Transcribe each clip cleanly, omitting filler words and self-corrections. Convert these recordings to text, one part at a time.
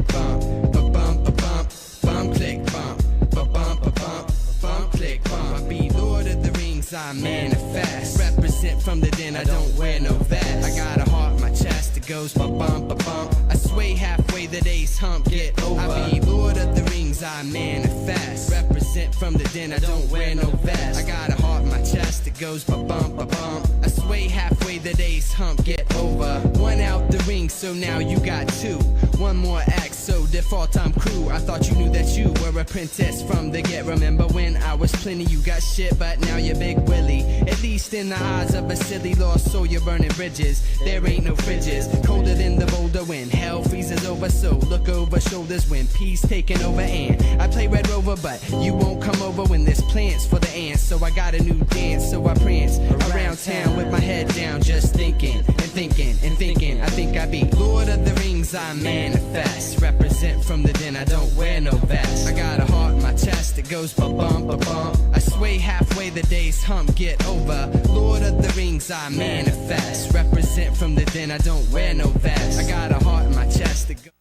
bump, ba-bump, ba-bump, bump, click, bump, ba-bump, ba-bump, bump, click, bump. I be Lord of the Rings, I manifest. Represent from the den, I don't wear no vest. I got a heart, my chest, it goes ba-bump, ba-bump. I sway halfway, the day's hump, get over. I be Lord of the Rings, I manifest. Represent from the den, I don't wear no vest. I got a heart, my chest, it goes ba-bump, ba-bump. I sway halfway, the day's hump, get over. One out the ring, so now you got two. One more act, so default I'm crew. I thought you knew that you were a princess from the get. Remember when I was plenty, you got shit, but now you're Big Willie. At least in the eyes of a silly lost soul, you're burning bridges. There ain't no fridges, colder than the boulder when hell freezes over. So look over shoulders when peace taking over. And I play Red Rover, but you won't come over when there's plans for the ants. So I got a new dance, so I prance around town with my head down, just thinking and thinking and thinking. I think I be Lord of the Rings, I manifest. Represent from the den, I don't wear no vest. I got a heart in my chest, it goes ba-bump, ba-bump. I sway halfway, the day's hump, get over. Lord of the Rings, I manifest. Represent from the den, I don't wear no vest. I got a heart in my chest, it goes.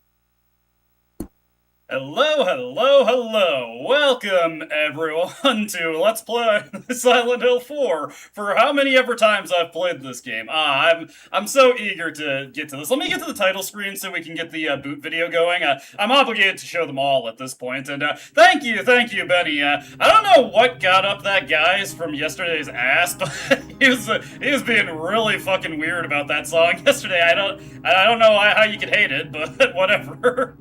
Hello, hello, hello! Welcome, everyone, to Let's Play Silent Hill 4 for how many ever times I've played this game. I'm so eager to get to this. Let me get to the title screen so we can get the boot video going. I'm obligated to show them all at this point, and thank you, Benny. I don't know what got up that guy's from yesterday's ass, but he was being really fucking weird about that song yesterday. I don't know how you could hate it, but whatever.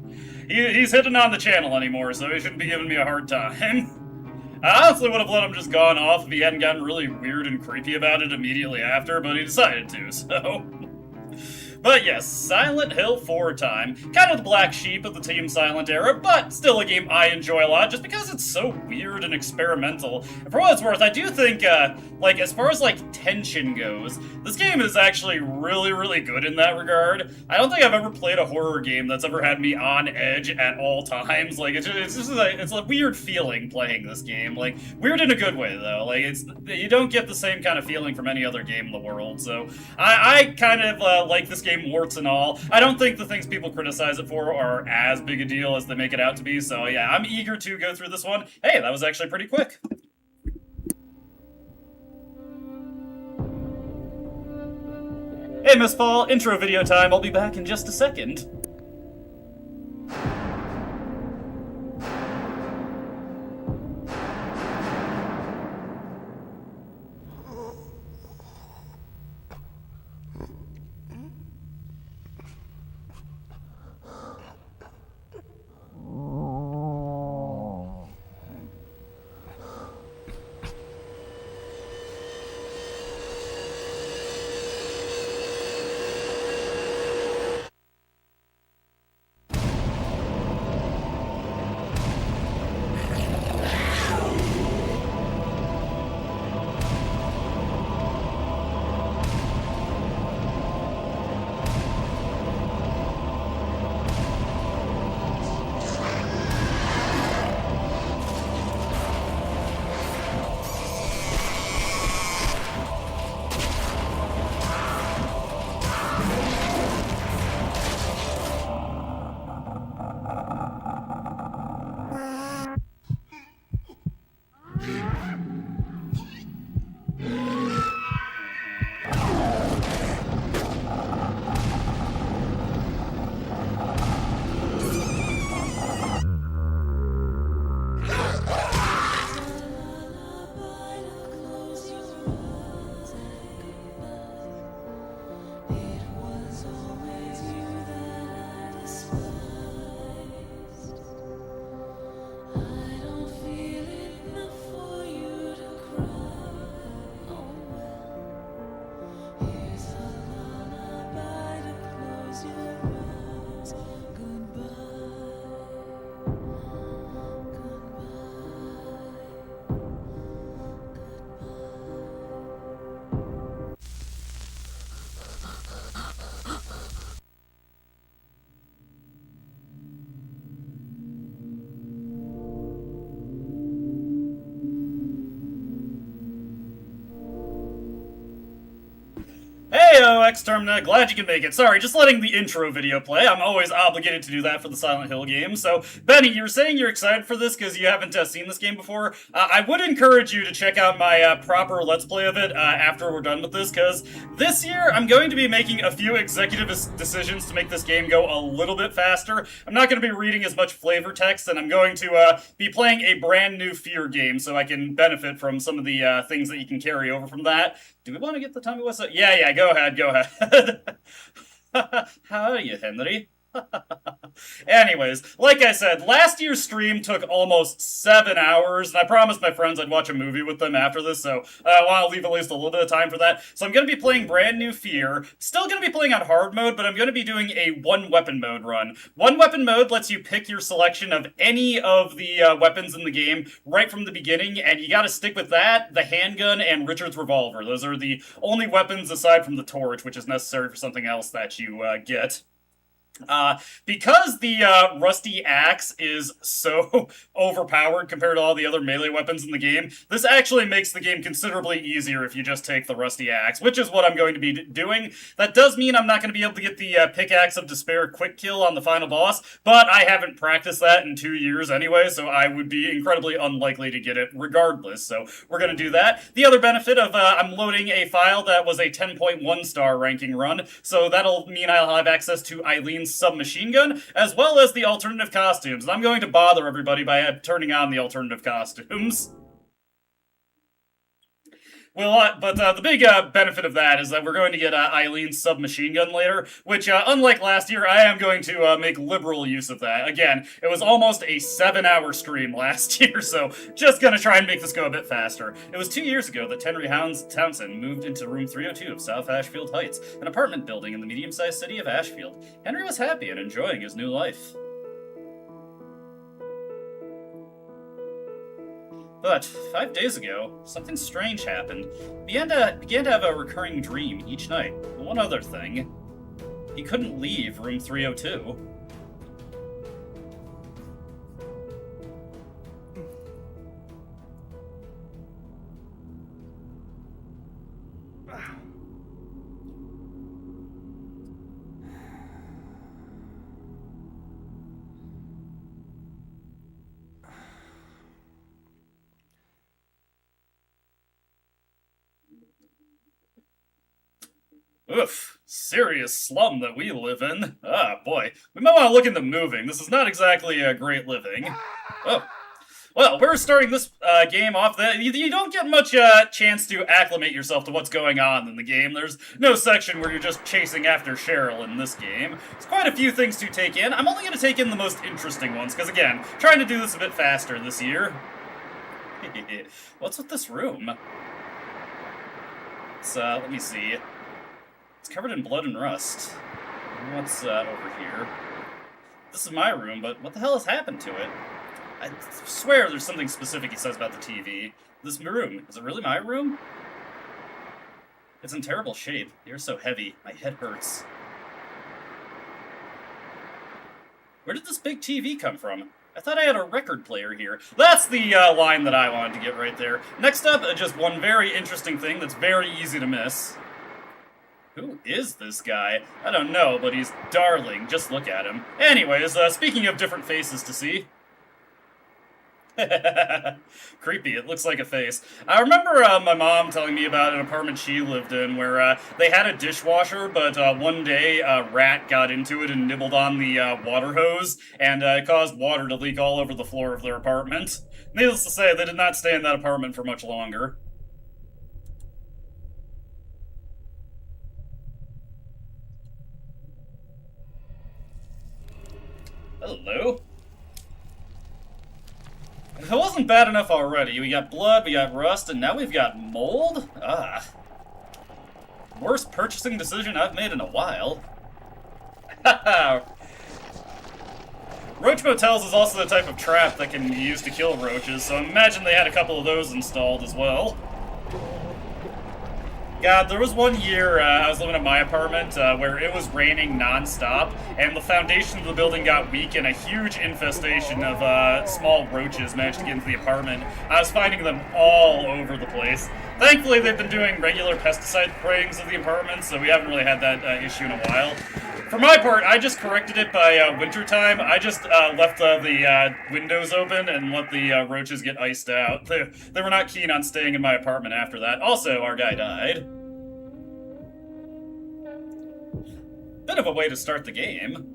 He's hitting on the channel anymore, so he shouldn't be giving me a hard time. I honestly would have let him just gone off if he hadn't gotten really weird and creepy about it immediately after, but he decided to, so... But yes, Silent Hill 4 time. Kind of the black sheep of the Team Silent era, but still a game I enjoy a lot, just because it's so weird and experimental. And for what it's worth, I do think, like, as far as, like, tension goes, this game is actually really, really good in that regard. I don't think I've ever played a horror game that's ever had me on edge at all times. Like, it's a weird feeling playing this game. Like, weird in a good way, though. Like, you don't get the same kind of feeling from any other game in the world, so I kind of, like this game warts and all. I don't think the things people criticize it for are as big a deal as they make it out to be, so yeah, I'm eager to go through this one. Hey, that was actually pretty quick. Hey, Miss Paul, intro video time. I'll be back in just a second. Heyo, Extermina, glad you can make it. Sorry, just letting the intro video play. I'm always obligated to do that for the Silent Hill game. So, Benny, you were saying you're excited for this because you haven't seen this game before. I would encourage you to check out my proper Let's Play of it after we're done with this, because this year I'm going to be making a few executive decisions to make this game go a little bit faster. I'm not going to be reading as much flavor text, and I'm going to be playing a brand new Fear game, so I can benefit from some of the things that you can carry over from that. Do we want to get the Tommy Wiseau? Yeah, go ahead. How are you, Henry? Anyways, like I said, last year's stream took almost 7 hours, and I promised my friends I'd watch a movie with them after this, so I want to leave at least a little bit of time for that. So I'm going to be playing brand new Fear, still going to be playing on hard mode, but I'm going to be doing a one-weapon mode run. One-weapon mode lets you pick your selection of any of the weapons in the game right from the beginning, and you got to stick with that, the handgun, and Richard's revolver. Those are the only weapons aside from the torch, which is necessary for something else that you get. Because the rusty axe is so overpowered compared to all the other melee weapons in the game, this actually makes the game considerably easier if you just take the rusty axe, which is what I'm going to be doing. That does mean I'm not going to be able to get the pickaxe of despair quick kill on the final boss, but I haven't practiced that in 2 years anyway, so I would be incredibly unlikely to get it regardless, so we're going to do that. The other benefit of I'm loading a file that was a 10.1 star ranking run, so that'll mean I'll have access to Eileen's submachine gun, as well as the alternative costumes. And I'm going to bother everybody by turning on the alternative costumes. Well, but the big benefit of that is that we're going to get Eileen's submachine gun later, which, unlike last year, I am going to make liberal use of that. Again, it was almost a 7-hour stream last year, so just gonna try and make this go a bit faster. It was 2 years ago that Henry Townsend moved into room 302 of South Ashfield Heights, an apartment building in the medium-sized city of Ashfield. Henry was happy and enjoying his new life. But 5 days ago, something strange happened. Began to have a recurring dream each night. One other thing. He couldn't leave room 302. Oof, serious slum that we live in. Ah, boy. We might want to look into moving. This is not exactly a great living. Oh. Well, we're starting this game off. You don't get much chance to acclimate yourself to what's going on in the game. There's no section where you're just chasing after Cheryl in this game. There's quite a few things to take in. I'm only going to take in the most interesting ones, because again, trying to do this a bit faster this year. What's with this room? Let me see. It's covered in blood and rust. What's over here? This is my room, but what the hell has happened to it? I swear there's something specific he says about the TV. This room, is it really my room? It's in terrible shape. The air's so heavy, my head hurts. Where did this big TV come from? I thought I had a record player here. That's the line that I wanted to get right there. Next up, just one very interesting thing that's very easy to miss. Who is this guy? I don't know, but he's darling. Just look at him. Anyways, speaking of different faces to see. Creepy, it looks like a face. I remember my mom telling me about an apartment she lived in where they had a dishwasher, but one day a rat got into it and nibbled on the water hose, and it caused water to leak all over the floor of their apartment. Needless to say, they did not stay in that apartment for much longer. Hello? If it wasn't bad enough already, we got blood, we got rust, and now we've got mold? Ah. Worst purchasing decision I've made in a while. Haha. Roach motels is also the type of trap that can be used to kill roaches, so imagine they had a couple of those installed as well. God, there was one year I was living in my apartment where it was raining non-stop, and the foundation of the building got weak, and a huge infestation of small roaches managed to get into the apartment. I was finding them all over the place. Thankfully, they've been doing regular pesticide sprayings of the apartments, so we haven't really had that issue in a while. For my part, I just corrected it by wintertime. I just left the windows open and let the roaches get iced out. They were not keen on staying in my apartment after that. Also, our guy died. Bit of a way to start the game.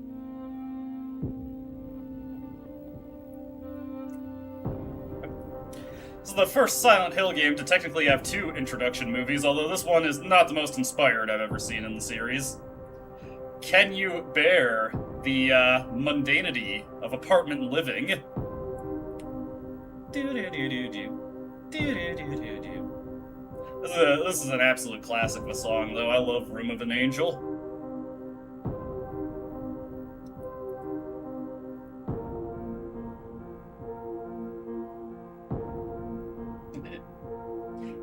This is the first Silent Hill game to technically have 2 introduction movies, although this one is not the most inspired I've ever seen in the series. Can you bear the mundanity of apartment living? This is an absolute classic of a song, though. I love Room of an Angel.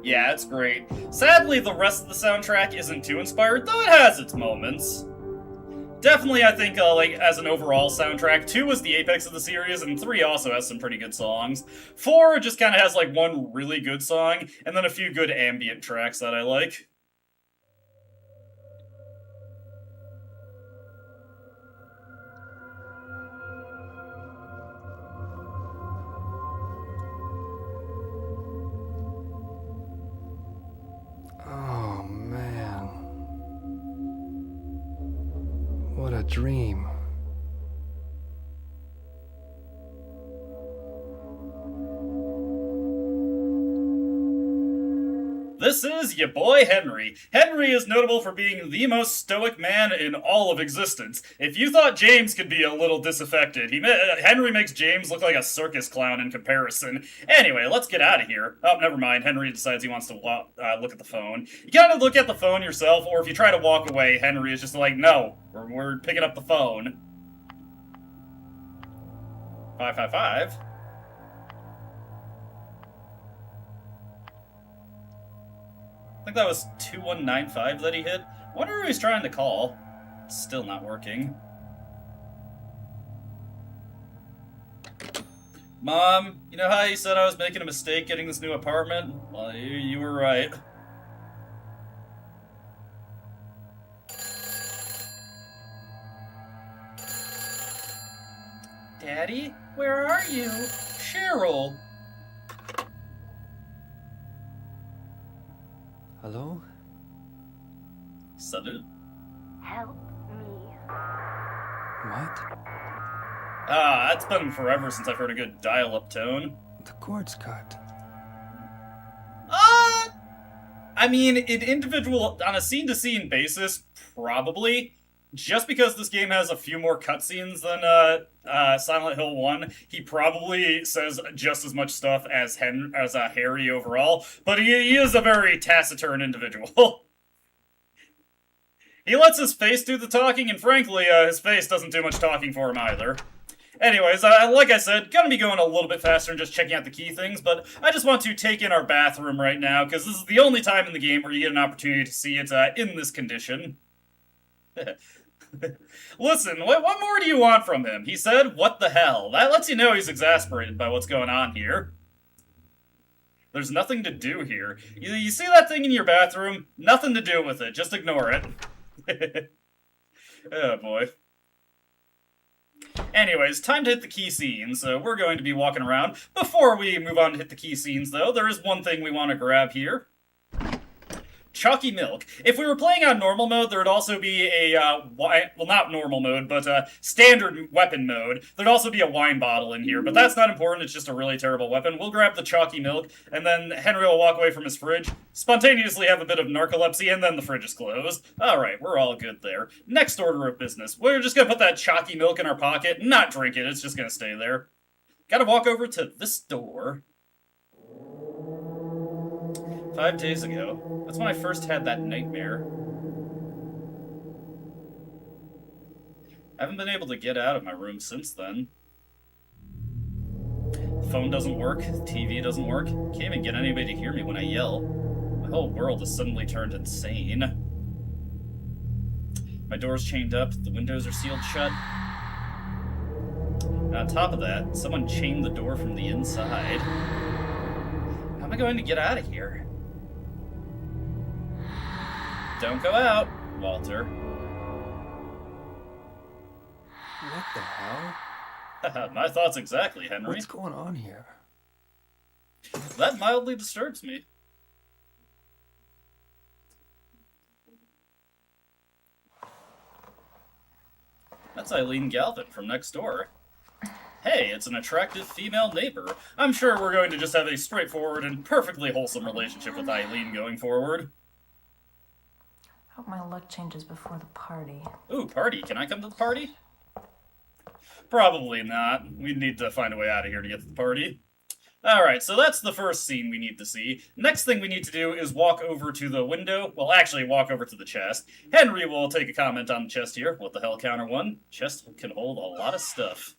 Yeah, it's great. Sadly, the rest of the soundtrack isn't too inspired, though it has its moments. Definitely, I think, like, as an overall soundtrack, 2 is the apex of the series, and 3 also has some pretty good songs. 4 just kind of has, like, one really good song, and then a few good ambient tracks that I like. Oh, man. What a dream. This is your boy Henry. Henry is notable for being the most stoic man in all of existence. If you thought James could be a little disaffected, Henry makes James look like a circus clown in comparison. Anyway, let's get out of here. Oh, never mind. Henry decides he wants to look at the phone. You gotta look at the phone yourself, or if you try to walk away, Henry is just like, no, we're picking up the phone. 555. I think that was 2195 that he hit. I wonder who he's trying to call. Still not working. Mom, you know how you said I was making a mistake getting this new apartment? Well, you were right. Daddy, where are you? Cheryl! Hello? Salut. Help me. What? It's been forever since I've heard a good dial-up tone. The cord's cut. I mean, on a scene-to-scene basis, probably. Just because this game has a few more cutscenes than Silent Hill 1, he probably says just as much stuff as Harry overall, but he is a very taciturn individual. He lets his face do the talking, and frankly, his face doesn't do much talking for him either. Anyways, like I said, gonna be going a little bit faster and just checking out the key things, but I just want to take in our bathroom right now, because this is the only time in the game where you get an opportunity to see it in this condition. Listen, what more do you want from him? He said, what the hell? That lets you know he's exasperated by what's going on here. There's nothing to do here. You see that thing in your bathroom? Nothing to do with it. Just ignore it. Oh, boy. Anyways, time to hit the key scenes. So we're going to be walking around. Before we move on to hit the key scenes, though, there is one thing we want to grab here. Chalky milk. If we were playing on normal mode, there would also be a, well, not normal mode, but standard weapon mode. There'd also be a wine bottle in here, but that's not important, it's just a really terrible weapon. We'll grab the chalky milk, and then Henry will walk away from his fridge, spontaneously have a bit of narcolepsy, and then the fridge is closed. Alright, we're all good there. Next order of business. We're just gonna put that chalky milk in our pocket, not drink it, it's just gonna stay there. Gotta walk over to this door. 5 days ago. That's when I first had that nightmare. I haven't been able to get out of my room since then. The phone doesn't work, the TV doesn't work. Can't even get anybody to hear me when I yell. My whole world has suddenly turned insane. My door's chained up, the windows are sealed shut. And on top of that, someone chained the door from the inside. How am I going to get out of here? Don't go out, Walter. What the hell? My thoughts exactly, Henry. What's going on here? That mildly disturbs me. That's Eileen Galvin from next door. Hey, it's an attractive female neighbor. I'm sure we're going to just have a straightforward and perfectly wholesome relationship with Eileen going forward. Hope my luck changes before the party. Ooh, party. Can I come to the party? Probably not. We'd need to find a way out of here to get to the party. Alright, so that's the first scene we need to see. Next thing we need to do is walk over to the window. Well, actually, walk over to the chest. Henry will take a comment on the chest here. What the hell, counter one? Chest can hold a lot of stuff.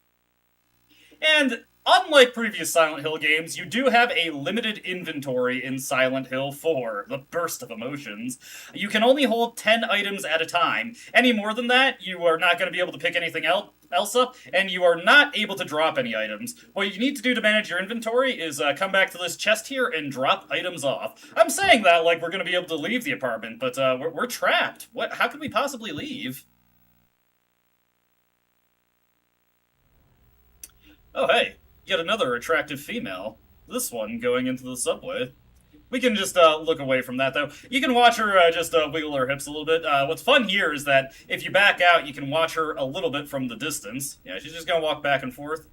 And unlike previous Silent Hill games, you do have a limited inventory in Silent Hill 4, the Burst of Emotions. You can only hold 10 items at a time. Any more than that, you are not going to be able to pick anything else up, and you are not able to drop any items. What you need to do to manage your inventory is come back to this chest here and drop items off. I'm saying that like we're going to be able to leave the apartment, but we're trapped. How could we possibly leave? Oh, hey, yet another attractive female. This one going into the subway. We can just look away from that, though. You can watch her just wiggle her hips a little bit. What's fun here is that if you back out, you can watch her a little bit from the distance. Yeah, she's just gonna walk back and forth.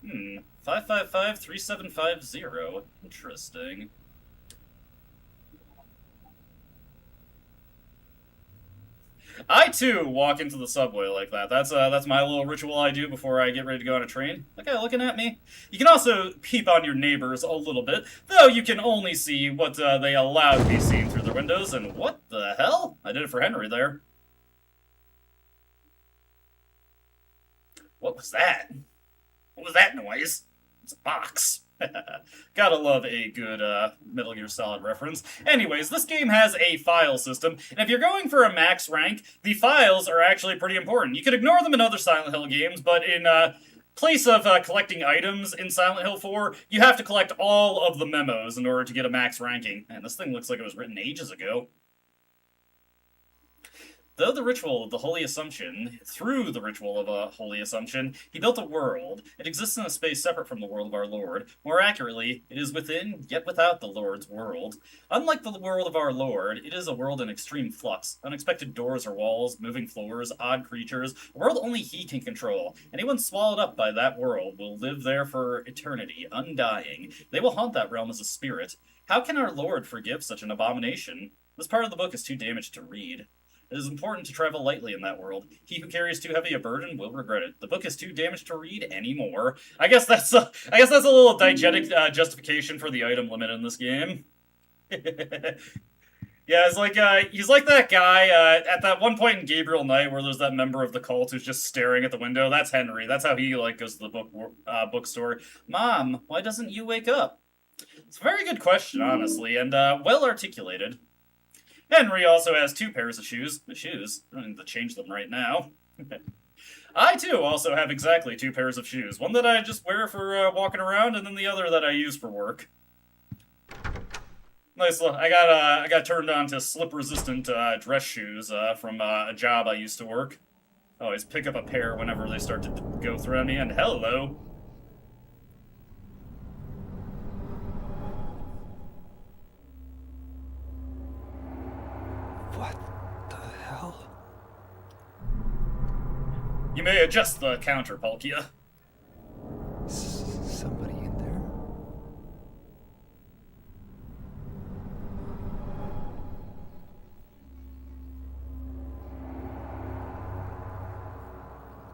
555-3750. Interesting. I, too, walk into the subway like that. That's my little ritual I do before I get ready to go on a train. Okay, looking at me. You can also peep on your neighbors a little bit, though you can only see what they allow to be seen through their windows. And what the hell? I did it for Henry there. What was that? What was that noise? It's a box. Gotta love a good Metal Gear Solid reference. Anyways, this game has a file system, and if you're going for a max rank, the files are actually pretty important. You could ignore them in other Silent Hill games, but in place of collecting items in Silent Hill 4, you have to collect all of the memos in order to get a max ranking. And this thing looks like it was written ages ago. Through the ritual of Holy Assumption, he built a world. It exists in a space separate from the world of our Lord. More accurately, it is within, yet without the Lord's world. Unlike the world of our Lord, it is a world in extreme flux. Unexpected doors or walls, moving floors, odd creatures, a world only he can control. Anyone swallowed up by that world will live there for eternity, undying. They will haunt that realm as a spirit. How can our Lord forgive such an abomination? This part of the book is too damaged to read. It is important to travel lightly in that world. He who carries too heavy a burden will regret it. The book is too damaged to read anymore. I guess that's a little diegetic justification for the item limit in this game. Yeah, it's like he's like that guy at that one point in Gabriel Knight where there's that member of the cult who's just staring at the window. That's Henry. That's how he goes to the bookstore. Mom, why doesn't you wake up? It's a very good question, honestly, and well articulated. Henry also has 2 pairs of shoes. The shoes. I don't need to change them right now. I, too, also have exactly 2 pairs of shoes. One that I just wear for walking around, and then the other that I use for work. Nice. I got turned on to slip-resistant dress shoes from a job I used to work. I always pick up a pair whenever they start to go through me, and hello. What the hell? You may adjust the counter, Palkia. Somebody in there?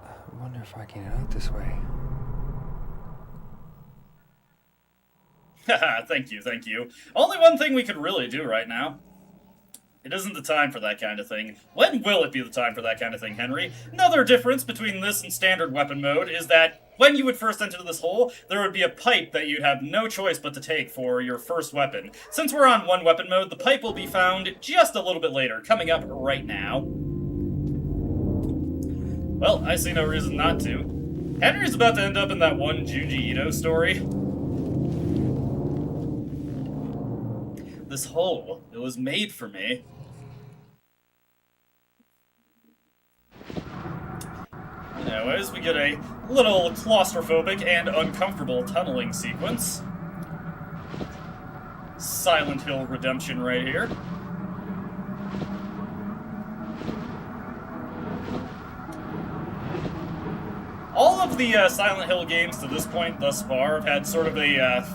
I wonder if I can get out this way. Haha, thank you. Only one thing we could really do right now. It isn't the time for that kind of thing. When will it be the time for that kind of thing, Henry? Another difference between this and standard weapon mode is that when you would first enter this hole, there would be a pipe that you'd have no choice but to take for your first weapon. Since we're on one weapon mode, the pipe will be found just a little bit later, coming up right now. Well, I see no reason not to. Henry's about to end up in that one Junji Ito story. This hole, it was made for me. Anyways, we get a little claustrophobic and uncomfortable tunneling sequence. Silent Hill redemption right here. All of the Silent Hill games to this point thus far have had sort of a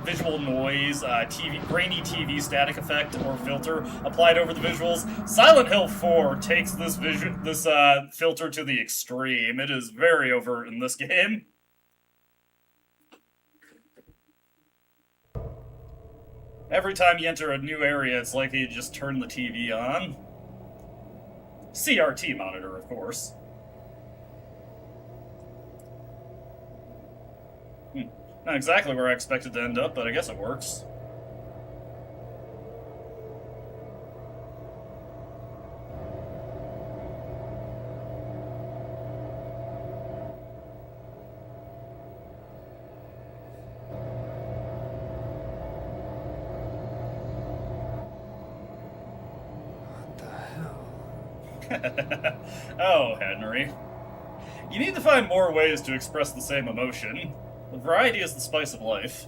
visual noise, grainy TV static effect or filter applied over the visuals. Silent Hill 4 takes this filter to the extreme. It is very overt in this game. Every time you enter a new area, it's likely to just turn the TV on. CRT monitor, of course. Not exactly where I expected to end up, but I guess it works. What the hell? Oh, Henry. You need to find more ways to express the same emotion. The variety is the spice of life.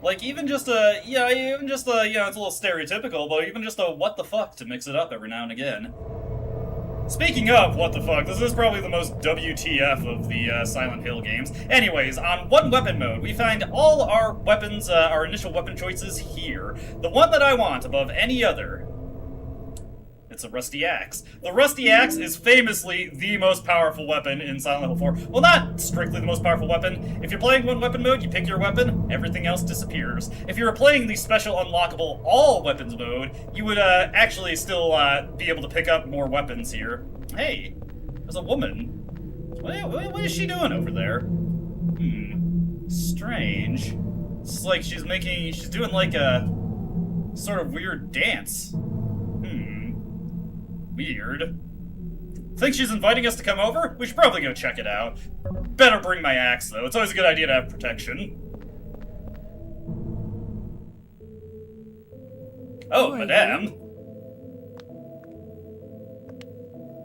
Like, even just a, it's a little stereotypical, but even just a what the fuck to mix it up every now and again. Speaking of what the fuck, this is probably the most WTF of the Silent Hill games. Anyways, on one weapon mode, we find all our weapons, our initial weapon choices here. The one that I want above any other, it's a rusty axe. The rusty axe is famously the most powerful weapon in Silent Hill 4. Well, not strictly the most powerful weapon. If you're playing one weapon mode, you pick your weapon, everything else disappears. If you were playing the special unlockable all weapons mode, you would actually still be able to pick up more weapons here. Hey, there's a woman. What is she doing over there? Strange. It's like she's doing like a sort of weird dance. Weird. Think she's inviting us to come over? We should probably go check it out. Better bring my axe, though. It's always a good idea to have protection. Oh, madame.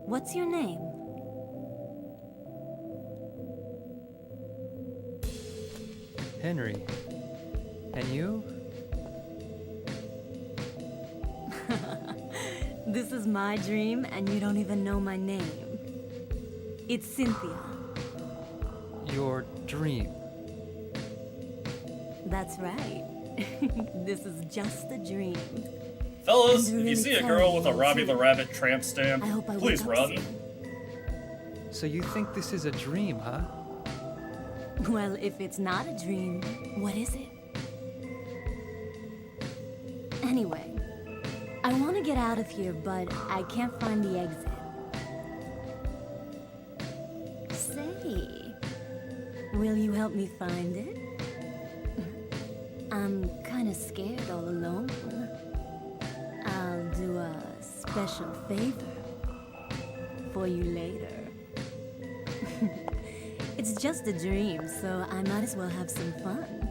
What's your name? Henry. And you? This is my dream, and you don't even know my name. It's Cynthia. Your dream. That's right. This is just a dream. Fellas, And if you really see a tell girl me with a what's Robbie in the it. Rabbit tramp stamp, I hope I please wake up run. soon. So you think this is a dream, huh? Well, if it's not a dream, what is it? Anyway, I want to get out of here, but I can't find the exit. Say, will you help me find it? I'm kind of scared all alone. I'll do a special favor for you later. It's just a dream, so I might as well have some fun.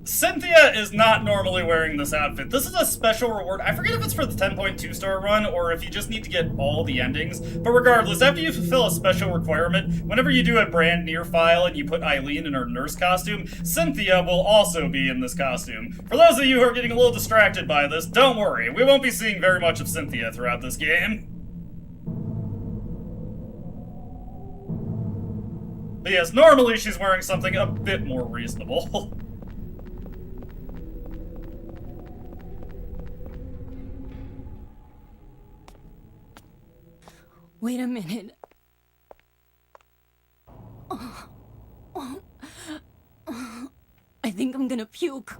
Cynthia is not normally wearing this outfit. This is a special reward. I forget if it's for the 10.2 star run or if you just need to get all the endings. But regardless, after you fulfill a special requirement, whenever you do a brand near file and you put Eileen in her nurse costume, Cynthia will also be in this costume. For those of you who are getting a little distracted by this, don't worry. We won't be seeing very much of Cynthia throughout this game. But yes, normally she's wearing something a bit more reasonable. Wait a minute. I think I'm gonna puke.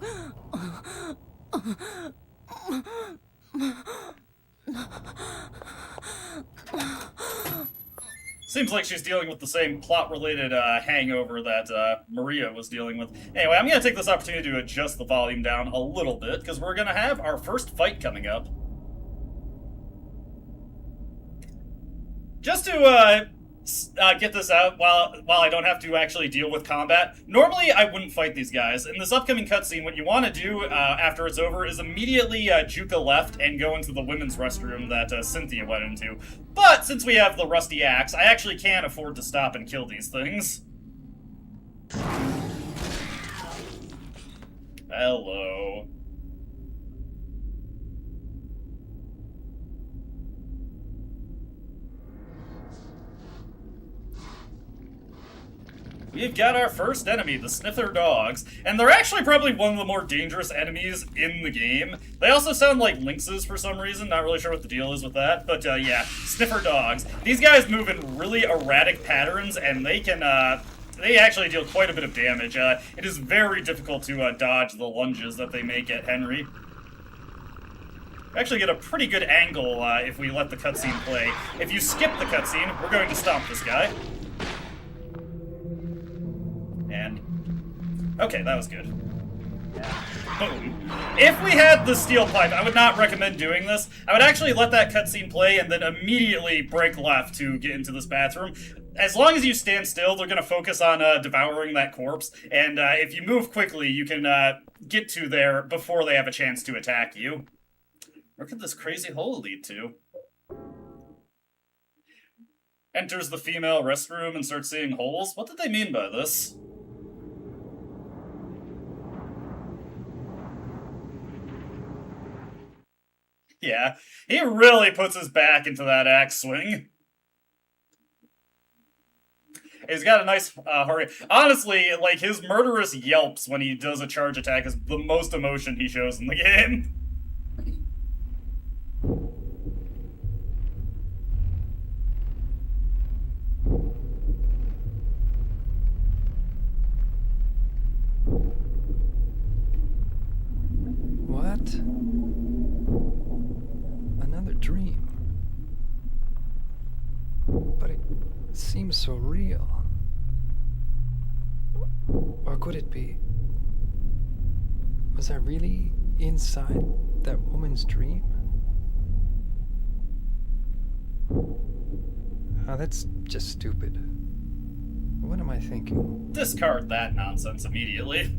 Seems like she's dealing with the same plot-related hangover that Maria was dealing with. Anyway, I'm going to take this opportunity to adjust the volume down a little bit, because we're going to have our first fight coming up. Just to get this out while I don't have to actually deal with combat. Normally, I wouldn't fight these guys. In this upcoming cutscene, what you want to do after it's over is immediately juke a left and go into the women's restroom that Cynthia went into. But since we have the rusty axe, I actually can afford to stop and kill these things. Hello. We've got our first enemy, the Sniffer Dogs, and they're actually probably one of the more dangerous enemies in the game. They also sound like lynxes for some reason, not really sure what the deal is with that, but yeah, Sniffer Dogs. These guys move in really erratic patterns, and they can, they actually deal quite a bit of damage. It is very difficult to dodge the lunges that they make at Henry. We actually get a pretty good angle if we let the cutscene play. If you skip the cutscene, we're going to stomp this guy. And okay, that was good. Boom. If we had the steel pipe, I would not recommend doing this. I would actually let that cutscene play and then immediately break left to get into this bathroom. As long as you stand still, they're going to focus on devouring that corpse, and if you move quickly, you can get to there before they have a chance to attack you. Where could this crazy hole lead to? Enters the female restroom and starts seeing holes? What did they mean by this? Yeah, he really puts his back into that axe swing. He's got a nice hurry. Honestly, like, his murderous yelps when he does a charge attack is the most emotion he shows in the game. What? Another dream. But it seems so real. Or could it be? Was I really inside that woman's dream? Oh, that's just stupid. What am I thinking? Discard that nonsense immediately.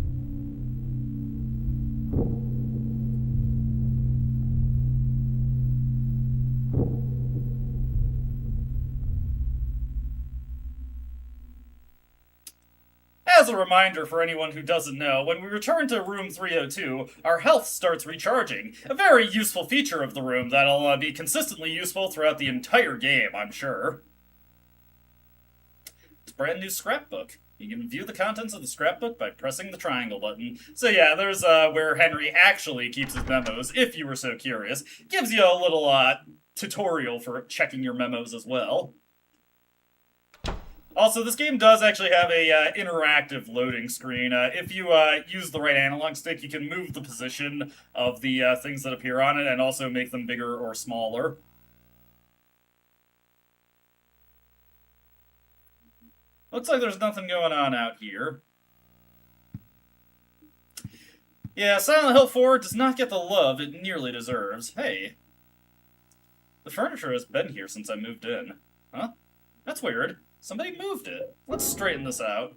As a reminder for anyone who doesn't know, when we return to room 302, our health starts recharging. A very useful feature of the room that'll be consistently useful throughout the entire game, I'm sure. It's a brand new scrapbook. You can view the contents of the scrapbook by pressing the triangle button. So yeah, there's where Henry actually keeps his memos, if you were so curious. Gives you a little tutorial for checking your memos as well. Also, this game does actually have a interactive loading screen. If you use the right analog stick, you can move the position of the things that appear on it and also make them bigger or smaller. Looks like there's nothing going on out here. Yeah, Silent Hill 4 does not get the love it nearly deserves. Hey, the furniture has been here since I moved in. Huh? That's weird. Somebody moved it. Let's straighten this out.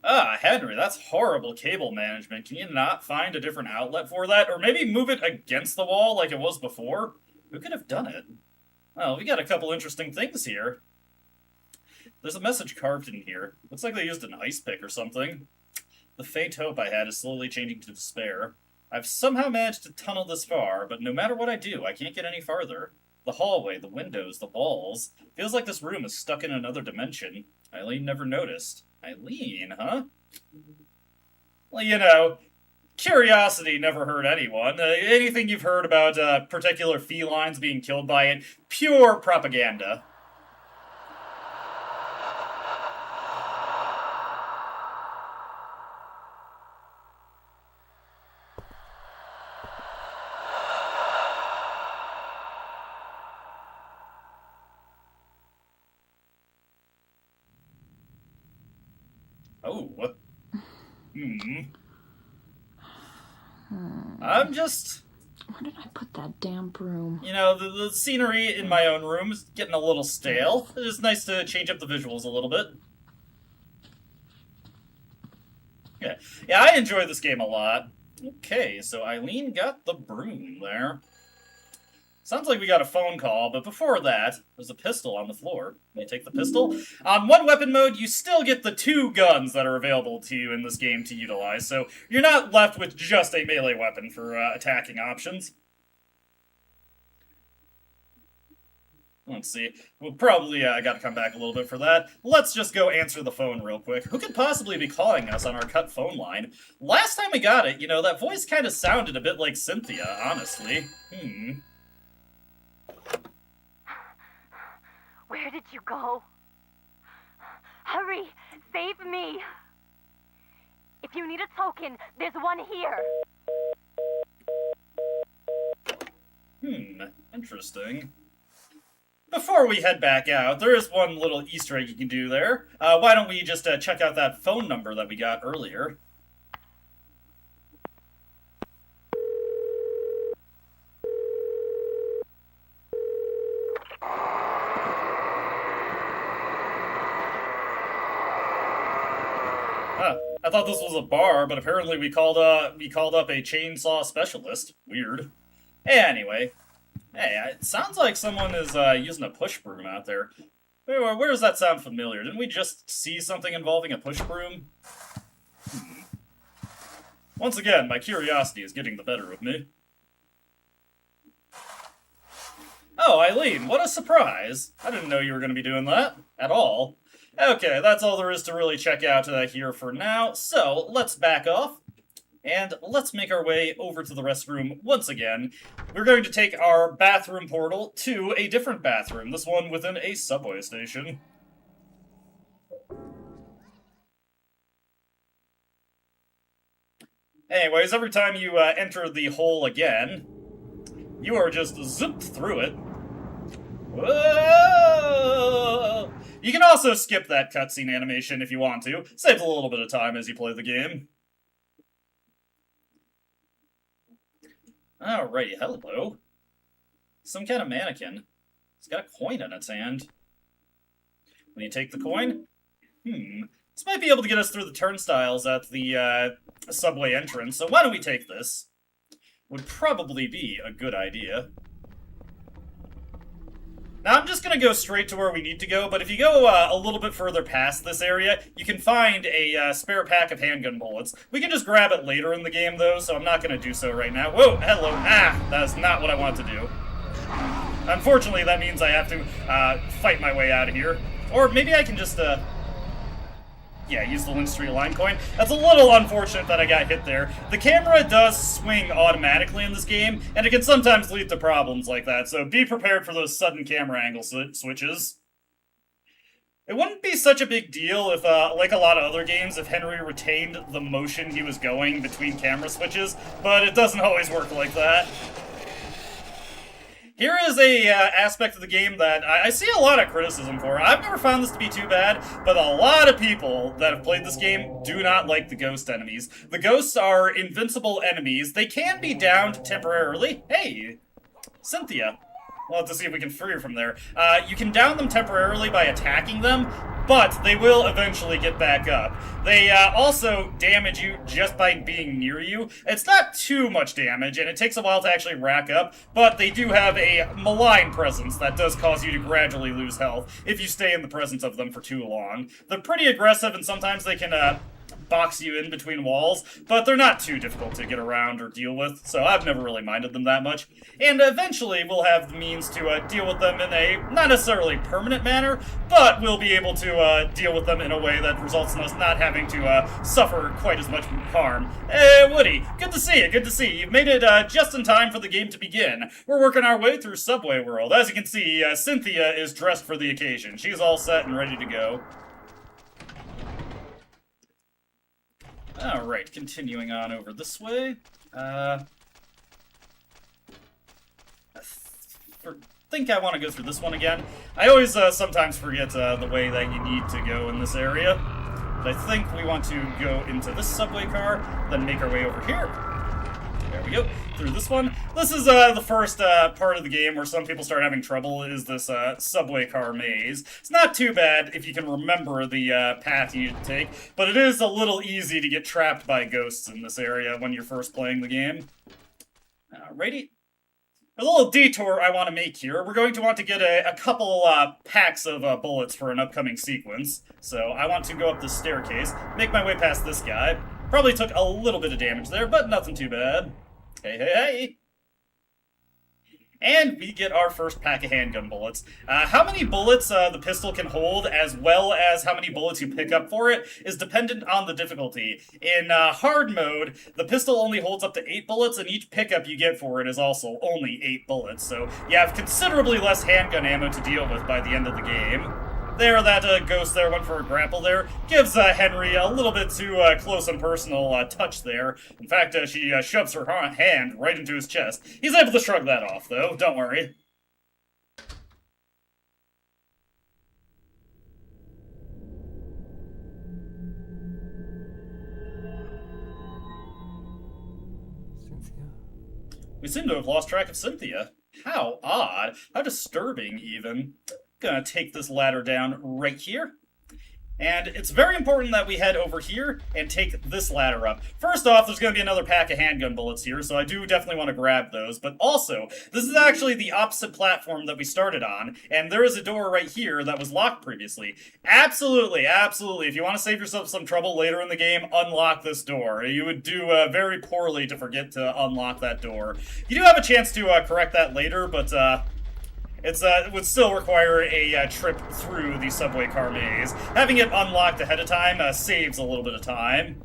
Ah, Henry, that's horrible cable management. Can you not find a different outlet for that? Or maybe move it against the wall like it was before? Who could have done it? Well, we got a couple interesting things here. There's a message carved in here. Looks like they used an ice pick or something. The faint hope I had is slowly changing to despair. I've somehow managed to tunnel this far, but no matter what I do, I can't get any farther. The hallway, the windows, the walls. Feels like this room is stuck in another dimension. Eileen never noticed. Eileen, huh? Well, you know, curiosity never hurt anyone. Anything you've heard about particular felines being killed by it, pure propaganda. Oh. I'm just Where did I put that damn broom? You know, the scenery in my own room is getting a little stale. It's nice to change up the visuals a little bit. Yeah, I enjoy this game a lot. Okay, so Eileen got the broom there. Sounds like we got a phone call, but before that, there's a pistol on the floor. Can you take the pistol? On one weapon mode, you still get the 2 guns that are available to you in this game to utilize, so you're not left with just a melee weapon for attacking options. Let's see. We'll probably got to come back a little bit for that. Let's just go answer the phone real quick. Who could possibly be calling us on our cut phone line? Last time we got it, you know, that voice kind of sounded a bit like Cynthia, honestly. Where did you go? Hurry! Save me! If you need a token, there's one here. Interesting. Before we head back out, there is one little Easter egg you can do there. Why don't we just check out that phone number that we got earlier? I thought this was a bar, but apparently we called up a chainsaw specialist. Weird. Anyway, hey, it sounds like someone is using a push broom out there. Where does that sound familiar? Didn't we just see something involving a push broom? Once again, my curiosity is getting the better of me. Oh, Eileen, what a surprise! I didn't know you were going to be doing that at all. Okay, that's all there is to really check out here for now, so let's back off, and let's make our way over to the restroom once again. We're going to take our bathroom portal to a different bathroom, this one within a subway station. Anyways, every time you enter the hole again, you are just zipped through it. Whoa! You can also skip that cutscene animation if you want to. Saves a little bit of time as you play the game. Alrighty, hello. Some kind of mannequin. It's got a coin in its hand. Will you take the coin? This might be able to get us through the turnstiles at the subway entrance, so why don't we take this? Would probably be a good idea. Now, I'm just going to go straight to where we need to go, but if you go a little bit further past this area, you can find a spare pack of handgun bullets. We can just grab it later in the game, though, so I'm not going to do so right now. Whoa, hello. That is not what I want to do. Unfortunately, that means I have to fight my way out of here. Or maybe I can just, use the Lynch Street line coin. That's a little unfortunate that I got hit there. The camera does swing automatically in this game, and it can sometimes lead to problems like that, so be prepared for those sudden camera angle switches. It wouldn't be such a big deal if, like a lot of other games, if Henry retained the motion he was going between camera switches, but it doesn't always work like that. Here is a aspect of the game that I see a lot of criticism for. I've never found this to be too bad, but a lot of people that have played this game do not like the ghost enemies. The ghosts are invincible enemies. They can be downed temporarily. Hey, Cynthia. We'll have to see if we can free her from there. You can down them temporarily by attacking them, but they will eventually get back up. They also damage you just by being near you. It's not too much damage, and it takes a while to actually rack up, but they do have a malign presence that does cause you to gradually lose health if you stay in the presence of them for too long. They're pretty aggressive, and sometimes they can box you in between walls, but they're not too difficult to get around or deal with, so I've never really minded them that much. And eventually we'll have the means to deal with them in a not necessarily permanent manner, but we'll be able to deal with them in a way that results in us not having to suffer quite as much harm. Woody, good to see you, good to see you. You've made it just in time for the game to begin. We're working our way through Subway World. As you can see, Cynthia is dressed for the occasion. She's all set and ready to go. Alright, continuing on over this way. I think I want to go through this one again. I always sometimes forget the way that you need to go in this area. But I think we want to go into this subway car, then make our way over here. There we go. Through this one. this is the first part of the game where some people start having trouble, is this subway car maze. It's not too bad if you can remember the path you need to take, but it is a little easy to get trapped by ghosts in this area when you're first playing the game. Alrighty. A little detour I want to make here. We're going to want to get a couple packs of bullets for an upcoming sequence. So I want to go up this staircase, make my way past this guy. Probably took a little bit of damage there, but nothing too bad. Hey, hey, hey! And we get our first pack of handgun bullets. How many bullets the pistol can hold, as well as how many bullets you pick up for it, is dependent on the difficulty. In hard mode, the pistol only holds up to 8 bullets, and each pickup you get for it is also only 8 bullets. So you have considerably less handgun ammo to deal with by the end of the game. There, that ghost there went for a grapple there. Gives Henry a little bit too close and personal touch there. In fact, she shoves her hand right into his chest. He's able to shrug that off, though. Don't worry. Cynthia? We seem to have lost track of Cynthia. How odd. How disturbing, even. Gonna take this ladder down right here. And it's very important that we head over here and take this ladder up. First off, there's going to be another pack of handgun bullets here, so I do definitely want to grab those. But also, this is actually the opposite platform that we started on, and there is a door right here that was locked previously. Absolutely, absolutely. If you want to save yourself some trouble later in the game, unlock this door. You would do very poorly to forget to unlock that door. You do have a chance to correct that later, but it would still require a trip through the subway car maze. Having it unlocked ahead of time saves a little bit of time.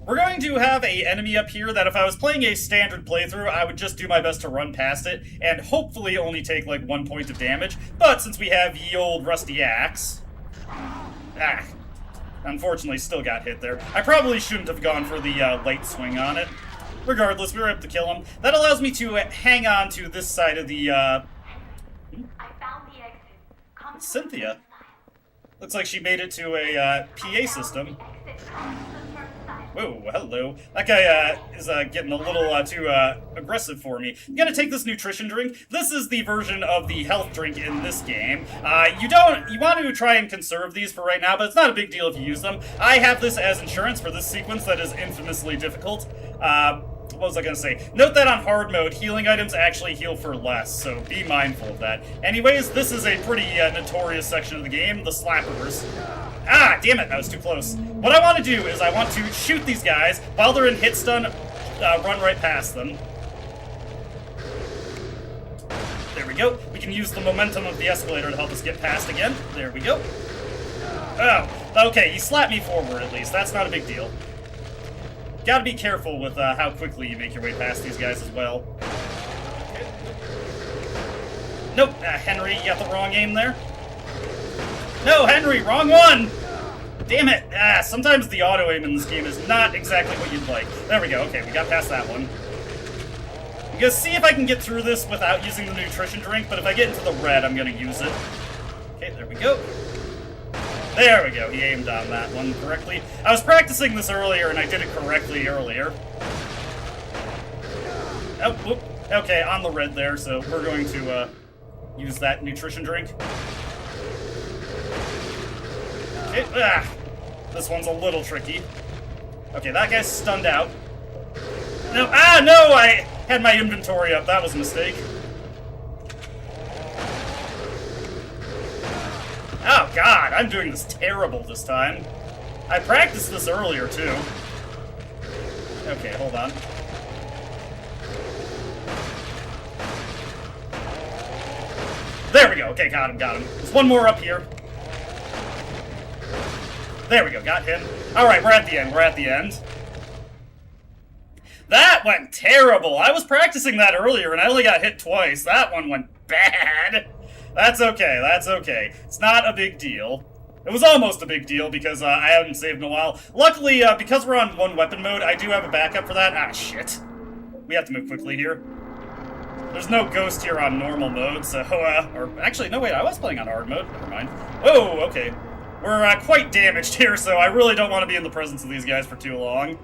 We're going to have an enemy up here that if I was playing a standard playthrough, I would just do my best to run past it, and hopefully only take like 1 point of damage. But since we have the old rusty axe... unfortunately still got hit there. I probably shouldn't have gone for the light swing on it. Regardless, we were able to kill him. That allows me to hang on to this side of the, I found the exit. Come to Cynthia. Looks like she made it to a PA system. exit. Come to the first side. Whoa, hello. That guy is getting a little too aggressive for me. I'm gonna take this nutrition drink. This is the version of the health drink in this game. You want to try and conserve these for right now, but it's not a big deal if you use them. I have this as insurance for this sequence that is infamously difficult. What was I gonna say? Note that on hard mode, healing items actually heal for less, so be mindful of that. Anyways, this is a pretty notorious section of the game, the slappers. Ah, damn it, that was too close. What I want to do is I want to shoot these guys while they're in hit stun, run right past them. There we go. We can use the momentum of the escalator to help us get past again. There we go. Oh, okay, he slapped me forward at least. That's not a big deal. Gotta be careful with how quickly you make your way past these guys as well. Okay. Nope, Henry, you got the wrong aim there. No, Henry, wrong one! Damn it! Sometimes the auto-aim in this game is not exactly what you'd like. There we go, okay, we got past that one. I'm gonna see if I can get through this without using the nutrition drink, but if I get into the red, I'm gonna use it. Okay, there we go. There we go, he aimed on that one correctly. I was practicing this earlier, and I did it correctly earlier. Oh, whoop. Okay, on the red there, so we're going to use that nutrition drink. Okay, this one's a little tricky. Okay, that guy's stunned out. No, no, I had my inventory up. That was a mistake. Oh, God, I'm doing this terrible this time. I practiced this earlier, too. Okay, hold on. There we go. Okay, got him. There's one more up here. There we go, got him. Alright, we're at the end. That went terrible. I was practicing that earlier, and I only got hit twice. That one went bad. That's okay. It's not a big deal. It was almost a big deal because I haven't saved in a while. Luckily, because we're on one weapon mode, I do have a backup for that. Ah, shit. We have to move quickly here. There's no ghost here on normal mode, so, or actually, no, wait, I was playing on hard mode. Never mind. Whoa, okay. We're quite damaged here, so I really don't want to be in the presence of these guys for too long.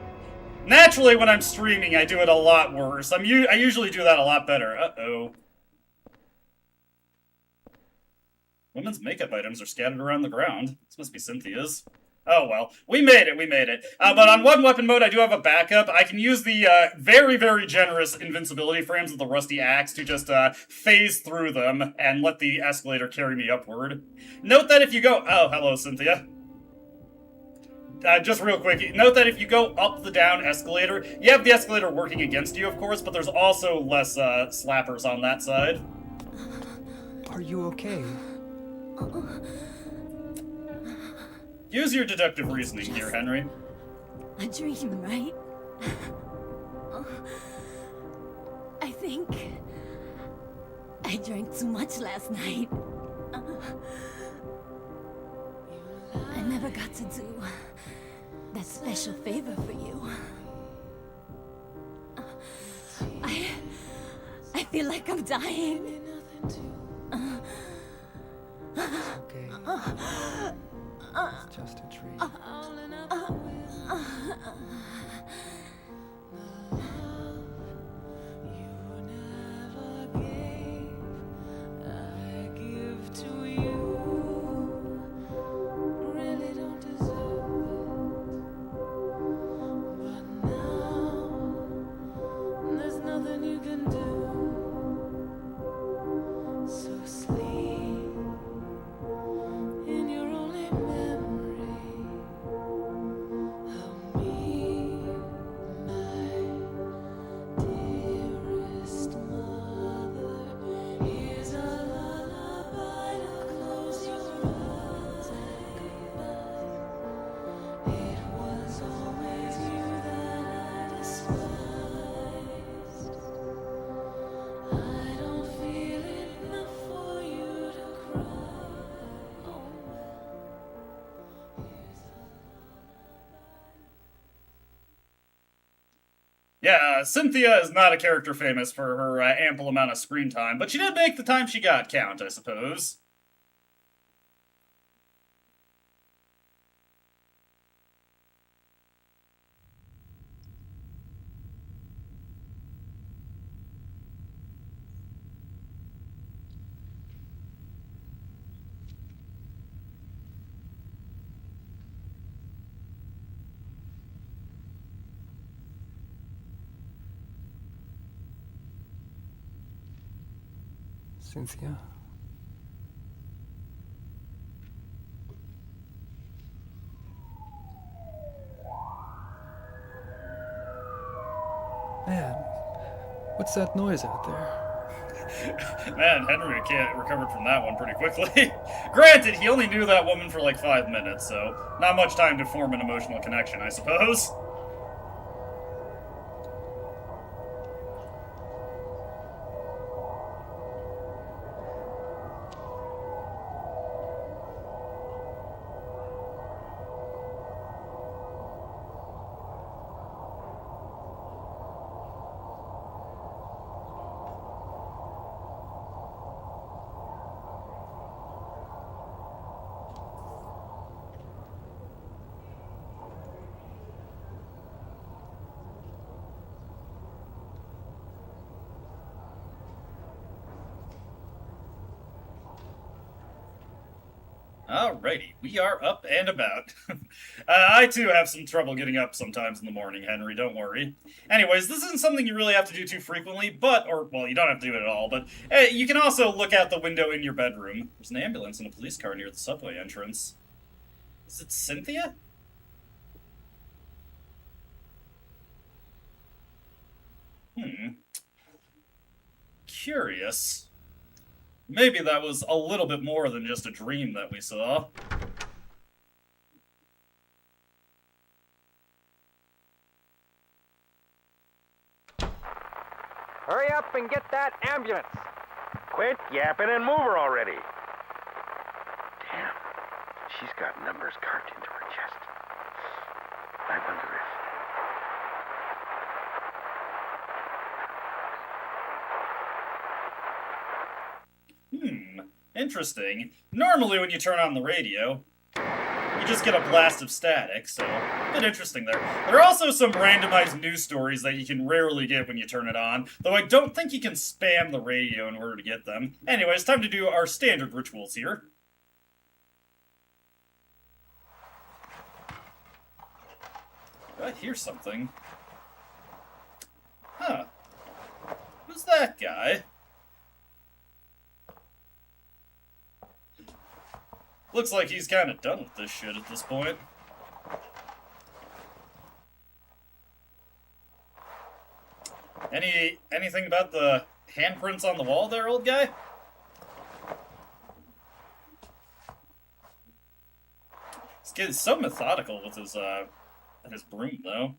Naturally, when I'm streaming, I do it a lot worse. I usually do that a lot better. Uh-oh. Women's makeup items are scattered around the ground. This must be Cynthia's. Oh well, we made it. But on one weapon mode, I do have a backup. I can use the very, very generous invincibility frames of the rusty axe to just phase through them and let the escalator carry me upward. Note that if you go... Oh, hello, Cynthia. Just real quick, note that if you go up the down escalator, you have the escalator working against you, of course, but there's also less slappers on that side. Are you okay? Use your deductive reasoning here, Henry. A dream, right? I think I drank too much last night. I never got to do that special favor for you. I feel like I'm dying. Okay. It's just a dream. Yeah, Cynthia is not a character famous for her ample amount of screen time, but she did make the time she got count, I suppose. Cynthia? Man, what's that noise out there? Man, Henry recovered from that one pretty quickly. Granted, he only knew that woman for like 5 minutes, so not much time to form an emotional connection, I suppose. Alrighty, we are up and about. I too have some trouble getting up sometimes in the morning, Henry, don't worry. Anyways, this isn't something you really have to do too frequently, well, you don't have to do it at all, but you can also look out the window in your bedroom. There's an ambulance and a police car near the subway entrance. Is it Cynthia? Curious. Maybe that was a little bit more than just a dream that we saw. Hurry up and get that ambulance. Quit yapping and move her already. Damn. She's got numbers carved into her chest. I wonder if... Interesting. Normally when you turn on the radio, you just get a blast of static, so bit interesting there. There are also some randomized news stories that you can rarely get when you turn it on, though I don't think you can spam the radio in order to get them. Anyways, time to do our standard rituals here. Do I hear something? Huh. Who's that guy? Looks like he's kind of done with this shit at this point. Anything about the handprints on the wall there, old guy? This kid is so methodical with his broom, though.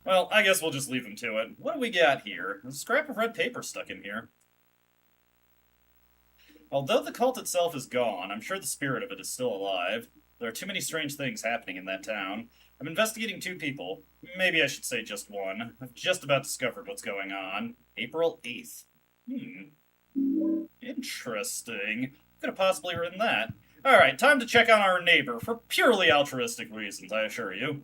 Well, I guess we'll just leave him to it. What do we got here? There's a scrap of red paper stuck in here. Although the cult itself is gone, I'm sure the spirit of it is still alive. There are too many strange things happening in that town. I'm investigating 2 people. Maybe I should say just one. I've just about discovered what's going on. April 8th. Interesting. Could have possibly written that. Alright, time to check on our neighbor, for purely altruistic reasons, I assure you.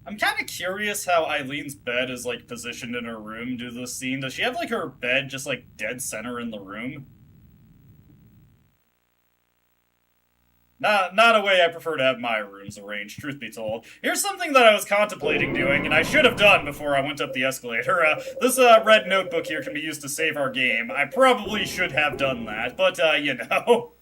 I'm kind of curious how Eileen's bed is, like, positioned in her room due to this scene. Does she have, like, her bed just, like, dead center in the room? Not a way I prefer to have my rooms arranged, truth be told. Here's something that I was contemplating doing, and I should have done before I went up the escalator. This red notebook here can be used to save our game. I probably should have done that, but, you know...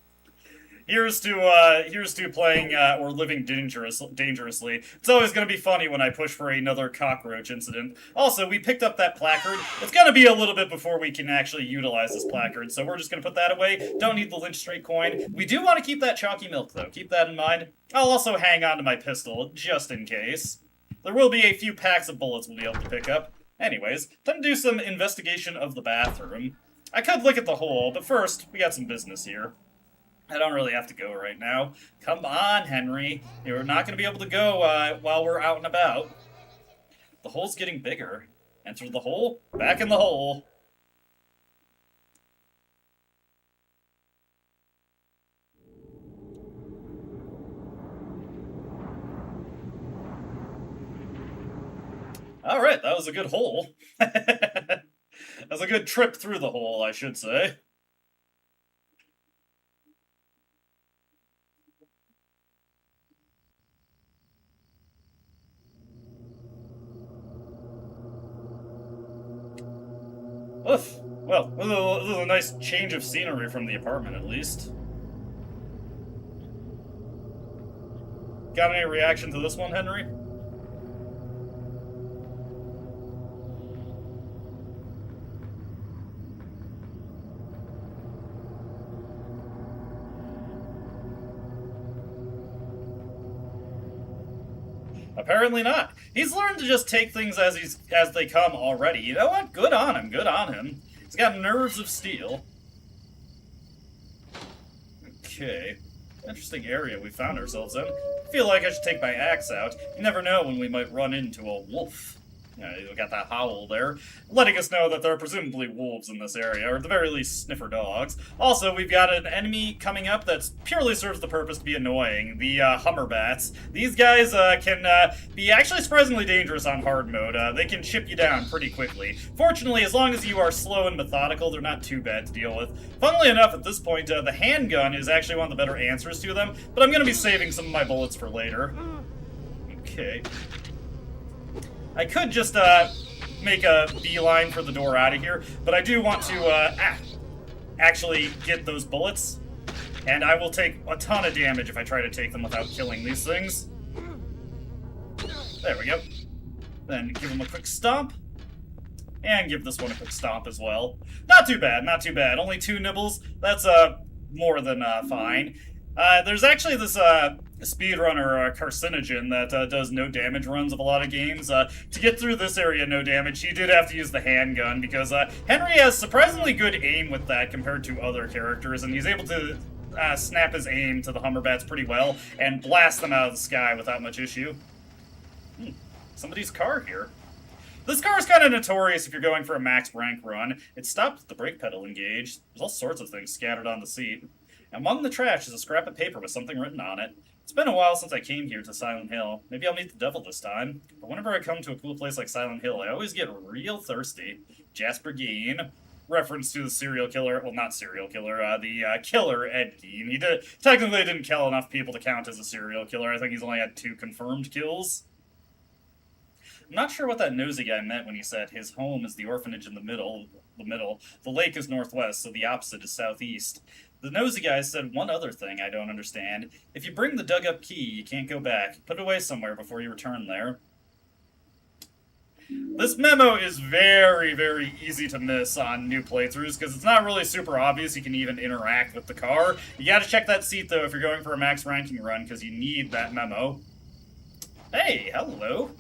Here's to playing or living dangerously. It's always going to be funny when I push for another cockroach incident. Also, we picked up that placard. It's going to be a little bit before we can actually utilize this placard, so we're just going to put that away. Don't need the Lynch Straight coin. We do want to keep that chalky milk, though. Keep that in mind. I'll also hang on to my pistol, just in case. There will be a few packs of bullets we'll be able to pick up. Anyways, time to do some investigation of the bathroom. I could look at the hole, but first, we got some business here. I don't really have to go right now. Come on, Henry. You're not going to be able to go while we're out and about. The hole's getting bigger. Enter the hole, back in the hole. Alright, that was a good hole. That was a good trip through the hole, I should say. Oof. Well, this is a nice change of scenery from the apartment, at least. Got any reaction to this one, Henry? Apparently not. He's learned to just take things as they come already. You know what? Good on him. Good on him. He's got nerves of steel. Okay. Interesting area we found ourselves in. I feel like I should take my axe out. You never know when we might run into a wolf. We got that howl there, letting us know that there are presumably wolves in this area, or at the very least, sniffer dogs. Also, we've got an enemy coming up that purely serves the purpose to be annoying, the Hummerbats. These guys can be actually surprisingly dangerous on hard mode. They can chip you down pretty quickly. Fortunately, as long as you are slow and methodical, they're not too bad to deal with. Funnily enough, at this point, the handgun is actually one of the better answers to them, but I'm going to be saving some of my bullets for later. Okay. I could just make a beeline for the door out of here, but I do want to actually get those bullets, and I will take a ton of damage if I try to take them without killing these things. There we go. Then give them a quick stomp, and give this one a quick stomp as well. Not too bad, not too bad. Only 2 nibbles. That's more than fine. There's actually this speedrunner carcinogen that does no damage runs of a lot of games. To get through this area no damage, he did have to use the handgun because Henry has surprisingly good aim with that compared to other characters, and he's able to snap his aim to the Hummerbats pretty well and blast them out of the sky without much issue. Somebody's car here. This car is kind of notorious if you're going for a max rank run. It stopped with the brake pedal engaged. There's all sorts of things scattered on the seat. Among the trash is a scrap of paper with something written on it. It's been a while since I came here to Silent Hill. Maybe I'll meet the devil this time. But whenever I come to a cool place like Silent Hill, I always get real thirsty. Jasper Gein. Reference to the serial killer, well, not serial killer, the killer, Ed Gein. He technically didn't kill enough people to count as a serial killer. I think he's only had 2 confirmed kills. I'm not sure what that nosy guy meant when he said his home is the orphanage in the middle. The lake is northwest, so the opposite is southeast. The nosy guy said one other thing I don't understand. If you bring the dug-up key, you can't go back. Put it away somewhere before you return there. This memo is very, very easy to miss on new playthroughs, because it's not really super obvious you can even interact with the car. You gotta check that seat, though, if you're going for a max ranking run, because you need that memo. Hey, hello.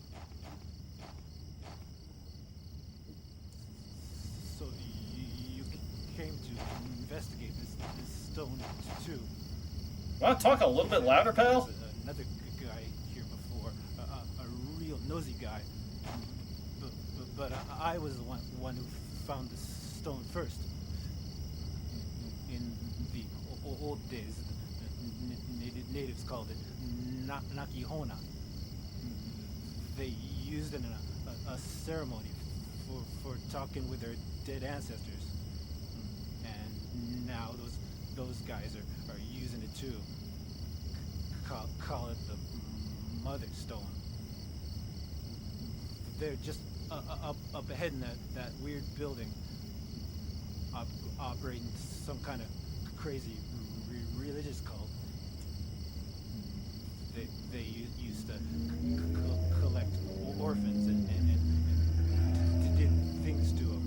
So you came to investigate this stone too? Want to talk a little bit louder, pal? There's another guy here before, a real nosy guy. But I was the one who found the stone first. In the old days, the natives called it Nakihona. They used it in a ceremony for talking with their dead ancestors. And now those guys are using it too. Call it the Mother Stone. They're just up ahead in that weird building, operating some kind of crazy religious cult. They used to collect orphans and did things to them.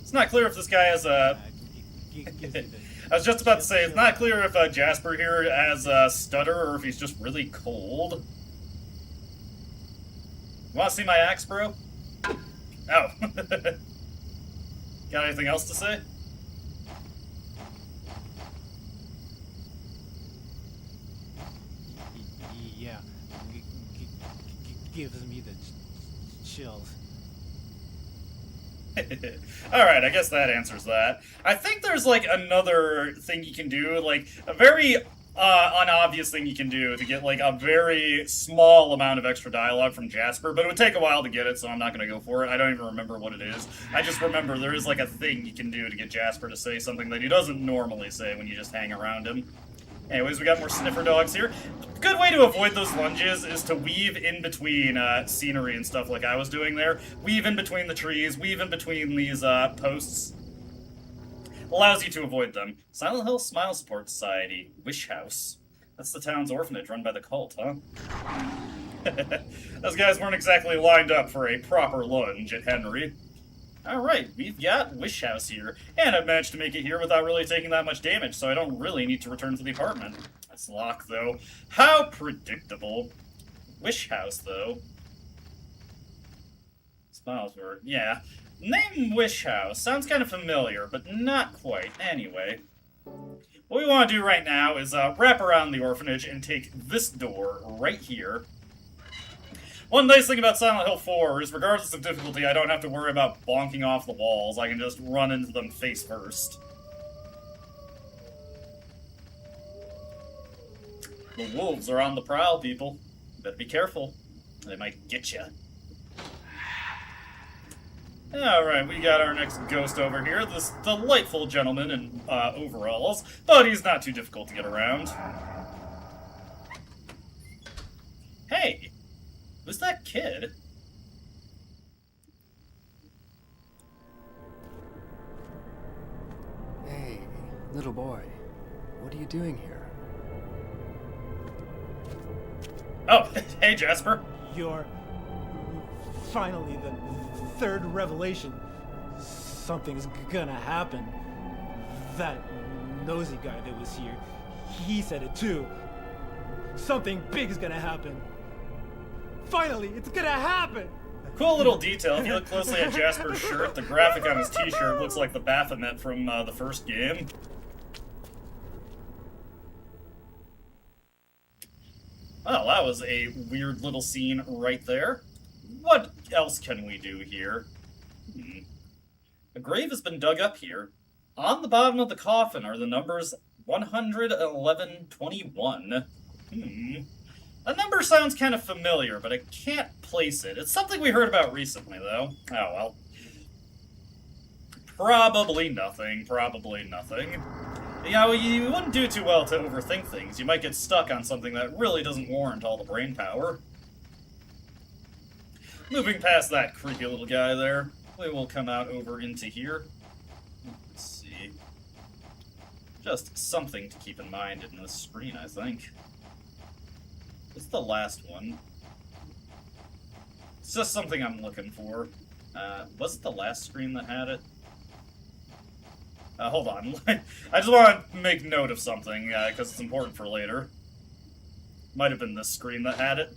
It's not clear if this guy has a... I was just about to say, it's not clear if Jasper here has a stutter or if he's just really cold. Want to see my axe, bro? Oh. Got anything else to say? Yeah. Gives me the chills. Alright, I guess that answers that. I think there's, like, another thing you can do, like, a very... unobvious thing you can do to get, like, a very small amount of extra dialogue from Jasper, but it would take a while to get it, so I'm not going to go for it. I don't even remember what it is. I just remember there is, like, a thing you can do to get Jasper to say something that he doesn't normally say when you just hang around him. Anyways, we got more sniffer dogs here. A good way to avoid those lunges is to weave in between scenery and stuff like I was doing there. Weave in between the trees, weave in between these posts. Allows you to avoid them. Silent Hill Smile Support Society. Wish House. That's the town's orphanage run by the cult, huh? Those guys weren't exactly lined up for a proper lunge at Henry. Alright, we've got Wish House here. And I've managed to make it here without really taking that much damage, so I don't really need to return to the apartment. That's locked, though. How predictable. Wish House, though. Smiles word. Yeah. Name Wish House. Sounds kind of familiar, but not quite. Anyway. What we want to do right now is wrap around the orphanage and take this door right here. One nice thing about Silent Hill 4 is regardless of difficulty, I don't have to worry about bonking off the walls. I can just run into them face first. The wolves are on the prowl, people. You better be careful. They might get you. Alright, we got our next ghost over here, this delightful gentleman in overalls, but he's not too difficult to get around. Hey! Who's that kid? Hey, little boy. What are you doing here? Oh, hey Jasper. You're finally the third revelation. Something's gonna happen. That nosy guy that was here, he said it too. Something big is gonna happen. Finally, it's gonna happen! Cool little detail. If you look closely at Jasper's shirt, the graphic on his t-shirt looks like the Baphomet from the first game. Well, that was a weird little scene right there. What else can we do here? A grave has been dug up here. On the bottom of the coffin are the numbers 11121. A number sounds kind of familiar, but I can't place it. It's something we heard about recently, though. Oh, well. Probably nothing. Probably nothing. You know, you wouldn't do too well to overthink things. You might get stuck on something that really doesn't warrant all the brain power. Moving past that creepy little guy there, we will come out over into here. Let's see. Just something to keep in mind in this screen, I think. It's the last one. It's just something I'm looking for. Was it the last screen that had it? Hold on. I just want to make note of something, because it's important for later. Might have been this screen that had it.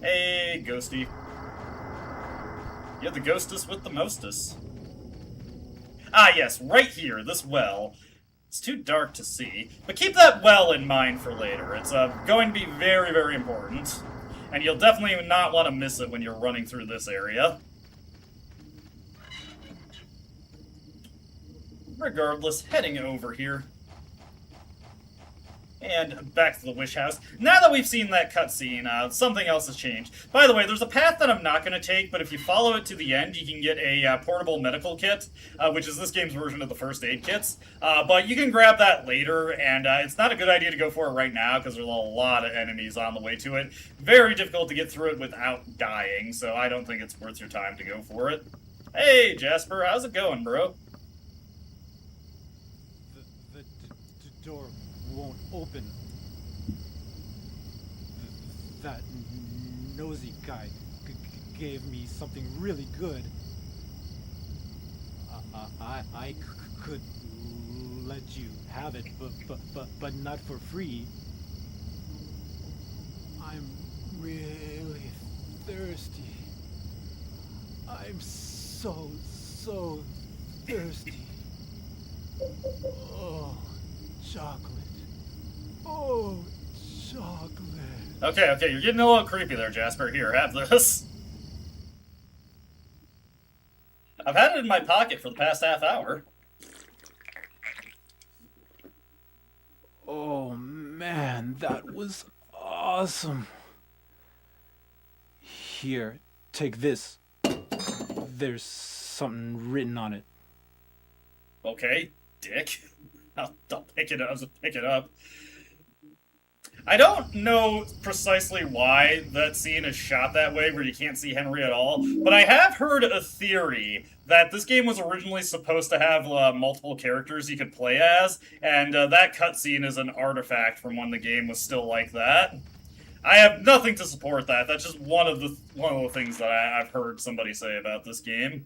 Hey, Ghosty. You're the ghostess with the mostess. Ah, yes, right here, this well. It's too dark to see, but keep that well in mind for later. It's going to be very, very important, and you'll definitely not want to miss it when you're running through this area. Regardless, heading over here. And back to the Wish House. Now that we've seen that cutscene, something else has changed. By the way, there's a path that I'm not going to take, but if you follow it to the end, you can get a portable medical kit, which is this game's version of the first aid kits. But you can grab that later, and it's not a good idea to go for it right now, because there's a lot of enemies on the way to it. Very difficult to get through it without dying, so I don't think it's worth your time to go for it. Hey, Jasper, how's it going, bro? The door won't open. That nosy guy gave me something really good. I could let you have it, but not for free. I'm really thirsty. I'm so thirsty. Oh, chocolate. Oh, chocolate. Okay, you're getting a little creepy there, Jasper. Here, have this. I've had it in my pocket for the past half hour. Oh man, that was awesome. Here, take this. There's something written on it. Okay, dick. I'll pick it up. I'll just pick it up. I don't know precisely why that scene is shot that way, where you can't see Henry at all, but I have heard a theory that this game was originally supposed to have multiple characters you could play as, and that cutscene is an artifact from when the game was still like that. I have nothing to support that. That's just one of the things that I've heard somebody say about this game.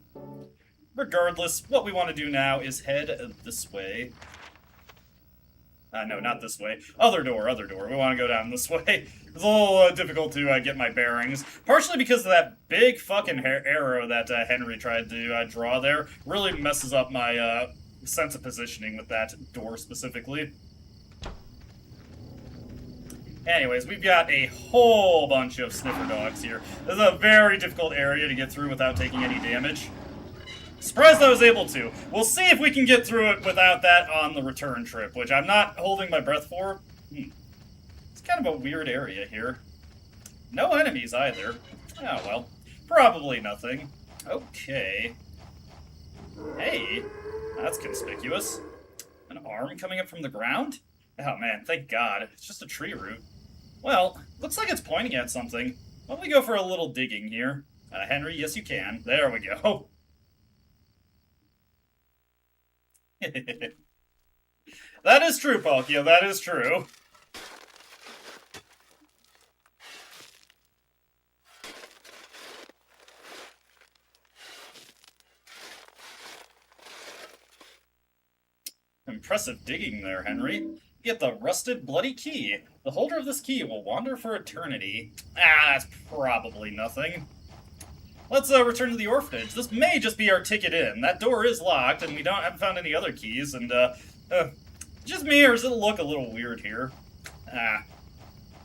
Regardless, what we want to do now is head this way. No, not this way. Other door. We want to go down this way. It's a little difficult to get my bearings. Partially because of that big fucking arrow that Henry tried to draw there. Really messes up my sense of positioning with that door specifically. Anyways, we've got a whole bunch of sniffer dogs here. This is a very difficult area to get through without taking any damage. Surprised I was able to. We'll see if we can get through it without that on the return trip, which I'm not holding my breath for. It's kind of a weird area here. No enemies either. Oh, well. Probably nothing. Okay. Hey, that's conspicuous. An arm coming up from the ground? Oh man, thank God. It's just a tree root. Well, looks like it's pointing at something. Why don't we go for a little digging here? Henry, yes you can. There we go. That is true, Palkia, that is true. Impressive digging there, Henry. Get the rusted bloody key. The holder of this key will wander for eternity. That's probably nothing. Let's return to the orphanage. This may just be our ticket in. That door is locked, and we haven't found any other keys, and, just me, or does it look a little weird here?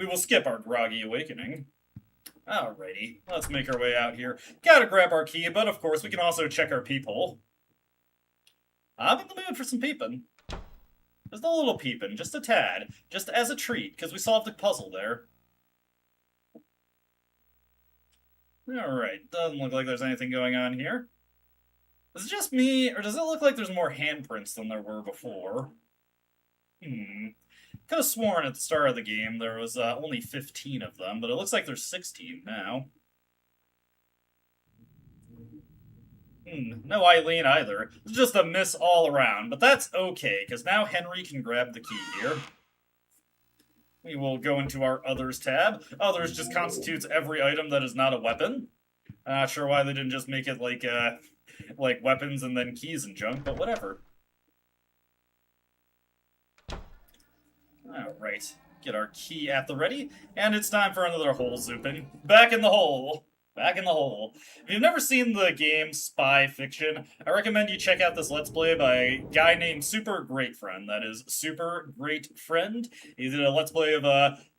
we will skip our groggy awakening. Alrighty, let's make our way out here. Gotta grab our key, but of course we can also check our peephole. I'm in the mood for some peeping. Just a little peeping, just a tad, just as a treat, because we solved the puzzle there. Alright, doesn't look like there's anything going on here. Is it just me, or does it look like there's more handprints than there were before? Could have sworn at the start of the game there was only 15 of them, but it looks like there's 16 now. No Eileen either. It's just a miss all around, but that's okay, because now Henry can grab the key here. We will go into our Others tab. Others just constitutes every item that is not a weapon. I'm not sure why they didn't just make it like weapons and then keys and junk, but whatever. Alright, get our key at the ready, and it's time for another hole zooping. Back in the hole! Back in the hole. If you've never seen the game Spy Fiction, I recommend you check out this Let's Play by a guy named Super Great Friend. That is Super Great Friend. He did a Let's Play of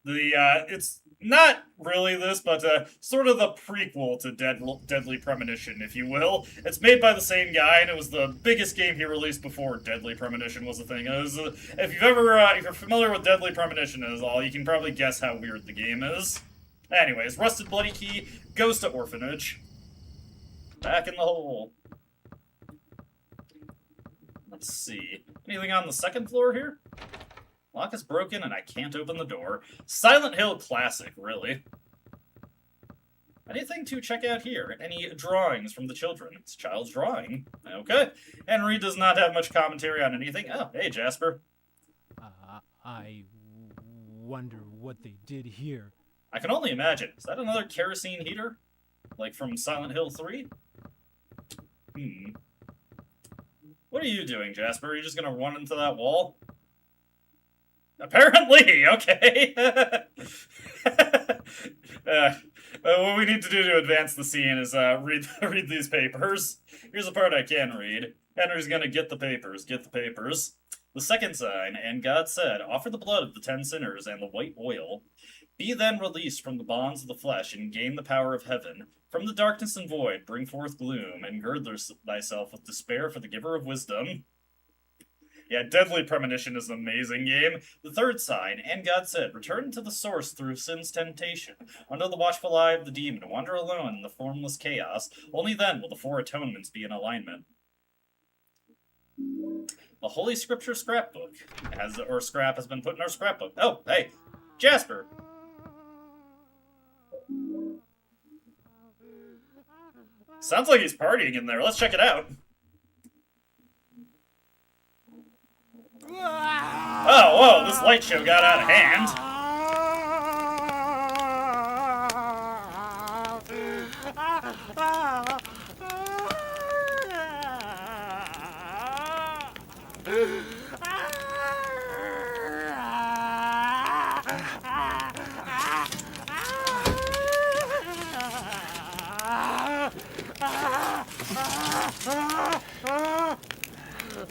it's not really this, but sort of the prequel to Deadly Premonition, if you will. It's made by the same guy, and it was the biggest game he released before Deadly Premonition was a thing. It was, if you're familiar with Deadly Premonition at all, you can probably guess how weird the game is. Anyways, Rusted Bloody Key goes to Orphanage. Back in the hole. Let's see. Anything on the second floor here? Lock is broken and I can't open the door. Silent Hill classic, really. Anything to check out here? Any drawings from the children? It's a child's drawing. Okay. Henry does not have much commentary on anything. Oh, hey, Jasper. I wonder what they did here. I can only imagine. Is that another kerosene heater? Like from Silent Hill 3? What are you doing, Jasper? Are you just gonna run into that wall? Apparently! Okay! What we need to do to advance the scene is read these papers. Here's the part I can read. Henry's gonna get the papers. Get the papers. The second sign, and God said, offer the blood of the 10 sinners and the white oil. Be then released from the bonds of the flesh and gain the power of heaven. From the darkness and void bring forth gloom, and gird thyself with despair for the giver of wisdom. Yeah, Deadly Premonition is an amazing game. The third sign, and God said, return to the source through sin's temptation. Under the watchful eye of the demon, wander alone in the formless chaos. Only then will the 4 atonements be in alignment. The Holy Scripture scrapbook scrap has been put in our scrapbook. Oh, hey, Jasper. Sounds like he's partying in there. Let's check it out. Oh, whoa, this light show got out of hand.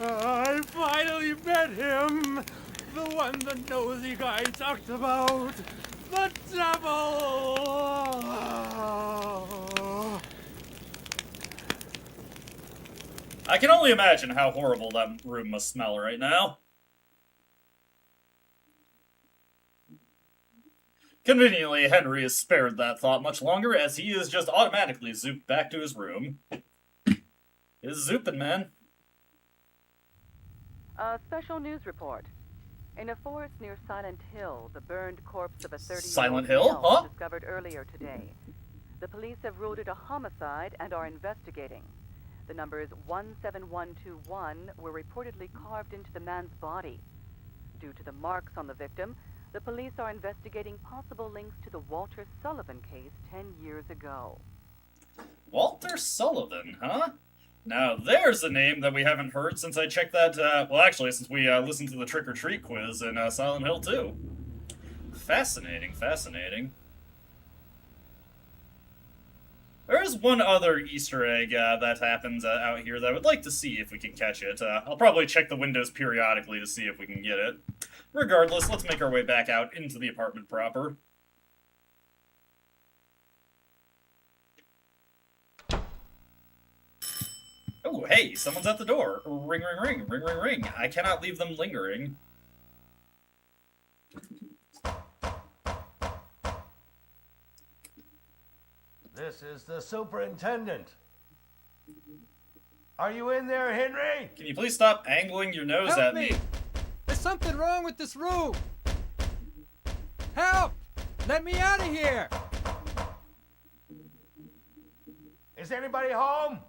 I finally met him! The one the nosy guy talked about! The devil! I can only imagine how horrible that room must smell right now. Conveniently, Henry is spared that thought much longer, as he is just automatically zooped back to his room. Is zooping, man. A special news report. In a forest near Silent Hill, the burned corpse of a 30-year-old Silent Hill? male Huh? was discovered earlier today. The police have ruled it a homicide and are investigating. The numbers 17121 were reportedly carved into the man's body. Due to the marks on the victim, the police are investigating possible links to the Walter Sullivan case 10 years ago. Walter Sullivan, huh? Now, there's a name that we haven't heard since I checked that, well, actually, since we listened to the Trick or Treat quiz in Silent Hill 2. Fascinating, fascinating. There is one other Easter egg that happens out here that I would like to see if we can catch it. I'll probably check the windows periodically to see if we can get it. Regardless, let's make our way back out into the apartment proper. Oh, hey, someone's at the door. Ring, ring, ring, ring, ring, ring. I cannot leave them lingering. This is the superintendent. Are you in there, Henry? Can you please stop angling your nose at me? There's something wrong with this room. Help! Let me out of here! Is anybody home?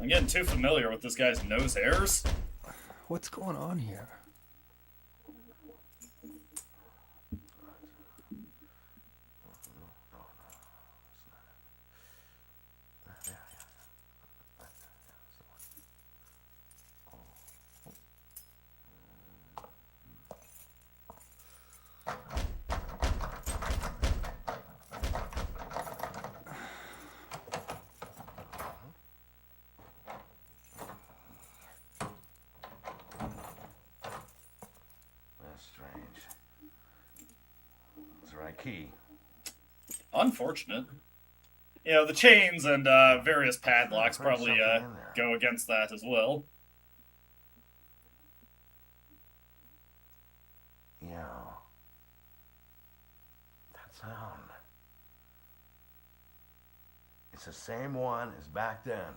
I'm getting too familiar with this guy's nose hairs. What's going on here? Strange. That's the right key. Unfortunate. You know, the chains and various padlocks probably go against that as well. Yeah. That sound. It's the same one as back then.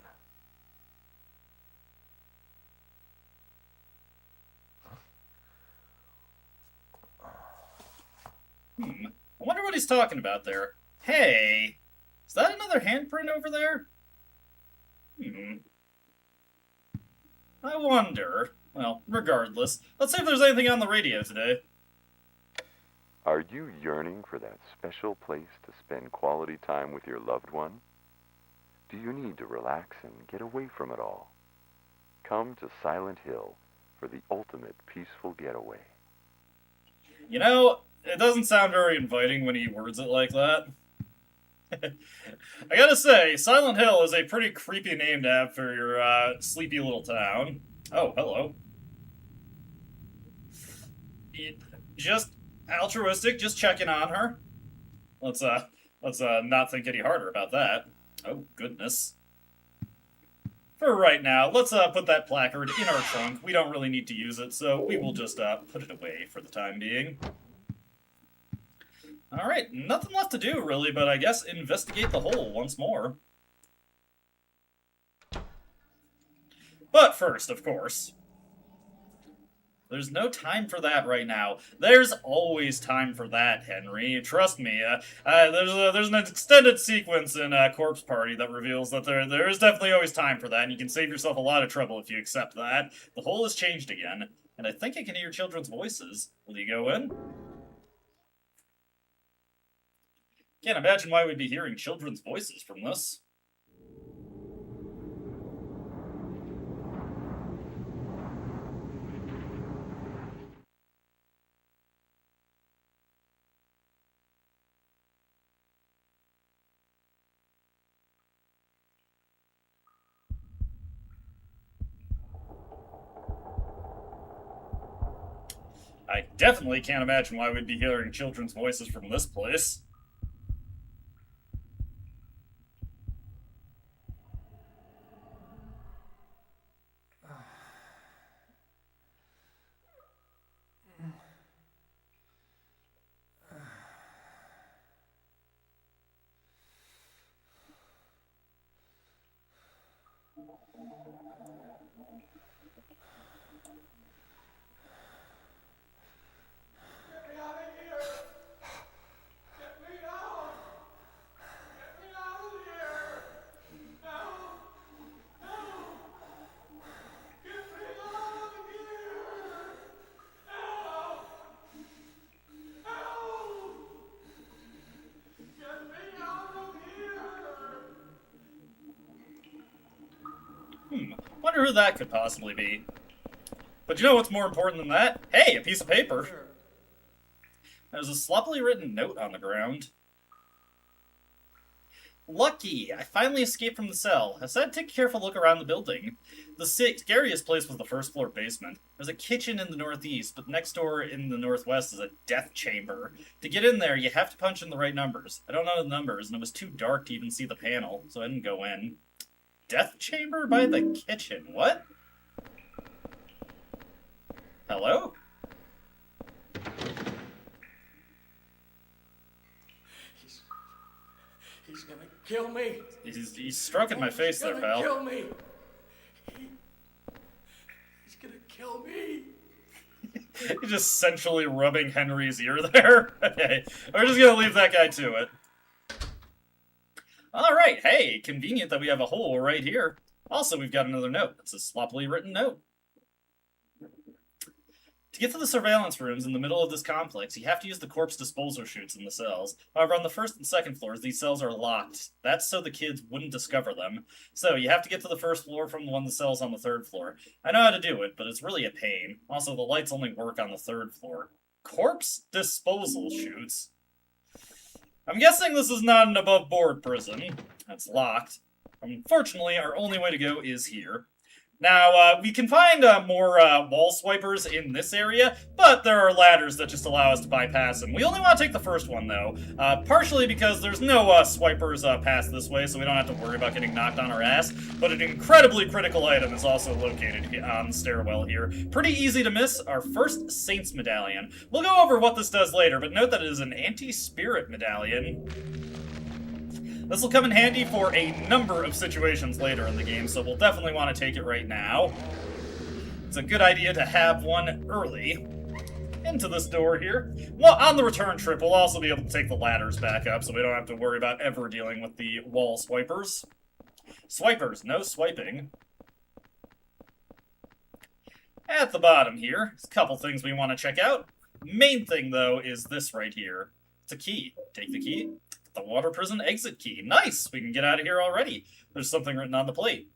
I wonder what he's talking about there. Hey, is that another handprint over there? I wonder. Well, regardless, let's see if there's anything on the radio today. Are you yearning for that special place to spend quality time with your loved one? Do you need to relax and get away from it all? Come to Silent Hill for the ultimate peaceful getaway. You know, it doesn't sound very inviting when he words it like that. I gotta say, Silent Hill is a pretty creepy name to have for your sleepy little town. Oh, hello. Just altruistic, just checking on her. Let's not think any harder about that. Oh, goodness. For right now, let's put that placard in our trunk. We don't really need to use it, so we will just put it away for the time being. Alright, nothing left to do, really, but I guess investigate the hole once more. But first, of course, there's no time for that right now. There's always time for that, Henry. Trust me. There's an extended sequence in Corpse Party that reveals that there is definitely always time for that, and you can save yourself a lot of trouble if you accept that. The hole has changed again, and I think I can hear children's voices. Will you go in? Can't imagine why we'd be hearing children's voices from this. I definitely can't imagine why we'd be hearing children's voices from this place. Wonder who that could possibly be. But you know what's more important than that? Hey, a piece of paper. There's a sloppily written note on the ground. Lucky! I finally escaped from the cell. I decided to take a careful look around the building. The scariest place was the first floor basement. There's a kitchen in the northeast, but next door in the northwest is a death chamber. To get in there, you have to punch in the right numbers. I don't know the numbers, and it was too dark to even see the panel, so I didn't go in. Death chamber by the kitchen? What? Hello? He's gonna kill me. He's stroking my face there, pal. He's gonna kill me. He's gonna kill me. He's just sensually rubbing Henry's ear there. Okay, we're just gonna leave that guy to it. Alright, hey, convenient that we have a hole right here. Also, we've got another note. It's a sloppily written note. To get to the surveillance rooms in the middle of this complex, you have to use the corpse disposal chutes in the cells. However, on the first and second floors, these cells are locked. That's so the kids wouldn't discover them. So, you have to get to the first floor from one of the cells on the third floor. I know how to do it, but it's really a pain. Also, the lights only work on the third floor. Corpse disposal chutes? I'm guessing this is not an above-board prison. That's locked. Unfortunately, our only way to go is here. Now, we can find more wall swipers in this area, but there are ladders that just allow us to bypass them. We only want to take the first one, though, partially because there's no swipers past this way, so we don't have to worry about getting knocked on our ass, but an incredibly critical item is also located on the stairwell here. Pretty easy to miss, our first Saints medallion. We'll go over what this does later, but note that it is an anti-spirit medallion. This will come in handy for a number of situations later in the game, so we'll definitely want to take it right now. It's a good idea to have one early. Into this door here. Well, on the return trip, we'll also be able to take the ladders back up, so we don't have to worry about ever dealing with the wall swipers. Swipers, no swiping. At the bottom here, there's a couple things we want to check out. Main thing, though, is this right here. It's a key. Take the key. The water prison exit key. Nice! We can get out of here already. There's something written on the plate.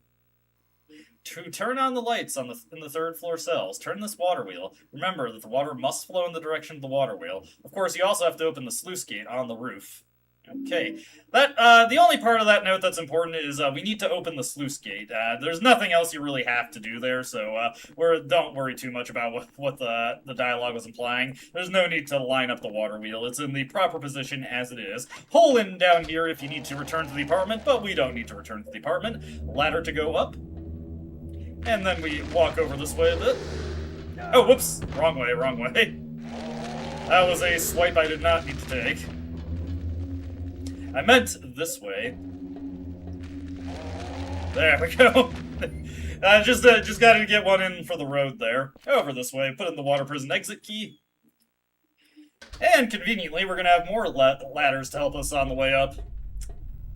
To turn on the lights in the third floor cells, turn this water wheel. Remember that the water must flow in the direction of the water wheel. Of course, you also have to open the sluice gate on the roof. Okay. The only part of that note that's important is we need to open the sluice gate. There's nothing else you really have to do there, so don't worry too much about what the dialogue was implying. There's no need to line up the water wheel. It's in the proper position as it is. Hole in down here if you need to return to the apartment, but we don't need to return to the apartment. Ladder to go up. And then we walk over this way a bit. Oh, whoops. Wrong way, wrong way. That was a swipe I did not need to take. I meant this way. There we go. Just gotta get one in for the road there. Over this way, put in the water prison exit key. And conveniently, we're gonna have more ladders to help us on the way up.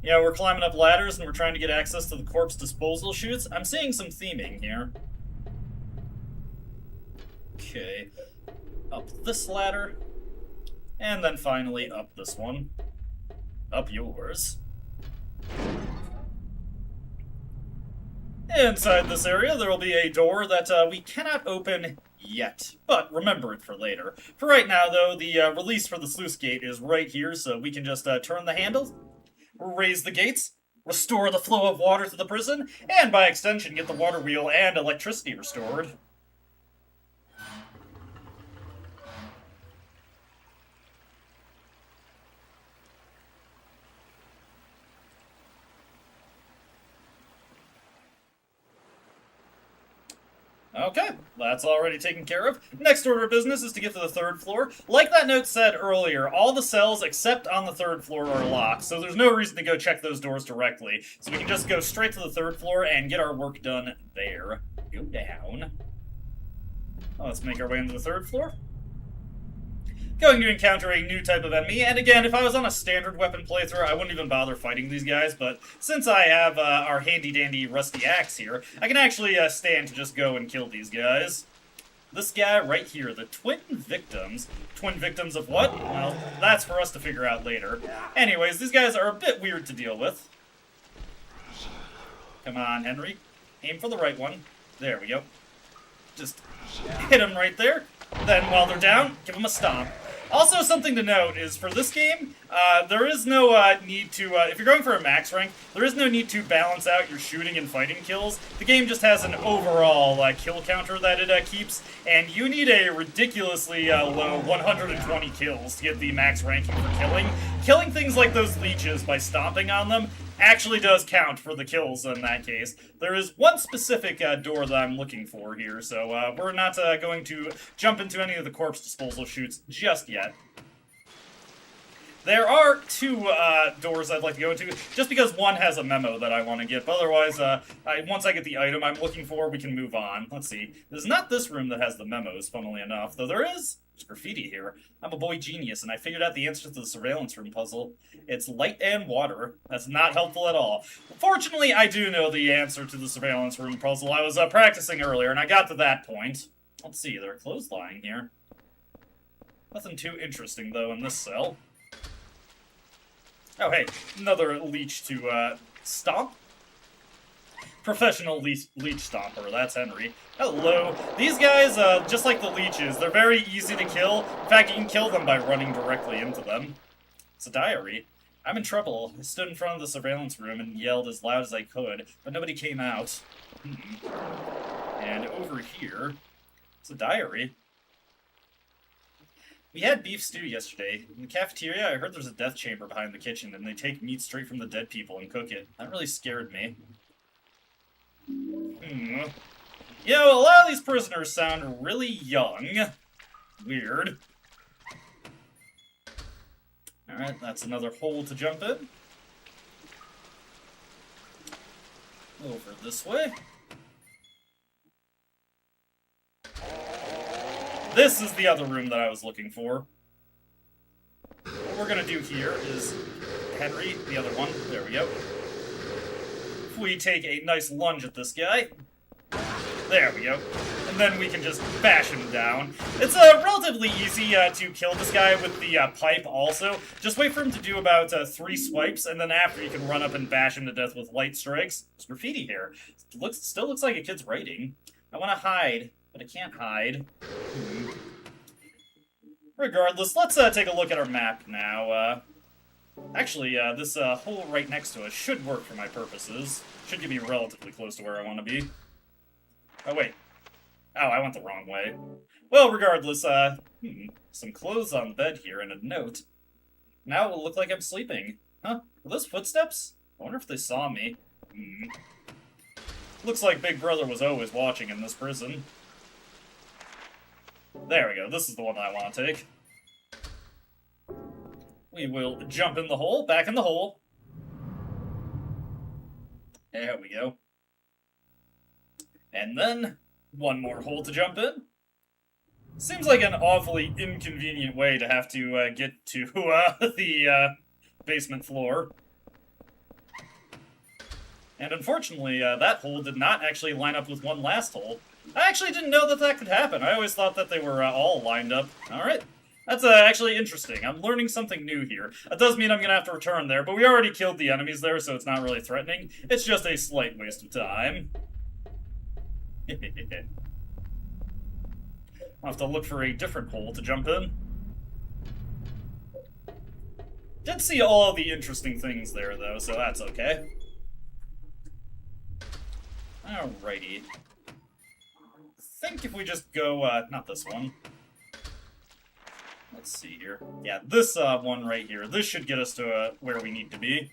Yeah, we're climbing up ladders and we're trying to get access to the corpse disposal chutes. I'm seeing some theming here. Okay. Up this ladder. And then finally up this one. Up yours. Inside this area, there will be a door that we cannot open yet, but remember it for later. For right now, though, the release for the sluice gate is right here, so we can just turn the handle, raise the gates, restore the flow of water to the prison, and by extension, get the water wheel and electricity restored. Okay, that's already taken care of. Next order of business is to get to the third floor. Like that note said earlier, all the cells except on the third floor are locked, so there's no reason to go check those doors directly. So we can just go straight to the third floor and get our work done there. Go down. Let's make our way into the third floor. Going to encounter a new type of enemy, and again, if I was on a standard weapon playthrough, I wouldn't even bother fighting these guys, but since I have our handy-dandy rusty axe here, I can actually stand to just go and kill these guys. This guy right here, the twin victims. Twin victims of what? Well, that's for us to figure out later. Anyways, these guys are a bit weird to deal with. Come on, Henry. Aim for the right one. There we go. Just hit them right there. Then, while they're down, give them a stomp. Also, something to note is for this game, there is no need to, if you're going for a max rank, there is no need to balance out your shooting and fighting kills. The game just has an overall kill counter that it keeps, and you need a ridiculously low 120 kills to get the max ranking for killing. Killing things like those leeches by stomping on them actually does count for the kills in that case. There is one specific door that I'm looking for here, so we're not going to jump into any of the corpse disposal chutes just yet. There are two doors I'd like to go into, just because one has a memo that I want to get, but otherwise, once I get the item I'm looking for, we can move on. Let's see. It's not this room that has the memos, funnily enough, though there is. There's graffiti here. I'm a boy genius, and I figured out the answer to the surveillance room puzzle. It's light and water. That's not helpful at all. Fortunately, I do know the answer to the surveillance room puzzle. I was practicing earlier, and I got to that point. Let's see, there are clothes lying here. Nothing too interesting, though, in this cell. Oh, hey, another leech to, stomp? Professional leech stomper, that's Henry. Hello. These guys, just like the leeches, they're very easy to kill. In fact, you can kill them by running directly into them. It's a diary. I'm in trouble. I stood in front of the surveillance room and yelled as loud as I could, but nobody came out. And over here, it's a diary. We had beef stew yesterday. In the cafeteria, I heard there's a death chamber behind the kitchen, and they take meat straight from the dead people and cook it. That really scared me. You know, a lot of these prisoners sound really young. Weird. Alright, that's another hole to jump in. Over this way. This is the other room that I was looking for. What we're gonna do here is Henry, the other one. There we go. If we take a nice lunge at this guy. There we go. And then we can just bash him down. It's relatively easy to kill this guy with the pipe also. Just wait for him to do about 3 swipes, and then after you can run up and bash him to death with light strikes. There's graffiti here. Still looks like a kid's writing. I want to hide, but I can't hide. Regardless, let's take a look at our map now. Actually, this hole right next to us should work for my purposes. Should get me relatively close to where I want to be. Oh, wait. Oh, I went the wrong way. Well, regardless, some clothes on the bed here and a note. Now it will look like I'm sleeping. Huh? Are those footsteps? I wonder if they saw me. Looks like Big Brother was always watching in this prison. There we go. This is the one I want to take. We will jump in the hole, back in the hole. There we go. And then, one more hole to jump in. Seems like an awfully inconvenient way to have to get to the basement floor. And unfortunately, that hole did not actually line up with one last hole. I actually didn't know that that could happen. I always thought that they were all lined up. Alright. That's actually interesting. I'm learning something new here. That does mean I'm going to have to return there, but we already killed the enemies there, so it's not really threatening. It's just a slight waste of time. I'll have to look for a different hole to jump in. Did see all of the interesting things there, though, so that's okay. Alrighty. I think if we just go, not this one. Let's see here. Yeah, this one right here. This should get us to where we need to be.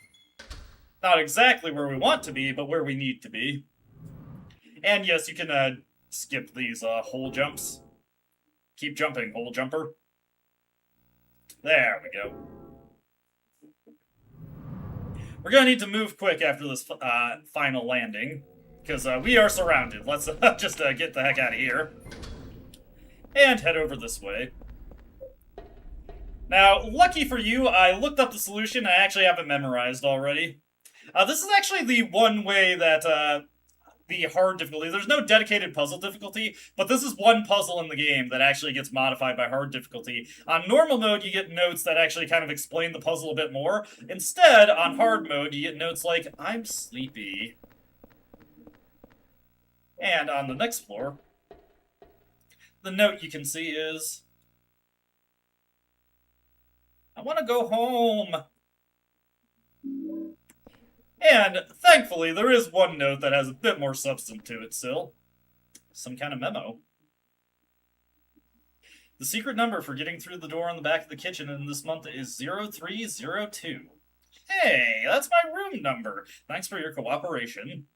Not exactly where we want to be, but where we need to be. And yes, you can skip these hole jumps. Keep jumping, hole jumper. There we go. We're gonna need to move quick after this final landing, because we are surrounded. Let's just get the heck out of here. And head over this way. Now, lucky for you, I looked up the solution, and I actually have it memorized already. This is actually the one way that the hard difficulty. There's no dedicated puzzle difficulty, but this is one puzzle in the game that actually gets modified by hard difficulty. On normal mode, you get notes that actually kind of explain the puzzle a bit more. Instead, on hard mode, you get notes like, I'm sleepy. And on the next floor, the note you can see is, want to go home. And, thankfully, there is one note that has a bit more substance to it still. Some kind of memo. The secret number for getting through the door on the back of the kitchen in this month is 0302. Hey, that's my room number. Thanks for your cooperation.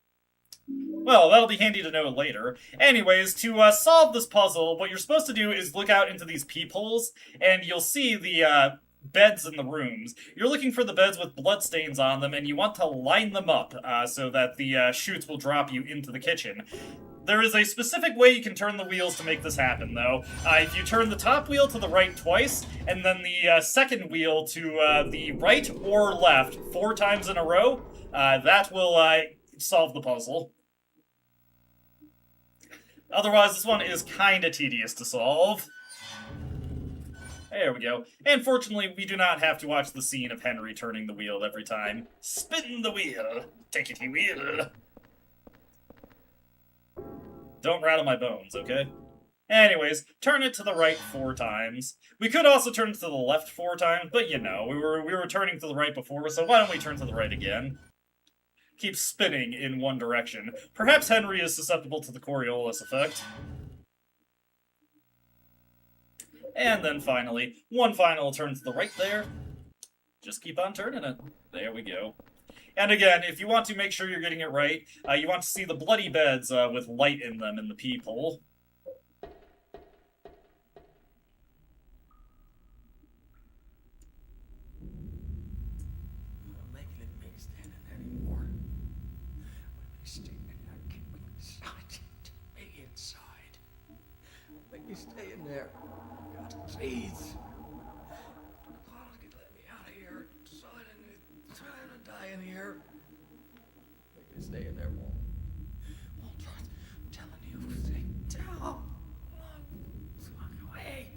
Well, that'll be handy to know later. Anyways, to solve this puzzle, what you're supposed to do is look out into these peepholes, and you'll see the beds in the rooms. You're looking for the beds with bloodstains on them, and you want to line them up so that the chutes will drop you into the kitchen. There is a specific way you can turn the wheels to make this happen, though. If you turn the top wheel to the right twice, and then the second wheel to the right or left 4 times in a row, that will solve the puzzle. Otherwise, this one is kinda tedious to solve. There we go. And fortunately, we do not have to watch the scene of Henry turning the wheel every time. Spin the wheel! Take-it-y wheel! Don't rattle my bones, okay? Anyways, turn it to the right 4 times. We could also turn it to the left 4 times, but you know, we were turning to the right before, so why don't we turn to the right again? Keep spinning in one direction. Perhaps Henry is susceptible to the Coriolis effect. And then finally, one final turn to the right there. Just keep on turning it. There we go. And again, if you want to make sure you're getting it right, you want to see the bloody beds with light in them in the peephole. Stay in there. God, please. Come on, let me out of here. So I didn't die in here. Make me stay in there, Walt. Walter, I'm telling you, stay down. Walk away.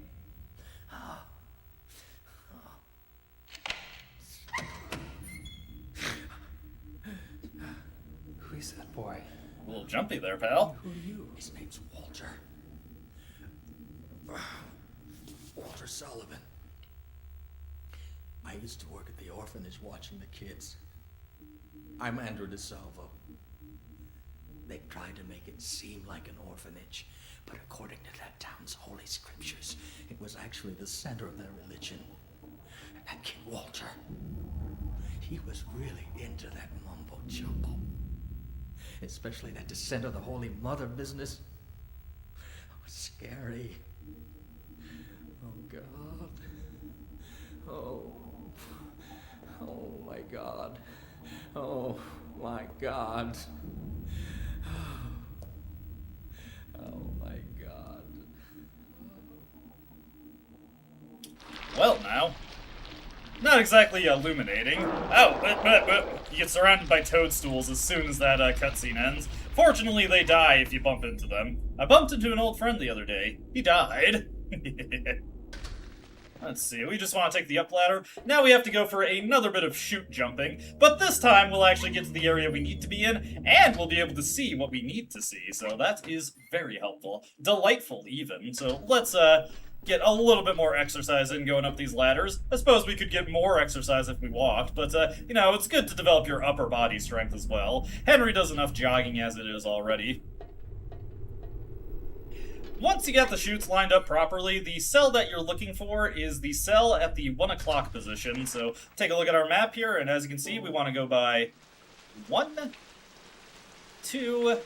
Who is that boy? A little jumpy there, pal. Who are you? His name's Walter. Walter Sullivan. I used to work at the orphanage watching the kids. I'm Andrew DeSalvo. They tried to make it seem like an orphanage, but according to that town's holy scriptures, it was actually the center of their religion. That kid Walter, he was really into that mumbo jumbo. Especially that descent of the Holy Mother business. It was scary. Oh, God. Oh, my God. Oh, my God. Oh, my God. Well, now. Not exactly illuminating. Oh, you get surrounded by toadstools as soon as that cutscene ends. Fortunately, they die if you bump into them. I bumped into an old friend the other day. He died. Let's see, we just want to take the up ladder. Now we have to go for another bit of chute jumping, but this time we'll actually get to the area we need to be in, and we'll be able to see what we need to see, so that is very helpful. Delightful, even. So let's get a little bit more exercise in going up these ladders. I suppose we could get more exercise if we walked, but, you know, it's good to develop your upper body strength as well. Henry does enough jogging as it is already. Once you get the chutes lined up properly, the cell that you're looking for is the cell at the 1 o'clock position. So take a look at our map here, and as you can see, we want to go by 1, 2,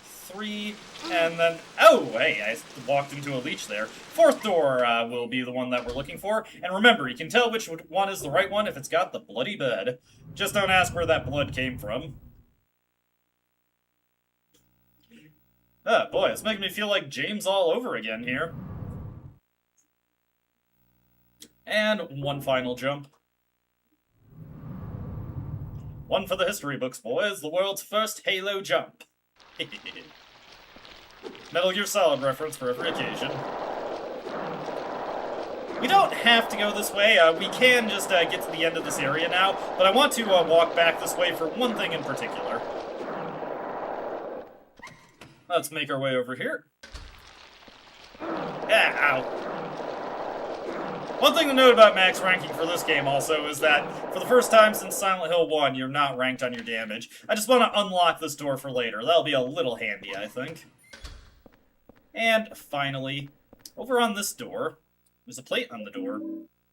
3, and then... Oh, hey, I walked into a leech there. 4th door will be the one that we're looking for. And remember, you can tell which one is the right one if it's got the bloody bed. Just don't ask where that blood came from. Oh, boy, it's making me feel like James all over again here. And one final jump. One for the history books, boys. The world's first Halo jump. Metal Gear Solid reference for every occasion. We don't have to go this way. We can just get to the end of this area now, but I want to walk back this way for one thing in particular. Let's make our way over here. Ah, ow. One thing to note about max ranking for this game also is that for the first time since Silent Hill 1, you're not ranked on your damage. I just want to unlock this door for later. That'll be a little handy, I think. And finally, over on this door, there's a plate on the door.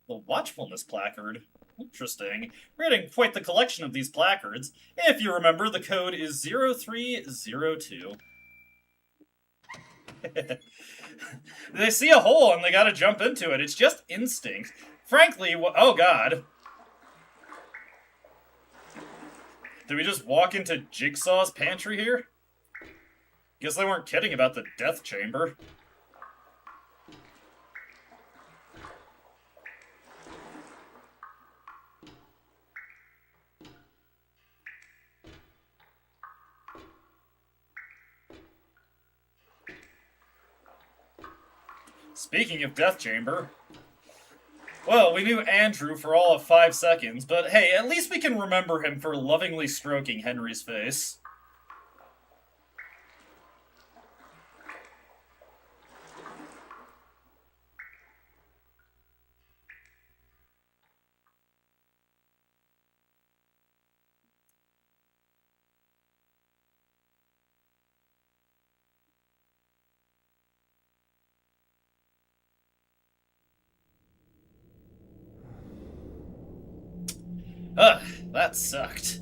The Watchfulness placard. Interesting. We're getting quite the collection of these placards. If you remember, the code is 0302. They see a hole and they gotta jump into it. It's just instinct. Frankly, oh god. Did we just walk into Jigsaw's pantry here? Guess they weren't kidding about the death chamber. Speaking of death chamber, well, we knew Andrew for all of 5 seconds, but hey, at least we can remember him for lovingly stroking Henry's face. Ugh, that sucked.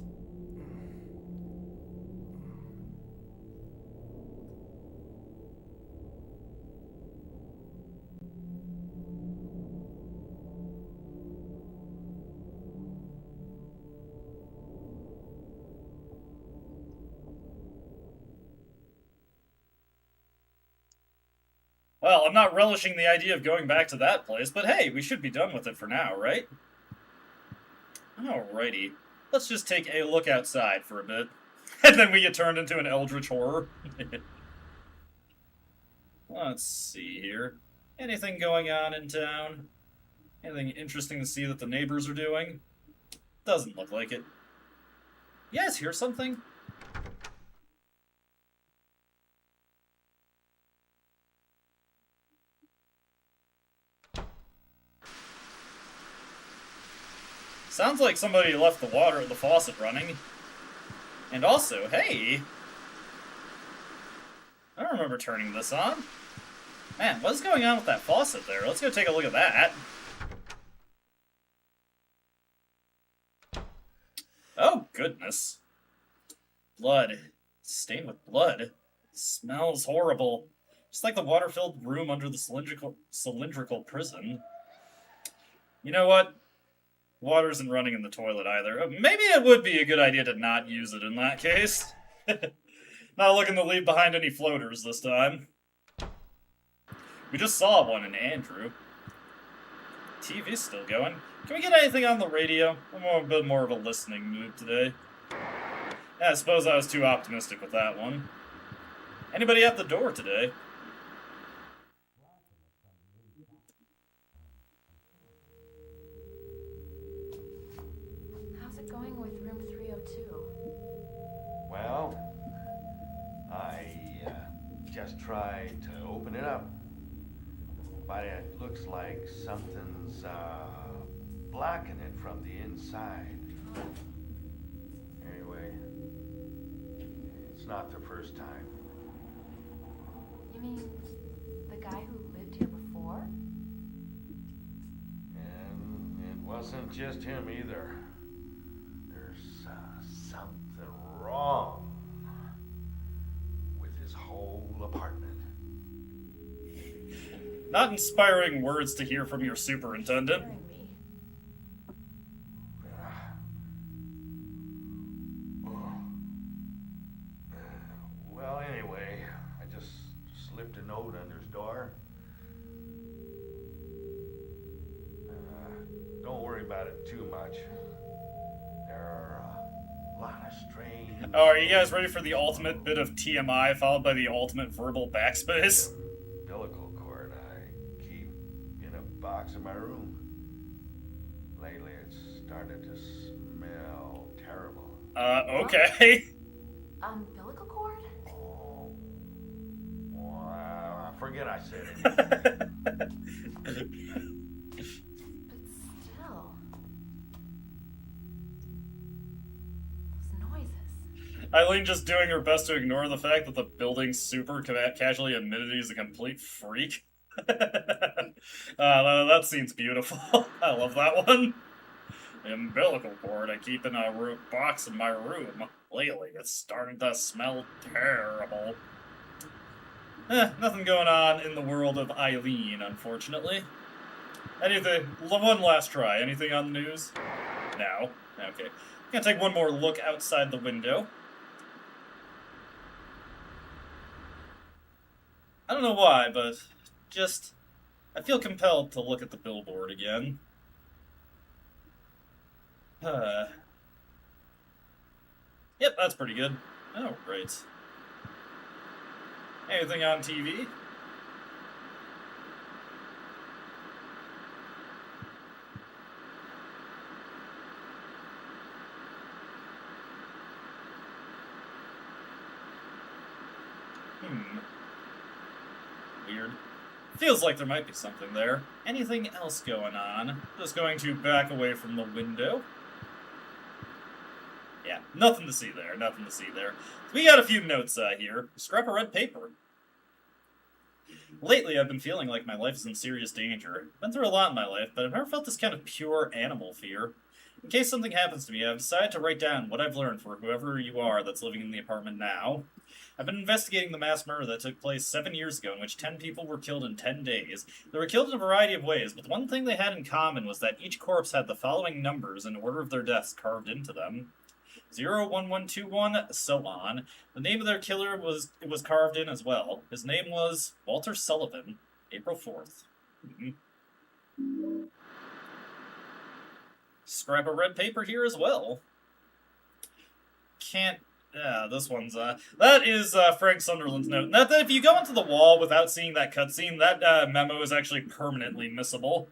Well, I'm not relishing the idea of going back to that place, but hey, we should be done with it for now, right? Alrighty. Let's just take a look outside for a bit. And then we get turned into an eldritch horror. Let's see here. Anything going on in town? Anything interesting to see that the neighbors are doing? Doesn't look like it. You guys hear something? Sounds like somebody left the faucet running. And also, hey! I don't remember turning this on. Man, what's going on with that faucet there? Let's go take a look at that. Oh, goodness. Blood. Stained with blood. Smells horrible. Just like the water-filled room under the cylindrical prison. You know what? Water isn't running in the toilet either. Maybe it would be a good idea to not use it in that case. Not looking to leave behind any floaters this time. We just saw one in Andrew. TV's still going. Can we get anything on the radio? I'm a bit more of a listening mood today. Yeah, I suppose I was too optimistic with that one. Anybody at the door today? How's it going with room 302? Well, I just tried to open it up, but it looks like something's blocking it from the inside. Anyway, it's not the first time. You mean the guy who lived here before? And it wasn't just him either. There's something wrong with his whole apartment. Not inspiring words to hear from your superintendent. Well, anyway, I just slipped a note under his door. Don't worry about it too much. There are a lot of strange... Oh, are you guys ready for the ultimate bit of TMI followed by the ultimate verbal backspace? Umbilical cord I keep in a box in my room. Lately it's started to smell terrible. Okay. Umbilical cord? Well, I forget I said it. Eileen just doing her best to ignore the fact that the building's super casually admitted he's a complete freak. That scene's beautiful. I love that one. The umbilical cord I keep in a box in my room. Lately, it's starting to smell terrible. Nothing going on in the world of Eileen, unfortunately. Anything? One last try. Anything on the news? No. Okay. Gonna take one more look outside the window. I don't know why, but just... I feel compelled to look at the billboard again. Yep, that's pretty good. Oh, great. Anything on TV? Weird. Feels like there might be something there. Anything else going on? Just going to back away from the window. Yeah, nothing to see there, nothing to see there. We got a few notes here. Scrap of red paper. Lately, I've been feeling like my life is in serious danger. Been through a lot in my life, but I've never felt this kind of pure animal fear. In case something happens to me, I've decided to write down what I've learned for whoever you are that's living in the apartment now. I've been investigating the mass murder that took place 7 years ago in which 10 people were killed in 10 days. They were killed in a variety of ways, but the one thing they had in common was that each corpse had the following numbers in order of their deaths carved into them. 01121, so on. The name of their killer was carved in as well. His name was Walter Sullivan, April 4th. Scrap of red paper here as well. This one's, that is, Frank Sunderland's note. That if you go into the wall without seeing that cutscene, that memo is actually permanently missable.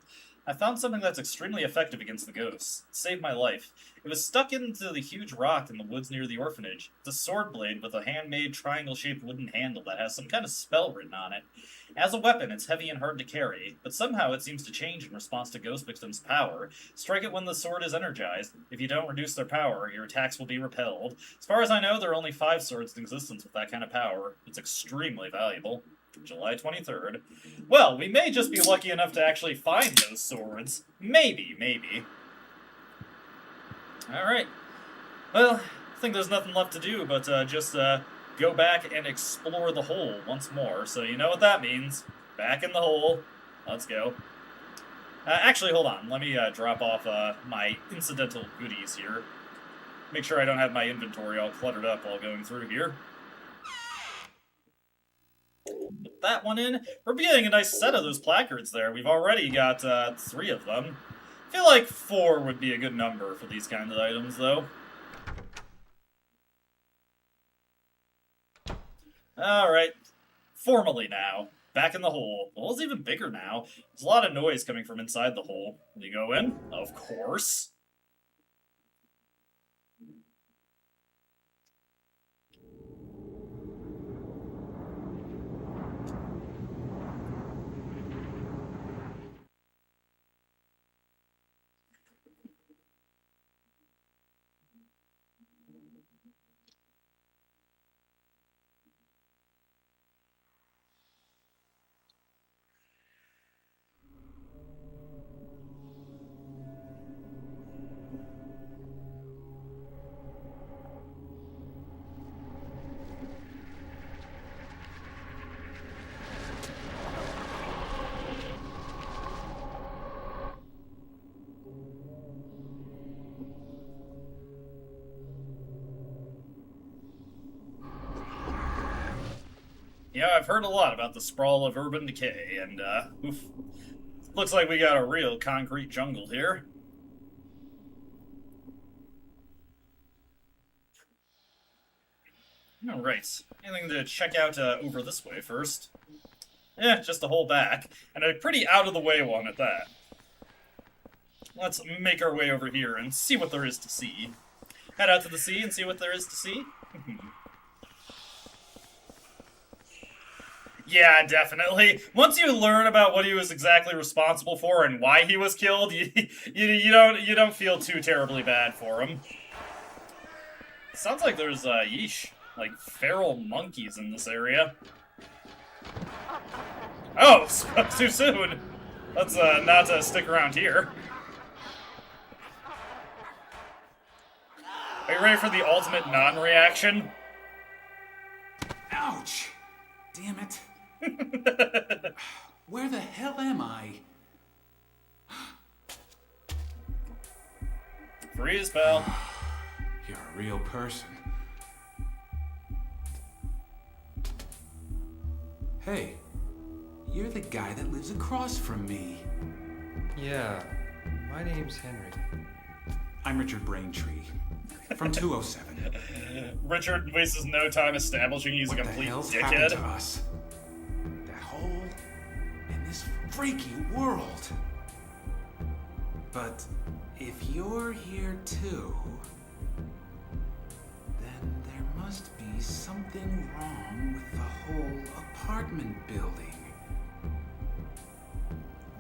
I found something that's extremely effective against the ghosts. It saved my life. It was stuck into the huge rock in the woods near the orphanage. It's a sword blade with a handmade triangle-shaped wooden handle that has some kind of spell written on it. As a weapon, it's heavy and hard to carry, but somehow it seems to change in response to ghost victims' power. Strike it when the sword is energized. If you don't reduce their power, your attacks will be repelled. As far as I know, there are only 5 swords in existence with that kind of power. It's extremely valuable. July 23rd. Well, we may just be lucky enough to actually find those swords. Maybe. Alright. Well, I think there's nothing left to do but just go back and explore the hole once more. So you know what that means. Back in the hole. Let's go. Actually, hold on. Let me drop off my incidental goodies here. Make sure I don't have my inventory all cluttered up while going through here. Put that one in. We're getting a nice set of those placards there. We've already got 3 of them. I feel like 4 would be a good number for these kinds of items, though. Alright. Formally now. Back in the hole. The hole's even bigger now. There's a lot of noise coming from inside the hole. Will you go in? Of course. Yeah, I've heard a lot about the sprawl of urban decay, and, oof. Looks like we got a real concrete jungle here. Alright, anything to check out over this way first? Yeah, just the whole back, and a pretty out-of-the-way one at that. Let's make our way over here and see what there is to see. Head out to the sea and see what there is to see. Yeah, definitely. Once you learn about what he was exactly responsible for and why he was killed, you don't feel too terribly bad for him. Sounds like there's, yeesh, like feral monkeys in this area. Oh, spoke too soon. Let's, not stick around here. Are you ready for the ultimate non-reaction? Ouch! Damn it. Where the hell am I? Freeze, pal. You're a real person. Hey, you're the guy that lives across from me. Yeah, my name's Henry. I'm Richard Braintree, from 207. Richard wastes no time establishing he's a complete hell's dickhead. happened to us? That hole in this freaky world. But if you're here too, then there must be something wrong with the whole apartment building.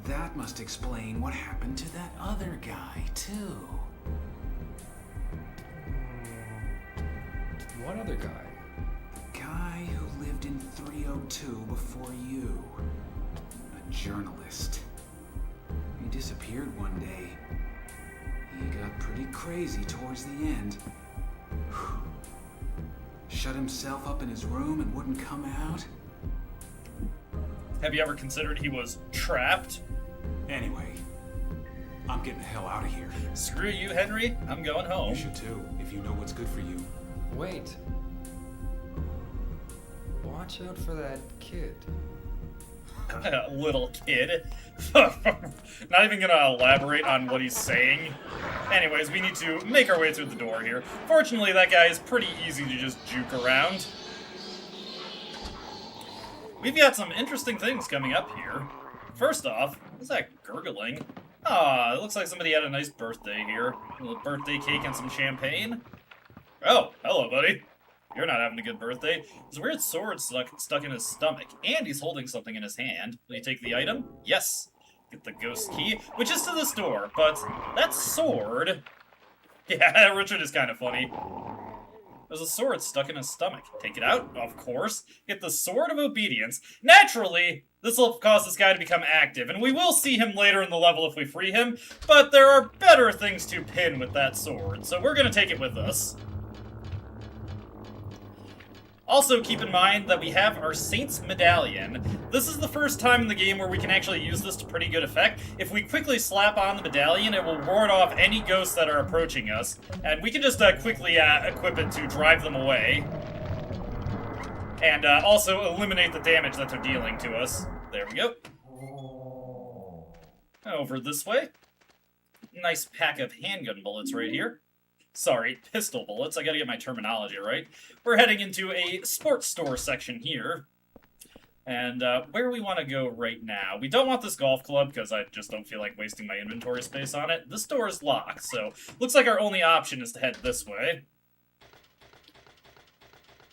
That must explain what happened to that other guy too. What other guy? The guy who lived in 302 before you. A journalist. He disappeared one day. He got pretty crazy towards the end. Shut himself up in his room and wouldn't come out. Have you ever considered he was trapped? Anyway, I'm getting the hell out of here. Screw you, Henry. I'm going home. You should too, if you know what's good for you. Wait. Watch out for that kid. Little kid. Not even gonna elaborate on what he's saying. Anyways, we need to make our way through the door here. Fortunately, that guy is pretty easy to just juke around. We've got some interesting things coming up here. First off, what's that gurgling? Ah, it looks like somebody had a nice birthday here. A little birthday cake and some champagne. Oh, hello, buddy. You're not having a good birthday. There's a weird sword stuck in his stomach, and he's holding something in his hand. Will you take the item? Yes. Get the ghost key, which is to this door, but that sword... Yeah, Richard is kind of funny. There's a sword stuck in his stomach. Take it out, of course. Get the Sword of Obedience. Naturally, this will cause this guy to become active, and we will see him later in the level if we free him, but there are better things to pin with that sword, so we're going to take it with us. Also, keep in mind that we have our Saint's Medallion. This is the first time in the game where we can actually use this to pretty good effect. If we quickly slap on the medallion, it will ward off any ghosts that are approaching us, and we can just quickly equip it to drive them away. And also eliminate the damage that they're dealing to us. There we go. Over this way. Nice pack of handgun bullets right here. Sorry, pistol bullets. I gotta get my terminology right. We're heading into a sports store section here. And where we want to go right now. We don't want this golf club because I just don't feel like wasting my inventory space on it. This door is locked, so looks like our only option is to head this way.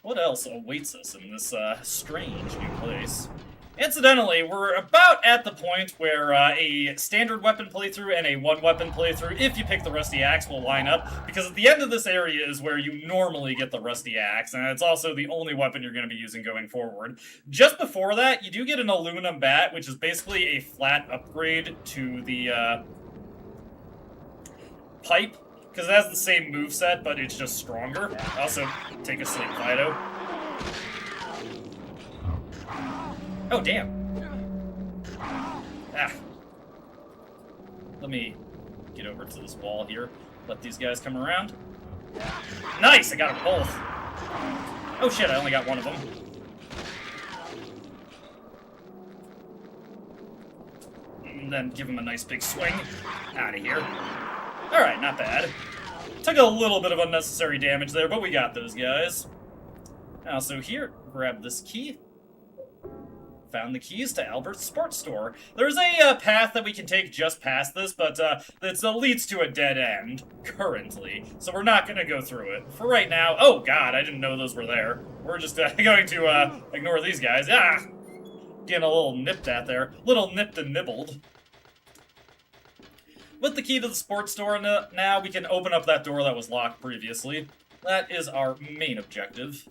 What else awaits us in this strange new place? Incidentally, we're about at the point where a standard weapon playthrough and a one-weapon playthrough, if you pick the Rusty Axe, will line up, because at the end of this area is where you normally get the Rusty Axe, and it's also the only weapon you're going to be using going forward. Just before that, you do get an aluminum bat, which is basically a flat upgrade to the pipe, because it has the same moveset, but it's just stronger. Also, take a sleep, Fido. Oh, damn. Ah. Let me get over to this wall here. Let these guys come around. Nice! I got them both. Oh shit, I only got one of them. And then give him a nice big swing. Out of here. Alright, not bad. Took a little bit of unnecessary damage there, but we got those guys. Now, so here, grab this key. Found the keys to Albert's sports store. There's a path that we can take just past this, but it leads to a dead end, currently. So we're not going to go through it. For right now, oh god, I didn't know those were there. We're just going to ignore these guys. Ah! Getting a little nipped at there. Little nipped and nibbled. With the key to the sports store now, we can open up that door that was locked previously. That is our main objective.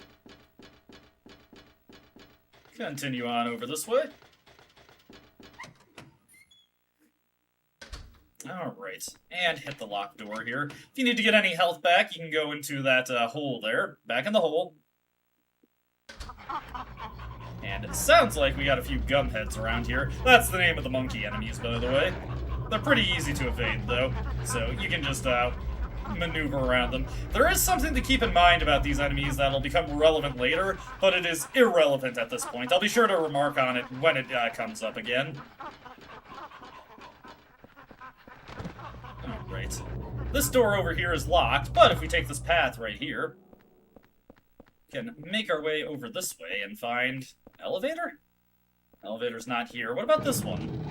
Continue on over this way. Alright, and hit the locked door here. If you need to get any health back, you can go into that hole there. Back in the hole. And it sounds like we got a few gumheads around here. That's the name of the monkey enemies, by the way. They're pretty easy to evade, though, so you can just maneuver around them. There is something to keep in mind about these enemies that'll become relevant later, but it is irrelevant at this point. I'll be sure to remark on it when it comes up again. Alright. This door over here is locked, but if we take this path right here, we can make our way over this way and find... elevator? Elevator's not here. What about this one?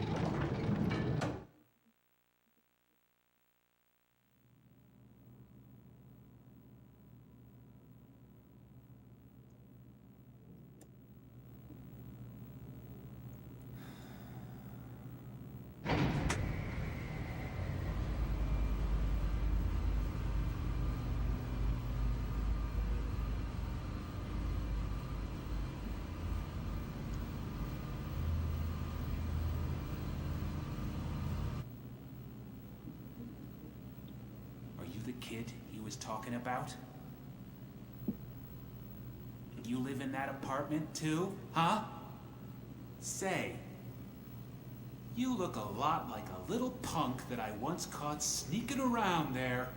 Kid he was talking about? You live in that apartment too, huh? Say, you look a lot like a little punk that I once caught sneaking around there.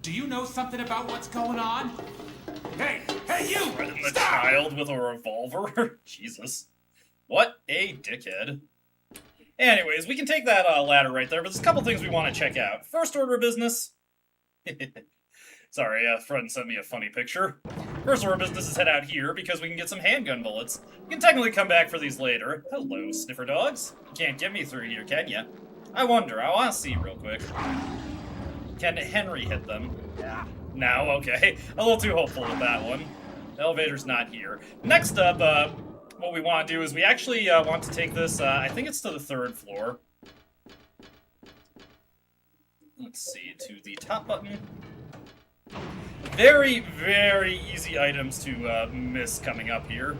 Do you know something about what's going on? Hey, you! Threaten the child with a revolver? Jesus. What a dickhead. Anyways, we can take that ladder right there, but there's a couple things we want to check out. First order of business. Sorry, a friend sent me a funny picture. First order of business is head out here because we can get some handgun bullets. You can technically come back for these later. Hello, sniffer dogs. You can't get me through here, can ya? I wonder. I want to see real quick. Can Henry hit them? No? Okay. A little too hopeful with that one. The elevator's not here. Next up, what we want to do is we actually want to take this, I think it's to the 3rd floor. Let's see, to the top button. Very, very easy items to miss coming up here.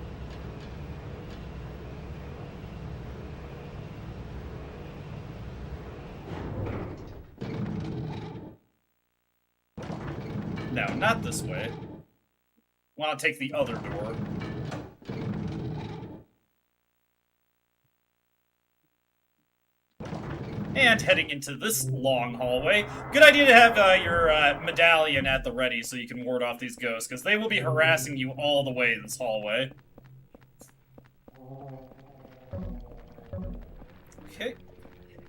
No, not this way. Want to take the other door. And heading into this long hallway. Good idea to have your medallion at the ready so you can ward off these ghosts, because they will be harassing you all the way this hallway. Okay.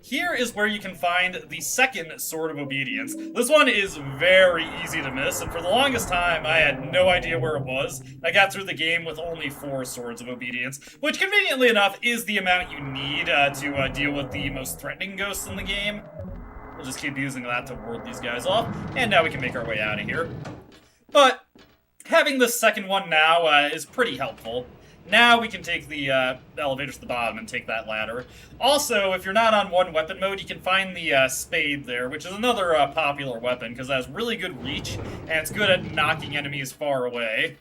Here is where you can find the second Sword of Obedience. This one is very easy to miss, and for the longest time, I had no idea where it was. I got through the game with only 4 Swords of Obedience, which conveniently enough is the amount you need to deal with the most threatening ghosts in the game. We'll just keep using that to ward these guys off, and now we can make our way out of here. But having the second one now is pretty helpful. Now we can take the elevator to the bottom and take that ladder. Also, if you're not on one weapon mode, you can find the spade there, which is another popular weapon, because it has really good reach, and it's good at knocking enemies far away,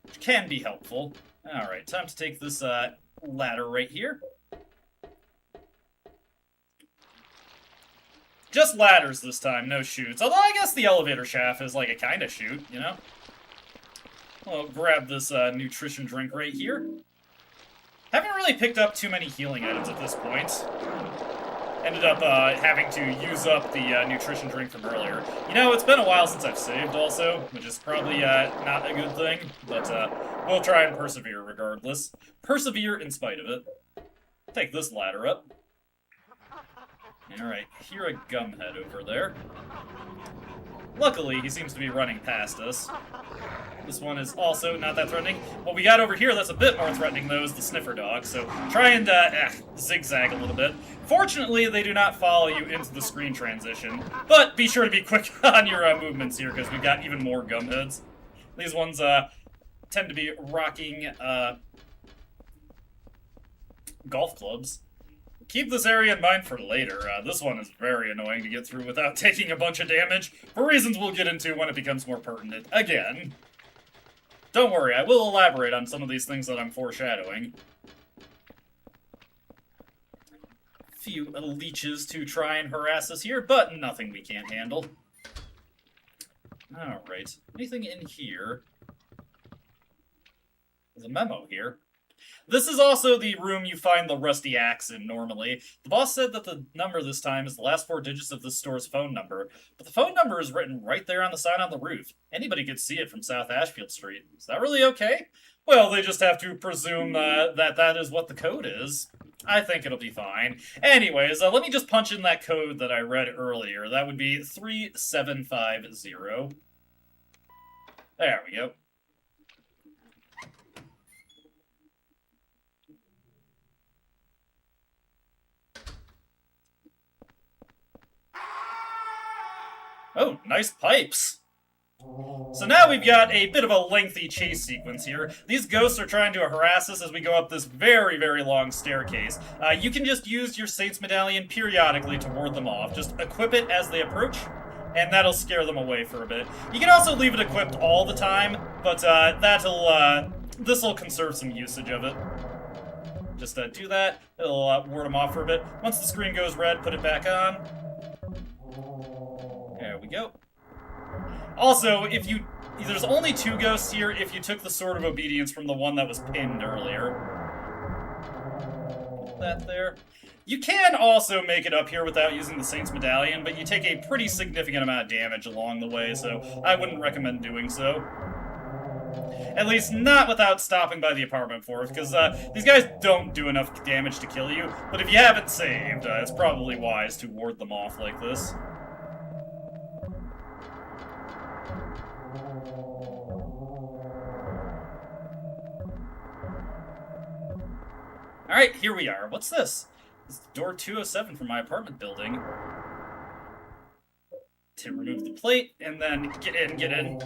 which can be helpful. Alright, time to take this ladder right here. Just ladders this time, no chutes. Although I guess the elevator shaft is like a kind of chute, you know? I'll grab this nutrition drink right here. Haven't really picked up too many healing items at this point. Ended up having to use up the nutrition drink from earlier. You know, it's been a while since I've saved also, which is probably not a good thing, but we'll try and persevere regardless. Persevere in spite of it. Take this ladder up. Alright, hear a gumhead over there. Luckily, he seems to be running past us. This one is also not that threatening. What we got over here that's a bit more threatening, though, is the sniffer dog, so try and zigzag a little bit. Fortunately, they do not follow you into the screen transition, but be sure to be quick on your movements here, because we've got even more gumheads. These ones tend to be rocking golf clubs. Keep this area in mind for later. This one is very annoying to get through without taking a bunch of damage, for reasons we'll get into when it becomes more pertinent. Again. Don't worry, I will elaborate on some of these things that I'm foreshadowing. Few leeches to try and harass us here, but nothing we can't handle. Alright, anything in here? There's a memo here. This is also the room you find the rusty axe in normally. The boss said that the number this time is the last 4 digits of this store's phone number, but the phone number is written right there on the sign on the roof. Anybody could see it from South Ashfield Street. Is that really okay? Well, they just have to presume that is what the code is. I think it'll be fine. Anyways, let me just punch in that code that I read earlier. That would be 3750. There we go. Oh, nice pipes. So now we've got a bit of a lengthy chase sequence here. These ghosts are trying to harass us as we go up this very, very long staircase. You can just use your Saint's Medallion periodically to ward them off. Just equip it as they approach, and that'll scare them away for a bit. You can also leave it equipped all the time, but this'll conserve some usage of it. Just do that. It'll ward them off for a bit. Once the screen goes red, put it back on. There we go. Also, there's only 2 ghosts here if you took the Sword of Obedience from the one that was pinned earlier. Put that there. You can also make it up here without using the Saint's Medallion, but you take a pretty significant amount of damage along the way, so I wouldn't recommend doing so. At least not without stopping by the apartment fourth, because these guys don't do enough damage to kill you, but if you haven't saved, it's probably wise to ward them off like this. Alright, here we are. What's this? This is door 207 from my apartment building. To remove the plate, and then get in, get in.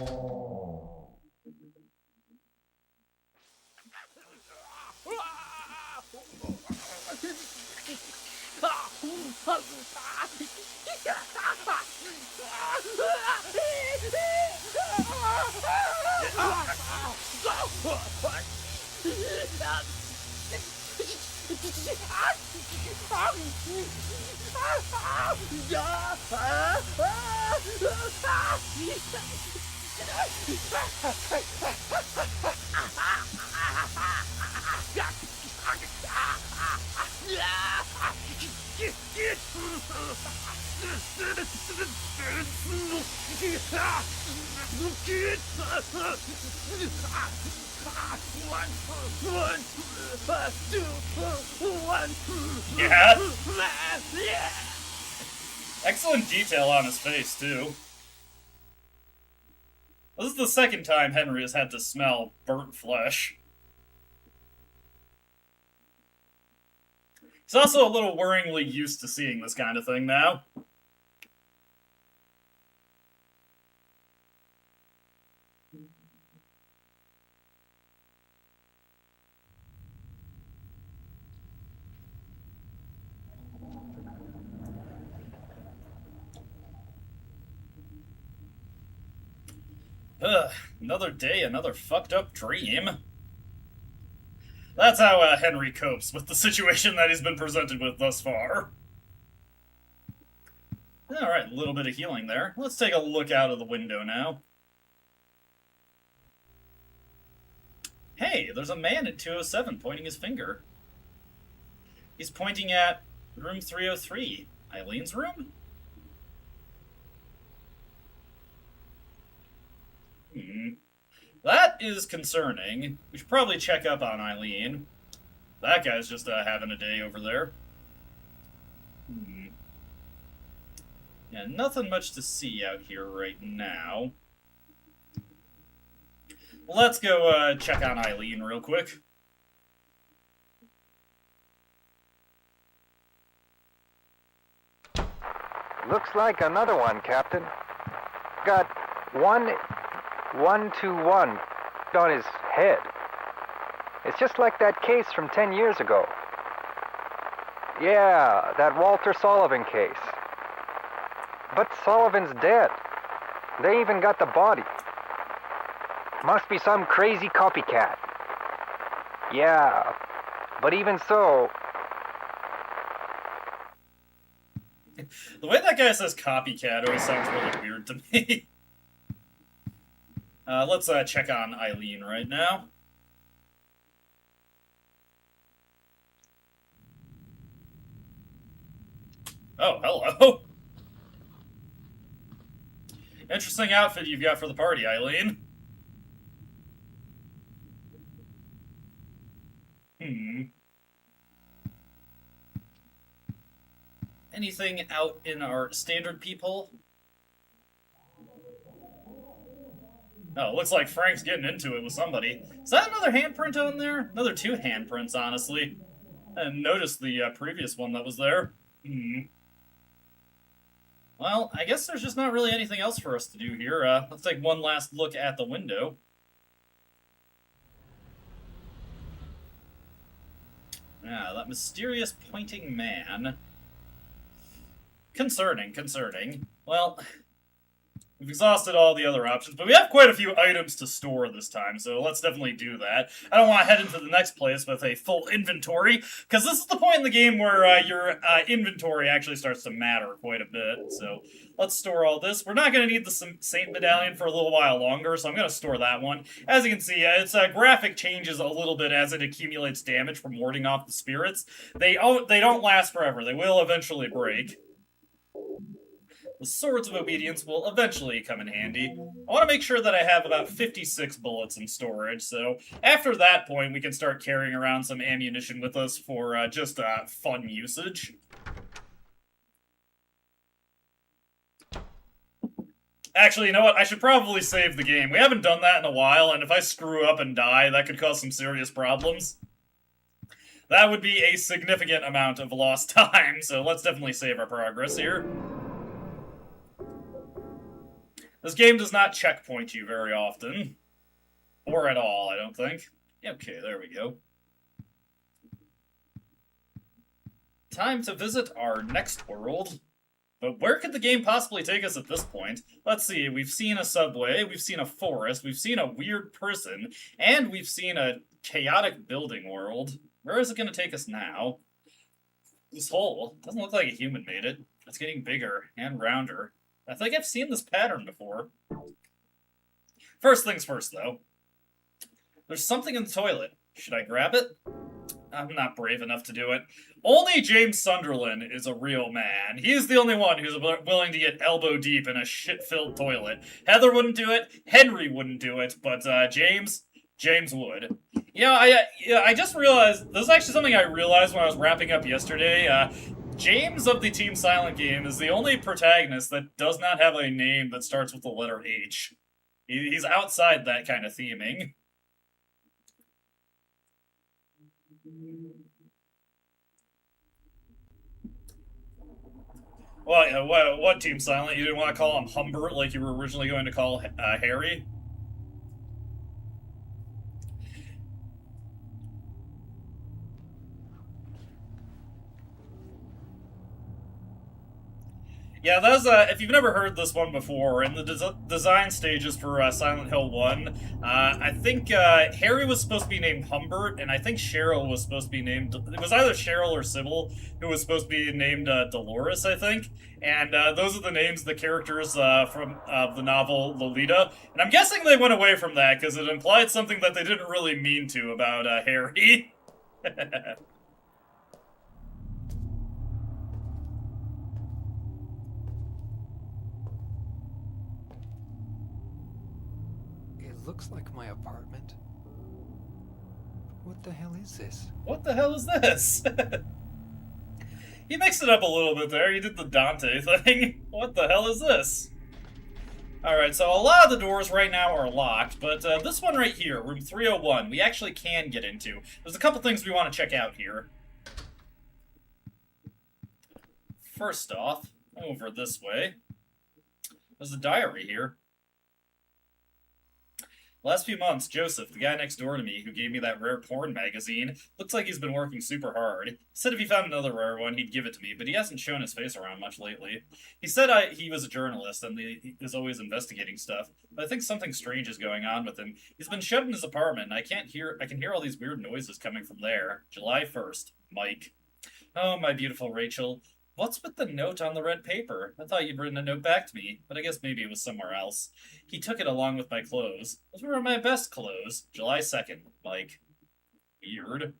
Yeah. Excellent detail on his face, too. This is the second time Henry has had to smell burnt flesh. He's also a little worryingly used to seeing this kind of thing now. Another day, another fucked up dream. That's how Henry copes with the situation that he's been presented with thus far. Alright, a little bit of healing there. Let's take a look out of the window now. Hey, there's a man at 207 pointing his finger. He's pointing at room 303. Eileen's room? That is concerning. We should probably check up on Eileen. That guy's just having a day over there. Yeah, nothing much to see out here right now. Let's go check on Eileen real quick. Looks like another one, Captain. Got 121 on his head. It's just like that case from 10 years ago. Yeah, that Walter Sullivan case. But Sullivan's dead. They even got the body. Must be some crazy copycat. Yeah, but even so... The way that guy says copycat always sounds really weird to me. Let's check on Eileen right now. Oh, hello. Interesting outfit you've got for the party, Eileen. Anything out in our standard people? Oh, looks like Frank's getting into it with somebody. Is that another handprint on there? Another 2 handprints, honestly. I didn't notice the previous one that was there. Well, I guess there's just not really anything else for us to do here. Let's take one last look at the window. Yeah, that mysterious pointing man. Concerning. Well, we've exhausted all the other options, but we have quite a few items to store this time, so let's definitely do that. I don't want to head into the next place with a full inventory, because this is the point in the game where your inventory actually starts to matter quite a bit, so let's store all this. We're not going to need the Saint Medallion for a little while longer, so I'm going to store that one. As you can see, its graphic changes a little bit as it accumulates damage from warding off the spirits. They don't last forever. They will eventually break. The Swords of Obedience will eventually come in handy. I want to make sure that I have about 56 bullets in storage, so after that point we can start carrying around some ammunition with us for just fun usage. Actually, you know what? I should probably save the game. We haven't done that in a while, and if I screw up and die, that could cause some serious problems. That would be a significant amount of lost time, so let's definitely save our progress here. This game does not checkpoint you very often. Or at all, I don't think. Okay, there we go. Time to visit our next world. But where could the game possibly take us at this point? Let's see, we've seen a subway, we've seen a forest, we've seen a weird person, and we've seen a chaotic building world. Where is it going to take us now? This hole doesn't look like a human made it. It's getting bigger and rounder. I think I've seen this pattern before. First things first, though. There's something in the toilet. Should I grab it? I'm not brave enough to do it. Only James Sunderland is a real man. He's the only one who's willing to get elbow deep in a shit-filled toilet. Heather wouldn't do it, Henry wouldn't do it, but James would. You know, I just realized, this is actually something I realized when I was wrapping up yesterday. James of the Team Silent game is the only protagonist that does not have a name that starts with the letter H. He's outside that kind of theming. What Team Silent? You didn't want to call him Humbert like you were originally going to call Harry? Yeah, that's, if you've never heard this one before, in the design stages for Silent Hill 1, I think Harry was supposed to be named Humbert, and I think Cheryl was supposed to be named, it was either Cheryl or Sybil, who was supposed to be named Dolores, I think, and those are the names of the characters from the novel Lolita, and I'm guessing they went away from that, because it implied something that they didn't really mean to about Harry. Looks like my apartment. What the hell is this? What the hell is this? He mixed it up a little bit there. He did the Dante thing. What the hell is this? Alright, so a lot of the doors right now are locked, but this one right here, room 301, we actually can get into. There's a couple things we want to check out here. First off, over this way, there's a diary here. Last few months, Joseph, the guy next door to me who gave me that rare porn magazine, looks like he's been working super hard. He said if he found another rare one, he'd give it to me, but he hasn't shown his face around much lately. He said he was a journalist and he is always investigating stuff, but I think something strange is going on with him. He's been shut in his apartment, and I can hear all these weird noises coming from there. July 1st, Mike. Oh, my beautiful Rachel. What's with the note on the red paper? I thought you'd written a note back to me, but I guess maybe it was somewhere else. He took it along with my clothes. Those were my best clothes. July 2nd, Mike. Weird.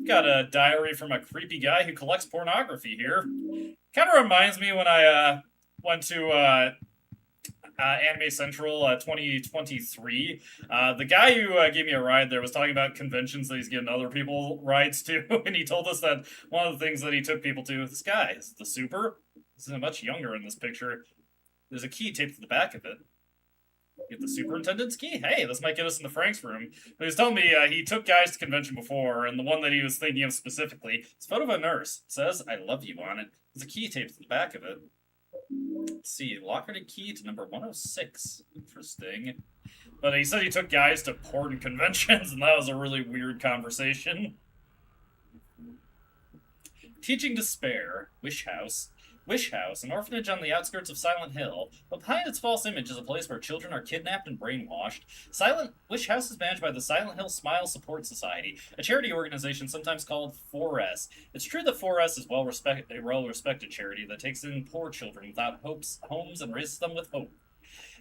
Got a diary from a creepy guy who collects pornography here. Kind of reminds me when I went to Anime Central 2023. The guy who gave me a ride there was talking about conventions that he's giving other people rides to, and he told us that one of the things that he took people to, this guy, is the super. This is much younger in this picture. There's a key taped to the back of it. Get the superintendent's key? Hey, this might get us in the Frank's room. But he was telling me he took guys to convention before, and the one that he was thinking of specifically is a photo of a nurse. It says, I love you on it. There's a key taped to the back of it. Let's see, locketed key to number 106. Interesting. But he said he took guys to porn conventions, and that was a really weird conversation. Teaching Despair. Wish House. Wish House, an orphanage on the outskirts of Silent Hill, but behind its false image is a place where children are kidnapped and brainwashed. Wish House is managed by the Silent Hill Smile Support Society, a charity organization sometimes called 4S. It's true that 4S is a well-respected charity that takes in poor children without homes and raises them with hope.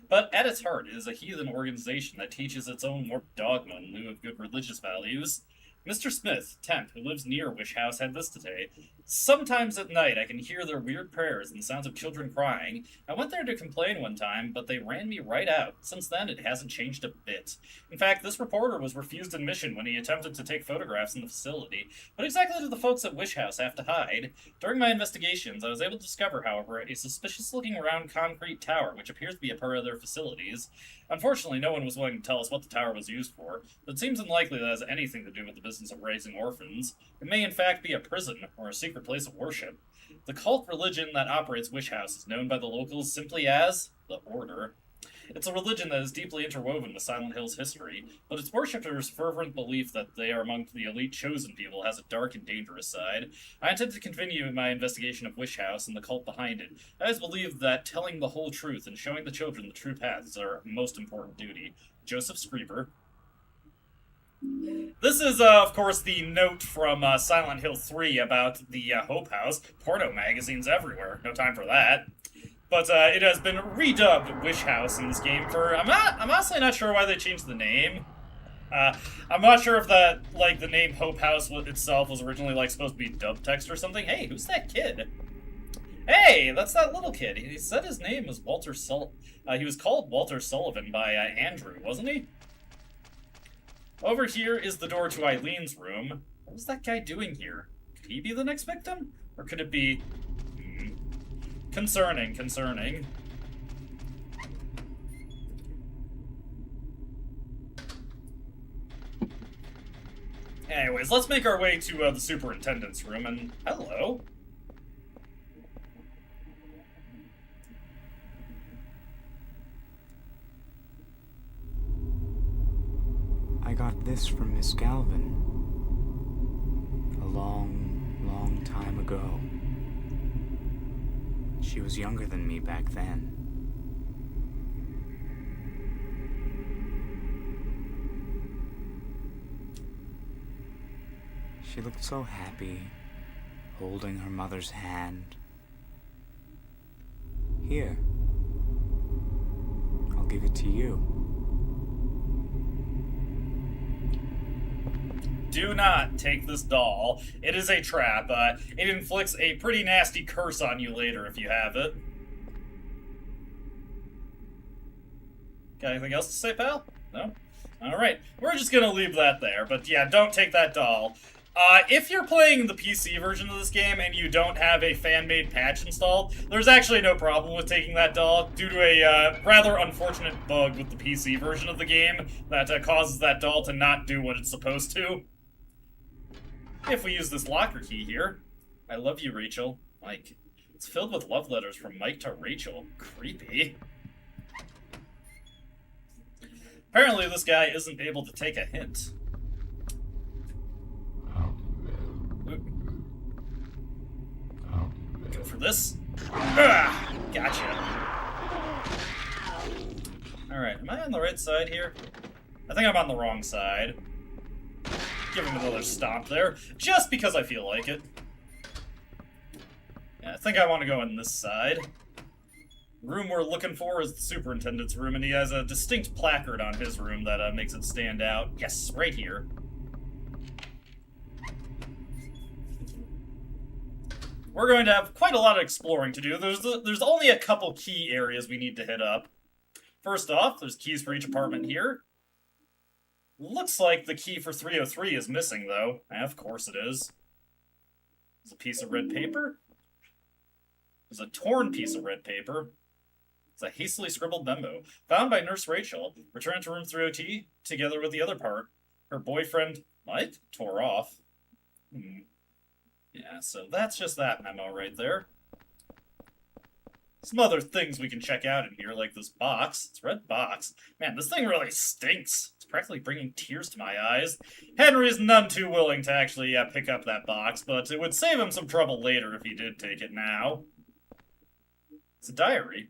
But at its heart, it is a heathen organization that teaches its own warped dogma in lieu of good religious values. Mr. Smith, temp, who lives near Wish House, had this to say. Sometimes at night I can hear their weird prayers and the sounds of children crying. I went there to complain one time, but they ran me right out. Since then, it hasn't changed a bit. In fact, this reporter was refused admission when he attempted to take photographs in the facility. But exactly do the folks at Wish House have to hide? During my investigations, I was able to discover, however, a suspicious-looking round concrete tower, which appears to be a part of their facilities. Unfortunately, no one was willing to tell us what the tower was used for, but it seems unlikely that it has anything to do with the business of raising orphans. It may in fact be a prison, or a secret place of worship. The cult religion that operates Wish House is known by the locals simply as the Order. It's a religion that is deeply interwoven with Silent Hill's history, but its worshippers' fervent belief that they are among the elite chosen people has a dark and dangerous side. I intend to continue my investigation of Wish House and the cult behind it. I always believe that telling the whole truth and showing the children the true path is our most important duty. Joseph Screever. This is, of course, the note from Silent Hill 3 about the Hope House. Porno magazines everywhere. No time for that. But it has been redubbed Wish House in this game for... I'm honestly not sure why they changed the name. I'm not sure if that, like, the name Hope House itself was originally, like, supposed to be dub text or something. Hey, who's that kid? Hey, that's that little kid. He said his name was Walter he was called Walter Sullivan by Andrew, wasn't he? Over here is the door to Eileen's room. What was that guy doing here? Could he be the next victim? Or could it be... Concerning. Anyways, let's make our way to the superintendent's room, and hello. I got this from Miss Galvin. A long time ago. She was younger than me back then. She looked so happy, holding her mother's hand. Here. I'll give it to you. Do not take this doll. It is a trap. It inflicts a pretty nasty curse on you later if you have it. Got anything else to say, pal? No? Alright, we're just gonna leave that there. But yeah, don't take that doll. If you're playing the PC version of this game and you don't have a fan-made patch installed, there's actually no problem with taking that doll due to a rather unfortunate bug with the PC version of the game that causes that doll to not do what it's supposed to. If we use this locker key here. I love you, Rachel. Mike. It's filled with love letters from Mike to Rachel. Creepy. Apparently this guy isn't able to take a hint. Go for this. Ah, gotcha. Alright, am I on the right side here? I think I'm on the wrong side. Give him another stomp there, just because I feel like it. Yeah, I think I want to go on this side. The room we're looking for is the superintendent's room, and he has a distinct placard on his room that makes it stand out. Yes, right here. We're going to have quite a lot of exploring to do. There's only a couple key areas we need to hit up. First off, there's keys for each apartment here. Looks like the key for 303 is missing, though. Of course it is. There's a piece of red paper. There's a torn piece of red paper. It's a hastily scribbled memo. Found by Nurse Rachel. Returned to room 302 together with the other part. Her boyfriend, Mike, tore off. Yeah, so that's just that memo right there. Some other things we can check out in here, like this box. It's a red box. Man, this thing really stinks. It's practically bringing tears to my eyes. Henry's none too willing to actually pick up that box, but it would save him some trouble later if he did take it now. It's a diary.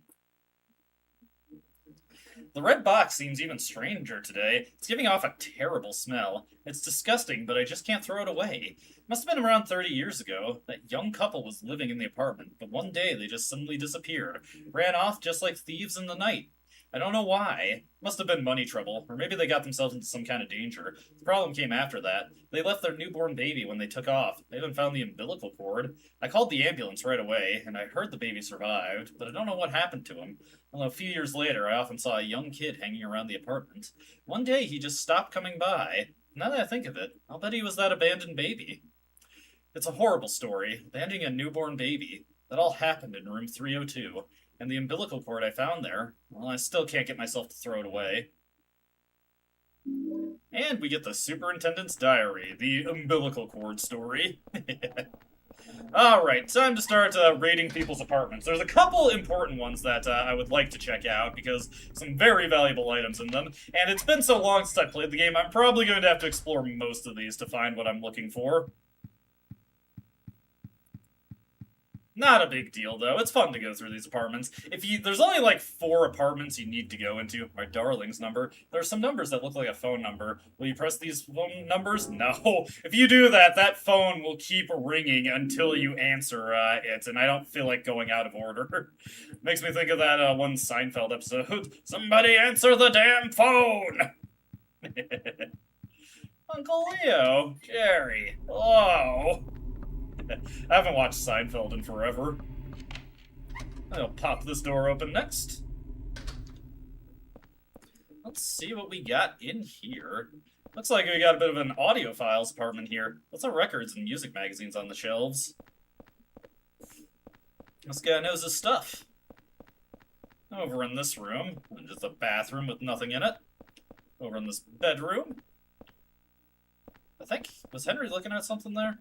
The red box seems even stranger today. It's giving off a terrible smell. It's disgusting, but I just can't throw it away. It must have been around 30 years ago. That young couple was living in the apartment, but one day they just suddenly disappeared. Ran off just like thieves in the night. I don't know why. Must have been money trouble, or maybe they got themselves into some kind of danger. The problem came after that. They left their newborn baby when they took off. They haven't found the umbilical cord. I called the ambulance right away, and I heard the baby survived, but I don't know what happened to him. Well, a few years later, I often saw a young kid hanging around the apartment. One day, he just stopped coming by. Now that I think of it, I'll bet he was that abandoned baby. It's a horrible story, abandoning a newborn baby. That all happened in room 302. And the umbilical cord I found there, well, I still can't get myself to throw it away. And we get the superintendent's diary, the umbilical cord story. Alright, time to start raiding people's apartments. There's a couple important ones that I would like to check out, because some very valuable items in them. And it's been so long since I played the game, I'm probably going to have to explore most of these to find what I'm looking for. Not a big deal, though. It's fun to go through these apartments. There's only like 4 apartments you need to go into. My darling's number. There are some numbers that look like a phone number. Will you press these phone numbers? No. If you do that, that phone will keep ringing until you answer it, and I don't feel like going out of order. Makes me think of that one Seinfeld episode. Somebody answer the damn phone! Uncle Leo, Jerry, hello. I haven't watched Seinfeld in forever. I'll pop this door open next. Let's see what we got in here. Looks like we got a bit of an audiophiles apartment here. Lots of records and music magazines on the shelves. This guy knows his stuff. Over in this room, just a bathroom with nothing in it. Over in this bedroom. I think, was Henry looking at something there?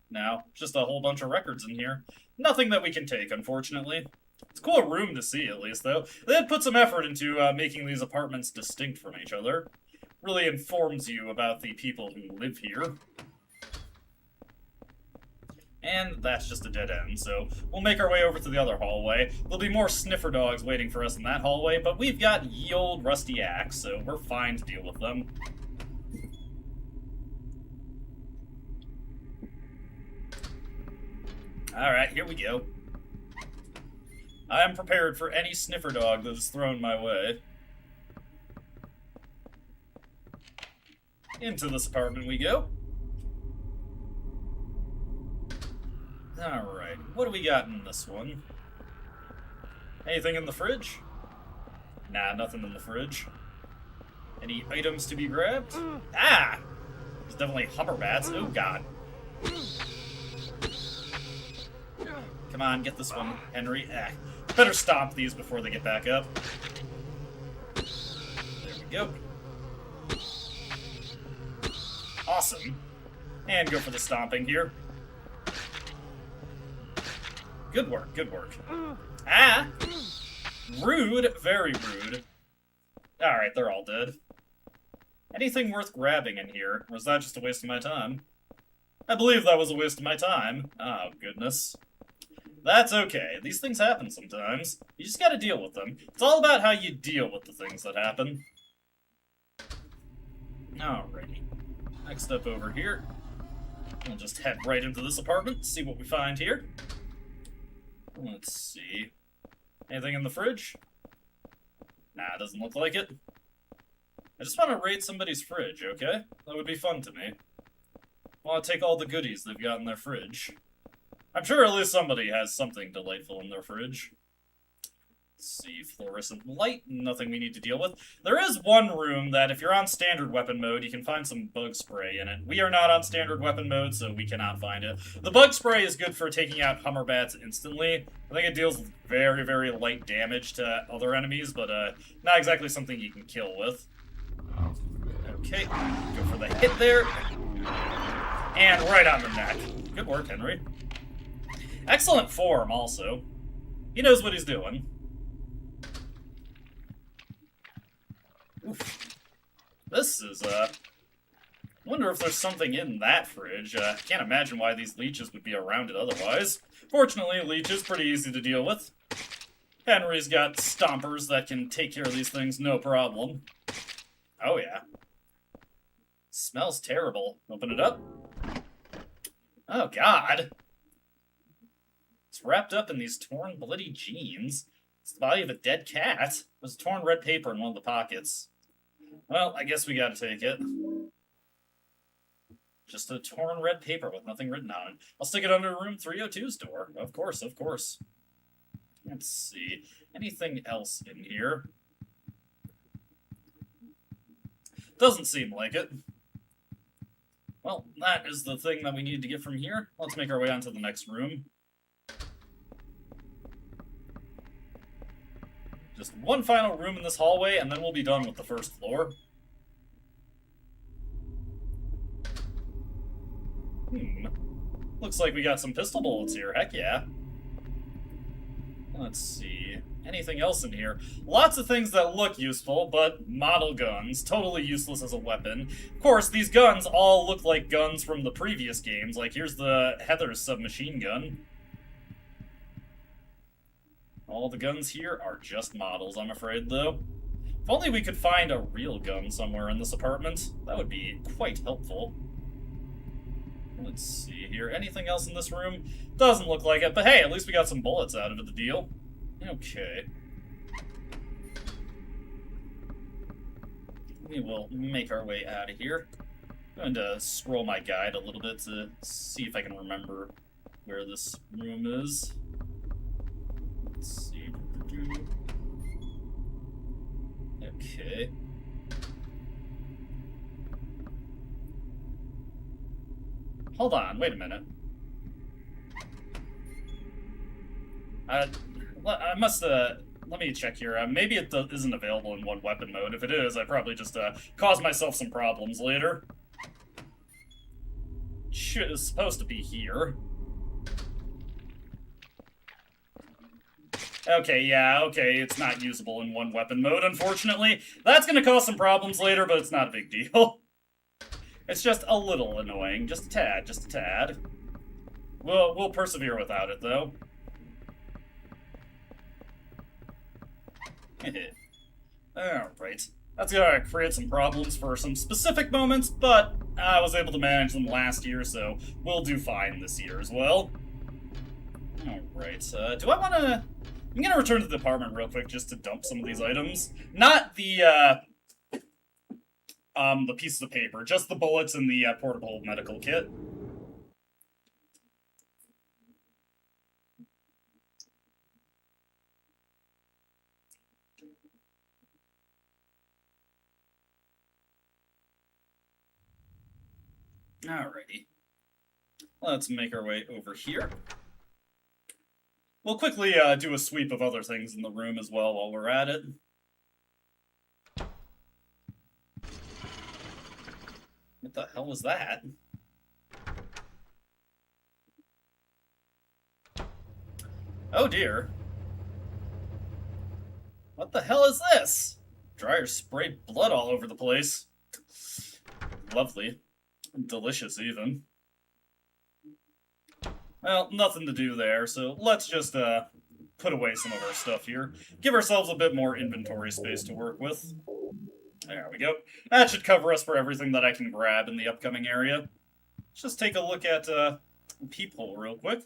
No, just a whole bunch of records in here. Nothing that we can take, unfortunately. It's a cool room to see, at least, though. They had put some effort into making these apartments distinct from each other. Really informs you about the people who live here. And that's just a dead end, so we'll make our way over to the other hallway. There'll be more sniffer dogs waiting for us in that hallway, but we've got ye old rusty axe, so we're fine to deal with them. Alright, here we go. I am prepared for any sniffer dog that is thrown my way. Into this apartment we go. Alright, what do we got in this one? Anything in the fridge? Nah, nothing in the fridge. Any items to be grabbed? Ah! There's definitely hummerbats. Oh god. Come on, get this one, Henry. Better stomp these before they get back up. There we go. Awesome. And go for the stomping here. Good work, good work. Ah! Rude, very rude. Alright, they're all dead. Anything worth grabbing in here? Or was that just a waste of my time? I believe that was a waste of my time. Oh, goodness. That's okay. These things happen sometimes. You just gotta deal with them. It's all about how you deal with the things that happen. Alrighty. Next up over here. We'll just head right into this apartment, see what we find here. Let's see. Anything in the fridge? Nah, doesn't look like it. I just want to raid somebody's fridge, okay? That would be fun to me. I want to take all the goodies they've got in their fridge. I'm sure at least somebody has something delightful in their fridge. Let's see, fluorescent light, nothing we need to deal with. There is one room that if you're on standard weapon mode, you can find some bug spray in it. We are not on standard weapon mode, so we cannot find it. The bug spray is good for taking out Hummer bats instantly. I think it deals very, very light damage to other enemies, but not exactly something you can kill with. Okay, go for the hit there. And right on the neck. Good work, Henry. Excellent form, also. He knows what he's doing. Oof. This is, I wonder if there's something in that fridge. Can't imagine why these leeches would be around it otherwise. Fortunately, leeches pretty easy to deal with. Henry's got stompers that can take care of these things no problem. Oh, yeah. Smells terrible. Open it up. Oh, God. It's wrapped up in these torn, bloody jeans. It's the body of a dead cat. There's torn red paper in one of the pockets. Well, I guess we gotta take it. Just a torn red paper with nothing written on it. I'll stick it under room 302's door. Of course, of course. Let's see. Anything else in here? Doesn't seem like it. Well, that is the thing that we need to get from here. Let's make our way on to the next room. Just one final room in this hallway, and then we'll be done with the first floor. Looks like we got some pistol bullets here. Heck yeah. Let's see. Anything else in here? Lots of things that look useful, but model guns. Totally useless as a weapon. Of course, these guns all look like guns from the previous games. Like, here's the Heather's submachine gun. All the guns here are just models, I'm afraid, though. If only we could find a real gun somewhere in this apartment, that would be quite helpful. Let's see here. Anything else in this room? Doesn't look like it, but hey, at least we got some bullets out of it, the deal. Okay. We will make our way out of here. I'm going to scroll my guide a little bit to see if I can remember where this room is. Let's see. Okay. Hold on, wait a minute. I must, let me check here. Maybe it isn't available in one weapon mode. If it is, I probably just, caused myself some problems later. It's supposed to be here. Okay, yeah, okay, it's not usable in one weapon mode, unfortunately. That's gonna cause some problems later, but it's not a big deal. It's just a little annoying, just a tad, just a tad. We'll persevere without it, though. Alright. That's gonna create some problems for some specific moments, but I was able to manage them last year, so we'll do fine this year as well. Alright, do I wanna... I'm gonna return to the apartment real quick just to dump some of these items. Not the pieces of paper, just the bullets and the portable medical kit. Alrighty. Let's make our way over here. We'll quickly do a sweep of other things in the room as well while we're at it. What the hell was that? Oh dear. What the hell is this? Dryer sprayed blood all over the place. Lovely. Delicious, even. Well, nothing to do there, so let's just, put away some of our stuff here. Give ourselves a bit more inventory space to work with. There we go. That should cover us for everything that I can grab in the upcoming area. Let's just take a look at, Peephole real quick.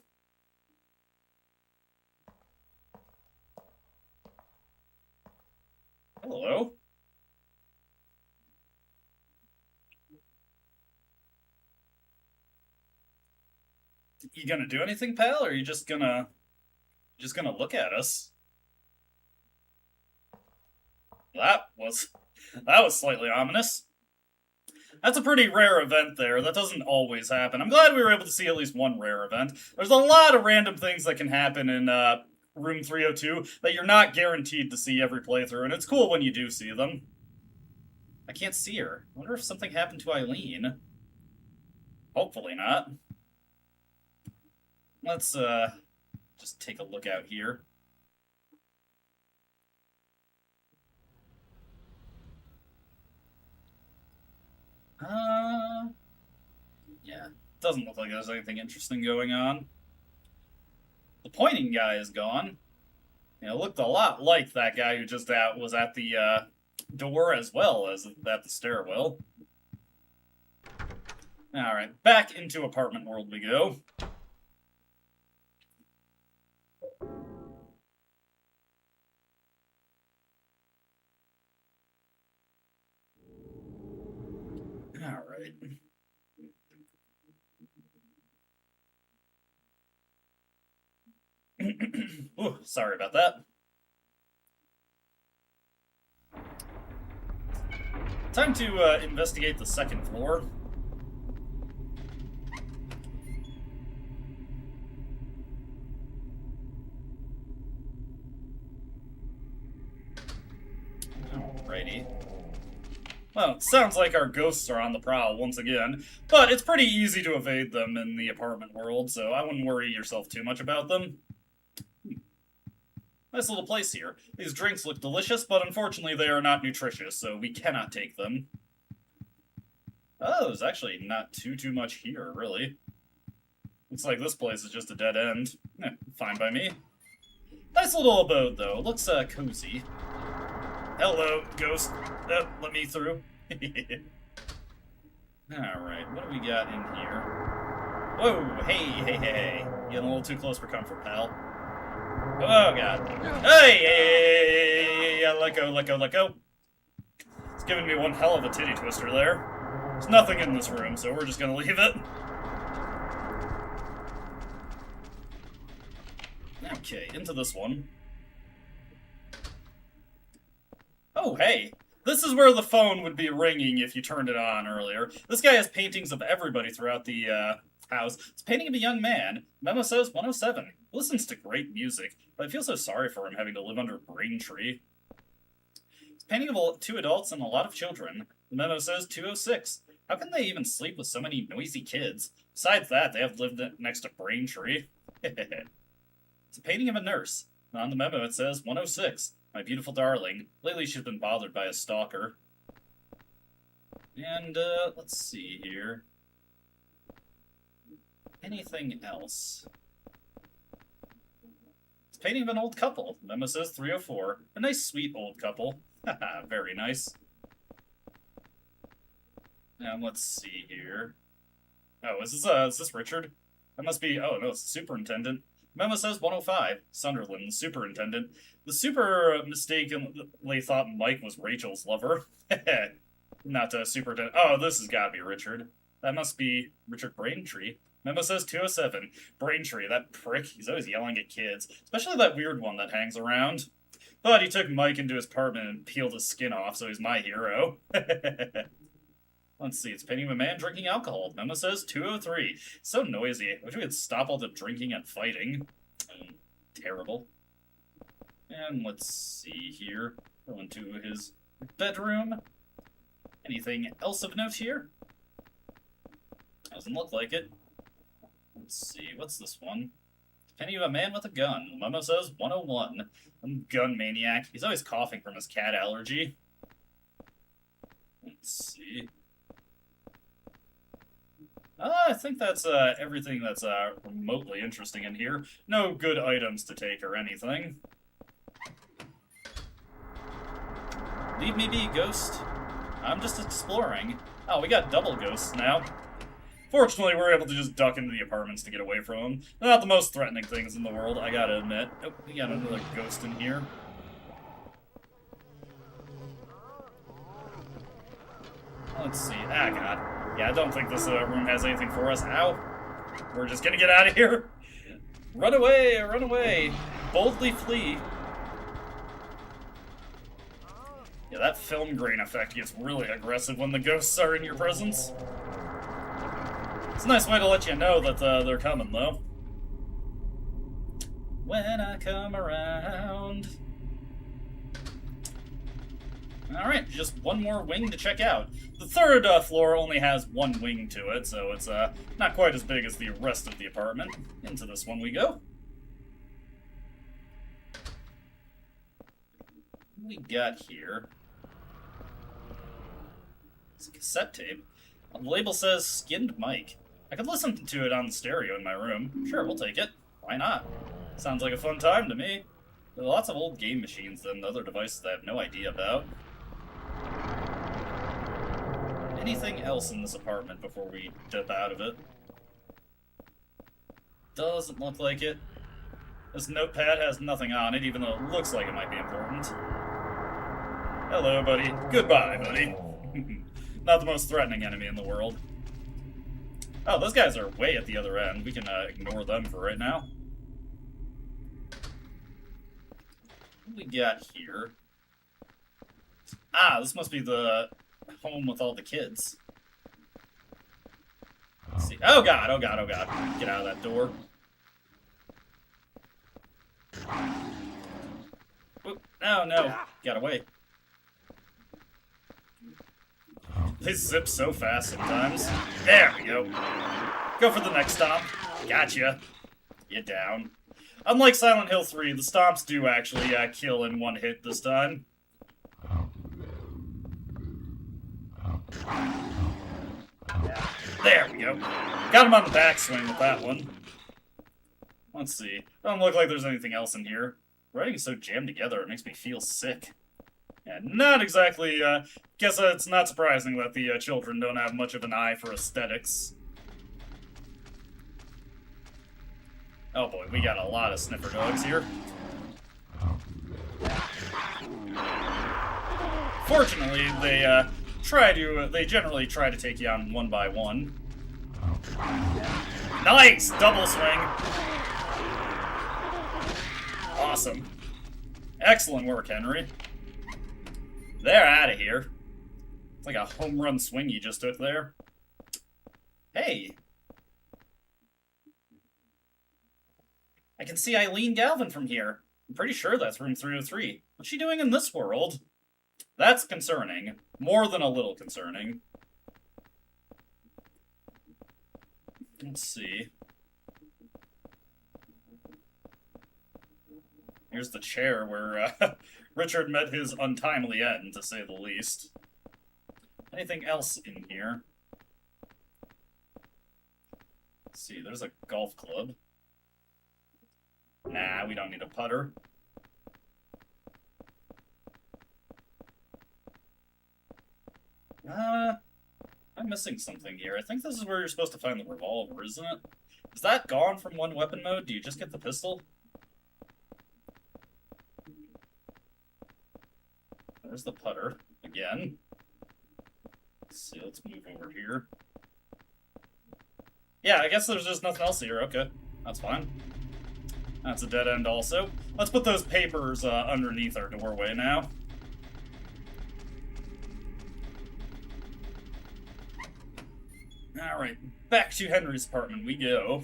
Hello. You gonna do anything, pal, or are you just gonna look at us? That was slightly ominous. That's a pretty rare event there. That doesn't always happen. I'm glad we were able to see at least one rare event. There's a lot of random things that can happen in Room 302 that you're not guaranteed to see every playthrough, and it's cool when you do see them. I can't see her. I wonder if something happened to Eileen. Hopefully not. Let's just take a look out here. Yeah, doesn't look like there's anything interesting going on. The pointing guy is gone. You know, looked a lot like that guy who just was at the door as well as at the stairwell. Alright, back into apartment world we go. Alright. Ooh, sorry about that. Time to investigate the second floor. Alrighty. Well, it sounds like our ghosts are on the prowl once again, but it's pretty easy to evade them in the apartment world, so I wouldn't worry yourself too much about them. Nice little place here. These drinks look delicious, but unfortunately they are not nutritious, so we cannot take them. Oh, there's actually not too much here, really. Looks like this place is just a dead end. Fine by me. Nice little abode, though. Looks, cozy. Hello, ghost. Let me through. Alright, what do we got in here? Whoa, hey. Getting a little too close for comfort, pal. Oh, God. Hey, let go. It's giving me one hell of a titty twister there. There's nothing in this room, so we're just gonna leave it. Okay, into this one. Oh, hey. This is where the phone would be ringing if you turned it on earlier. This guy has paintings of everybody throughout the, house. It's a painting of a young man. Memo says 107. He listens to great music, but I feel so sorry for him having to live under a Braintree. It's a painting of 2 adults and a lot of children. The memo says 206. How can they even sleep with so many noisy kids? Besides that, they have lived next to Braintree. It's a painting of a nurse. And on the memo it says 106. My beautiful darling. Lately she's been bothered by a stalker. And, let's see here. Anything else? It's a painting of an old couple. The memo says 304. A nice, sweet old couple. Haha, very nice. And let's see here. Oh, is this Richard? That must be, oh no, it's the superintendent. Memo says 105. Sunderland, the superintendent. The super mistakenly thought Mike was Rachel's lover. Not superintendent. Oh, this has got to be Richard. That must be Richard Braintree. Memo says 207. Braintree, that prick. He's always yelling at kids. Especially that weird one that hangs around. But he took Mike into his apartment and peeled his skin off, so he's my hero. Let's see, it's a painting of a man drinking alcohol. Memo says 203. So noisy. I wish we could stop all the drinking and fighting. Terrible. And let's see here. Go into his bedroom. Anything else of note here? Doesn't look like it. Let's see, what's this one? It's a painting of a man with a gun. Memo says 101. Gun maniac. He's always coughing from his cat allergy. Let's see. I think that's everything that's remotely interesting in here. No good items to take or anything. Leave me be, ghost. I'm just exploring. Oh, we got double ghosts now. Fortunately, we're able to just duck into the apartments to get away from them. They're not the most threatening things in the world, I gotta admit. Oh, we got another ghost in here. Let's see. Ah, God. Yeah, I don't think this room has anything for us. Ow. We're just gonna get out of here. Run away, run away. Boldly flee. Yeah, that film grain effect gets really aggressive when the ghosts are in your presence. It's a nice way to let you know that they're coming, though. When I come around. Alright, just one more wing to check out. The third floor only has one wing to it, so it's not quite as big as the rest of the apartment. Into this one we go. What we got here? It's a cassette tape. The label says skinned mic. I could listen to it on the stereo in my room. Sure, we'll take it. Why not? Sounds like a fun time to me. There are lots of old game machines and other devices I have no idea about. Anything else in this apartment before we dip out of it? Doesn't look like it. This notepad has nothing on it, even though it looks like it might be important. Hello, buddy. Goodbye, buddy. Not the most threatening enemy in the world. Oh, those guys are way at the other end. We can ignore them for right now. What do we got here? Ah, this must be the home with all the kids. Let's see. Oh god, oh god, oh god. Get out of that door. Oop. Oh no, got away. They zip so fast sometimes. There we go. Go for the next stomp. Gotcha. Get down. Unlike Silent Hill 3, the stomps do actually kill in one hit this time. There we go. Got him on the backswing with that one. Let's see. Doesn't look like there's anything else in here. Writing is so jammed together, it makes me feel sick. And not exactly, guess it's not surprising that the children don't have much of an eye for aesthetics. Oh boy, we got a lot of sniffer dogs here. Fortunately, they generally try to take you on one by one. Nice! Double swing! Awesome. Excellent work, Henry. They're out of here. It's like a home run swing you just took there. Hey! I can see Eileen Galvin from here. I'm pretty sure that's room 303. What's she doing in this world? That's concerning. More than a little concerning. Let's see. Here's the chair where Richard met his untimely end, to say the least. Anything else in here? Let's see, there's a golf club. Nah, we don't need a putter. I'm missing something here. I think this is where you're supposed to find the revolver, isn't it? Is that gone from one weapon mode? Do you just get the pistol? There's the putter, again. Let's see, let's move over here. Yeah, I guess there's just nothing else here. Okay, that's fine. That's a dead end also. Let's put those papers underneath our doorway now. Alright, back to Henry's apartment we go.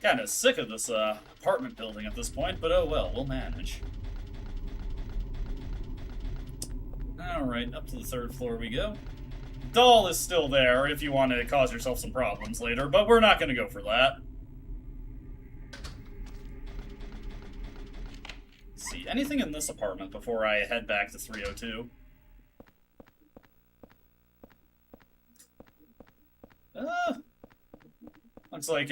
Kinda sick of this apartment building at this point, but oh well, we'll manage. Alright, up to the third floor we go. Doll is still there if you want to cause yourself some problems later, but we're not going to go for that. Let's see, anything in this apartment before I head back to 302? Looks like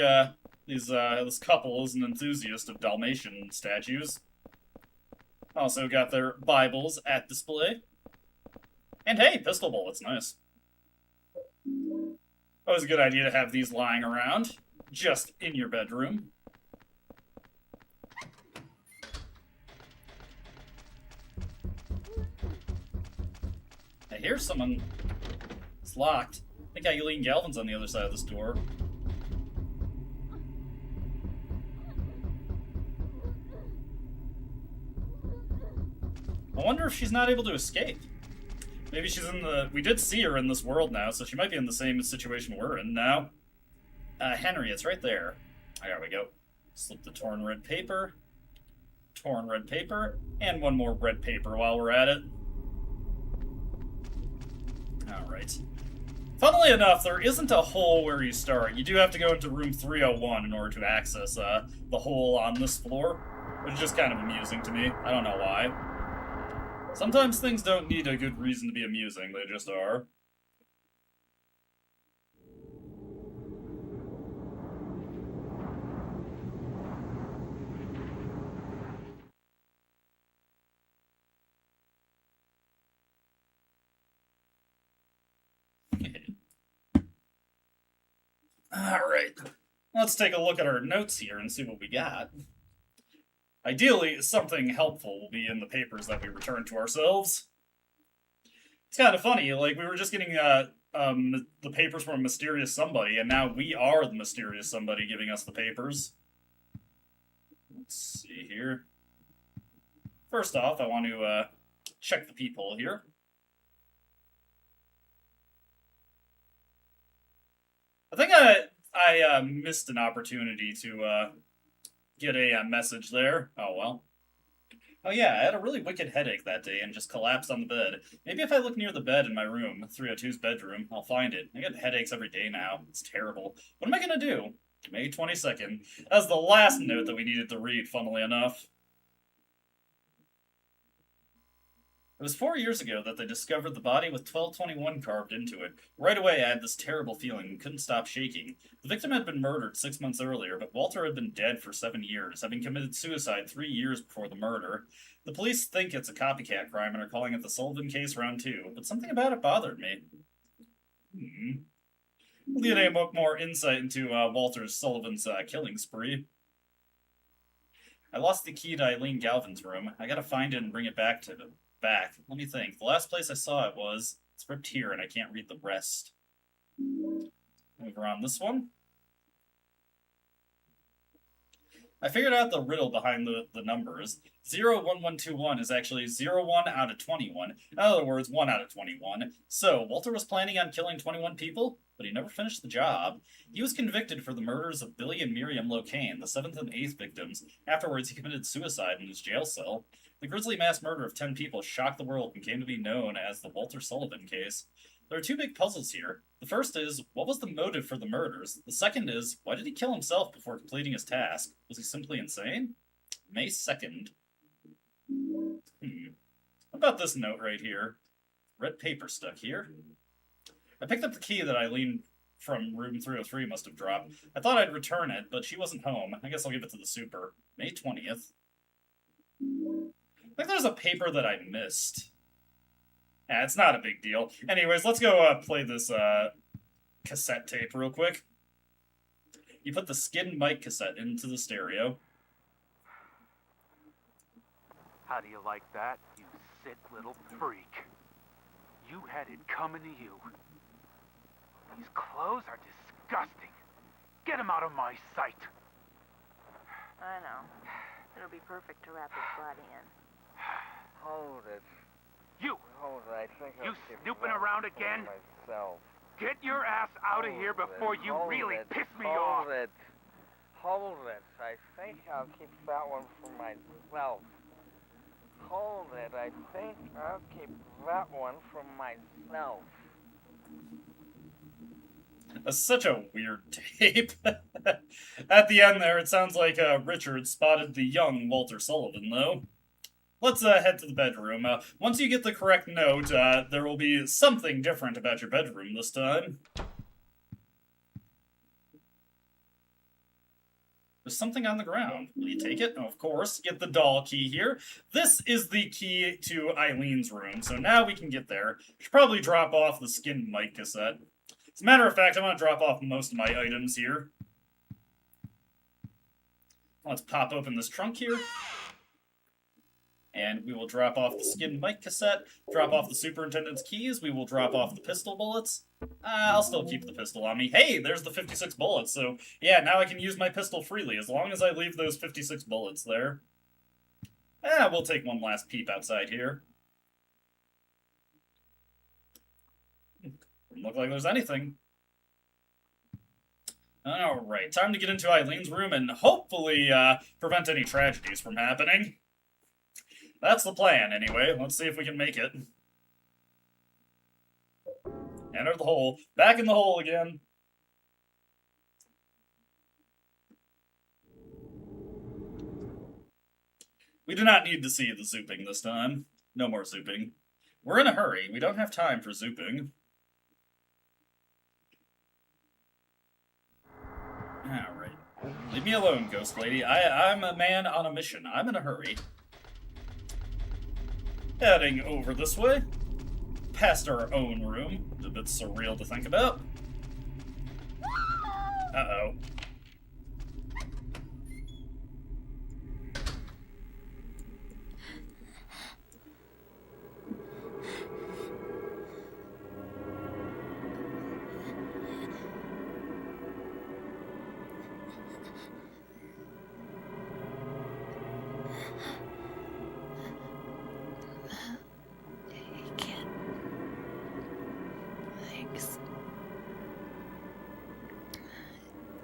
this couple is an enthusiast of Dalmatian statues. Also got their Bibles at display. And hey, pistol bullets, nice. Always a good idea to have these lying around, just in your bedroom. I hear someone. It's locked. I think Eileen Galvin's on the other side of this door. I wonder if she's not able to escape. Maybe she's in the... We did see her in this world now, so she might be in the same situation we're in now. Henry, it's right there. There we go. Slip the torn red paper. Torn red paper. And one more red paper while we're at it. Alright. Funnily enough, there isn't a hole where you start. You do have to go into room 301 in order to access the hole on this floor, which is just kind of amusing to me. I don't know why. Sometimes things don't need a good reason to be amusing, they just are. Alright, let's take a look at our notes here and see what we got. Ideally, something helpful will be in the papers that we return to ourselves. It's kind of funny, like, we were just getting the papers from a mysterious somebody, and now we are the mysterious somebody giving us the papers. Let's see here. First off, I want to check the people here. I think I missed an opportunity to get a message there. Oh, well. Oh, yeah, I had a really wicked headache that day and just collapsed on the bed. Maybe if I look near the bed in my room, 302's bedroom, I'll find it. I get headaches every day now. It's terrible. What am I going to do? May 22nd. That's the last note that we needed to read, funnily enough. It was 4 years ago that they discovered the body with 1221 carved into it. Right away, I had this terrible feeling and couldn't stop shaking. The victim had been murdered 6 months earlier, but Walter had been dead for 7 years, having committed suicide 3 years before the murder. The police think it's a copycat crime and are calling it the Sullivan case round 2, but something about it bothered me. We'll get a more insight into Walter Sullivan's killing spree. I lost the key to Eileen Galvin's room. I gotta find it and bring it back. Let me think. The last place I saw it was... It's ripped here, and I can't read the rest. Move around this one. I figured out the riddle behind the numbers. 01121 is actually 01 out of 21. In other words, 1 out of 21. So, Walter was planning on killing 21 people, but he never finished the job. He was convicted for the murders of Billy and Miriam Locane, the 7th and 8th victims. Afterwards, he committed suicide in his jail cell. The grisly mass murder of 10 people shocked the world and came to be known as the Walter Sullivan case. There are two big puzzles here. The first is, what was the motive for the murders? The second is, why did he kill himself before completing his task? Was he simply insane? May 2nd. What about this note right here? Red paper stuck here. I picked up the key that Eileen from room 303 must have dropped. I thought I'd return it, but she wasn't home. I guess I'll give it to the super. May 20th. I think there's a paper that I missed. Yeah, it's not a big deal. Anyways, let's go play this cassette tape real quick. You put the Skid mic cassette into the stereo. How do you like that, you sick little freak? You had it coming to you. These clothes are disgusting. Get them out of my sight. I know. It'll be perfect to wrap his body in. Hold it. You! Hold it, I think You I'll keep snooping that around for again? myself. Get your ass out of here before you really piss me off! Hold it. Hold it. I think I'll keep that one for myself. Hold it. I think I'll keep that one for myself. That's such a weird tape. At the end there, it sounds like Richard spotted the young Walter Sullivan, though. Let's head to the bedroom. Once you get the correct note, there will be something different about your bedroom this time. There's something on the ground. Will you take it? Oh, of course. Get the doll key here. This is the key to Eileen's room, so now we can get there. Should probably drop off the skin mic cassette. As a matter of fact, I'm going to drop off most of my items here. Let's pop open this trunk here. And we will drop off the skin mic cassette, drop off the superintendent's keys, we will drop off the pistol bullets. I'll still keep the pistol on me. Hey, there's the 56 bullets, so yeah, now I can use my pistol freely, as long as I leave those 56 bullets there. We'll take one last peep outside here. Doesn't look like there's anything. Alright, time to get into Eileen's room and hopefully prevent any tragedies from happening. That's the plan, anyway. Let's see if we can make it. Enter the hole. Back in the hole again. We do not need to see the zooping this time. No more zooping. We're in a hurry. We don't have time for zooping. Alright. Leave me alone, ghost lady. I'm a man on a mission. I'm in a hurry. Heading over this way, past our own room. It's a bit surreal to think about. Uh-oh.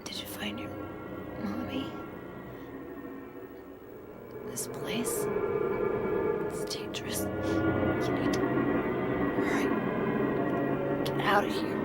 Did you find your mommy? This place? It's dangerous. You need to hurry. Get out of here.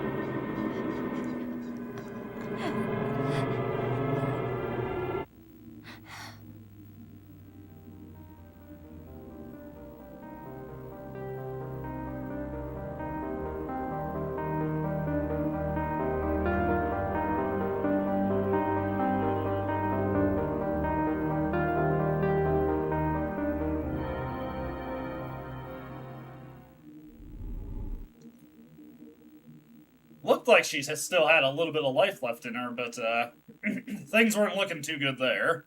Looked like she still had a little bit of life left in her, but things weren't looking too good there.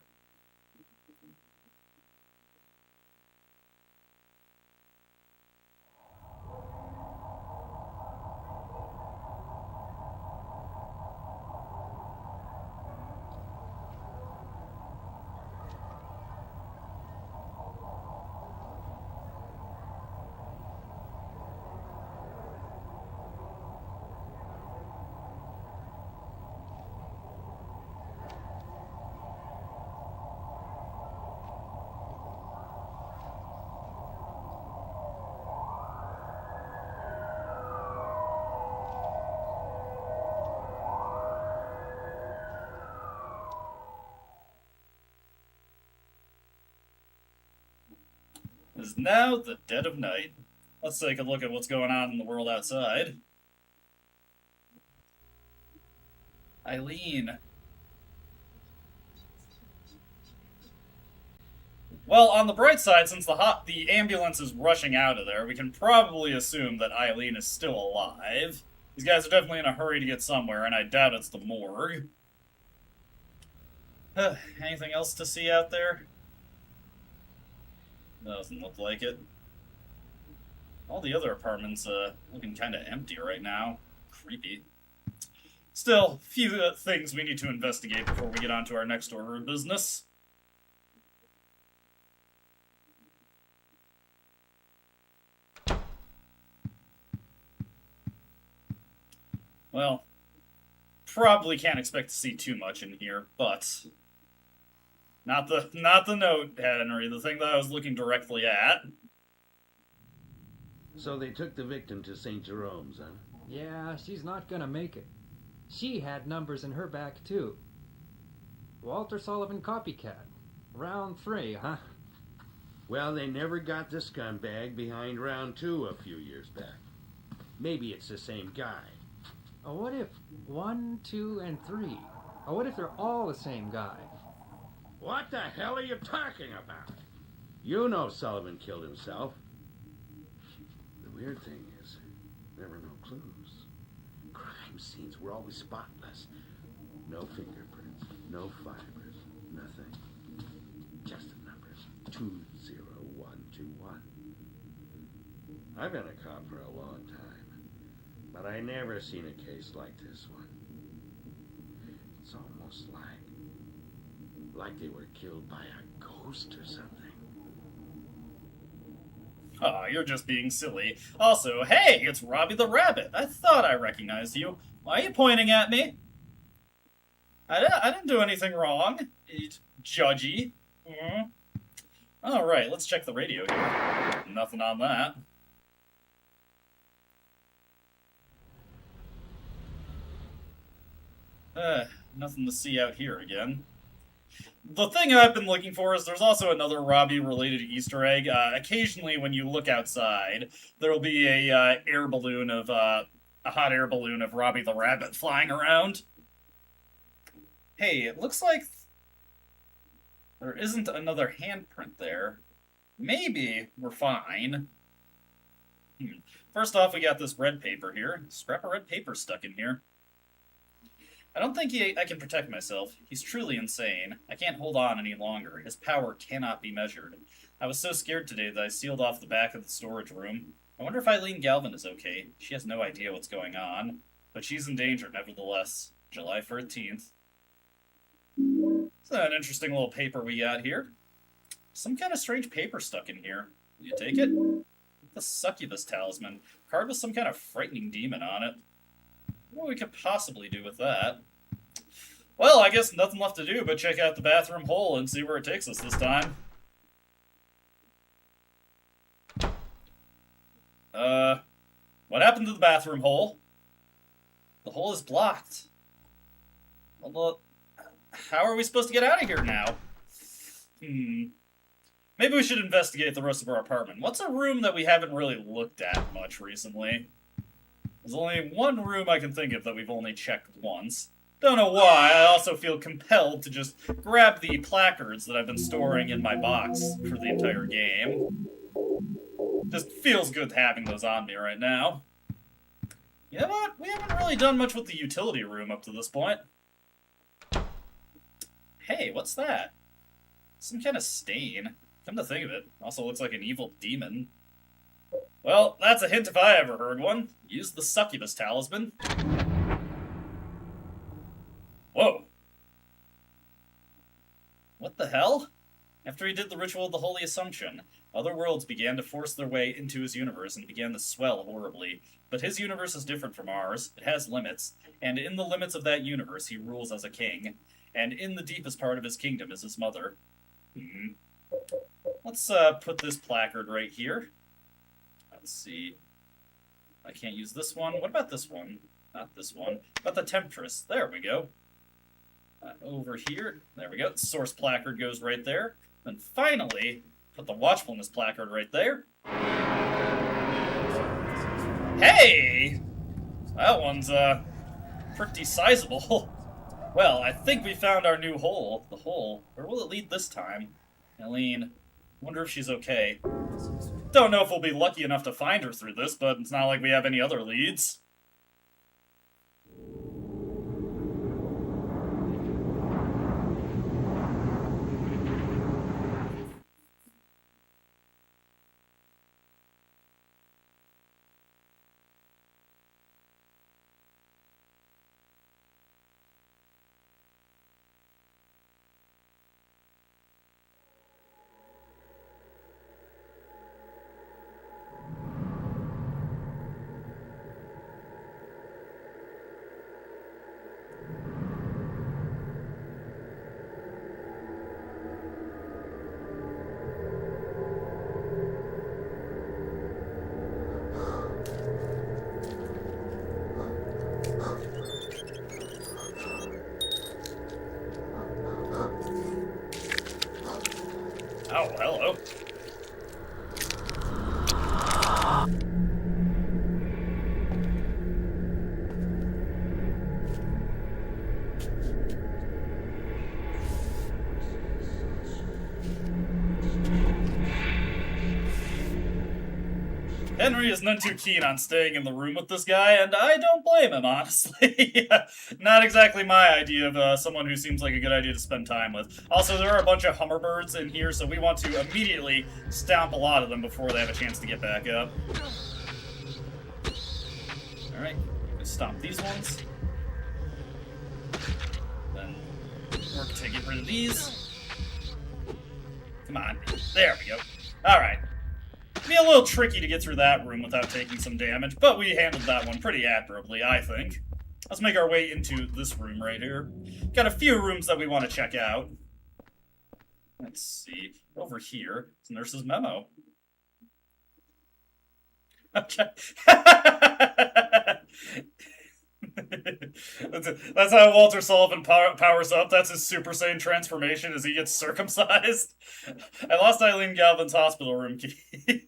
It is now the dead of night. Let's take a look at what's going on in the world outside. Eileen. Well, on the bright side, since the ambulance is rushing out of there, we can probably assume that Eileen is still alive. These guys are definitely in a hurry to get somewhere, and I doubt it's the morgue. Anything else to see out there? Doesn't look like it. All the other apartments looking kind of empty right now. Creepy. Still, few things we need to investigate before we get on to our next order of business. Well, probably can't expect to see too much in here, but not the note, Henry, the thing that I was looking directly at. So they took the victim to St. Jerome's, huh? Yeah, she's not gonna make it. She had numbers in her back, too. Walter Sullivan copycat. Round 3, huh? Well, they never got the scumbag behind round 2 a few years back. Maybe it's the same guy. What if 1, 2, and 3? Or what if they're all the same guy? What the hell are you talking about? You know Sullivan killed himself. The weird thing is, there were no clues. Crime scenes were always spotless. No fingerprints, no fibers, nothing. Just the numbers, 20121. I've been a cop for a long time, but I never seen a case like this one. It's almost like they were killed by a ghost or something. Aw, you're just being silly. Also, hey, it's Robbie the Rabbit. I thought I recognized you. Why are you pointing at me? I didn't do anything wrong. Judgy. Alright, let's check the radio here. Nothing on that. Nothing to see out here again. The thing I've been looking for is there's also another Robbie-related Easter egg. Occasionally, when you look outside, there'll be a hot air balloon of Robbie the Rabbit flying around. Hey, it looks like there isn't another handprint there. Maybe we're fine. First off, we got this red paper here. Scrap of red paper stuck in here. I don't think I can protect myself. He's truly insane. I can't hold on any longer. His power cannot be measured. I was so scared today that I sealed off the back of the storage room. I wonder if Eileen Galvin is okay. She has no idea what's going on. But she's in danger, nevertheless. July 13th. It's an interesting little paper we got here. Some kind of strange paper stuck in here. Will you take it? The Succubus Talisman. Card with some kind of frightening demon on it. What we could possibly do with that? Well, I guess nothing left to do but check out the bathroom hole and see where it takes us this time. What happened to the bathroom hole? The hole is blocked. Well, how are we supposed to get out of here now? Maybe we should investigate the rest of our apartment. What's a room that we haven't really looked at much recently? There's only one room I can think of that we've only checked once. Don't know why, I also feel compelled to just grab the placards that I've been storing in my box for the entire game. Just feels good having those on me right now. You know what? We haven't really done much with the utility room up to this point. Hey, what's that? Some kind of stain. Come to think of it, also looks like an evil demon. Well, that's a hint if I ever heard one. Use the Succubus Talisman. Whoa. What the hell? After he did the ritual of the Holy Assumption, other worlds began to force their way into his universe and began to swell horribly. But his universe is different from ours. It has limits, and in the limits of that universe he rules as a king. And in the deepest part of his kingdom is his mother. Let's put this placard right here. Let's see. I can't use this one. What about this one? Not this one. But the Temptress. There we go. Over here. There we go. Source placard goes right there. And finally, put the Watchfulness placard right there. Hey! That one's, pretty sizable. Well, I think we found our new hole. The hole. Where will it lead this time? Eileen. Wonder if she's okay. Don't know if we'll be lucky enough to find her through this, but it's not like we have any other leads. Oh, hello. Henry is none too keen on staying in the room with this guy, and I don't blame him, honestly. Not exactly my idea of someone who seems like a good idea to spend time with. Also, there are a bunch of Hummingbirds in here, so we want to immediately stomp a lot of them before they have a chance to get back up. Alright, let's stomp these ones. Then work to get rid of these. Come on. There we go. Alright. Be a little tricky to get through that room without taking some damage, but we handled that one pretty admirably, I think. Let's make our way into this room right here. Got a few rooms that we want to check out. Let's see. Over here, it's Nurse's memo. Okay. That's how Walter Sullivan powers up. That's his Super Saiyan transformation as he gets circumcised. I lost Eileen Galvin's hospital room key.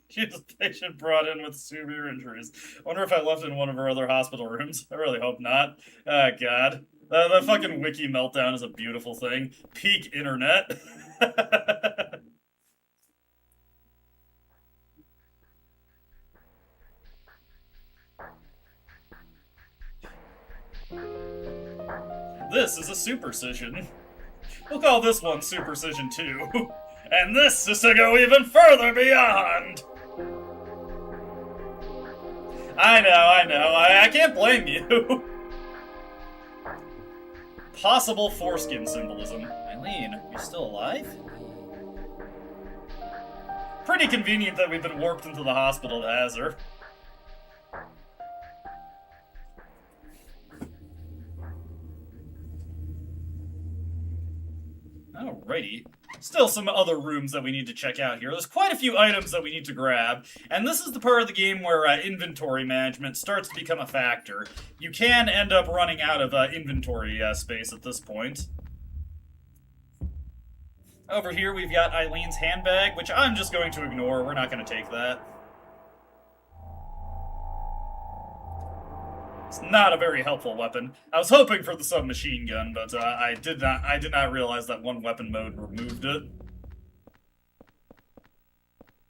She was a patient brought in with severe injuries. Wonder if I left in one of her other hospital rooms. I really hope not. Oh, God. The fucking wiki meltdown is a beautiful thing. Peak internet. This is a supercision. We'll call this one Supercision 2. And this is to go even further beyond! I know. I can't blame you. Possible foreskin symbolism. Eileen, you still alive? Pretty convenient that we've been warped into the hospital to Azure. Alrighty. Still some other rooms that we need to check out here. There's quite a few items that we need to grab, and this is the part of the game where inventory management starts to become a factor. You can end up running out of inventory space at this point. Over here we've got Eileen's handbag, which I'm just going to ignore. We're not going to take that. It's not a very helpful weapon. I was hoping for the submachine gun, but I did not realize that one weapon mode removed it.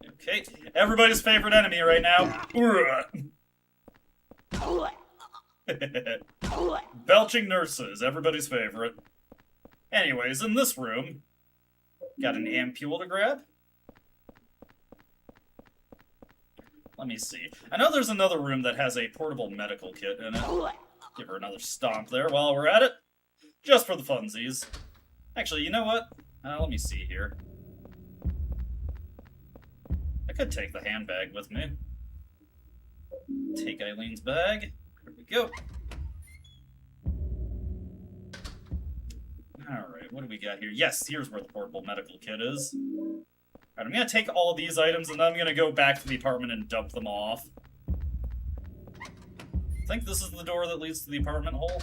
Okay, everybody's favorite enemy right now. Belching nurses, everybody's favorite. Anyways, in this room, got an ampule to grab. Let me see. I know there's another room that has a portable medical kit in it. Give her another stomp there while we're at it. Just for the funsies. Actually, you know what? Let me see here. I could take the handbag with me. Take Eileen's bag. There we go. Alright, what do we got here? Yes, here's where the portable medical kit is. Alright, I'm gonna take all of these items and then I'm gonna go back to the apartment and dump them off. I think this is the door that leads to the apartment hole.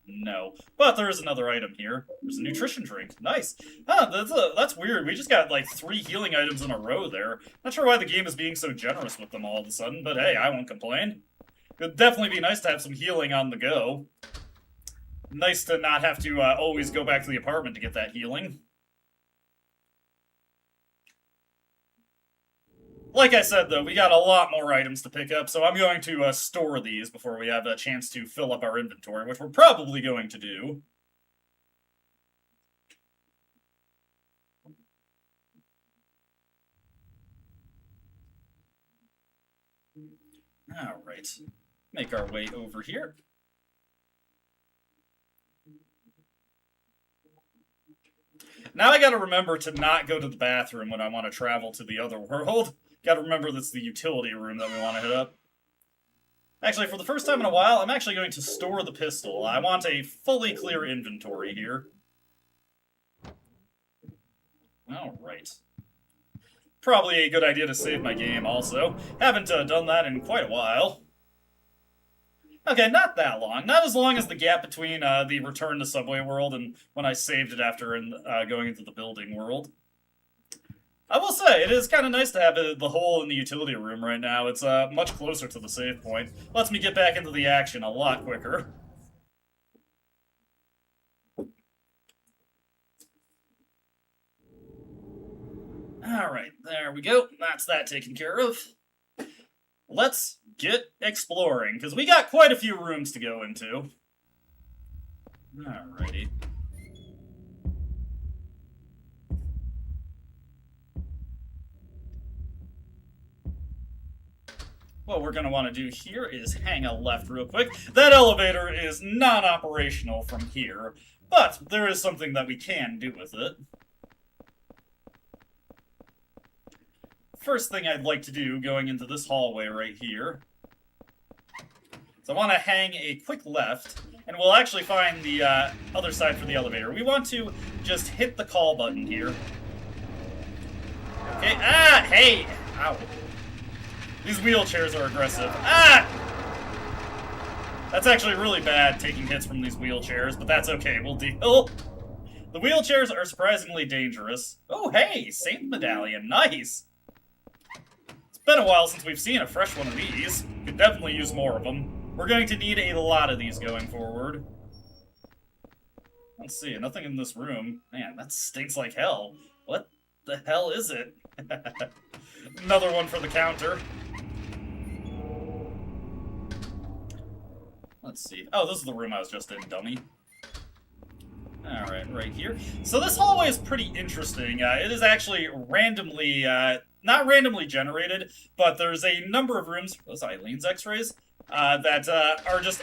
No. But there is another item here. There's a nutrition drink. Nice. That's weird. We just got like 3 healing items in a row there. Not sure why the game is being so generous with them all of a sudden, but hey, I won't complain. It'd definitely be nice to have some healing on the go. Nice to not have to always go back to the apartment to get that healing. Like I said, though, we got a lot more items to pick up, so I'm going to store these before we have a chance to fill up our inventory, which we're probably going to do. Alright. Make our way over here. Now I gotta remember to not go to the bathroom when I want to travel to the other world. Gotta remember that's the utility room that we want to hit up. Actually, for the first time in a while, I'm actually going to store the pistol. I want a fully clear inventory here. Alright. Probably a good idea to save my game also. Haven't done that in quite a while. Okay, not that long. Not as long as the gap between the return to Subway World and when I saved it after going into the building world. I will say, it is kind of nice to have the hole in the utility room right now. It's much closer to the save point. Lets me get back into the action a lot quicker. Alright, there we go. That's that taken care of. let's get exploring, because we got quite a few rooms to go into. Alrighty. What we're going to want to do here is hang a left real quick. That elevator is non-operational from here, but there is something that we can do with it. First thing I'd like to do going into this hallway right here is I want to hang a quick left, and we'll actually find the other side for the elevator. We want to just hit the call button here. Okay, hey! Ow. These wheelchairs are aggressive. That's actually really bad, taking hits from these wheelchairs, but that's okay, we'll deal. The wheelchairs are surprisingly dangerous. Oh, hey! Saint Medallion, nice! It's been a while since we've seen a fresh one of these. Could definitely use more of them. We're going to need a lot of these going forward. Let's see, nothing in this room. Man, that stinks like hell. What the hell is it? Another one for the counter. Let's see. Oh, this is the room I was just in, dummy. Alright, right here. So this hallway is pretty interesting. It is actually randomly, not randomly generated, but there's a number of rooms, those Eileen's x-rays, that are just,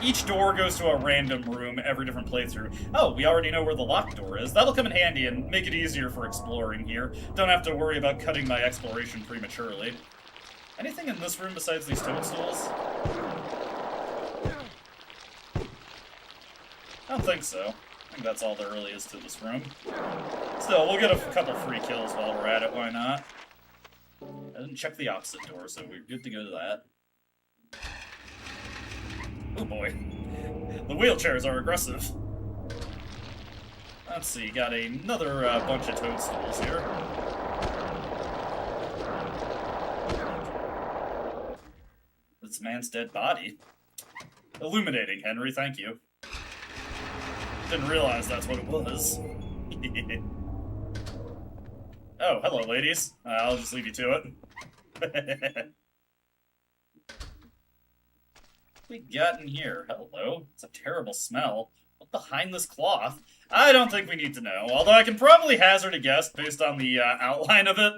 each door goes to a random room every different playthrough. Oh, we already know where the locked door is. That'll come in handy and make it easier for exploring here. Don't have to worry about cutting my exploration prematurely. Anything in this room besides these toadstools? I don't think so. I think that's all there really is to this room. Still, we'll get a couple free kills while we're at it, why not? I didn't check the opposite door, so we're good to go to that. Oh boy. The wheelchairs are aggressive. Let's see, got another bunch of toadstools here. This man's dead body. Illuminating, Henry, thank you. Didn't realize that's what it was. Oh, hello, ladies. I'll just leave you to it. What we got in here? Hello. It's a terrible smell. What behind this cloth? I don't think we need to know, although I can probably hazard a guess based on the outline of it.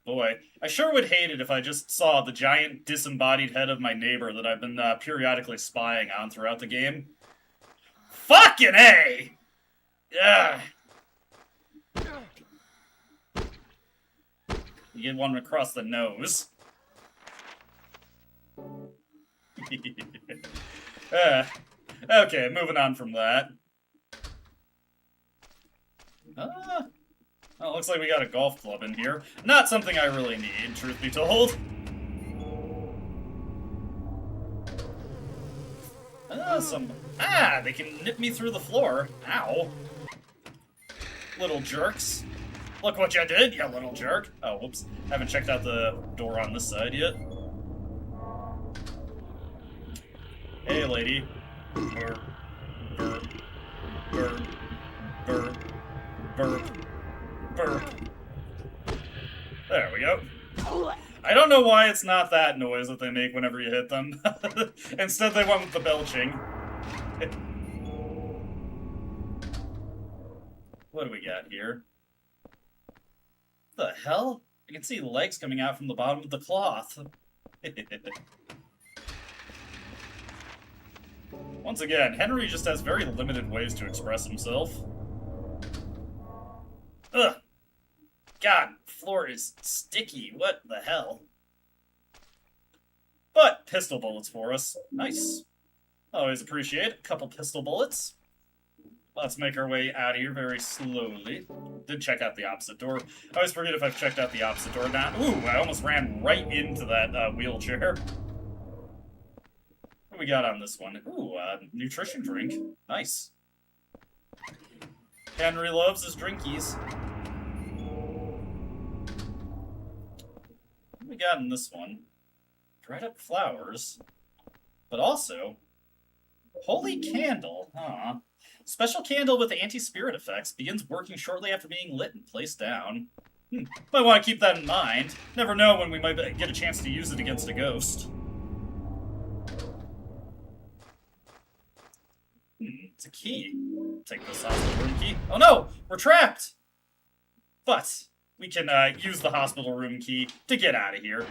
Boy, I sure would hate it if I just saw the giant disembodied head of my neighbor that I've been periodically spying on throughout the game. Fucking A! Ugh. You get one across the nose. Okay, moving on from that. Well, looks like we got a golf club in here. Not something I really need, truth be told. They can nip me through the floor. Ow. Little jerks. Look what you did, you little jerk. Oh, whoops. Haven't checked out the door on this side yet. Hey, lady. Burp. Burp. Burp. Burp. Burp. Burp. There we go. I don't know why it's not that noise that they make whenever you hit them. Instead, they went with the belching. What do we got here? The hell? I can see legs coming out from the bottom of the cloth. Once again, Henry just has very limited ways to express himself. Ugh! God, floor is sticky. What the hell? But pistol bullets for us. Nice. Always appreciate a couple pistol bullets. Let's make our way out of here very slowly. Did check out the opposite door. I always forget if I've checked out the opposite door or not. Ooh, I almost ran right into that wheelchair. What do we got on this one? Ooh, nutrition drink. Nice. Henry loves his drinkies. What do we got in this one? Dried up flowers. But also, holy candle. Huh. Special candle with anti-spirit effects begins working shortly after being lit and placed down. Might want to keep that in mind. Never know when we might get a chance to use it against a ghost. It's a key. Take this hospital room key. Oh no! We're trapped! But we can use the hospital room key to get out of here.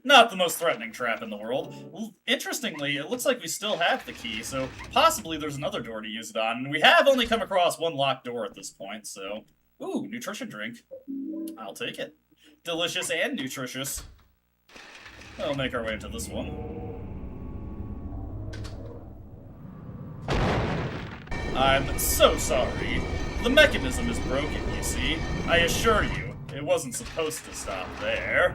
Not the most threatening trap in the world. Interestingly, it looks like we still have the key, so possibly there's another door to use it on. And we have only come across one locked door at this point, so... Ooh, nutrition drink. I'll take it. Delicious and nutritious. We'll make our way to this one. I'm so sorry. The mechanism is broken, you see. I assure you, it wasn't supposed to stop there.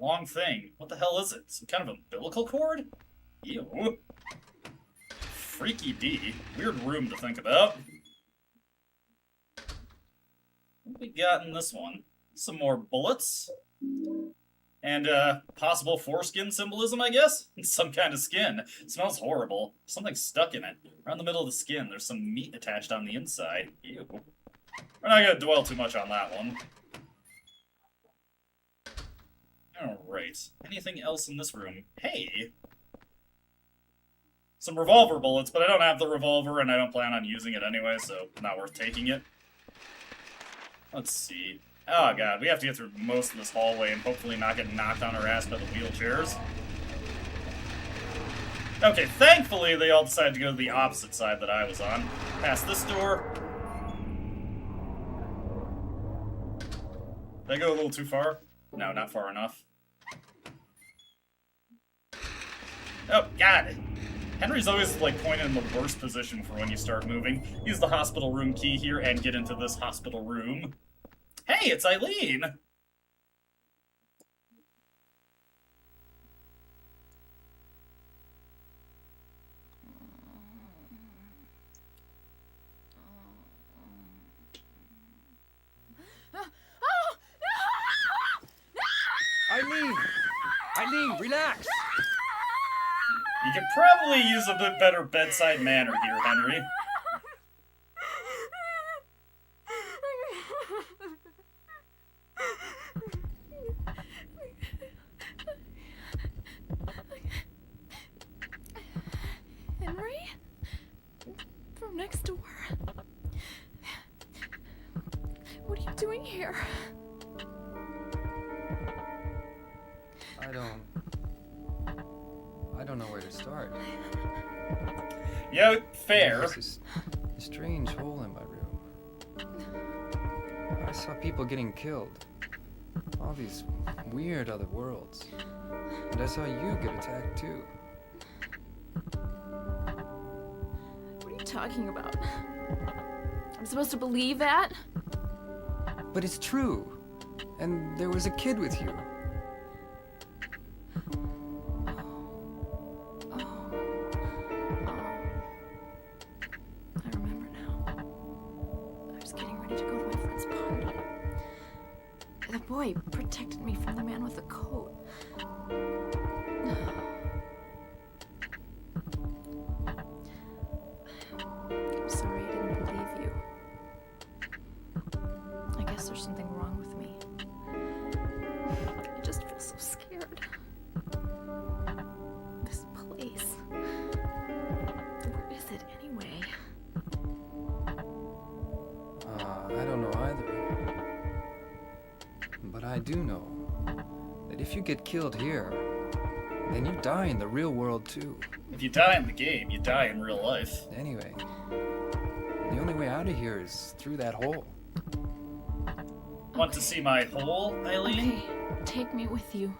Long thing. What the hell is it? Some kind of umbilical cord? Ew. Freaky D. Weird room to think about. What we got in this one? Some more bullets. And, possible foreskin symbolism, I guess? Some kind of skin. It smells horrible. Something's stuck in it. Around the middle of the skin, there's some meat attached on the inside. Ew. We're not gonna dwell too much on that one. Alright. Anything else in this room? Hey! Some revolver bullets, but I don't have the revolver and I don't plan on using it anyway, so not worth taking it. Let's see. Oh god, we have to get through most of this hallway and hopefully not get knocked on our ass by the wheelchairs. Okay, thankfully they all decided to go to the opposite side that I was on. Past this door. Did I go a little too far? No, not far enough. Oh, God. Henry's always, like, pointed in the worst position for when you start moving. Use the hospital room key here and get into this hospital room. Hey, it's Eileen! Eileen, relax! You could probably use a bit better bedside manner here, Henry. Henry? From next door. What are you doing here? I don't know where to start. Yeah, fair. There's a strange hole in my room. I saw people getting killed. All these weird other worlds. And I saw you get attacked too. What are you talking about? I'm supposed to believe that? But it's true. And there was a kid with you. Boy protected me from the man with the coat. I'm sorry I didn't believe you. I guess there's something wrong with me. I just feel so scared. This place. Where is it anyway? I don't know either. But I do know that if you get killed here, then you die in the real world too. If you die in the game, you die in real life. Anyway, the only way out of here is through that hole. Want to see my hole, Eileen? Okay, take me with you.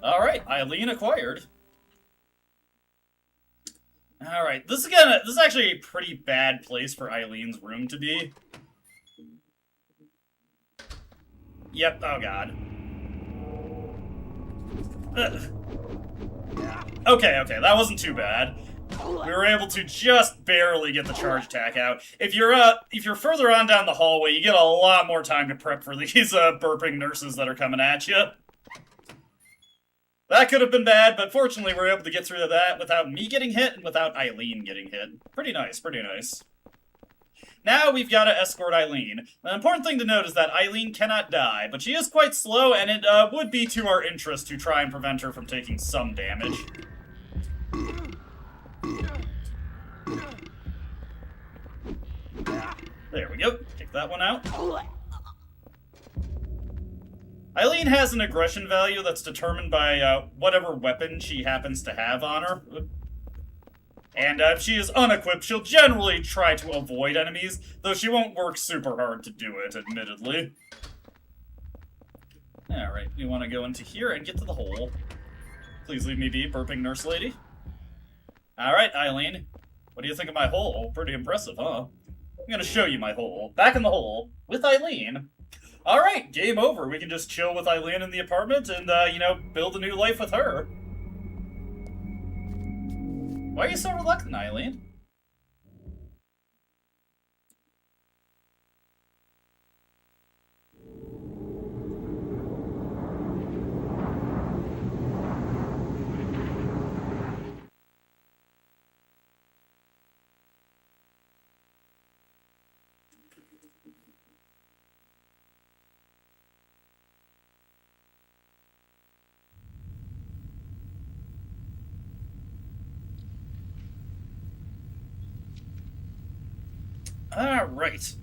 Alright, Eileen acquired. Alright, this is actually a pretty bad place for Eileen's room to be. Yep, oh god. Okay, that wasn't too bad. We were able to just barely get the charge tack out. If you're further on down the hallway, you get a lot more time to prep for these burping nurses that are coming at you. That could have been bad, but fortunately we were able to get through that without me getting hit and without Eileen getting hit. Pretty nice, pretty nice. Now we've got to escort Eileen. The important thing to note is that Eileen cannot die, but she is quite slow, and it would be to our interest to try and prevent her from taking some damage. There we go. Take that one out. Eileen has an aggression value that's determined by whatever weapon she happens to have on her. And if she is unequipped, she'll generally try to avoid enemies, though she won't work super hard to do it, admittedly. Alright, we want to go into here and get to the hole. Please leave me be, burping nurse lady. Alright, Eileen. What do you think of my hole? Pretty impressive, huh? I'm gonna show you my hole. Back in the hole, with Eileen. Alright, game over. We can just chill with Eileen in the apartment and, you know, build a new life with her. Why are you so reluctant, Eileen? Alright.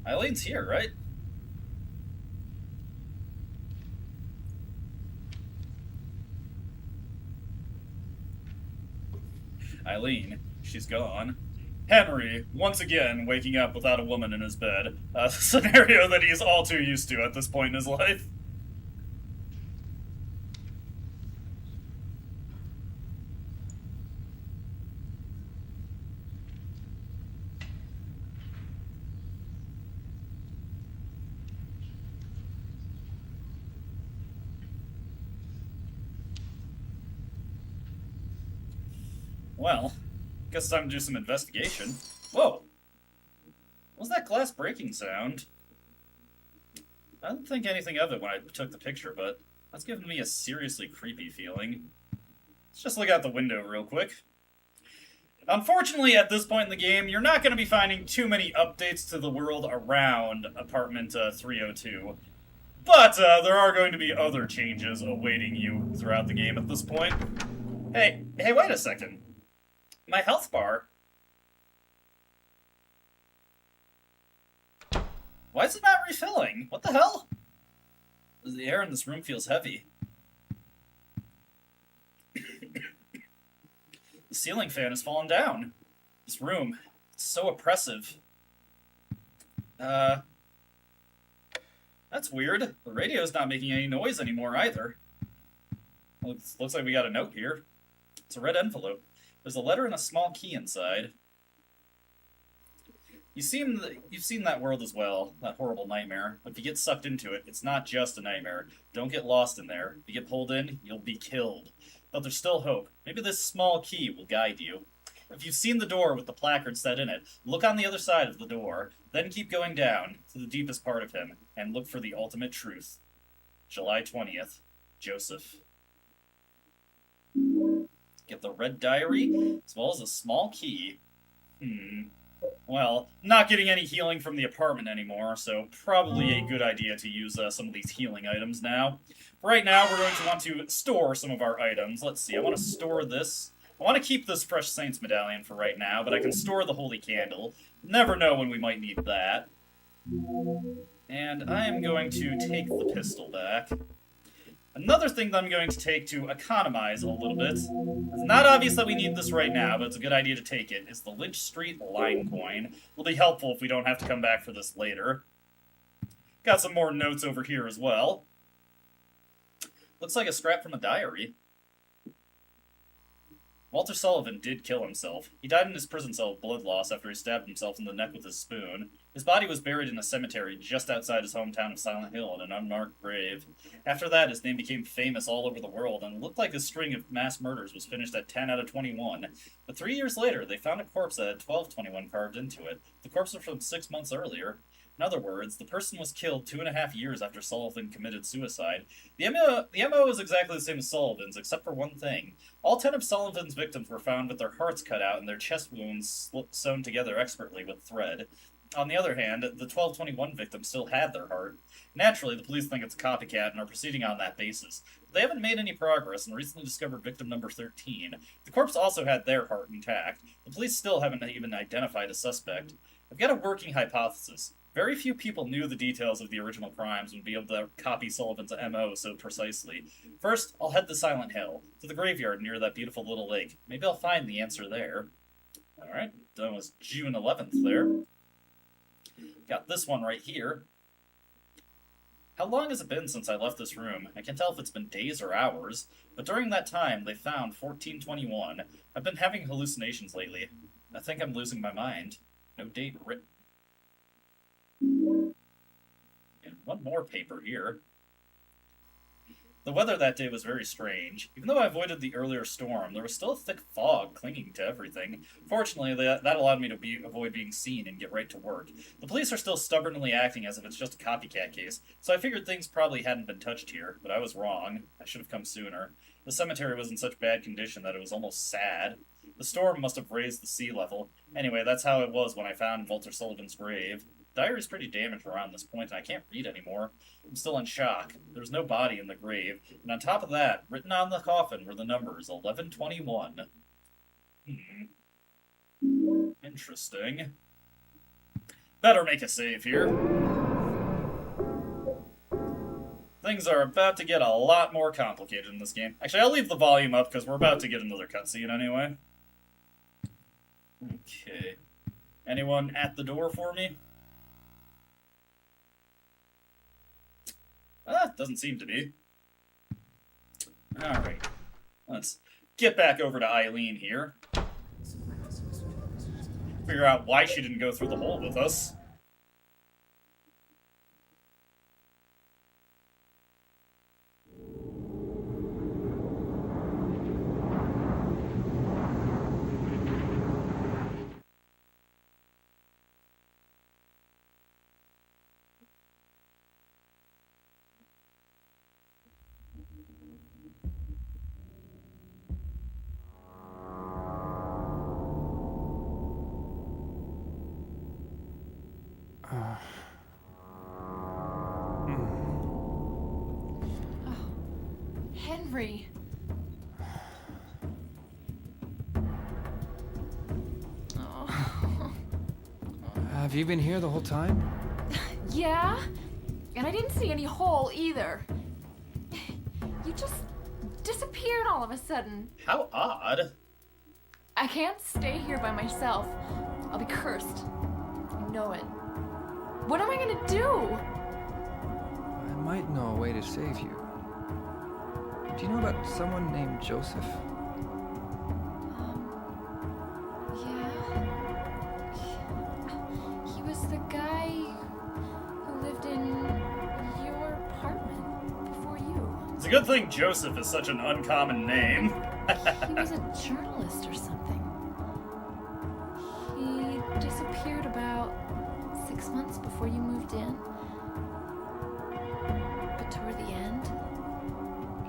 Eileen's here, right? Eileen, she's gone. Henry, once again, waking up without a woman in his bed. A scenario that he's all too used to at this point in his life. Well, guess it's time to do some investigation. Whoa! What was that glass breaking sound? I didn't think anything of it when I took the picture, but that's giving me a seriously creepy feeling. Let's just look out the window real quick. Unfortunately, at this point in the game, you're not going to be finding too many updates to the world around Apartment 302. But there are going to be other changes awaiting you throughout the game at this point. Hey, wait a second. My health bar. Why is it not refilling? What the hell? The air in this room feels heavy. The ceiling fan has fallen down. This room, it's so oppressive. That's weird. The radio's not making any noise anymore either. Looks like we got a note here. It's a red envelope. There's a letter and a small key inside. You've seen that world as well, that horrible nightmare. If you get sucked into it, it's not just a nightmare. Don't get lost in there. If you get pulled in, you'll be killed. But there's still hope. Maybe this small key will guide you. If you've seen the door with the placard set in it, look on the other side of the door. Then keep going down to the deepest part of him, and look for the ultimate truth. July 20th, Joseph. Get the red diary, as well as a small key. Well, not getting any healing from the apartment anymore, so probably a good idea to use some of these healing items now. Right now, we're going to want to store some of our items. Let's see, I want to store this. I want to keep this Fresh Saints medallion for right now, but I can store the Holy Candle. Never know when we might need that. And I am going to take the pistol back. Another thing that I'm going to take to economize a little bit, it's not obvious that we need this right now, but it's a good idea to take it, is the Lynch Street line coin. It'll be helpful if we don't have to come back for this later. Got some more notes over here as well. Looks like a scrap from a diary. Walter Sullivan did kill himself. He died in his prison cell of blood loss after he stabbed himself in the neck with his spoon. His body was buried in a cemetery just outside his hometown of Silent Hill in an unmarked grave. After that, his name became famous all over the world, and it looked like his string of mass murders was finished at 10 out of 21. But 3 years later, they found a corpse that had 1221 carved into it. The corpse was from 6 months earlier. In other words, the person was killed 2.5 years after Sullivan committed suicide. The MO is exactly the same as Sullivan's, except for one thing. All 10 of Sullivan's victims were found with their hearts cut out and their chest wounds sewn together expertly with thread. On the other hand, the 1221 victims still had their heart. Naturally, the police think it's a copycat and are proceeding on that basis. But they haven't made any progress and recently discovered victim number 13. The corpse also had their heart intact. The police still haven't even identified a suspect. I've got a working hypothesis. Very few people knew the details of the original crimes and would be able to copy Sullivan's MO so precisely. First, I'll head to Silent Hill, to the graveyard near that beautiful little lake. Maybe I'll find the answer there. Alright, that was June 11th there. Got this one right here. How long has it been since I left this room? I can't tell if it's been days or hours, but during that time, they found 1421. I've been having hallucinations lately. I think I'm losing my mind. No date written. And one more paper here. The weather that day was very strange. Even though I avoided the earlier storm, there was still a thick fog clinging to everything. Fortunately, that allowed me to avoid being seen and get right to work. The police are still stubbornly acting as if it's just a copycat case, so I figured things probably hadn't been touched here, but I was wrong. I should have come sooner. The cemetery was in such bad condition that it was almost sad. The storm must have raised the sea level. Anyway, that's how it was when I found Walter Sullivan's grave. The diary's pretty damaged around this point, and I can't read anymore. I'm still in shock. There was no body in the grave, and on top of that, written on the coffin were the numbers 1121. Interesting. Better make a save here. Things are about to get a lot more complicated in this game. Actually, I'll leave the volume up because we're about to get another cutscene anyway. Okay. Anyone at the door for me? Doesn't seem to be. Alright. Let's get back over to Eileen here. Figure out why she didn't go through the hole with us. Henry. Have you been here the whole time? Yeah? And I didn't see any hole either. You just disappeared all of a sudden. How odd. I can't stay here by myself. I'll be cursed. I know it. What am I gonna do? I might know a way to save you. Do you know about someone named Joseph? Yeah. He was the guy who lived in your apartment before you. It's a good thing Joseph is such an uncommon name. He was a journalist or something. He disappeared about 6 months before you moved in. But toward the end,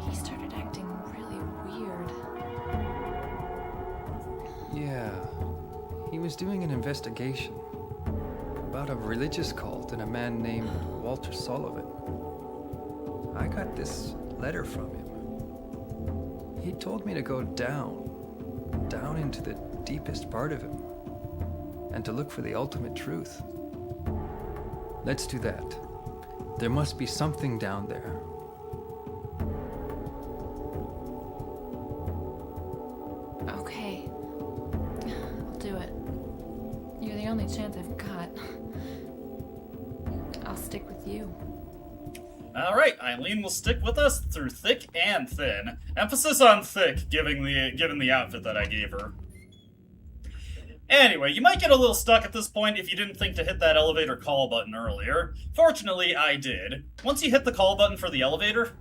he started acting really weird. Yeah. He was doing an investigation about a religious cult and a man named Walter Sullivan. I got this letter from him. He told me to go down into the deepest part of him, and to look for the ultimate truth. Let's do that. There must be something down there. Okay. I'll do it. You're the only chance I've got. I'll stick with you. Alright, Eileen will stick with us through thick and thin. Emphasis on thick, given the outfit that I gave her. Anyway, you might get a little stuck at this point if you didn't think to hit that elevator call button earlier. Fortunately, I did. Once you hit the call button for the elevator,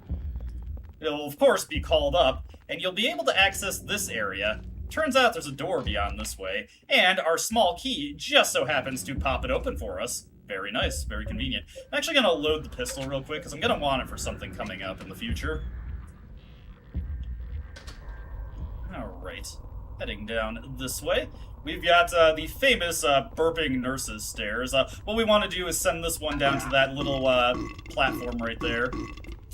it'll of course be called up, and you'll be able to access this area. Turns out there's a door beyond this way, and our small key just so happens to pop it open for us. Very nice, very convenient. I'm actually going to load the pistol real quick, because I'm going to want it for something coming up in the future. Alright, heading down this way. We've got the famous burping nurses stairs. What we want to do is send this one down to that little platform right there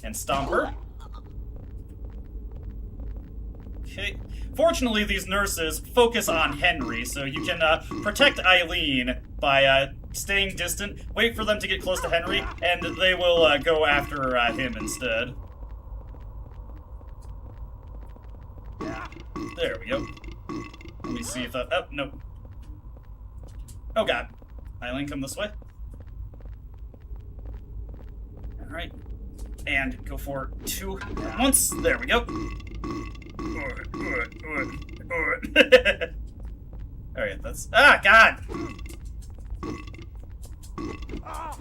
and stomp her. Okay. Fortunately, these nurses focus on Henry, so you can protect Eileen by staying distant, wait for them to get close to Henry, and they will go after him instead. There we go. Let me see if I... Oh, no. Oh, God. Eileen, come this way. Alright. And go for 2 at once. There we go. Alright, that's... Ah, God! Ah,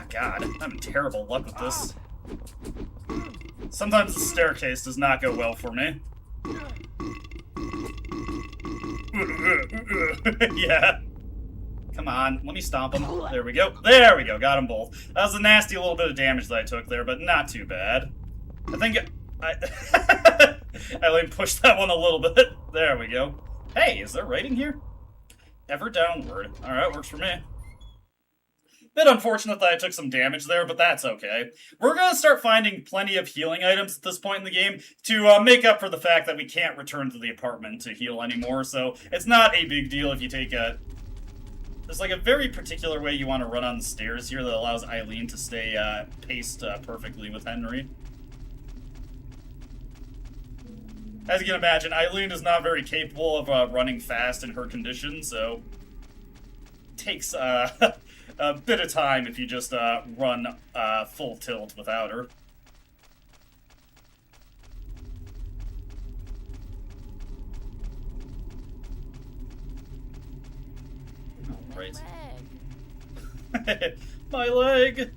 God. I'm having terrible luck with this. Sometimes the staircase does not go well for me. Yeah. Come on, let me stomp them. There we go. There we go, got them both. That was a nasty little bit of damage that I took there, but not too bad. I think I only pushed that one a little bit. There we go. Hey, is there writing here? Ever downward. Alright, works for me. Bit unfortunate that I took some damage there, but that's okay. We're going to start finding plenty of healing items at this point in the game to make up for the fact that we can't return to the apartment to heal anymore, so it's not a big deal if you take a... There's like a very particular way you want to run on the stairs here that allows Eileen to stay paced perfectly with Henry. As you can imagine, Eileen is not very capable of running fast in her condition, so... It takes a bit of time if you just run full tilt without her. Right. My leg!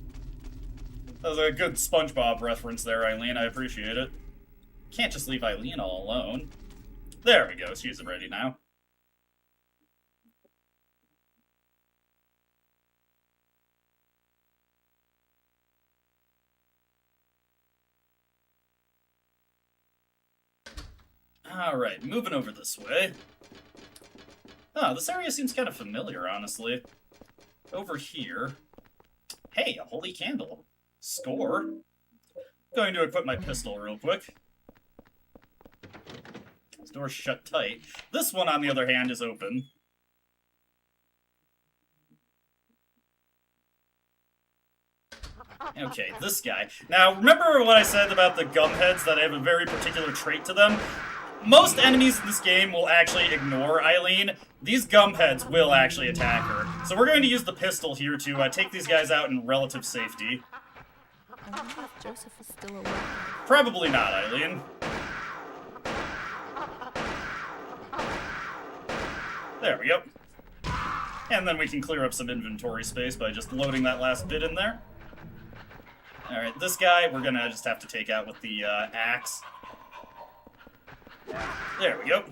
That was a good SpongeBob reference there, Eileen. I appreciate it. Can't just leave Eileen all alone. There we go. She's ready now. Alright, moving over this way. Oh, this area seems kind of familiar, honestly. Over here. Hey, a holy candle. Score. Going to equip my pistol real quick. This door's shut tight. This one, on the other hand, is open. Okay, this guy. Now, remember what I said about the gumheads, that have a very particular trait to them? Most enemies in this game will actually ignore Eileen. These gumheads will actually attack her. So we're going to use the pistol here to take these guys out in relative safety. I wonder if Joseph is still alive. Probably not, Eileen. There we go. And then we can clear up some inventory space by just loading that last bit in there. Alright, this guy we're gonna just have to take out with the axe. There we go.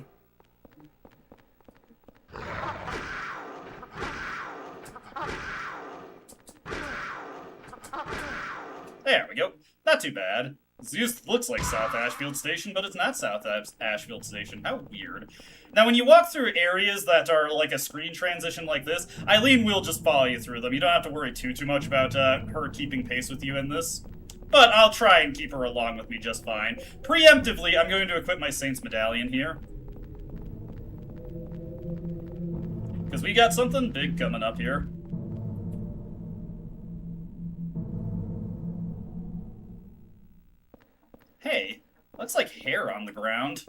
There we go. Not too bad. This looks like South Ashfield Station, but it's not South Ashfield Station. How weird. Now, when you walk through areas that are like a screen transition like this, Eileen will just follow you through them. You don't have to worry too much about her keeping pace with you in this. But I'll try and keep her along with me just fine. Preemptively, I'm going to equip my Saint's Medallion here. Because we got something big coming up here. Hey, looks like hair on the ground.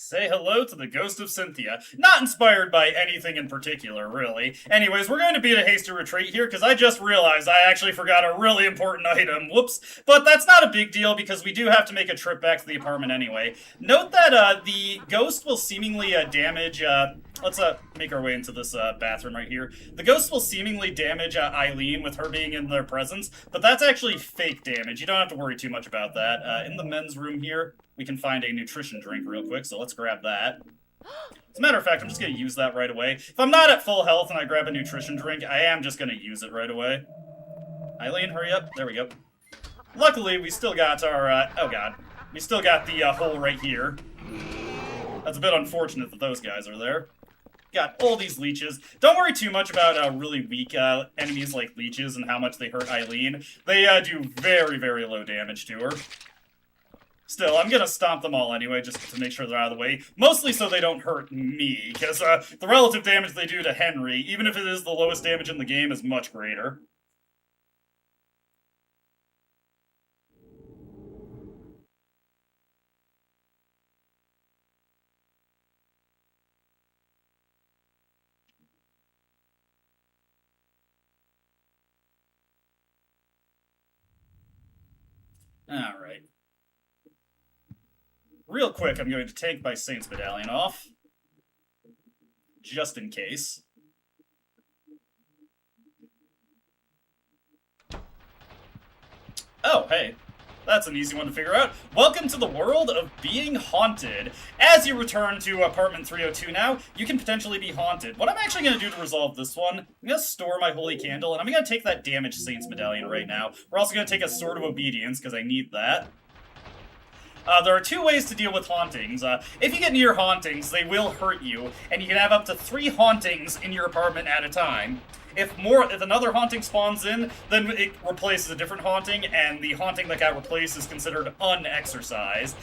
Say hello to the ghost of Cynthia. Not inspired by anything in particular, really. Anyways, we're going to beat a hasty retreat here because I just realized I actually forgot a really important item. Whoops. But that's not a big deal because we do have to make a trip back to the apartment anyway. Note that the ghost will seemingly damage... let's make our way into this bathroom right here. The ghost will seemingly damage Eileen with her being in their presence, but that's actually fake damage. You don't have to worry too much about that. In the men's room here, we can find a nutrition drink real quick, so let's grab that. As a matter of fact, I'm just going to use that right away. If I'm not at full health and I grab a nutrition drink, I am just going to use it right away. Eileen, hurry up. There we go. Luckily, we still got our, oh god. We still got the hole right here. That's a bit unfortunate that those guys are there. Got all these leeches. Don't worry too much about really weak enemies like leeches and how much they hurt Eileen. They do very, very low damage to her. Still, I'm gonna stomp them all anyway, just to make sure they're out of the way. Mostly so they don't hurt me, because the relative damage they do to Henry, even if it is the lowest damage in the game, is much greater. Alright. Real quick, I'm going to take my Saint's Medallion off. Just in case. Oh, hey. That's an easy one to figure out. Welcome to the world of being haunted. As you return to apartment 302 now, you can potentially be haunted. What I'm actually going to do to resolve this one, I'm going to store my holy candle, and I'm going to take that damaged Saint's Medallion right now. We're also going to take a Sword of Obedience, because I need that. There are two ways to deal with hauntings. If you get near hauntings, they will hurt you, and you can have up to 3 hauntings in your apartment at a time. If another haunting spawns in, then it replaces a different haunting, and the haunting that got replaced is considered unexorcised.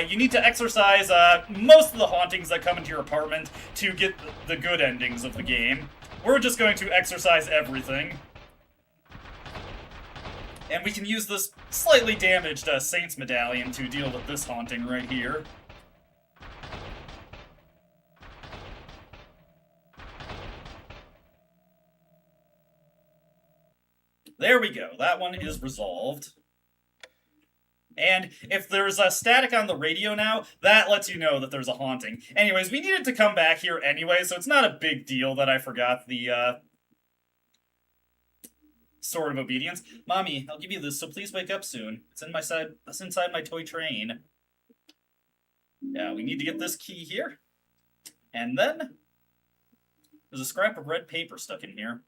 You need to exorcise most of the hauntings that come into your apartment to get the good endings of the game. We're just going to exorcise everything. And we can use this slightly damaged Saint's Medallion to deal with this haunting right here. There we go. That one is resolved. And if there's a static on the radio now, that lets you know that there's a haunting. Anyways, we needed to come back here anyway, so it's not a big deal that I forgot the, Sword of Obedience. Mommy, I'll give you this, so please wake up soon. It's inside my toy train. Yeah, we need to get this key here. And then there's a scrap of red paper stuck in here.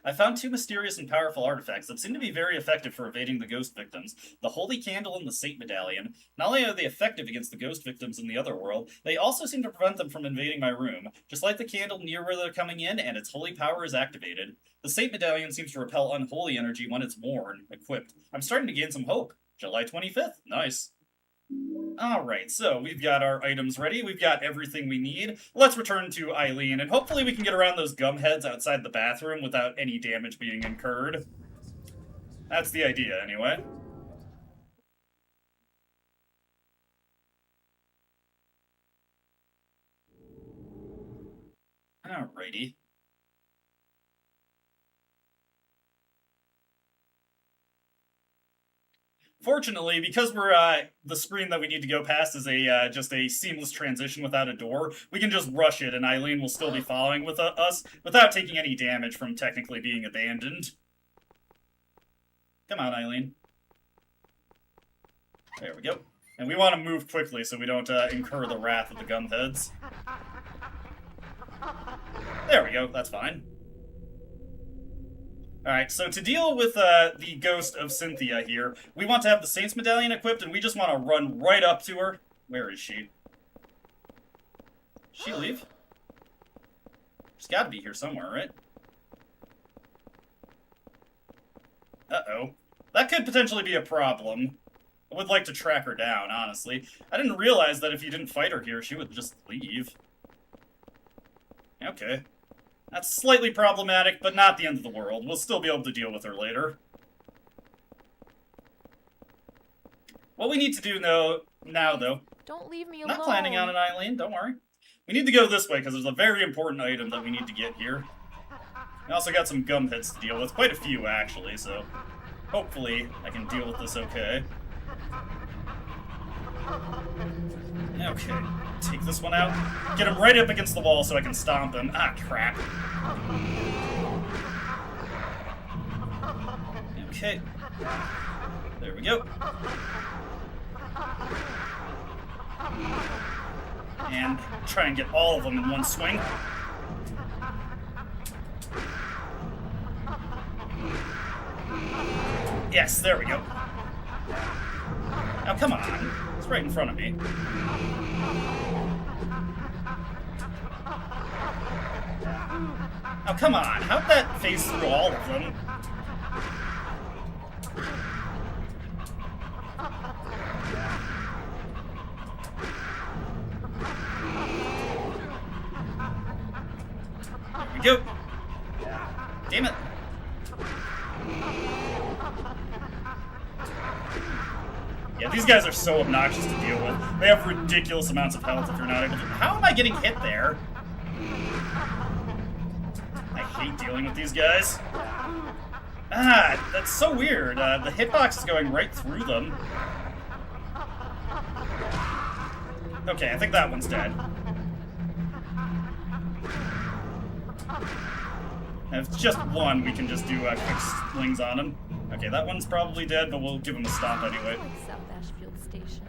I found 2 mysterious and powerful artifacts that seem to be very effective for evading the ghost victims. The Holy Candle and the Saint Medallion. Not only are they effective against the ghost victims in the other world, they also seem to prevent them from invading my room. Just like the candle near where they're coming in, and its holy power is activated. The Saint Medallion seems to repel unholy energy when it's worn, equipped. I'm starting to gain some hope. July 25th. Nice. Alright, so we've got our items ready, we've got everything we need. Let's return to Eileen, and hopefully we can get around those gum heads outside the bathroom without any damage being incurred. That's the idea, anyway. Alrighty. Fortunately, because we're, the screen that we need to go past is just a seamless transition without a door, we can just rush it and Eileen will still be following with us without taking any damage from technically being abandoned. Come on, Eileen. There we go. And we want to move quickly so we don't incur the wrath of the gumheads. There we go, that's fine. Alright, so to deal with the ghost of Cynthia here, we want to have the Saint's Medallion equipped, and we just want to run right up to her. Where is she? Did she leave? She's got to be here somewhere, right? Uh-oh. That could potentially be a problem. I would like to track her down, honestly. I didn't realize that if you didn't fight her here, she would just leave. Okay. That's slightly problematic, but not the end of the world. We'll still be able to deal with her later. What we need to do now, though, Don't leave me alone. Not planning on it, Eileen. Don't worry. We need to go this way because there's a very important item that we need to get here. We also got some gum hits to deal with. Quite a few, actually, so hopefully I can deal with this okay. Okay, take this one out. Get him right up against the wall so I can stomp him. Ah, crap. Okay. There we go. And try and get all of them in one swing. Yes, there we go. Now, come on. It's right in front of me. Oh, come on. How'd that phase through all of them? There we go. Damn it. Yeah, these guys are so obnoxious to deal with. They have ridiculous amounts of health if you're not able to... How am I getting hit there? I hate dealing with these guys. Ah, that's so weird. The hitbox is going right through them. Okay, I think that one's dead. And if it's just one, we can just do quick slings on him. Okay, that one's probably dead, but we'll give him a stop anyway. South Ashfield Station.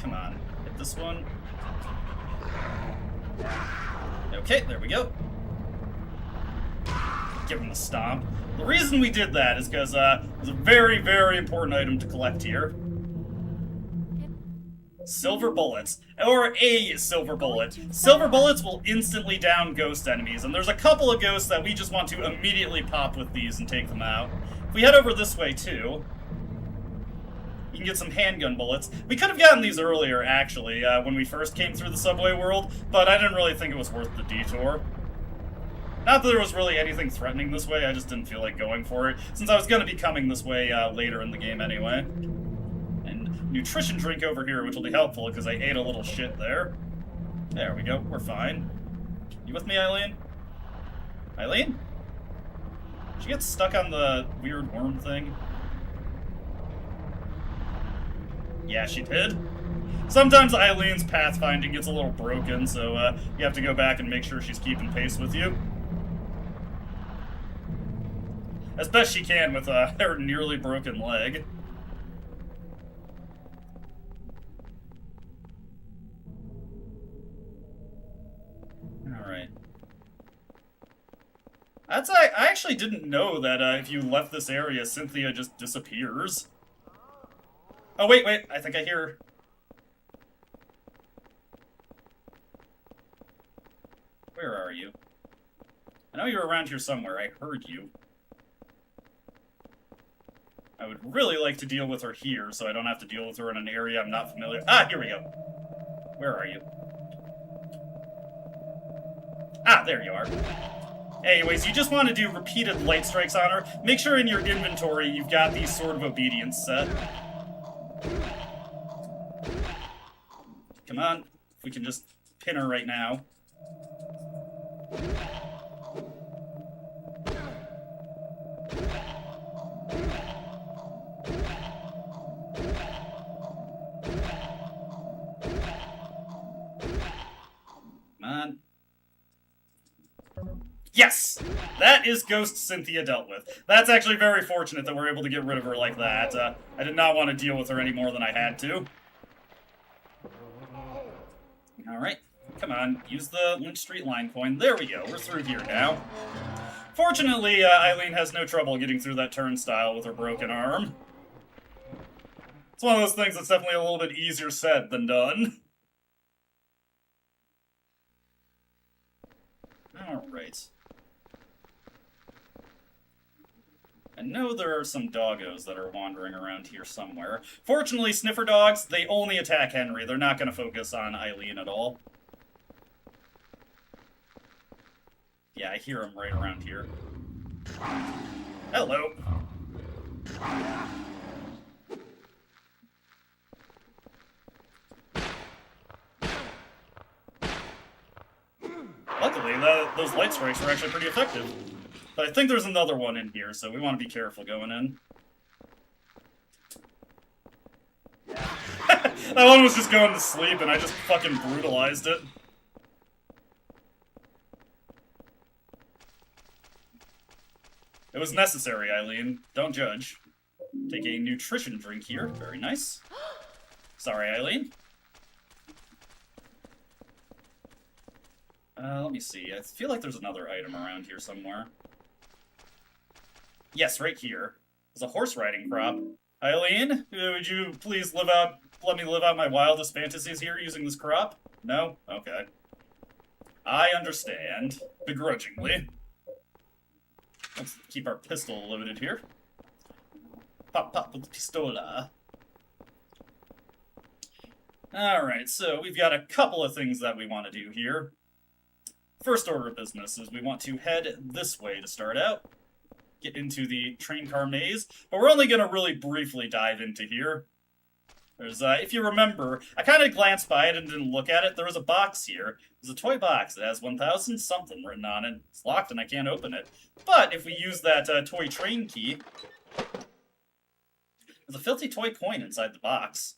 Come on, hit this one. Okay, there we go. Give him a stomp. The reason we did that is because there's a very, very important item to collect here. Silver bullets, or a silver bullet. Silver bullets will instantly down ghost enemies, and there's a couple of ghosts that we just want to immediately pop with these and take them out. If we head over this way too, you can get some handgun bullets. We could have gotten these earlier, actually, when we first came through the subway world, but I didn't really think it was worth the detour. Not that there was really anything threatening this way, I just didn't feel like going for it, since I was going to be coming this way later in the game anyway. Nutrition drink over here, which will be helpful because I ate a little shit there. There we go, we're fine. You with me, Eileen? Eileen? Did you get stuck on the weird worm thing? Yeah, she did. Sometimes Eileen's pathfinding gets a little broken, so you have to go back and make sure she's keeping pace with you. As best she can with her nearly broken leg. Alright. I actually didn't know that if you left this area, Cynthia just disappears. Oh, wait, I think I hear her. Where are you? I know you're around here somewhere. I heard you. I would really like to deal with her here, so I don't have to deal with her in an area I'm not familiar. Ah, here we go. Where are you? Ah, there you are. Anyways, you just want to do repeated light strikes on her. Make sure in your inventory you've got these Sword of Obedience set. Come on. If we can just pin her right now. Yes! That is Ghost Cynthia dealt with. That's actually very fortunate that we're able to get rid of her like that. I did not want to deal with her any more than I had to. Alright, come on, use the Lynch Street line coin. There we go, we're through here now. Fortunately, Eileen has no trouble getting through that turnstile with her broken arm. It's one of those things that's definitely a little bit easier said than done. Alright. I know there are some doggos that are wandering around here somewhere. Fortunately, sniffer dogs, they only attack Henry. They're not going to focus on Eileen at all. Yeah, I hear him right around here. luckily, those light strikes were actually pretty effective. But I think there's another one in here, so we want to be careful going in. That one was just going to sleep, and I just fucking brutalized it. It was necessary, Eileen. Don't judge. Take a nutrition drink here. Very nice. Sorry, Eileen. Let me see. I feel like there's another item around here somewhere. Yes, right here. There's a horse riding crop. Eileen, would you please let me live out my wildest fantasies here using this crop? No? Okay. I understand. Begrudgingly. Let's keep our pistol loaded here. Pop, pop with the pistola. Alright, so we've got a couple of things that we want to do here. First order of business is we want to head this way to start out. Get into the train car maze, but we're only going to really briefly dive into here. There's, if you remember, I kind of glanced by it and didn't look at it. There was a box here. There's a toy box that has 1000 something written on it. It's locked and I can't open it. But if we use that toy train key, there's a filthy toy coin inside the box.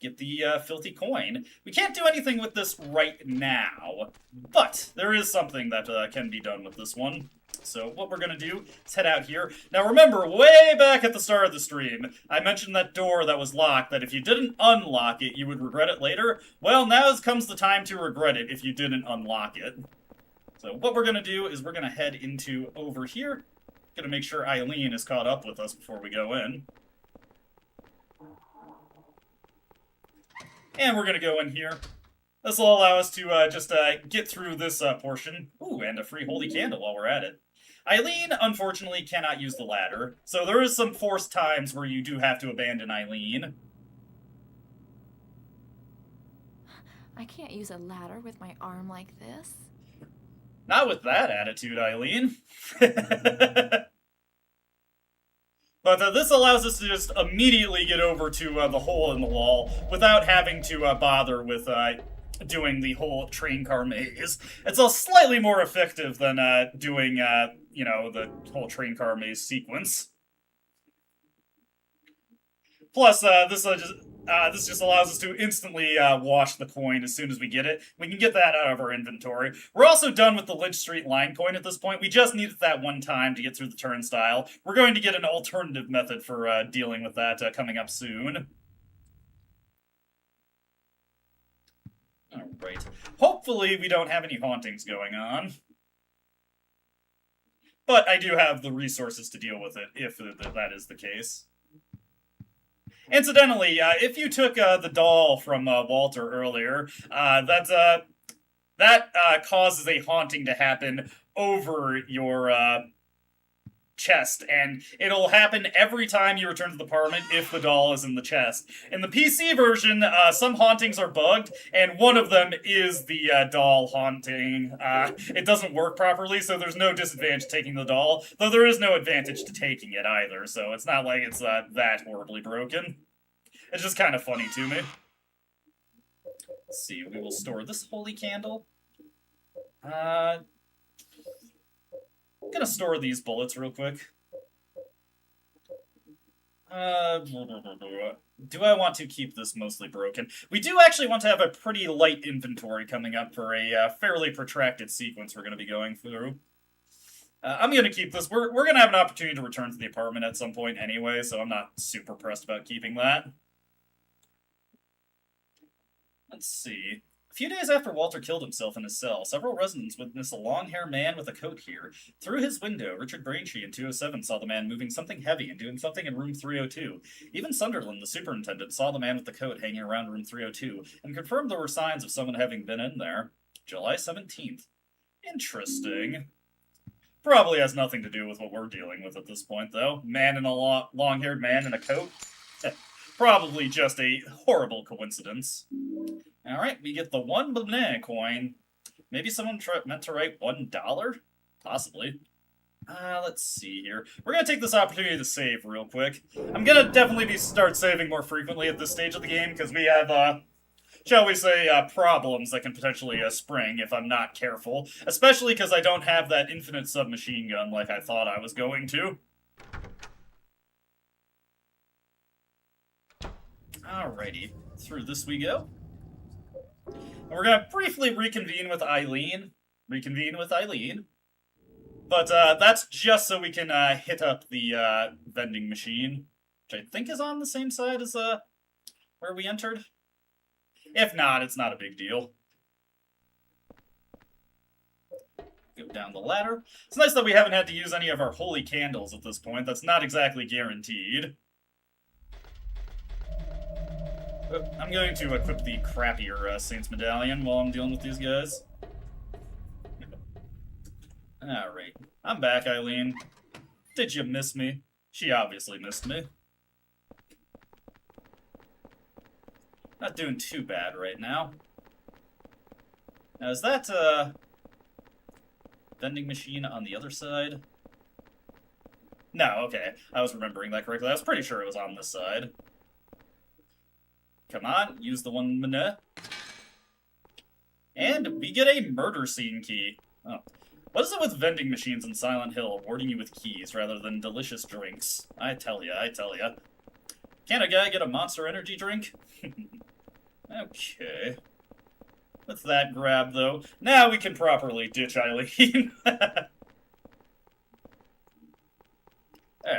Get the filthy coin. We can't do anything with this right now, but there is something that can be done with this one. So what we're going to do is head out here. Now remember, way back at the start of the stream, I mentioned that door that was locked, that if you didn't unlock it, you would regret it later. Well, now comes the time to regret it if you didn't unlock it. So what we're going to do is we're going to head into over here. Going to make sure Eileen is caught up with us before we go in. And we're going to go in here. This will allow us to just get through this portion. Ooh, and a free holy candle while we're at it. Eileen, unfortunately, cannot use the ladder, so there is some forced times where you do have to abandon Eileen. I can't use a ladder with my arm like this. Not with that attitude, Eileen. But this allows us to just immediately get over to the hole in the wall without having to bother with doing the whole train car maze. It's a slightly more effective than doing, you know, the whole train car maze sequence. Plus, this just allows us to instantly wash the coin as soon as we get it. We can get that out of our inventory. We're also done with the Lynch Street line coin at this point. We just needed that one time to get through the turnstile. We're going to get an alternative method for dealing with that coming up soon. Alright. Hopefully we don't have any hauntings going on. But I do have the resources to deal with it, if that is the case. Incidentally, if you took the doll from Walter earlier, that causes a haunting to happen over your chest, and it'll happen every time you return to the apartment if the doll is in the chest. In the PC version, some hauntings are bugged, and one of them is the doll haunting. It doesn't work properly, so there's no disadvantage taking the doll, though there is no advantage to taking it either, so it's not like it's that horribly broken. It's just kind of funny to me. Let's see, we will store this holy candle. I'm gonna store these bullets real quick. Do I want to keep this mostly broken? We do actually want to have a pretty light inventory coming up for a fairly protracted sequence we're going to be going through. I'm going to keep this. We're going to have an opportunity to return to the apartment at some point anyway, so I'm not super pressed about keeping that. Let's see. A few days after Walter killed himself in his cell, several residents witnessed a long-haired man with a coat here. Through his window, Richard Braintree in 207 saw the man moving something heavy and doing something in room 302. Even Sunderland, the superintendent, saw the man with the coat hanging around room 302 and confirmed there were signs of someone having been in there. July 17th. Interesting. Probably has nothing to do with what we're dealing with at this point, though. Man in a long-haired man in a coat? Probably just a horrible coincidence. Alright, we get the one banana coin. Maybe someone meant to write $1? Possibly. Let's see here. We're going to take this opportunity to save real quick. I'm going to definitely start saving more frequently at this stage of the game, because we have shall we say, problems that can potentially spring if I'm not careful. Especially because I don't have that infinite submachine gun like I thought I was going to. Alrighty, through this we go. And we're gonna briefly reconvene with Eileen. But that's just so we can hit up the vending machine, which I think is on the same side as where we entered. If not, it's not a big deal. Go down the ladder. It's nice that we haven't had to use any of our holy candles at this point. That's not exactly guaranteed. I'm going to equip the crappier Saints Medallion while I'm dealing with these guys. Alright. I'm back, Eileen. Did you miss me? She obviously missed me. Not doing too bad right now. Now, is that, vending machine on the other side? No, okay. I was remembering that correctly. I was pretty sure it was on this side. Come on, use the 1 minute. And we get a murder scene key. Oh. What is it with vending machines in Silent Hill awarding you with keys rather than delicious drinks? I tell ya. Can't a guy get a Monster Energy drink? Okay. With that grab, though, now we can properly ditch Eileen. There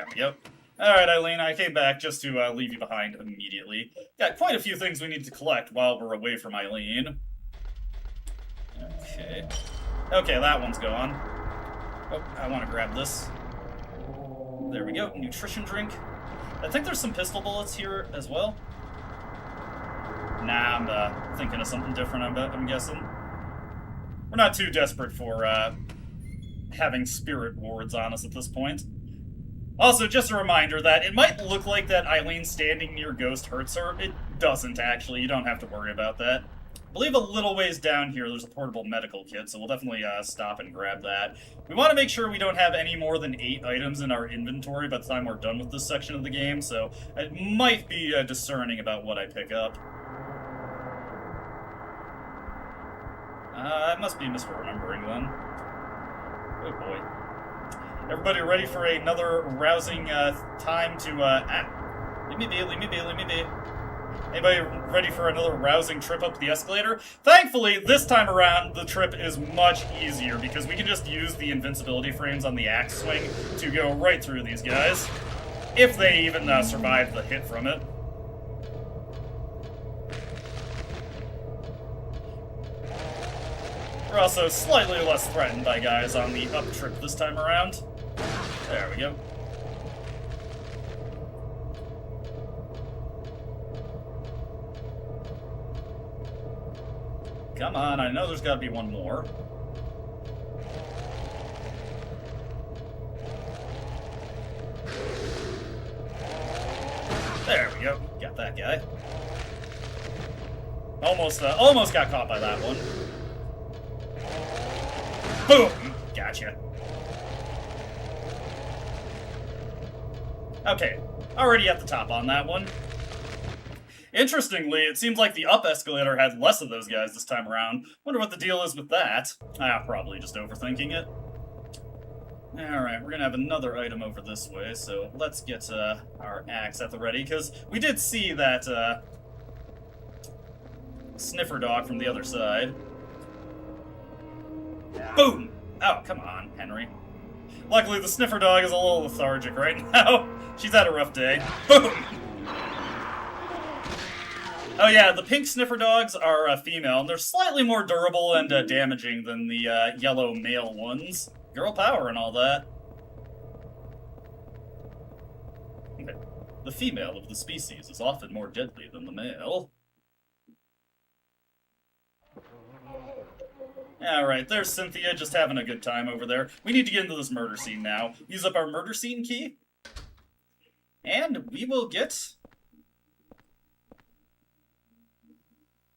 we go. Alright, Eileen, I came back just to leave you behind immediately. Got quite a few things we need to collect while we're away from Eileen. Okay. Okay, that one's gone. Oh, I want to grab this. There we go. Nutrition drink. I think there's some pistol bullets here as well. Nah, I'm thinking of something different, I'm guessing. We're not too desperate for having spirit wards on us at this point. Also, just a reminder that it might look like that Eileen standing near Ghost hurts her. It doesn't, actually. You don't have to worry about that. I believe a little ways down here there's a portable medical kit, so we'll definitely stop and grab that. We want to make sure we don't have any more than 8 items in our inventory by the time we're done with this section of the game, so it might be discerning about what I pick up. I must be misremembering then. Oh boy. Everybody ready for another rousing time to, leave me be. Anybody ready for another rousing trip up the escalator? Thankfully, this time around, the trip is much easier because we can just use the invincibility frames on the axe swing to go right through these guys, if they even survive the hit from it. We're also slightly less threatened by guys on the up trip this time around. There we go. Come on, I know there's gotta be one more. There we go. Got that guy. Almost got caught by that one. Boom! Gotcha. Okay, already at the top on that one. Interestingly, it seems like the up escalator had less of those guys this time around. Wonder what the deal is with that. Probably just overthinking it. Alright, we're gonna have another item over this way, so let's get our axe at the ready, because we did see that sniffer dog from the other side. Boom! Oh, come on, Henry. Luckily, the sniffer dog is a little lethargic right now. She's had a rough day. Boom! Oh yeah, the pink sniffer dogs are female, and they're slightly more durable and damaging than the yellow male ones. Girl power and all that. Okay. The female of the species is often more deadly than the male. Alright, there's Cynthia just having a good time over there. We need to get into this murder scene now. Use up our murder scene key. And we will get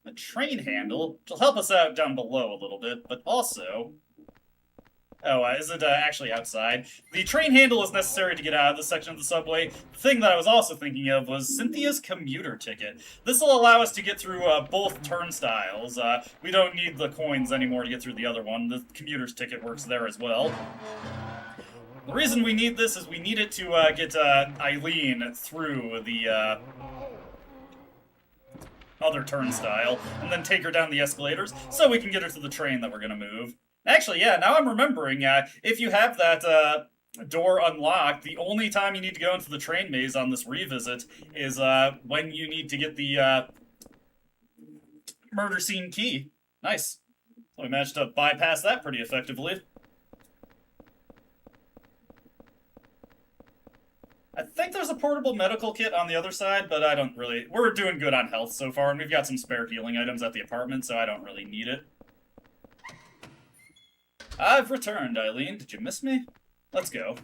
a train handle, which will help us out down below a little bit, but also Oh, is it actually outside? The train handle is necessary to get out of this section of the subway. The thing that I was also thinking of was Cynthia's commuter ticket. This will allow us to get through both turnstiles. We don't need the coins anymore to get through the other one. The commuter's ticket works there as well. The reason we need this is we need it to get Eileen through the other turnstile, and then take her down the escalators, so we can get her to the train that we're gonna move. Actually, yeah, now I'm remembering, if you have that door unlocked, the only time you need to go into the train maze on this revisit is when you need to get the murder scene key. Nice. So we managed to bypass that pretty effectively. I think there's a portable medical kit on the other side, but I don't really... We're doing good on health so far, and we've got some spare healing items at the apartment, so I don't really need it. I've returned, Eileen. Did you miss me? Let's go.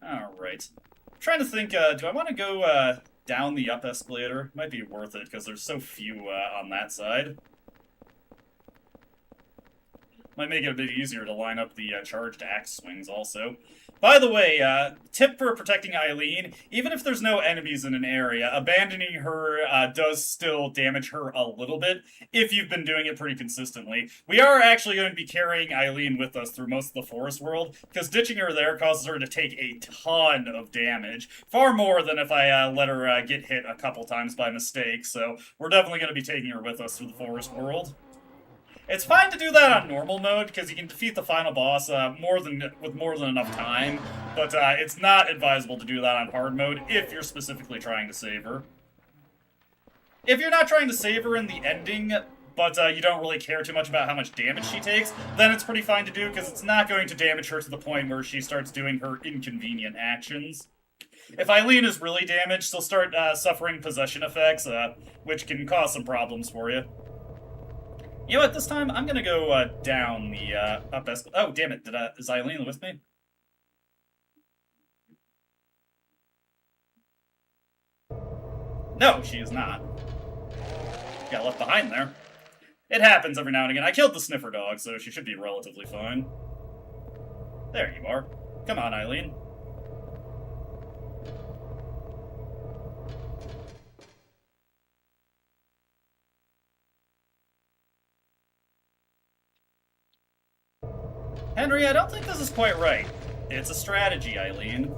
Alright. Trying to think, do I want to go down the up escalator? Might be worth it, because there's so few on that side. Might make it a bit easier to line up the charged axe swings also. By the way, tip for protecting Eileen, even if there's no enemies in an area, abandoning her does still damage her a little bit, if you've been doing it pretty consistently. We are actually going to be carrying Eileen with us through most of the forest world, because ditching her there causes her to take a ton of damage. Far more than if I let her get hit a couple times by mistake, so we're definitely going to be taking her with us through the forest world. It's fine to do that on normal mode, because you can defeat the final boss with more than enough time, but it's not advisable to do that on hard mode if you're specifically trying to save her. If you're not trying to save her in the ending, but you don't really care too much about how much damage she takes, then it's pretty fine to do, because it's not going to damage her to the point where she starts doing her inconvenient actions. If Eileen is really damaged, she'll start suffering possession effects, which can cause some problems for you. You know what, this time I'm gonna go down the up escalator. Oh, damn it, is Eileen with me? No, she is not. Got left behind there. It happens every now and again. I killed the sniffer dog, so she should be relatively fine. There you are. Come on, Eileen. Henry, I don't think this is quite right. It's a strategy, Eileen.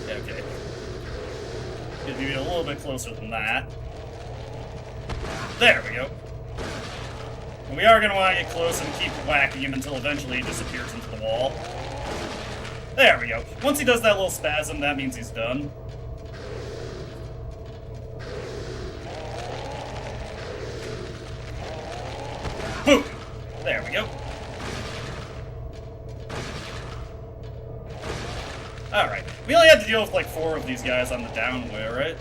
Okay. Gonna be a little bit closer than that. There we go. We are going to want to get close and keep whacking him until eventually he disappears into the wall. There we go. Once he does that little spasm, that means he's done. Boom! There we go. Alright. We only had to deal with like 4 of these guys on the downway, right?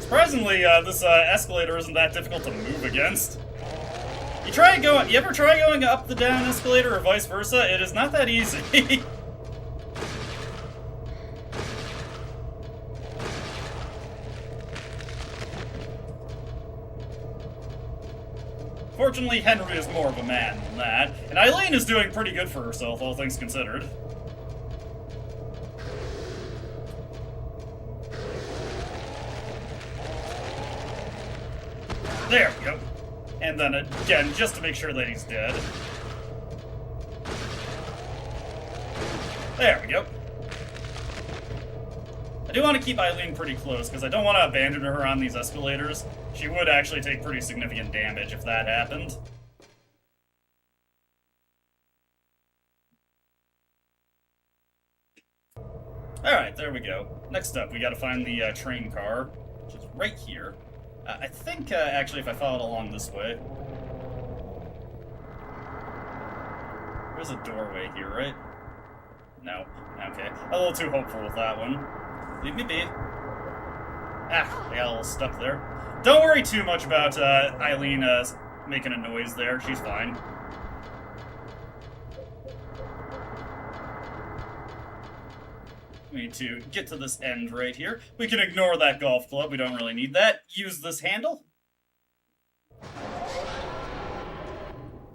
Surprisingly, this escalator isn't that difficult to move against. You ever try going up the down escalator or vice versa? It is not that easy. Fortunately, Henry is more of a man than that, and Eileen is doing pretty good for herself, all things considered. There we go. And then again, just to make sure that he's dead. There we go. I do want to keep Eileen pretty close, because I don't want to abandon her on these escalators. She would actually take pretty significant damage if that happened. Alright, there we go. Next up, we gotta find the train car, which is right here. I think, actually, if I followed along this way... There's a doorway here, right? No. Okay. A little too hopeful with that one. Leave me be. Ah, I got a little stuck there. Don't worry too much about Eileen making a noise there. She's fine. We need to get to this end right here. We can ignore that golf club. We don't really need that. Use this handle.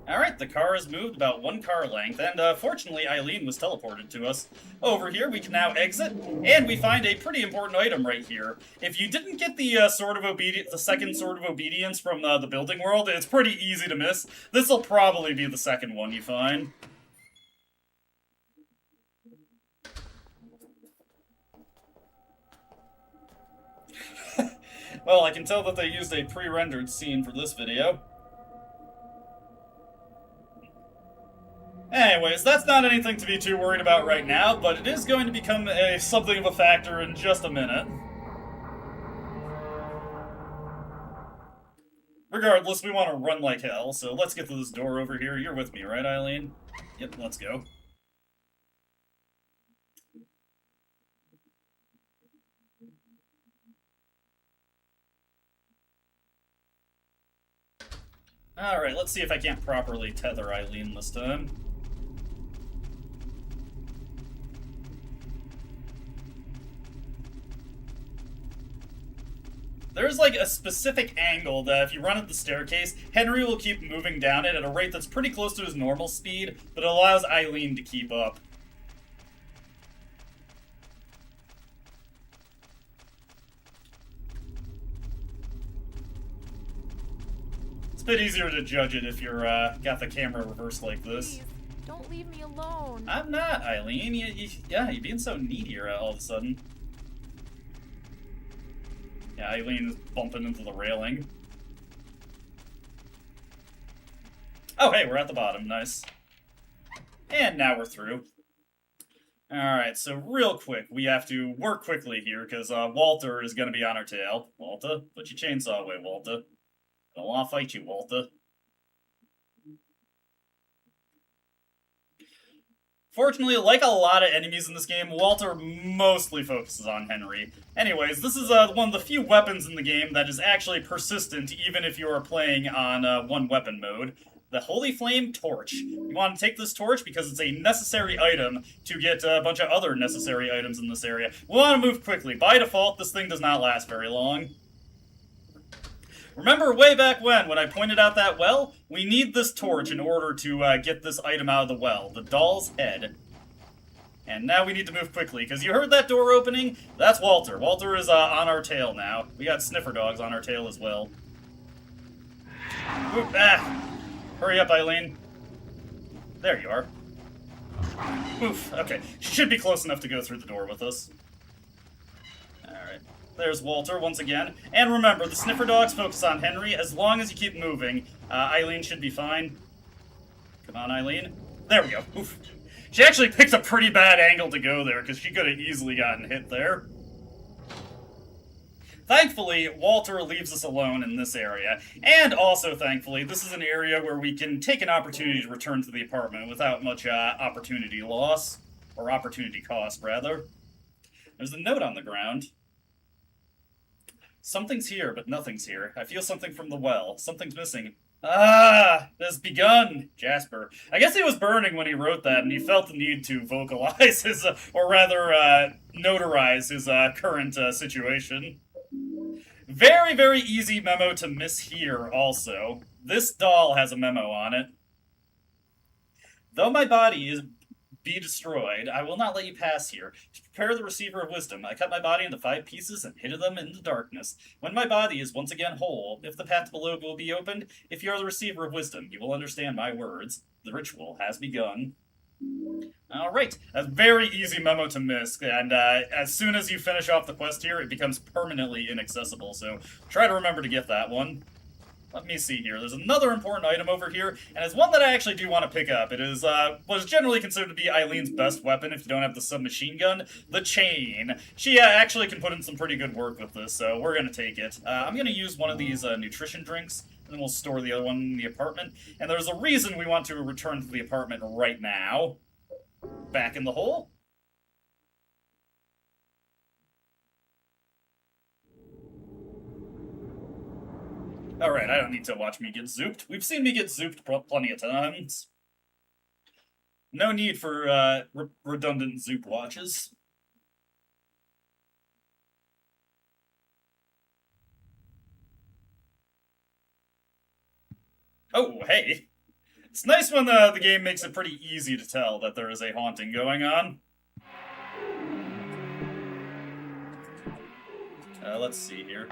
Alright, the car has moved about 1 car length, and fortunately Eileen was teleported to us. Over here, we can now exit, and we find a pretty important item right here. If you didn't get the the second Sword of Obedience from the building world, it's pretty easy to miss. This'll probably be the second one you find. Well, I can tell that they used a pre-rendered scene for this video. Anyways, that's not anything to be too worried about right now, but it is going to become something of a factor in just a minute. Regardless, we want to run like hell, so let's get to this door over here. You're with me, right, Eileen? Yep, let's go. Alright, let's see if I can't properly tether Eileen this time. There's like a specific angle that if you run up the staircase, Henry will keep moving down it at a rate that's pretty close to his normal speed, but it allows Eileen to keep up. It's a bit easier to judge it if you're got the camera reversed like this. Please, don't leave me alone. I'm not, Eileen. Yeah, you're being so needy here all of a sudden. Yeah, Eileen is bumping into the railing. Oh, hey, we're at the bottom. Nice. And now we're through. Alright, so real quick, we have to work quickly here, because Walter is going to be on our tail. Walter, put your chainsaw away, Walter. I don't want to fight you, Walter. Fortunately, like a lot of enemies in this game, Walter mostly focuses on Henry. Anyways, this is one of the few weapons in the game that is actually persistent even if you are playing on one weapon mode. The Holy Flame Torch. You want to take this torch because it's a necessary item to get a bunch of other necessary items in this area. We want to move quickly. By default, this thing does not last very long. Remember way back when I pointed out that well? We need this torch in order to get this item out of the well, the doll's head. And now we need to move quickly, because you heard that door opening? That's Walter. Walter is on our tail now. We got sniffer dogs on our tail as well. Oop, hurry up, Eileen. There you are. Oof, okay. She should be close enough to go through the door with us. Alright. There's Walter once again. And remember, the sniffer dogs focus on Henry. As long as you keep moving, Eileen should be fine. Come on, Eileen. There we go. Oof. She actually picked a pretty bad angle to go there, because she could have easily gotten hit there. Thankfully, Walter leaves us alone in this area. And also, thankfully, this is an area where we can take an opportunity to return to the apartment without much opportunity loss. Or opportunity cost, rather. There's a note on the ground. Something's here, but nothing's here. I feel something from the well. Something's missing. Ah, it has begun, Jasper. I guess he was burning when he wrote that, and he felt the need to vocalize his, or rather, notarize his current situation. Very, very easy memo to miss here, also. This doll has a memo on it. Though my body is be destroyed, I will not let you pass here. To prepare the receiver of wisdom, I cut my body into 5 pieces and hid them in the darkness. When my body is once again whole, if the path below will be opened, if you are the receiver of wisdom, you will understand my words. The ritual has begun. Alright, a very easy memo to miss, and as soon as you finish off the quest here, it becomes permanently inaccessible, so try to remember to get that one. Let me see here. There's another important item over here, and it's one that I actually do want to pick up. It is what is generally considered to be Eileen's best weapon if you don't have the submachine gun, the chain. She actually can put in some pretty good work with this, so we're going to take it. I'm going to use one of these nutrition drinks, and then we'll store the other one in the apartment. And there's a reason we want to return to the apartment right now. Back in the hole. Alright, I don't need to watch me get zooped. We've seen me get zooped plenty of times. No need for redundant zoop watches. Oh, hey. It's nice when the game makes it pretty easy to tell that there is a haunting going on. Let's see here.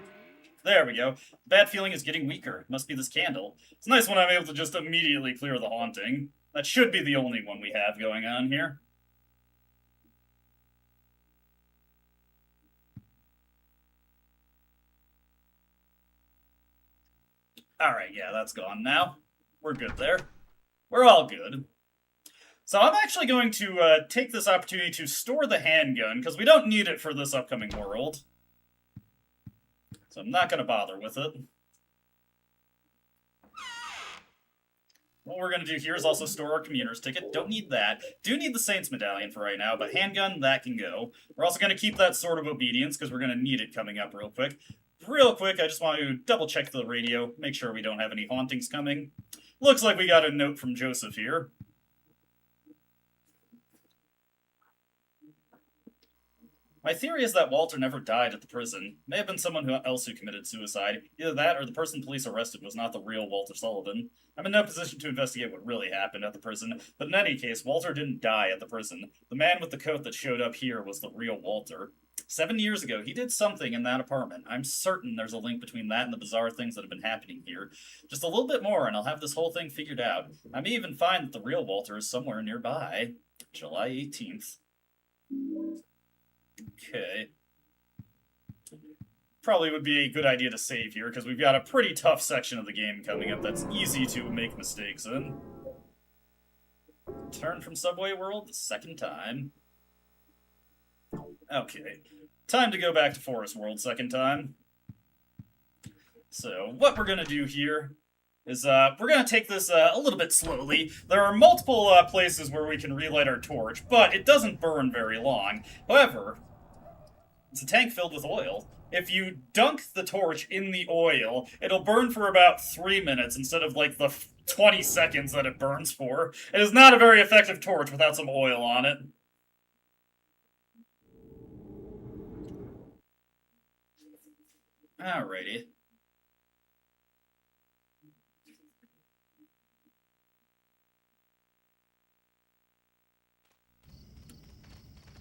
There we go. The bad feeling is getting weaker. Must be this candle. It's nice when I'm able to just immediately clear the haunting. That should be the only one we have going on here. Alright, yeah, that's gone now. We're good there. We're all good. So I'm actually going to take this opportunity to store the handgun, because we don't need it for this upcoming world. So I'm not going to bother with it. What we're going to do here is also store our commuter's ticket. Don't need that. Do need the Saints medallion for right now, but handgun, that can go. We're also going to keep that Sword of Obedience, because we're going to need it coming up real quick. Real quick, I just want to double check the radio, make sure we don't have any hauntings coming. Looks like we got a note from Joseph here. My theory is that Walter never died at the prison. May have been someone else who committed suicide. Either that or the person police arrested was not the real Walter Sullivan. I'm in no position to investigate what really happened at the prison, but in any case, Walter didn't die at the prison. The man with the coat that showed up here was the real Walter. 7 years ago, he did something in that apartment. I'm certain there's a link between that and the bizarre things that have been happening here. Just a little bit more, and I'll have this whole thing figured out. I may even find that the real Walter is somewhere nearby. July 18th. Okay. Probably would be a good idea to save here, because we've got a pretty tough section of the game coming up that's easy to make mistakes in. Turn from Subway World the second time. Okay. Time to go back to Forest World second time. So, what we're going to do here is we're going to take this a little bit slowly. There are multiple places where we can relight our torch, but it doesn't burn very long. However, it's a tank filled with oil. If you dunk the torch in the oil, it'll burn for about 3 minutes instead of like the 20 seconds that it burns for. It is not a very effective torch without some oil on it. Alrighty.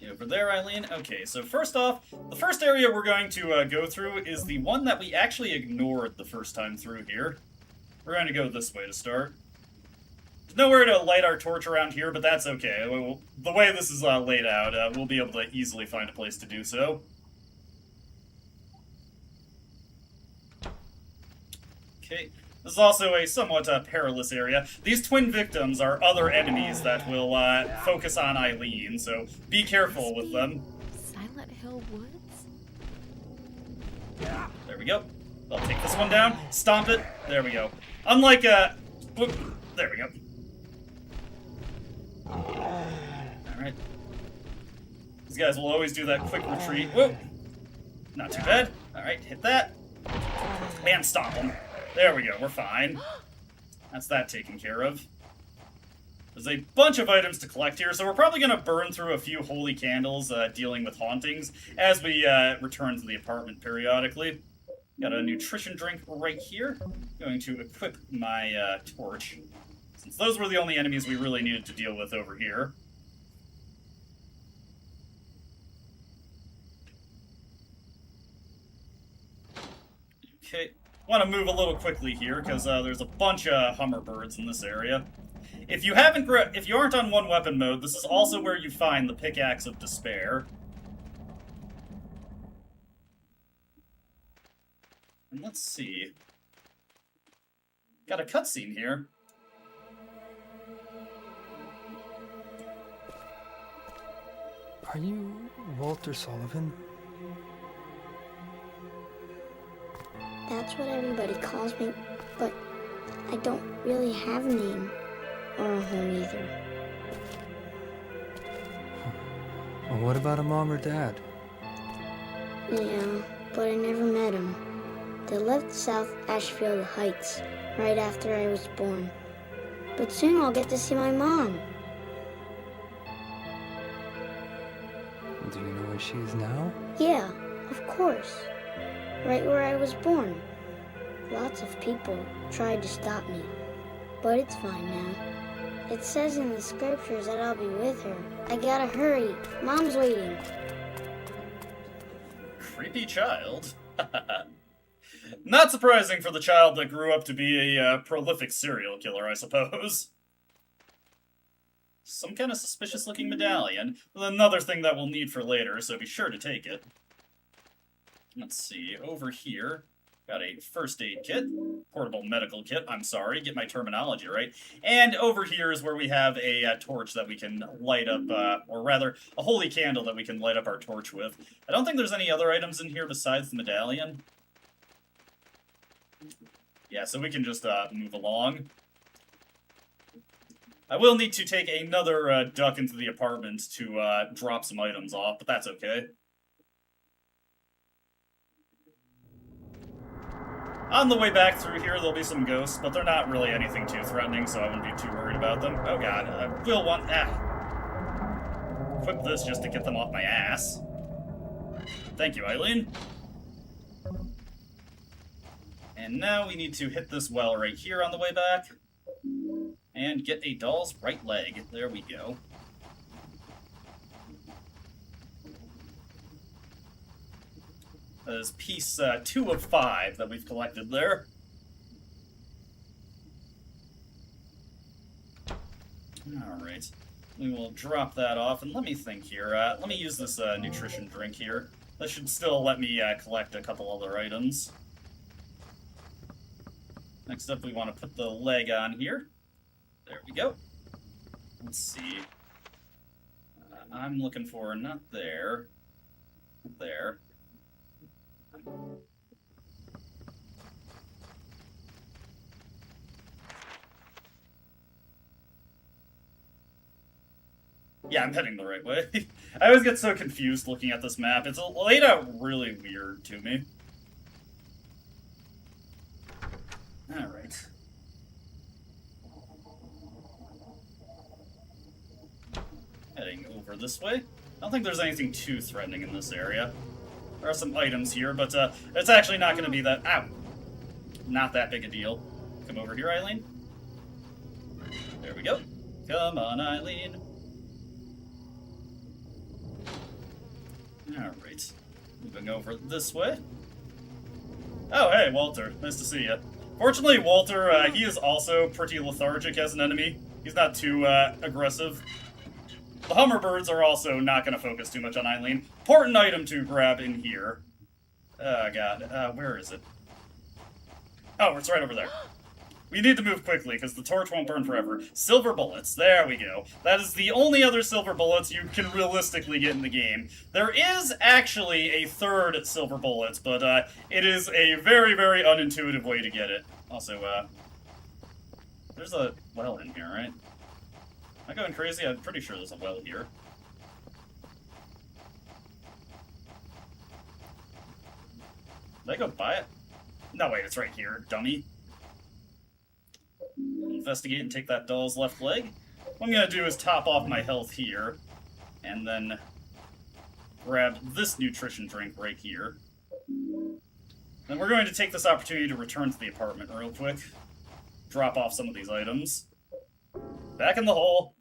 Over there, Eileen. Okay, so first off, the first area we're going to go through is the one that we actually ignored the first time through here. We're going to go this way to start. There's nowhere to light our torch around here, but that's okay. The way this is laid out, we'll be able to easily find a place to do so. Okay. This is also a somewhat perilous area. These twin victims are other enemies that will focus on Eileen, so be careful with them. Silent Hill Woods? There we go. I'll take this one down, stomp it, there we go. Unlike, whoop, there we go. Alright. These guys will always do that quick retreat. Whoop! Not too bad. Alright, hit that. And stomp them. There we go, we're fine. That's that taken care of. There's a bunch of items to collect here, so we're probably going to burn through a few holy candles dealing with hauntings as we return to the apartment periodically. Got a nutrition drink right here. Going to equip my torch, since those were the only enemies we really needed to deal with over here. Okay. Want to move a little quickly here because there's a bunch of hummingbirds in this area. If you aren't on one weapon mode, this is also where you find the Pickaxe of Despair. And let's see. Got a cutscene here. Are you Walter Sullivan? That's what everybody calls me, but I don't really have a name or a home either. Well, what about a mom or dad? Yeah, but I never met him. They left South Ashfield Heights right after I was born. But soon I'll get to see my mom. Do you know where she is now? Yeah, of course. Right where I was born. Lots of people tried to stop me, but it's fine now. It says in the scriptures that I'll be with her. I gotta hurry. Mom's waiting. Creepy child. Not surprising for the child that grew up to be a prolific serial killer, I suppose. Some kind of suspicious-looking medallion. Another thing that we'll need for later, so be sure to take it. Let's see, over here, got a first aid kit, portable medical kit, I'm sorry, get my terminology right. And over here is where we have a torch that we can light up, or rather, a holy candle that we can light up our torch with. I don't think there's any other items in here besides the medallion. Yeah, so we can just move along. I will need to take another duck into the apartment to drop some items off, but that's okay. On the way back through here, there'll be some ghosts, but they're not really anything too threatening, so I wouldn't be too worried about them. Oh god, I will want... Equip this just to get them off my ass. Thank you, Eileen. And now we need to hit this well right here on the way back. And get a doll's right leg. There we go. That is piece 2 of 5 that we've collected there. Alright. We will drop that off, and let me think here. Let me use this nutrition drink here. That should still let me collect a couple other items. Next up, we want to put the leg on here. There we go. Let's see. I'm looking for not there. There. Yeah, I'm heading the right way. I always get so confused looking at this map. It's laid out really weird to me. Alright. Heading over this way. I don't think there's anything too threatening in this area. There are some items here, but it's actually not going to be that... Ow! Not that big a deal. Come over here, Eileen. There we go. Come on, Eileen. Alright. Moving over this way. Oh, hey, Walter. Nice to see you. Fortunately, Walter, he is also pretty lethargic as an enemy. He's not too aggressive. The Hummingbirds are also not going to focus too much on Eileen. Important item to grab in here. Oh, God. Where is it? Oh, it's right over there. We need to move quickly, because the torch won't burn forever. Silver bullets. There we go. That is the only other silver bullets you can realistically get in the game. There is actually a third silver bullets, but it is a very, very unintuitive way to get it. Also, there's a well in here, right? Am I going crazy? I'm pretty sure there's a well here. Did I go by it? No, wait, it's right here, dummy. Investigate and take that doll's left leg. What I'm going to do is top off my health here, and then grab this nutrition drink right here. Then we're going to take this opportunity to return to the apartment real quick. Drop off some of these items. Back in the hole.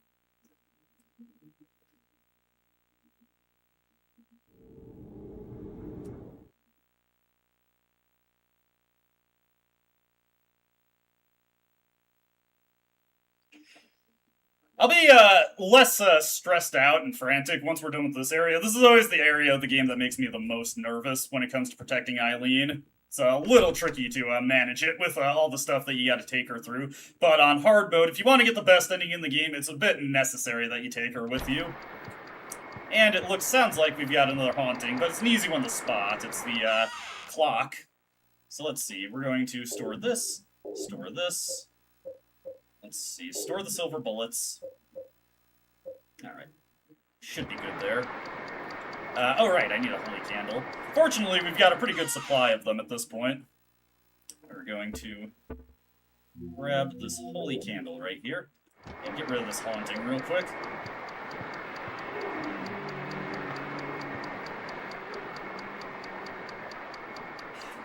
I'll be less stressed out and frantic once we're done with this area. This is always the area of the game that makes me the most nervous when it comes to protecting Eileen. It's a little tricky to manage it with all the stuff that you gotta take her through. But on hard mode, if you want to get the best ending in the game, it's a bit necessary that you take her with you. And it sounds like we've got another haunting, but it's an easy one to spot. It's the clock. So let's see, we're going to store this, store this. Let's see, store the silver bullets. Alright. Should be good there. Oh right, I need a holy candle. Fortunately, we've got a pretty good supply of them at this point. We're going to grab this holy candle right here and get rid of this haunting real quick.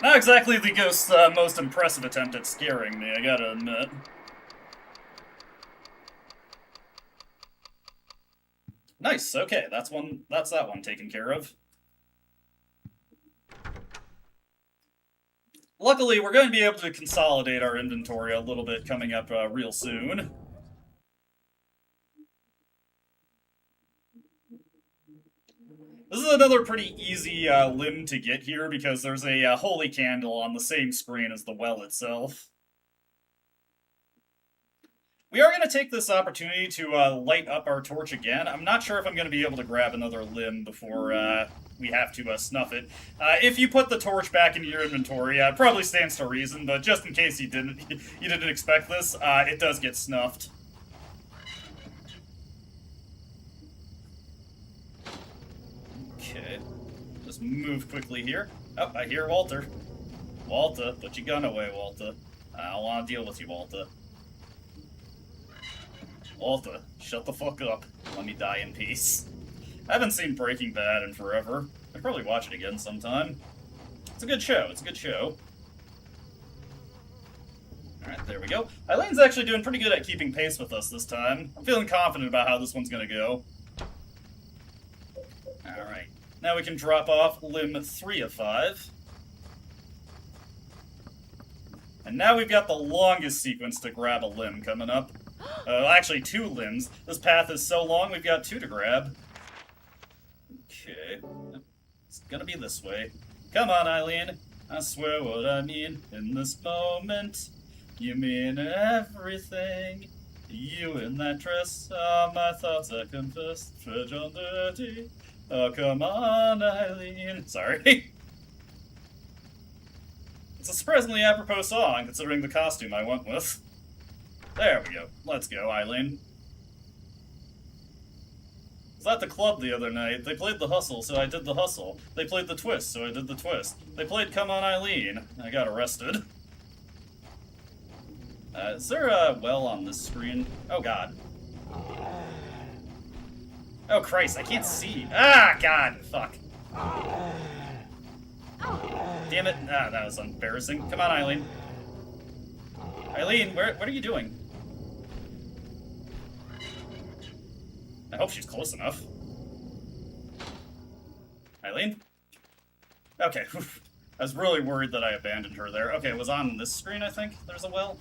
Not exactly the ghost's most impressive attempt at scaring me, I gotta admit. Nice, okay, that's that one taken care of. Luckily, we're going to be able to consolidate our inventory a little bit coming up real soon. This is another pretty easy limb to get here because there's a holy candle on the same screen as the well itself. We are going to take this opportunity to light up our torch again. I'm not sure if I'm going to be able to grab another limb before we have to snuff it. If you put the torch back into your inventory, it probably stands to reason, but just in case you didn't expect this, it does get snuffed. Okay, just move quickly here. Oh, I hear Walter. Waltuh, put your gun away, Waltuh. I don't want to deal with you, Waltuh. Waltuh, shut the fuck up. Let me die in peace. I haven't seen Breaking Bad in forever. I'll probably watch it again sometime. It's a good show. It's a good show. Alright, there we go. Eileen's actually doing pretty good at keeping pace with us this time. I'm feeling confident about how this one's gonna go. Alright. Now we can drop off limb 3 of 5. And now we've got the longest sequence to grab a limb coming up. Actually, 2 limbs. This path is so long, we've got 2 to grab. Okay. It's gonna be this way. Come on, Eileen. I swear what I mean in this moment. You mean everything. You in that dress are my thoughts, I confess. Trudge on dirty. Oh, come on, Eileen. Sorry. It's a surprisingly apropos song, considering the costume I went with. There we go. Let's go, Eileen. I was at the club the other night. They played the hustle, so I did the hustle. They played the twist, so I did the twist. They played Come On, Eileen. I got arrested. Is there a well on this screen? Oh, God. Oh, Christ, I can't see. Ah, God, fuck. Damn it. Ah, that was embarrassing. Come on, Eileen. Eileen, what are you doing? I hope she's close enough. Eileen? Okay, I was really worried that I abandoned her there. Okay, it was on this screen, I think. There's a well.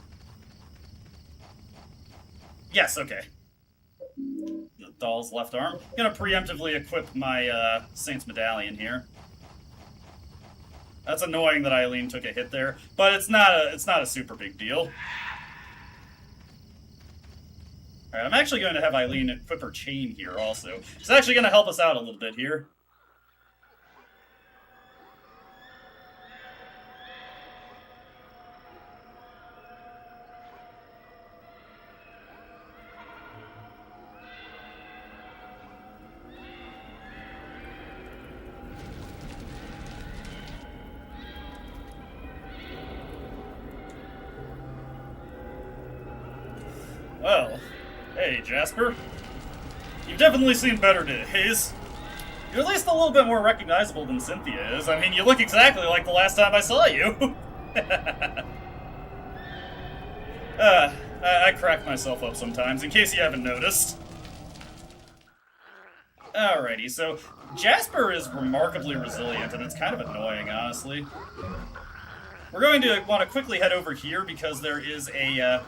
Yes, okay. The doll's left arm. I'm gonna preemptively equip my Saint's Medallion here. That's annoying that Eileen took a hit there, but it's not a super big deal. Alright, I'm actually going to have Eileen equip her chain here also. It's actually going to help us out a little bit here. Well, hey, Jasper. You've definitely seen better days. You're at least a little bit more recognizable than Cynthia is. I mean, you look exactly like the last time I saw you. I crack myself up sometimes, in case you haven't noticed. Alrighty, so Jasper is remarkably resilient, and it's kind of annoying, honestly. We're going to want to quickly head over here because there is a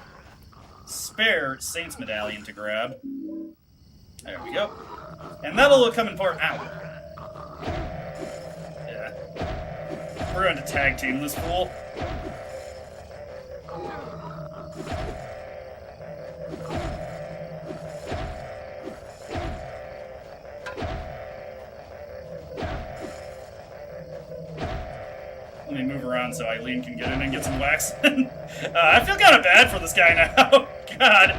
spare Saint's Medallion to grab. There we go. And that'll come in part out. Yeah. We're going to tag team this fool. Let me move around so Eileen can get in and get some wax. I feel kind of bad for this guy now. God.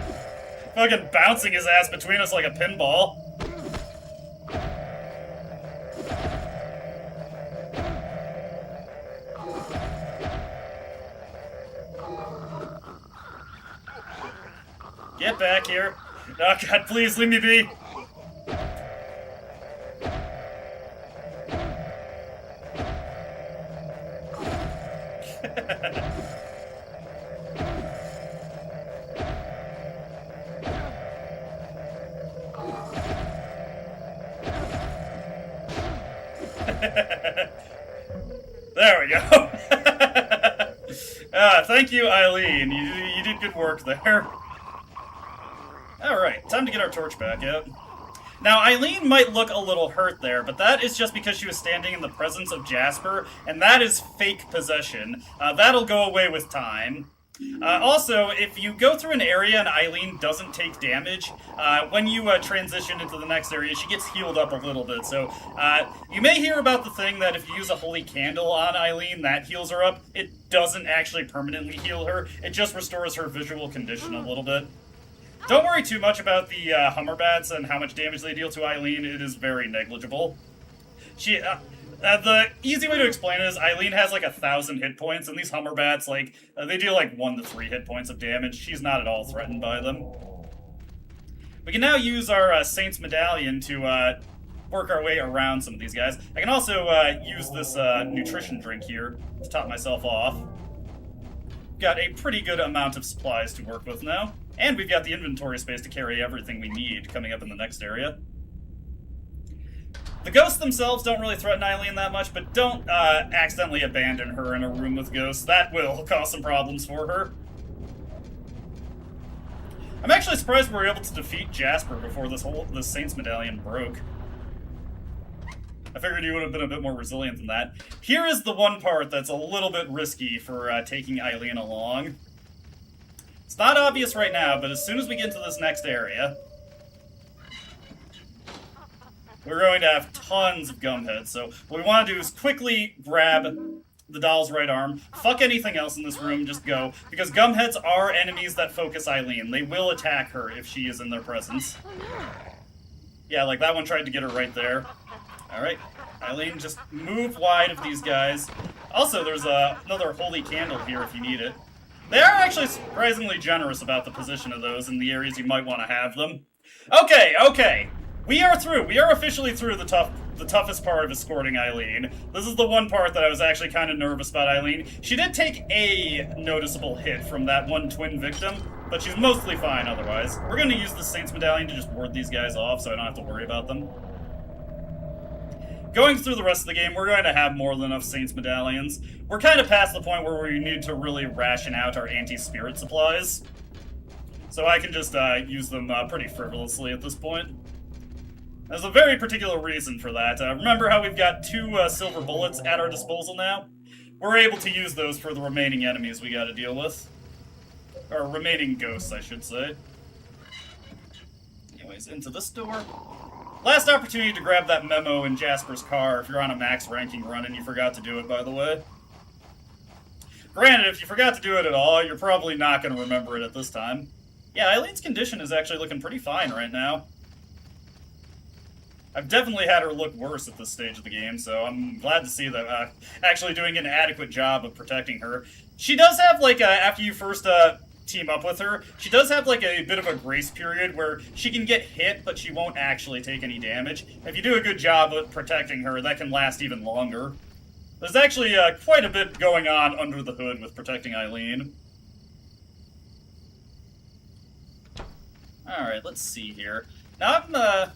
Fucking bouncing his ass between us like a pinball. Get back here. Oh god, please leave me be. There we go. Thank you, Eileen. You did good work there. Alright, time to get our torch back out. Now, Eileen might look a little hurt there, but that is just because she was standing in the presence of Jasper, and that is fake possession. That'll go away with time. Also, if you go through an area and Eileen doesn't take damage, when you transition into the next area, she gets healed up a little bit. So, you may hear about the thing that if you use a holy candle on Eileen, that heals her up. It doesn't actually permanently heal her. It just restores her visual condition a little bit. Don't worry too much about the Hummer Bats and how much damage they deal to Eileen. It is very negligible. The easy way to explain it is Eileen has like 1,000 hit points, and these Hummer Bats, like, they deal like 1 to 3 hit points of damage. She's not at all threatened by them. We can now use our Saint's Medallion to work our way around some of these guys. I can also use this nutrition drink here to top myself off. Got a pretty good amount of supplies to work with now. And we've got the inventory space to carry everything we need coming up in the next area. The ghosts themselves don't really threaten Eileen that much, but don't accidentally abandon her in a room with ghosts. That will cause some problems for her. I'm actually surprised we were able to defeat Jasper before this Saint's Medallion broke. I figured he would have been a bit more resilient than that. Here is the one part that's a little bit risky for taking Eileen along. It's not obvious right now, but as soon as we get into this next area, we're going to have tons of gumheads. So what we want to do is quickly grab the doll's right arm, fuck anything else in this room, just go, because gumheads are enemies that focus Eileen. They will attack her if she is in their presence. Yeah, like that one tried to get her right there. Alright, Eileen, just move wide of these guys. Also, there's another holy candle here if you need it. They are actually surprisingly generous about the position of those in the areas you might want to have them. Okay. We are through. We are officially through the toughest part of escorting Eileen. This is the one part that I was actually kind of nervous about Eileen. She did take a noticeable hit from that one twin victim, but she's mostly fine otherwise. We're going to use the Saint's Medallion to just ward these guys off so I don't have to worry about them. Going through the rest of the game, we're going to have more than enough Saints Medallions. We're kind of past the point where we need to really ration out our anti-spirit supplies. So I can just use them pretty frivolously at this point. There's a very particular reason for that. Remember how we've got 2 silver bullets at our disposal now? We're able to use those for the remaining enemies we gotta deal with. Or remaining ghosts, I should say. Anyways, into this door. Last opportunity to grab that memo in Jasper's car if you're on a max ranking run and you forgot to do it, by the way. Granted, if you forgot to do it at all, you're probably not going to remember it at this time. Yeah, Eileen's condition is actually looking pretty fine right now. I've definitely had her look worse at this stage of the game, so I'm glad to see that actually doing an adequate job of protecting her. She does have, like, after you first team up with her, she does have like a bit of a grace period where she can get hit, but she won't actually take any damage. If you do a good job of protecting her, that can last even longer. There's actually quite a bit going on under the hood with protecting Eileen. Alright, let's see here. Now I'm,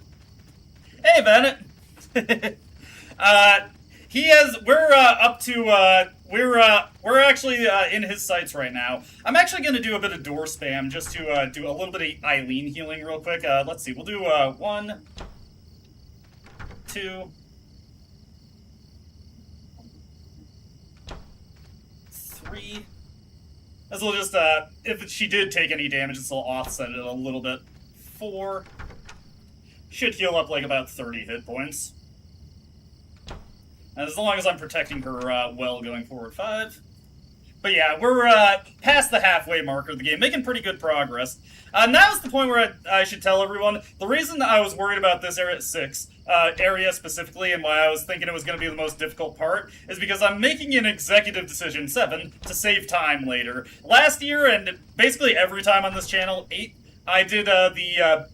Hey, Bennett! We're up to, we're actually in his sights right now. I'm actually going to do a bit of door spam just to do a little bit of Eileen healing real quick. Let's see, we'll do 1, 2, 3. This will just, if she did take any damage, this will offset it a little bit. 4. Should heal up like about 30 hit points. As long as I'm protecting her well going forward. 5. But yeah, we're past the halfway marker of the game, making pretty good progress. Now's the point where I should tell everyone, the reason I was worried about this area 6, area specifically, and why I was thinking it was going to be the most difficult part, is because I'm making an executive decision, 7, to save time later. Last year, and basically every time on this channel, 8, I did the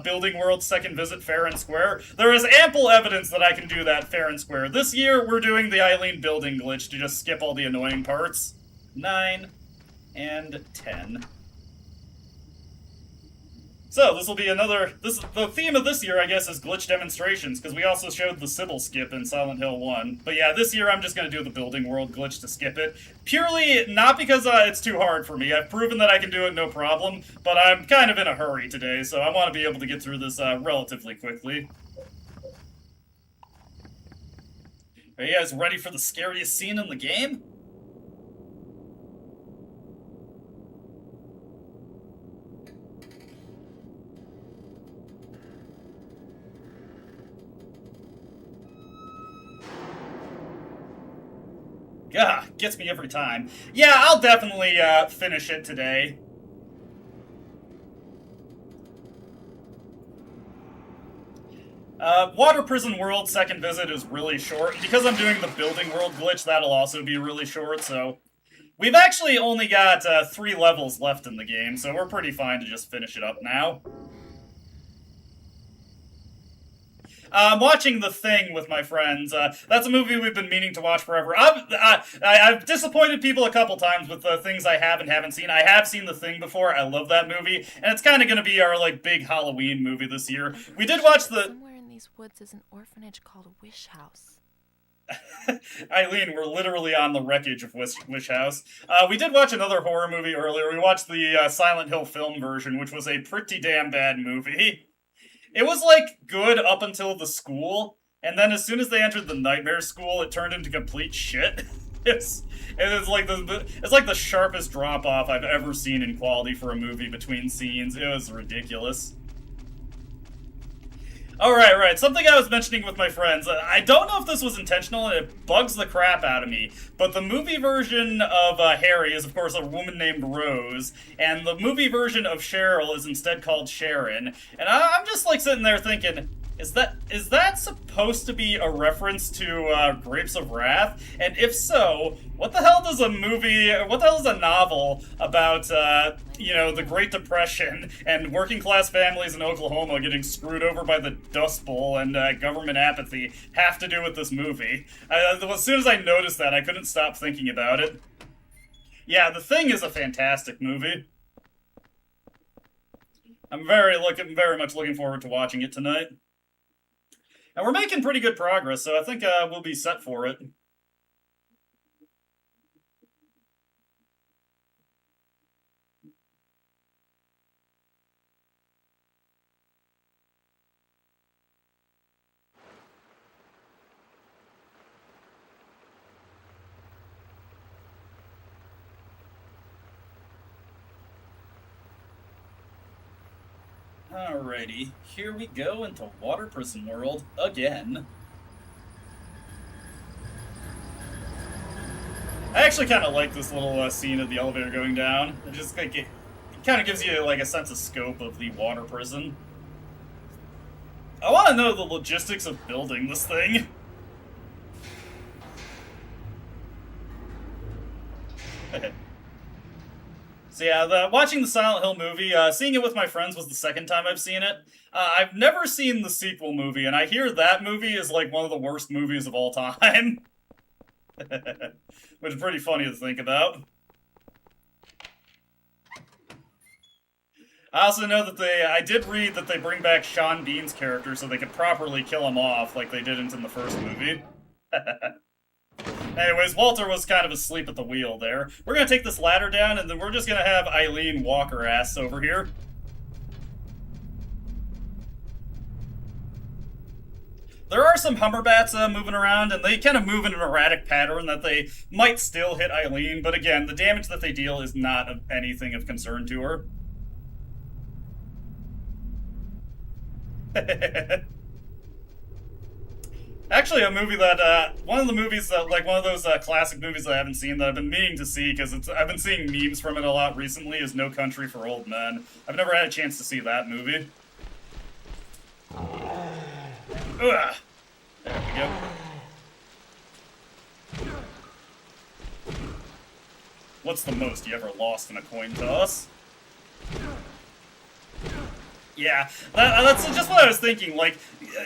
Building World Second Visit fair and square. There is ample evidence that I can do that fair and square. This year, we're doing the Eileen building glitch to just skip all the annoying parts. 9 and 10. So, this will be another... The theme of this year, I guess, is glitch demonstrations, because we also showed the Sybil skip in Silent Hill 1. But yeah, this year I'm just going to do the Building World glitch to skip it. Purely not because it's too hard for me. I've proven that I can do it no problem, but I'm kind of in a hurry today, so I want to be able to get through this relatively quickly. Are you guys ready for the scariest scene in the game? Gah, gets me every time. Yeah, I'll definitely finish it today. Water Prison World Second Visit is really short. Because I'm doing the Building World glitch, that'll also be really short, so... We've actually only got 3 levels left in the game, so we're pretty fine to just finish it up now. I'm watching The Thing with my friends. That's a movie we've been meaning to watch forever. I've disappointed people a couple times with things I haven't seen. I have seen The Thing before. I love that movie, and it's kind of going to be our like big Halloween movie this year. We did watch the. Somewhere in these woods is an orphanage called Wish House. Eileen, we're literally on the wreckage of Wish House. We did watch another horror movie earlier. We watched the Silent Hill film version, which was a pretty damn bad movie. It was, like, good up until the school, and then as soon as they entered the nightmare school, it turned into complete shit. It's like the sharpest drop-off I've ever seen in quality for a movie between scenes. It was ridiculous. Alright, something I was mentioning with my friends. I don't know if this was intentional, and it bugs the crap out of me, but the movie version of Harry is, of course, a woman named Rose, and the movie version of Cheryl is instead called Sharon, and I'm just, like, sitting there thinking, is that supposed to be a reference to Grapes of Wrath? And if so, what the hell is a novel about, the Great Depression and working class families in Oklahoma getting screwed over by the Dust Bowl and government apathy have to do with this movie? As soon as I noticed that, I couldn't stop thinking about it. Yeah, The Thing is a fantastic movie. I'm very much looking forward to watching it tonight. And we're making pretty good progress, so I think we'll be set for it. Alrighty, here we go into Water Prison World again. I actually kind of like this little scene of the elevator going down. It just like it kind of gives you like a sense of scope of the water prison. I want to know the logistics of building this thing. So yeah, watching the Silent Hill movie, seeing it with my friends was the second time I've seen it. I've never seen the sequel movie, and I hear that movie is like one of the worst movies of all time. Which is pretty funny to think about. I also know that I did read that they bring back Sean Bean's character so they could properly kill him off like they didn't in the first movie. Anyways, Walter was kind of asleep at the wheel there. We're going to take this ladder down, and then we're just going to have Eileen walk her ass over here. There are some Humberbats moving around, and they kind of move in an erratic pattern that they might still hit Eileen, but again, the damage that they deal is not of anything of concern to her. Actually, a movie that, one of the movies that, like, one of those classic movies that I haven't seen that I've been meaning to see, because I've been seeing memes from it a lot recently, is No Country for Old Men. I've never had a chance to see that movie. Ugh. There we go. What's the most you ever lost in a coin toss? Yeah, that's just what I was thinking. Like,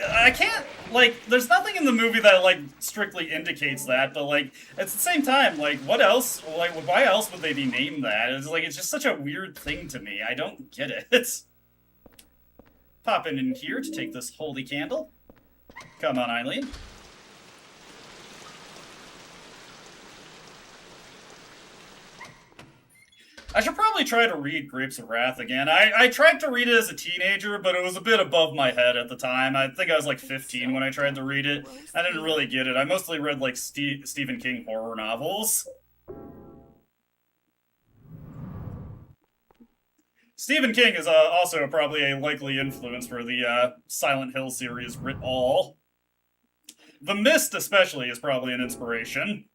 I can't, like, there's nothing in the movie that, like, strictly indicates that, but, like, at the same time, like, what else, like, why else would they be named that? It's like, it's just such a weird thing to me. I don't get it. Pop in here to take this holy candle. Come on, Eileen. I should probably try to read Grapes of Wrath again. I tried to read it as a teenager, but it was a bit above my head at the time. I think I was like 15 when I tried to read it. I didn't really get it. I mostly read like Stephen King horror novels. Stephen King is also probably a likely influence for the Silent Hill series writ all. The Mist especially is probably an inspiration.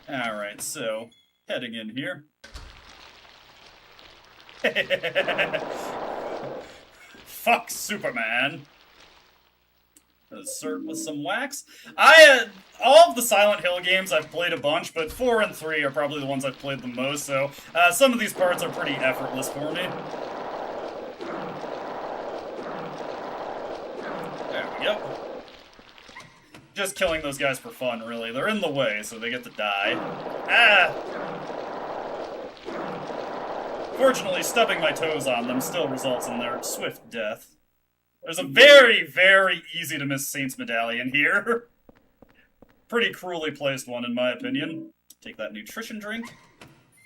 Alright, so, heading in here. Fuck Superman. Insert with some wax. All of the Silent Hill games I've played a bunch, but 4 and 3 are probably the ones I've played the most, so some of these parts are pretty effortless for me. There we go. Just killing those guys for fun, really. They're in the way, so they get to die. Ah! Fortunately, stubbing my toes on them still results in their swift death. There's a very, very easy to miss Saint's Medallion here. Pretty cruelly placed one, in my opinion. Take that nutrition drink.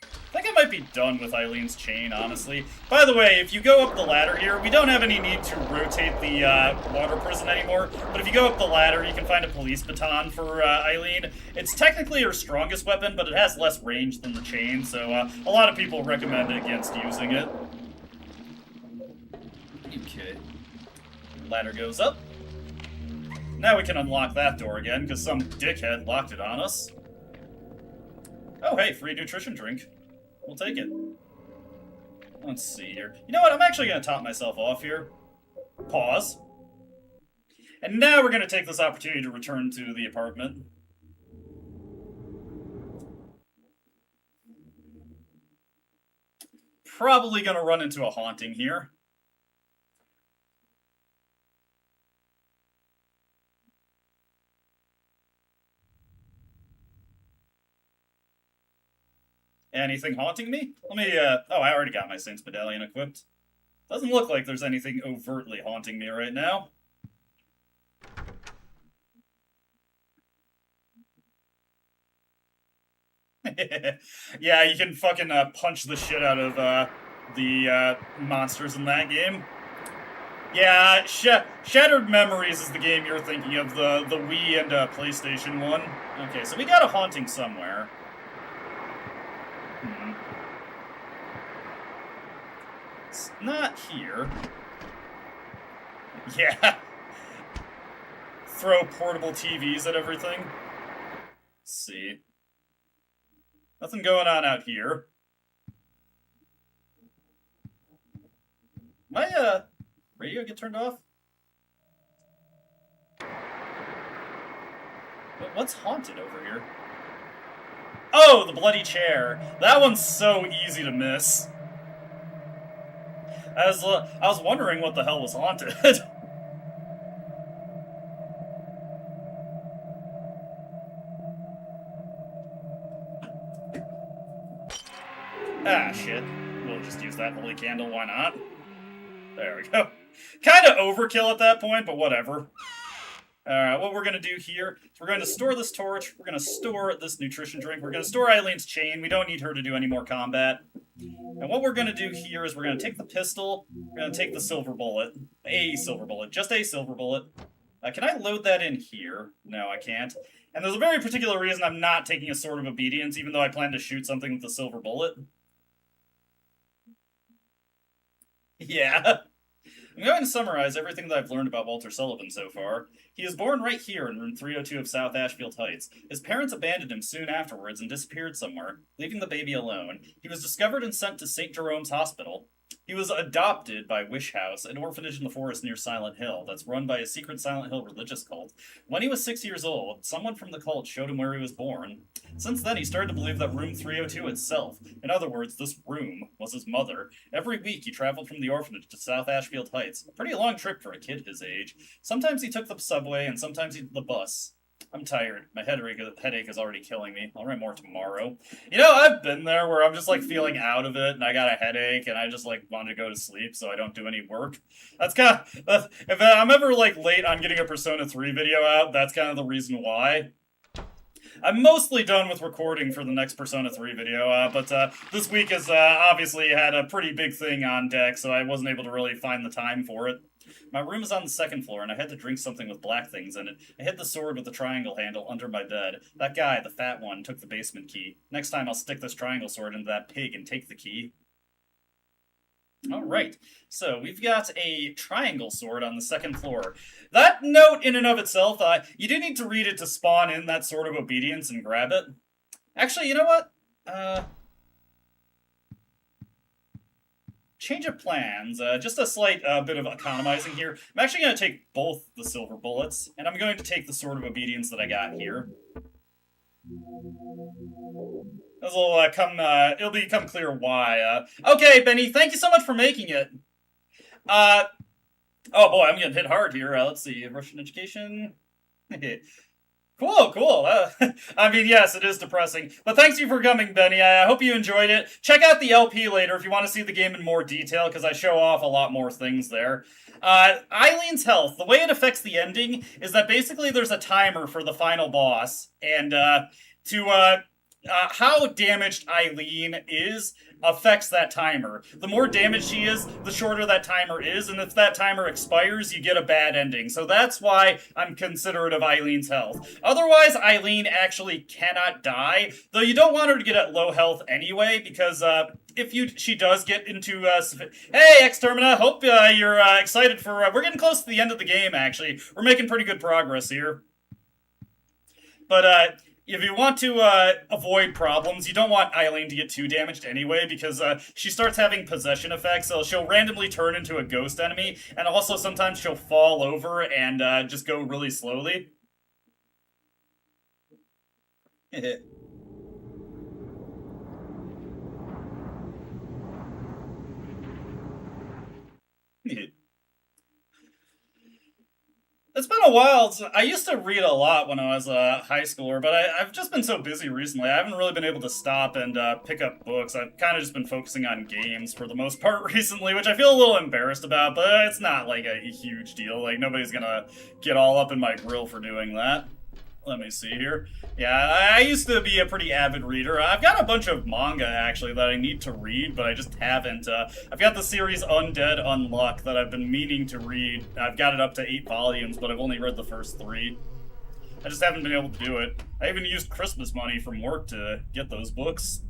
I think I might be done with Eileen's chain, honestly. By the way, if you go up the ladder here, we don't have any need to rotate the water prison anymore, but if you go up the ladder, you can find a police baton for Eileen. It's technically her strongest weapon, but it has less range than the chain, so a lot of people recommend against using it. Okay. Ladder goes up. Now we can unlock that door again, because some dickhead locked it on us. Oh, hey, free nutrition drink. We'll take it. Let's see here. You know what? I'm actually going to top myself off here. Pause. And now we're going to take this opportunity to return to the apartment. Probably going to run into a haunting here. Anything haunting me? Let me, oh, I already got my Saint's Medallion equipped. Doesn't look like there's anything overtly haunting me right now. Yeah, you can fucking punch the shit out of the monsters in that game. Yeah, Shattered Memories is the game you're thinking of, the Wii and PlayStation 1. Okay, so we got a haunting somewhere. It's not here. Yeah. Throw portable TVs at everything. Let's see. Nothing going on out here. My, radio get turned off? What's haunted over here? Oh, the bloody chair. That one's so easy to miss. I was wondering what the hell was haunted. Ah, shit. We'll just use that holy candle, why not? There we go. Kind of overkill at that point, but whatever. Alright, what we're going to do here is we're going to store this torch, we're going to store this nutrition drink, we're going to store Eileen's chain, we don't need her to do any more combat. And what we're going to do here is we're going to take the pistol, we're going to take the silver bullet. A silver bullet, just a silver bullet. Can I load that in here? No, I can't. And there's a very particular reason I'm not taking a Sword of Obedience, even though I plan to shoot something with the silver bullet. Yeah. I'm going to summarize everything that I've learned about Walter Sullivan so far. He was born right here in room 302 of South Ashfield Heights. His parents abandoned him soon afterwards and disappeared somewhere, leaving the baby alone. He was discovered and sent to St. Jerome's Hospital. He was adopted by Wish House, an orphanage in the forest near Silent Hill that's run by a secret Silent Hill religious cult. When he was 6 years old, someone from the cult showed him where he was born. Since then, he started to believe that room 302 itself, in other words, this room, was his mother. Every week, he traveled from the orphanage to South Ashfield Heights. A pretty long trip for a kid his age. Sometimes he took the subway, and sometimes the bus. I'm tired. My headache is already killing me. I'll write more tomorrow. You know, I've been there where I'm just like feeling out of it and I got a headache and I just like want to go to sleep so I don't do any work. That's kind of, if I'm ever like late on getting a Persona 3 video out, that's kind of the reason why. I'm mostly done with recording for the next Persona 3 video, but this week has obviously had a pretty big thing on deck, so I wasn't able to really find the time for it. My room is on the second floor, and I had to drink something with black things in it. I hid the sword with the triangle handle under my bed. That guy, the fat one, took the basement key. Next time I'll stick this triangle sword into that pig and take the key. Alright, so we've got a triangle sword on the second floor. That note in and of itself, you do need to read it to spawn in that sort of obedience and grab it. Actually, you know what? Change of plans, just a slight bit of economizing here. I'm actually going to take both the silver bullets, and I'm going to take the Sword of Obedience that I got here. It'll become clear why. Okay, Benny, thank you so much for making it. Oh boy, I'm getting hit hard here. Let's see, Russian education. Cool. I mean, yes, it is depressing. But thanks you for coming, Benny. I hope you enjoyed it. Check out the LP later if you want to see the game in more detail, because I show off a lot more things there. Eileen's health. The way it affects the ending is that basically there's a timer for the final boss, and how damaged Eileen is affects that timer. The more damaged she is, the shorter that timer is, and if that timer expires, you get a bad ending. So that's why I'm considerate of Eileen's health. Otherwise, Eileen actually cannot die, though you don't want her to get at low health anyway, because if she does get into hey, Extermina, hope you're excited for we're getting close to the end of the game. Actually, we're making pretty good progress here. But if you want to avoid problems, you don't want Eileen to get too damaged anyway, because she starts having possession effects, so she'll randomly turn into a ghost enemy, and also sometimes she'll fall over and just go really slowly. It's been a while. I used to read a lot when I was a high schooler, but I've just been so busy recently. I haven't really been able to stop and pick up books. I've kind of just been focusing on games for the most part recently, which I feel a little embarrassed about, but it's not like a huge deal. Like, nobody's gonna get all up in my grill for doing that. Let me see here. Yeah, I used to be a pretty avid reader. I've got a bunch of manga, actually, that I need to read, but I just haven't. I've got the series Undead Unluck that I've been meaning to read. I've got it up to 8 volumes, but I've only read the first 3. I just haven't been able to do it. I even used Christmas money from work to get those books.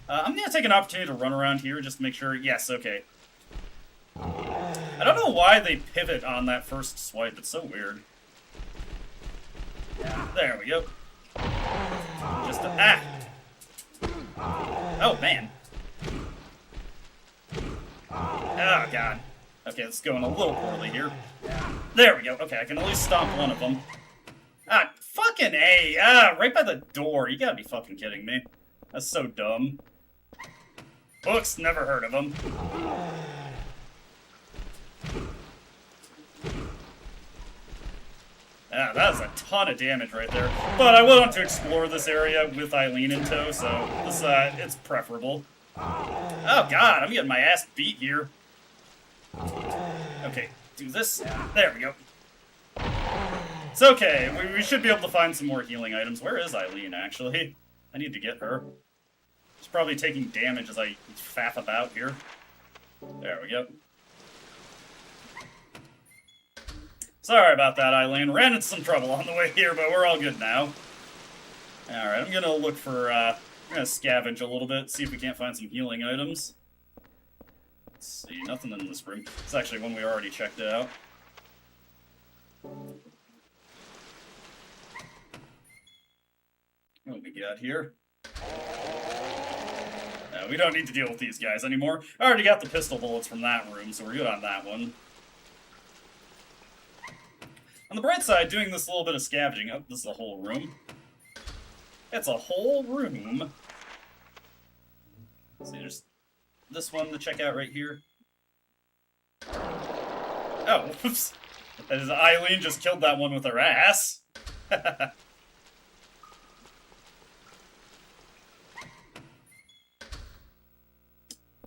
I'm going to take an opportunity to run around here just to make sure. Yes, okay. I don't know why they pivot on that first swipe. It's so weird. There we go. Just oh, man. Oh, God. Okay, it's going a little poorly here. There we go. Okay, I can at least stomp one of them. Ah, fucking A. Right by the door. You gotta be fucking kidding me. That's so dumb. Books, never heard of them. Yeah, that was a ton of damage right there. But I want to explore this area with Eileen in tow, so this, it's preferable. Oh god, I'm getting my ass beat here. Okay, do this. There we go. It's okay, we should be able to find some more healing items. Where is Eileen, actually? I need to get her. She's probably taking damage as I faff about here. There we go. Sorry about that, Eileen. Ran into some trouble on the way here, but we're all good now. Alright, I'm gonna look for, I'm gonna scavenge a little bit, see if we can't find some healing items. Let's see, nothing in this room. It's actually one we already checked out. What we got here? we don't need to deal with these guys anymore. I already got the pistol bullets from that room, so we're good on that one. On the bright side, doing this little bit of scavenging. Oh, this is a whole room. It's a whole room. So there's this one to check out right here. Oh, whoops. As Eileen just killed that one with her ass.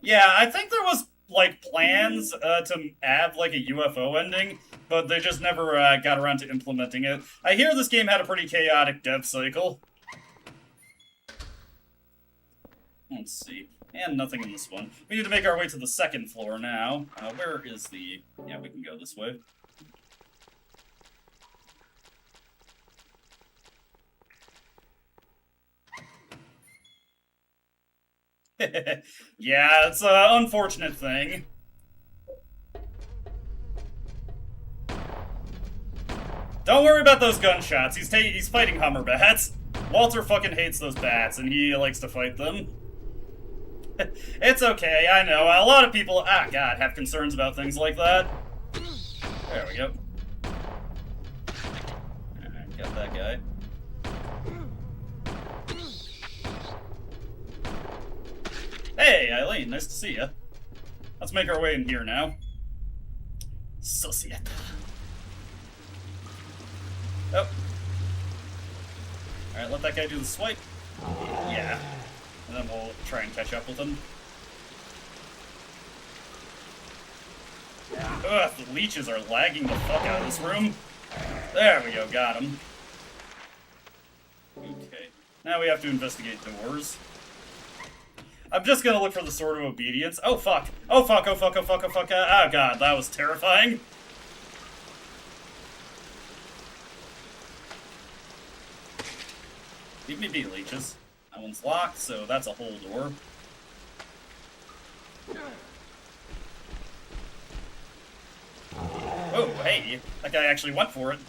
Yeah, I think there was, like, plans to add, like, a UFO ending, but they just never got around to implementing it. I hear this game had a pretty chaotic dev cycle. Let's see. And nothing in this one. We need to make our way to the second floor now. Where is the... Yeah, we can go this way. Yeah, it's an unfortunate thing. Don't worry about those gunshots. He's fighting Hummer bats. Walter fucking hates those bats, and he likes to fight them. It's okay, I know. A lot of people, God, have concerns about things like that. There we go. Alright, got that guy. Hey, Eileen, nice to see you. Let's make our way in here now. Societe. Oh. Alright, let that guy do the swipe. Yeah. And then we'll try and catch up with him. Ugh, the leeches are lagging the fuck out of this room. There we go, got him. Okay. Now we have to investigate doors. I'm just gonna look for the Sword of Obedience. Oh fuck! Oh fuck, oh fuck, oh fuck, oh fuck. Oh god, that was terrifying. Leave me be, leeches. That one's locked, so that's a whole door. Oh, hey! That guy actually went for it.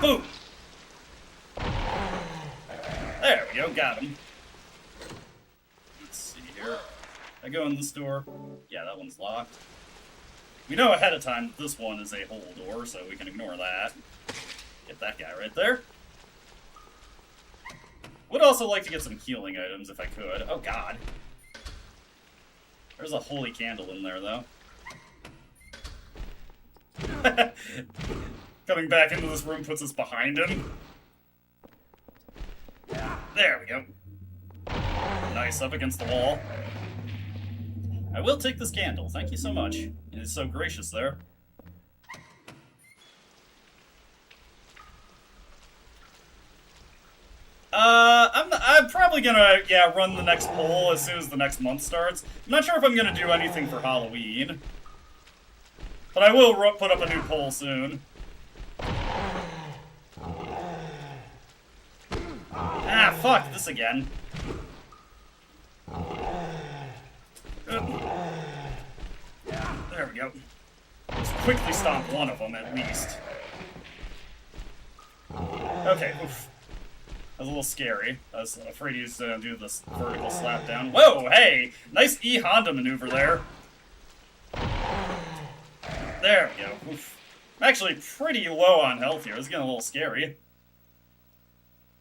Boom! There we go, got him. Let's see here. I go in this door. Yeah, that one's locked. We know ahead of time that this one is a whole door, so we can ignore that. Get that guy right there. Would also like to get some healing items if I could. Oh god. There's a holy candle in there, though. Coming back into this room puts us behind him. There we go. Nice, up against the wall. I will take this candle, thank you so much. It is so gracious there. I'm probably gonna, run the next poll as soon as the next month starts. I'm not sure if I'm gonna do anything for Halloween. But I will put up a new poll soon. Ah, fuck, this again. There we go. Let's quickly stomp one of them, at least. Okay, oof. That was a little scary. I was afraid he was going to do this vertical slap down. Whoa, hey! Nice E-Honda maneuver there. There we go. Oof. I'm actually pretty low on health here. This is getting a little scary.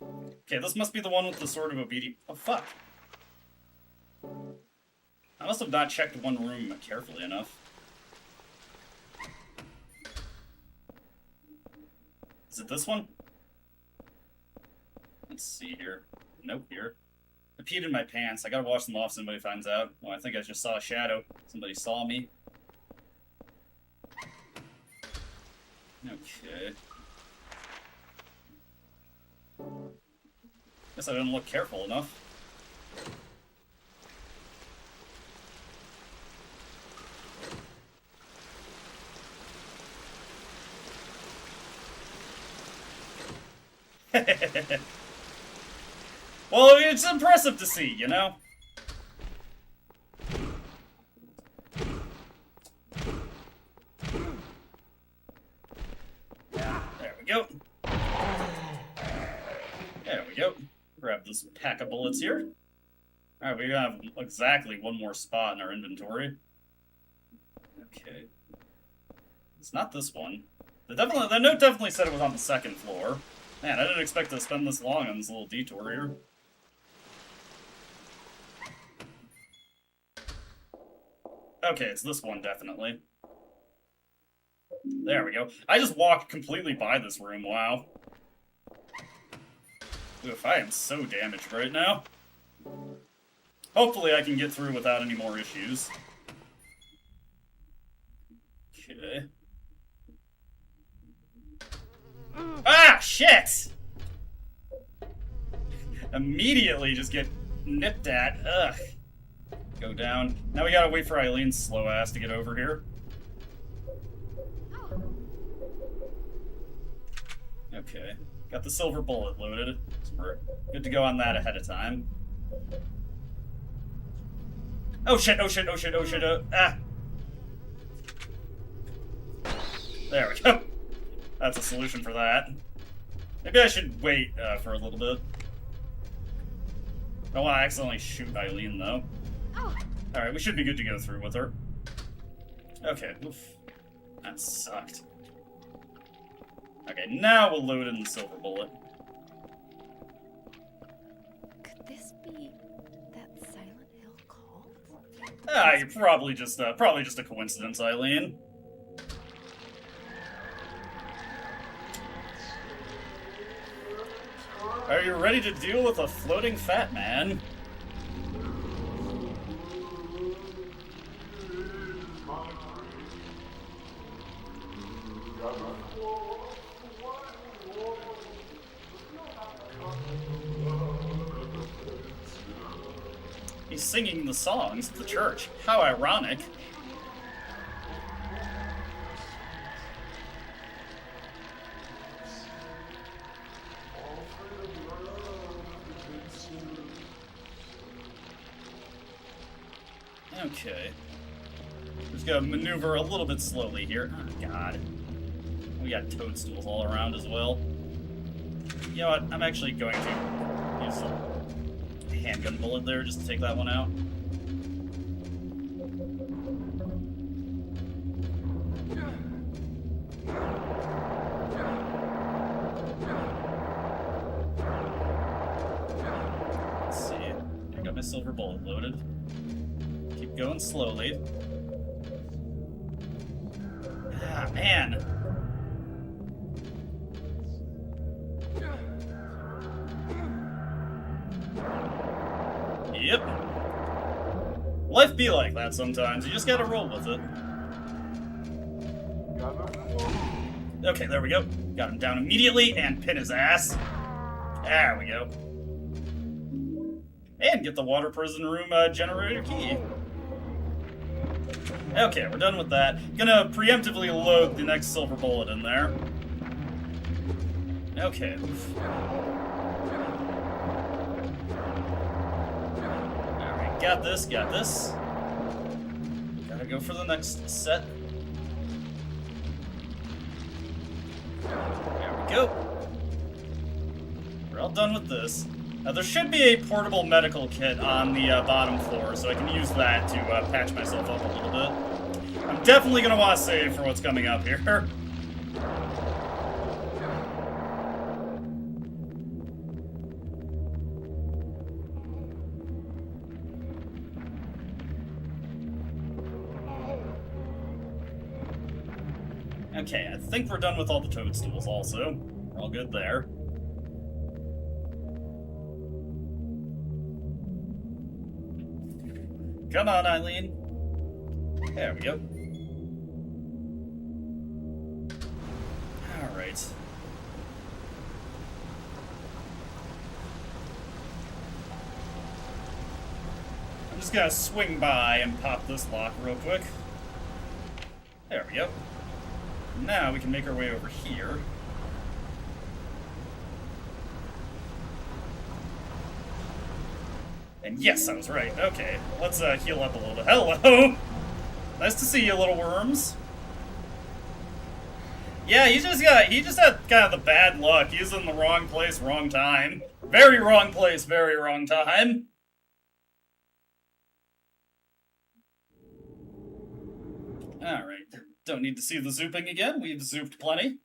Okay, this must be the one with the Sword of Obedience. Oh, fuck. I must have not checked one room carefully enough. Is it this one? Let's see here. Nope, here. I peed in my pants. I gotta wash them off so somebody finds out. Well, I think I just saw a shadow. Somebody saw me. Okay. Guess I didn't look careful enough. Well, it's impressive to see, you know? There we go. this pack of bullets here. Alright, we have exactly one more spot in our inventory. Okay. It's not this one. The note definitely said it was on the second floor. Man, I didn't expect to spend this long on this little detour here. Okay, it's this one, definitely. There we go. I just walked completely by this room, wow. Oof, I am so damaged right now. Hopefully I can get through without any more issues. Okay. Ah, shit! Immediately just get nipped at. Ugh. Go down. Now we gotta wait for Eileen's slow ass to get over here. Okay. Got the silver bullet loaded. So we're good to go on that ahead of time. Oh shit, oh shit, oh shit, oh shit, ah! There we go. That's a solution for that. Maybe I should wait for a little bit. I don't want to accidentally shoot Eileen, though. Alright, we should be good to go through with her. Okay, oof. That sucked. Okay, now we'll load in the silver bullet. Could this be that Silent Hill cult? Ah, you're probably just a coincidence, Eileen. Are you ready to deal with a floating fat man? He's singing the songs of the church. How ironic. Okay. Just gotta maneuver a little bit slowly here. Oh, God. We got toadstools all around as well. You know what? I'm actually going to use a handgun bullet there just to take that one out. Let's see. I got my silver bullet loaded. Keep going slowly. Ah, man. Yep. Life be like that sometimes. You just gotta roll with it. Okay, there we go. Got him down immediately and pin his ass. There we go. And get the water prison room generator key. Okay, we're done with that. Gonna preemptively load the next silver bullet in there. Okay. Alright, got this, got this. Gotta go for the next set. There we go. We're all done with this. Now, there should be a portable medical kit on the bottom floor, so I can use that to patch myself up a little bit. I'm definitely going to want to save for what's coming up here. Okay, I think we're done with all the toadstools also. We're all good there. Come on, Eileen. There we go. Alright. I'm just gonna swing by and pop this lock real quick. There we go. Now we can make our way over here. And yes, I was right. Okay, let's heal up a little bit. Hello! Nice to see you, little worms. Yeah, he just had kind of the bad luck. He was in the wrong place, wrong time. Very wrong place, very wrong time. Alright. Don't need to see the zooping again. We've zooped plenty.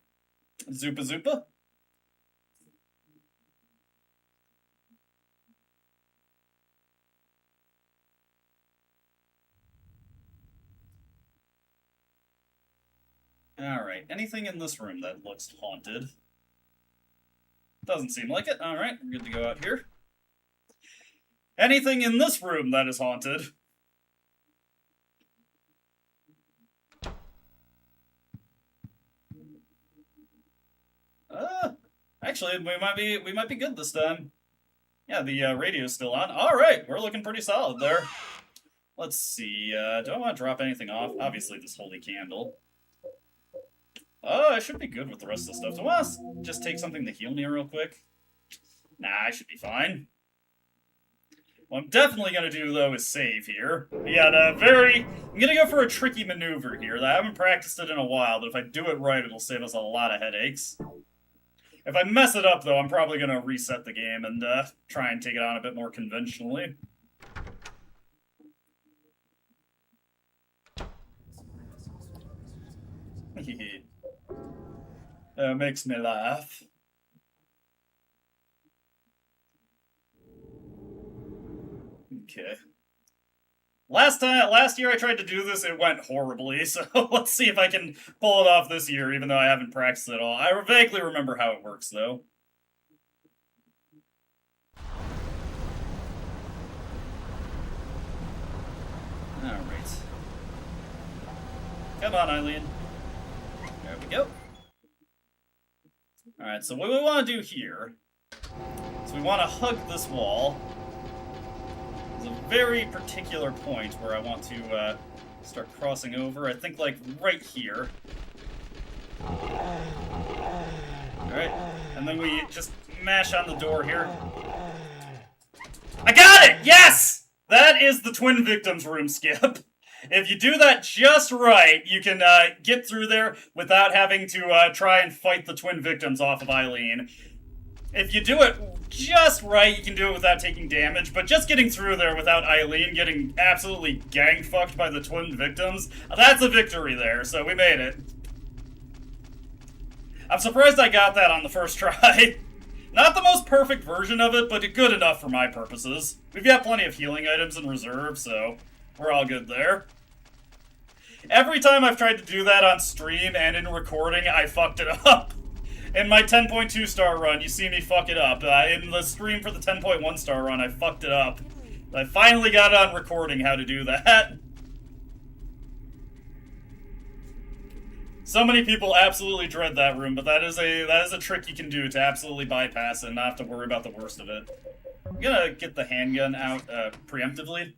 Zoopa zoopa. Alright, anything in this room that looks haunted? Doesn't seem like it. Alright, we're good to go out here. Anything in this room that is haunted? Actually, we might be good this time. Yeah, the radio's still on. Alright, we're looking pretty solid there. Let's see, do I want to drop anything off? Obviously this holy candle. I should be good with the rest of the stuff. So I want to just take something to heal me real quick. Nah, I should be fine. What I'm definitely going to do, though, is save here. Yeah, I'm going to go for a tricky maneuver here. I haven't practiced it in a while, but if I do it right, it'll save us a lot of headaches. If I mess it up, though, I'm probably going to reset the game and try and take it on a bit more conventionally. That makes me laugh. Okay. Last year I tried to do this, it went horribly, so let's see if I can pull it off this year, even though I haven't practiced it at all. I vaguely remember how it works, though. Alright. Come on, Eileen. There we go. Alright, so what we want to do here is we want to hug this wall. There's a very particular point where I want to start crossing over. I think, like, right here. Alright, and then we just mash on the door here. I got it! Yes! That is the twin victims room, Skip. If you do that just right, you can get through there without having to try and fight the twin victims off of Eileen. If you do it just right, you can do it without taking damage, but just getting through there without Eileen getting absolutely gang-fucked by the twin victims, that's a victory there, so we made it. I'm surprised I got that on the first try. Not the most perfect version of it, but good enough for my purposes. We've got plenty of healing items in reserve, so we're all good there. Every time I've tried to do that on stream and in recording, I fucked it up. In my 10.2 star run, you see me fuck it up. In the stream for the 10.1 star run, I fucked it up. I finally got it on recording how to do that. So many people absolutely dread that room, but that is a trick you can do to absolutely bypass it and not have to worry about the worst of it. I'm gonna get the handgun out preemptively,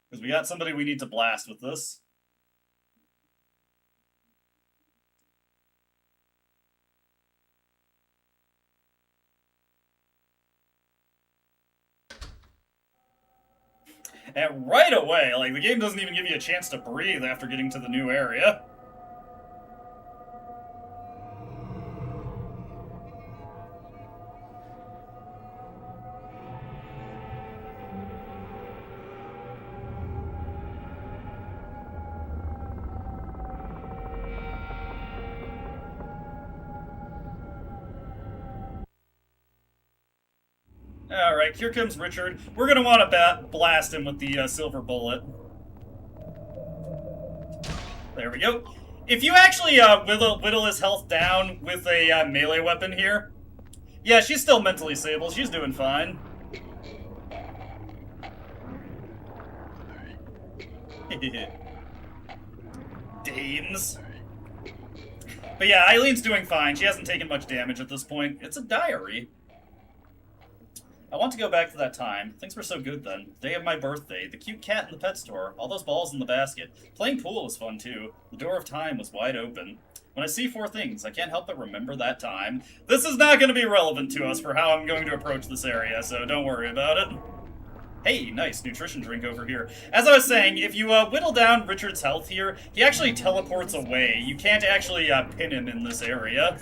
because we got somebody we need to blast with this. And right away, like, the game doesn't even give you a chance to breathe after getting to the new area. Alright, here comes Richard. We're gonna want to blast him with the silver bullet. There we go. If you actually whittle his health down with a melee weapon here, yeah, she's still mentally stable. She's doing fine. Dames. But yeah, Eileen's doing fine. She hasn't taken much damage at this point. It's a diary. I want to go back to that time. Things were so good then. Day of my birthday, the cute cat in the pet store, all those balls in the basket. Playing pool was fun too. The door of time was wide open. When I see four things, I can't help but remember that time. This is not going to be relevant to us for how I'm going to approach this area, so don't worry about it. Hey, nice nutrition drink over here. As I was saying, if you whittle down Richard's health here, he actually teleports away. You can't actually pin him in this area.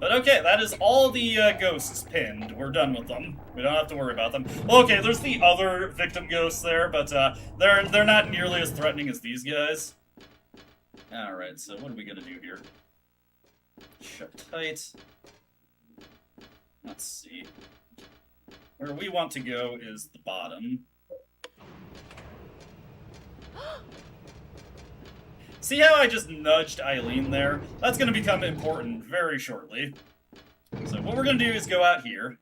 But okay, that is all the ghosts pinned. We're done with them. We don't have to worry about them. Well, okay, there's the other victim ghosts there, but they're not nearly as threatening as these guys. Alright, so what are we gonna do here? Shut tight. Let's see. Where we want to go is the bottom. See how I just nudged Eileen there? That's going to become important very shortly. So what we're going to do is go out here.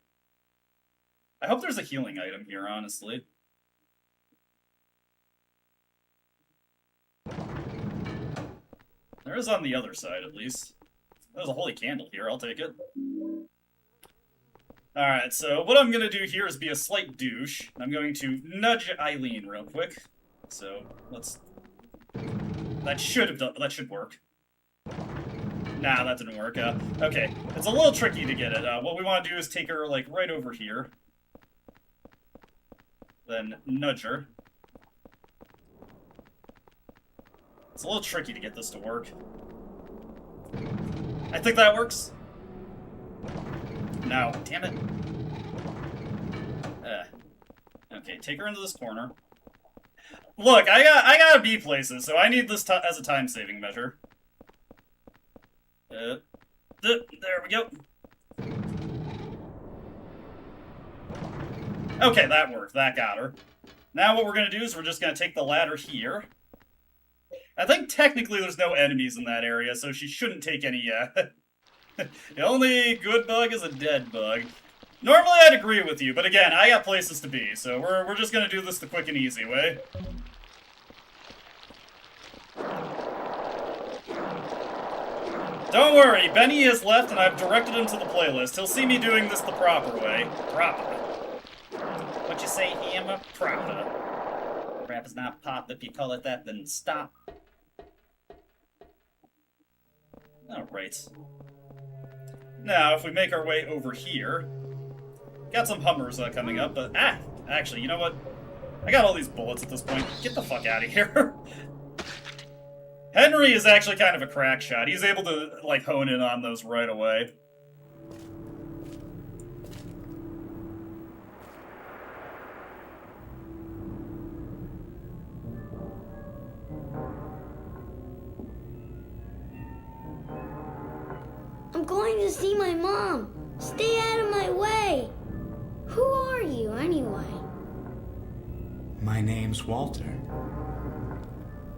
I hope there's a healing item here, honestly. There is on the other side, at least. There's a holy candle here, I'll take it. Alright, so what I'm going to do here is be a slight douche. I'm going to nudge Eileen real quick. So, let's... That should work. Nah, that didn't work. Okay, it's a little tricky to get it. What we want to do is take her, like, right over here. Then nudge her. It's a little tricky to get this to work. I think that works. No, damn it. Okay, take her into this corner. Look, I gotta be places, so I need this as a time-saving measure. There we go. Okay, that worked. That got her. Now what we're gonna do is we're just gonna take the ladder here. I think technically there's no enemies in that area, so she shouldn't take any, The only good bug is a dead bug. Normally I'd agree with you, but again, I got places to be, so we're just gonna do this the quick and easy way. Don't worry, Benny has left and I've directed him to the playlist. He'll see me doing this the proper way. Proper. What you say, Hammer? Proper. Rap is not pop. If you call it that, then stop. Alright. Now, if we make our way over here... Got some Hummers coming up, but... Actually, you know what? I got all these bullets at this point. Get the fuck out of here. Henry is actually kind of a crack shot. He's able to, like, hone in on those right away. I'm going to see my mom. Stay out of my way. Who are you, anyway? My name's Walter.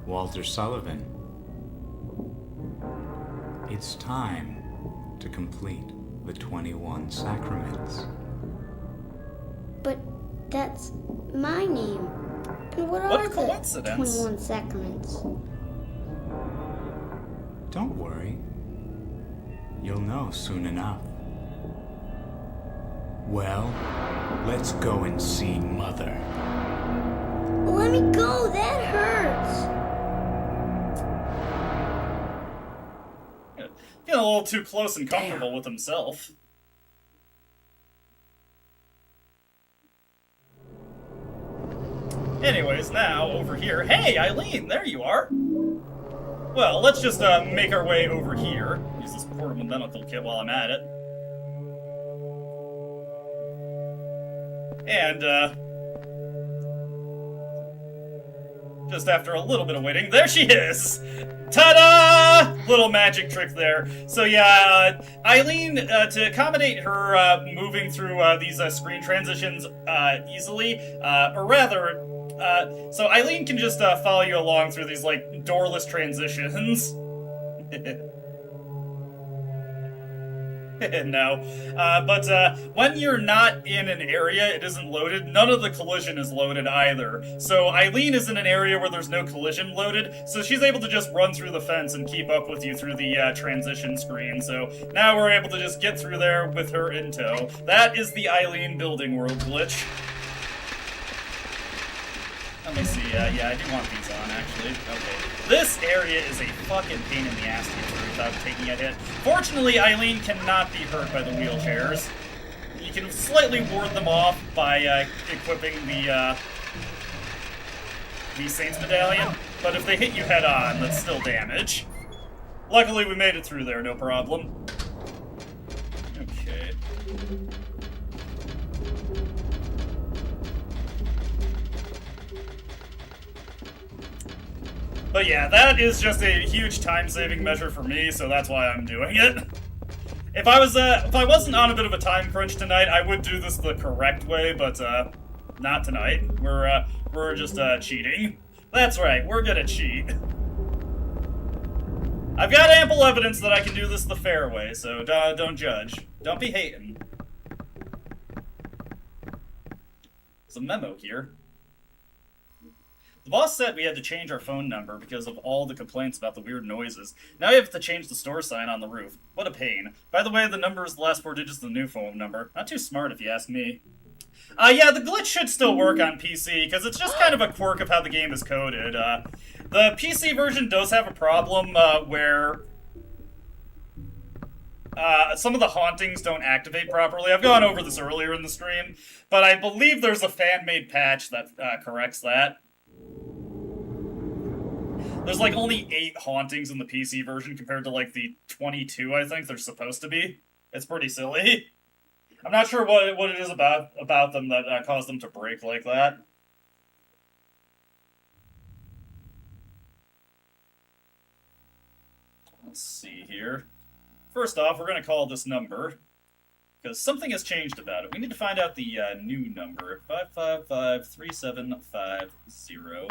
Walter Sullivan. It's time to complete the 21 sacraments. But that's my name. And what are the 21 sacraments? Don't worry. You'll know soon enough. Well, let's go and see Mother. Let me go, that hurts. Getting a little too close and comfortable with himself. Anyways, now, over here... Hey, Eileen, there you are! Well, let's just make our way over here. Use this portable medical kit while I'm at it. And, just after a little bit of waiting, there she is! Ta-da! Little magic trick there. So yeah, Eileen, to accommodate her moving through these screen transitions easily, or rather, so Eileen can just follow you along through these, like, doorless transitions. No. But when you're not in an area, it isn't loaded. None of the collision is loaded either. So Eileen is in an area where there's no collision loaded, so she's able to just run through the fence and keep up with you through the transition screen. So now we're able to just get through there with her in tow. That is the Eileen building world glitch. Let me see, yeah, I do want these on, actually. Okay. This area is a fucking pain in the ass to get through without taking a hit. Fortunately, Eileen cannot be hurt by the wheelchairs. You can slightly ward them off by equipping the Saints Medallion, but if they hit you head on, that's still damage. Luckily, we made it through there, no problem. But yeah, that is just a huge time-saving measure for me, so that's why I'm doing it. If I wasn't on a bit of a time crunch tonight, I would do this the correct way, but not tonight. We're just cheating. That's right, we're gonna cheat. I've got ample evidence that I can do this the fair way, so don't judge. Don't be hating. There's a memo here. The boss said we had to change our phone number because of all the complaints about the weird noises. Now we have to change the store sign on the roof. What a pain. By the way, the number is the last 4 digits of the new phone number. Not too smart if you ask me. Yeah, the glitch should still work on PC, because it's just kind of a quirk of how the game is coded. The PC version does have a problem where some of the hauntings don't activate properly. I've gone over this earlier in the stream, but I believe there's a fan-made patch that corrects that. There's like only 8 hauntings in the PC version compared to like the 22 I think there's supposed to be. It's pretty silly. I'm not sure what it is about them that caused them to break like that. Let's see here. First off, we're going to call this number, because something has changed about it. We need to find out the new number, 555-3750.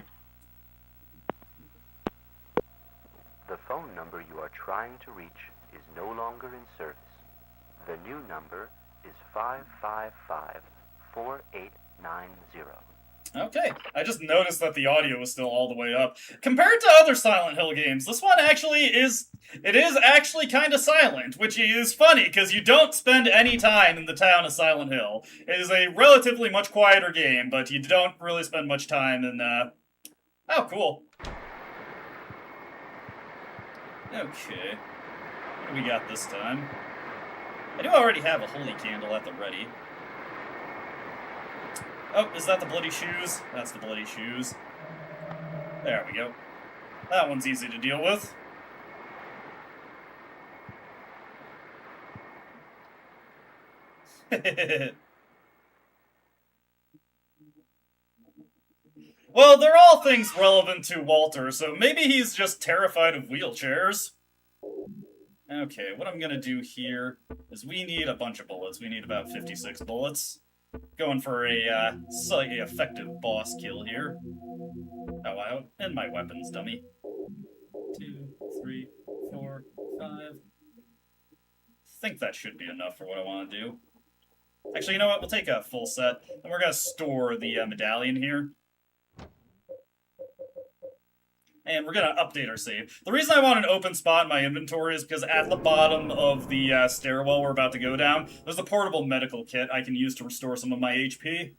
The phone number you are trying to reach is no longer in service. The new number is 555-4890. Okay, I just noticed that the audio was still all the way up. Compared to other Silent Hill games, this one actually is actually kind of silent, which is funny, because you don't spend any time in the town of Silent Hill. It is a relatively much quieter game, but you don't really spend much time in, Oh, cool. Okay. What do we got this time? I do already have a holy candle at the ready. Oh, is that the bloody shoes? That's the bloody shoes. There we go. That one's easy to deal with. Well, they're all things relevant to Walter, so maybe he's just terrified of wheelchairs. Okay, what I'm gonna do here is we need a bunch of bullets. We need about 56 bullets. Going for a slightly effective boss kill here. Oh, and my weapons, dummy. 2, 3, 4, 5. I think that should be enough for what I want to do. Actually, you know what? We'll take a full set, and we're going to store the medallion here. And we're going to update our save. The reason I want an open spot in my inventory is because at the bottom of the stairwell we're about to go down, there's a portable medical kit I can use to restore some of my HP.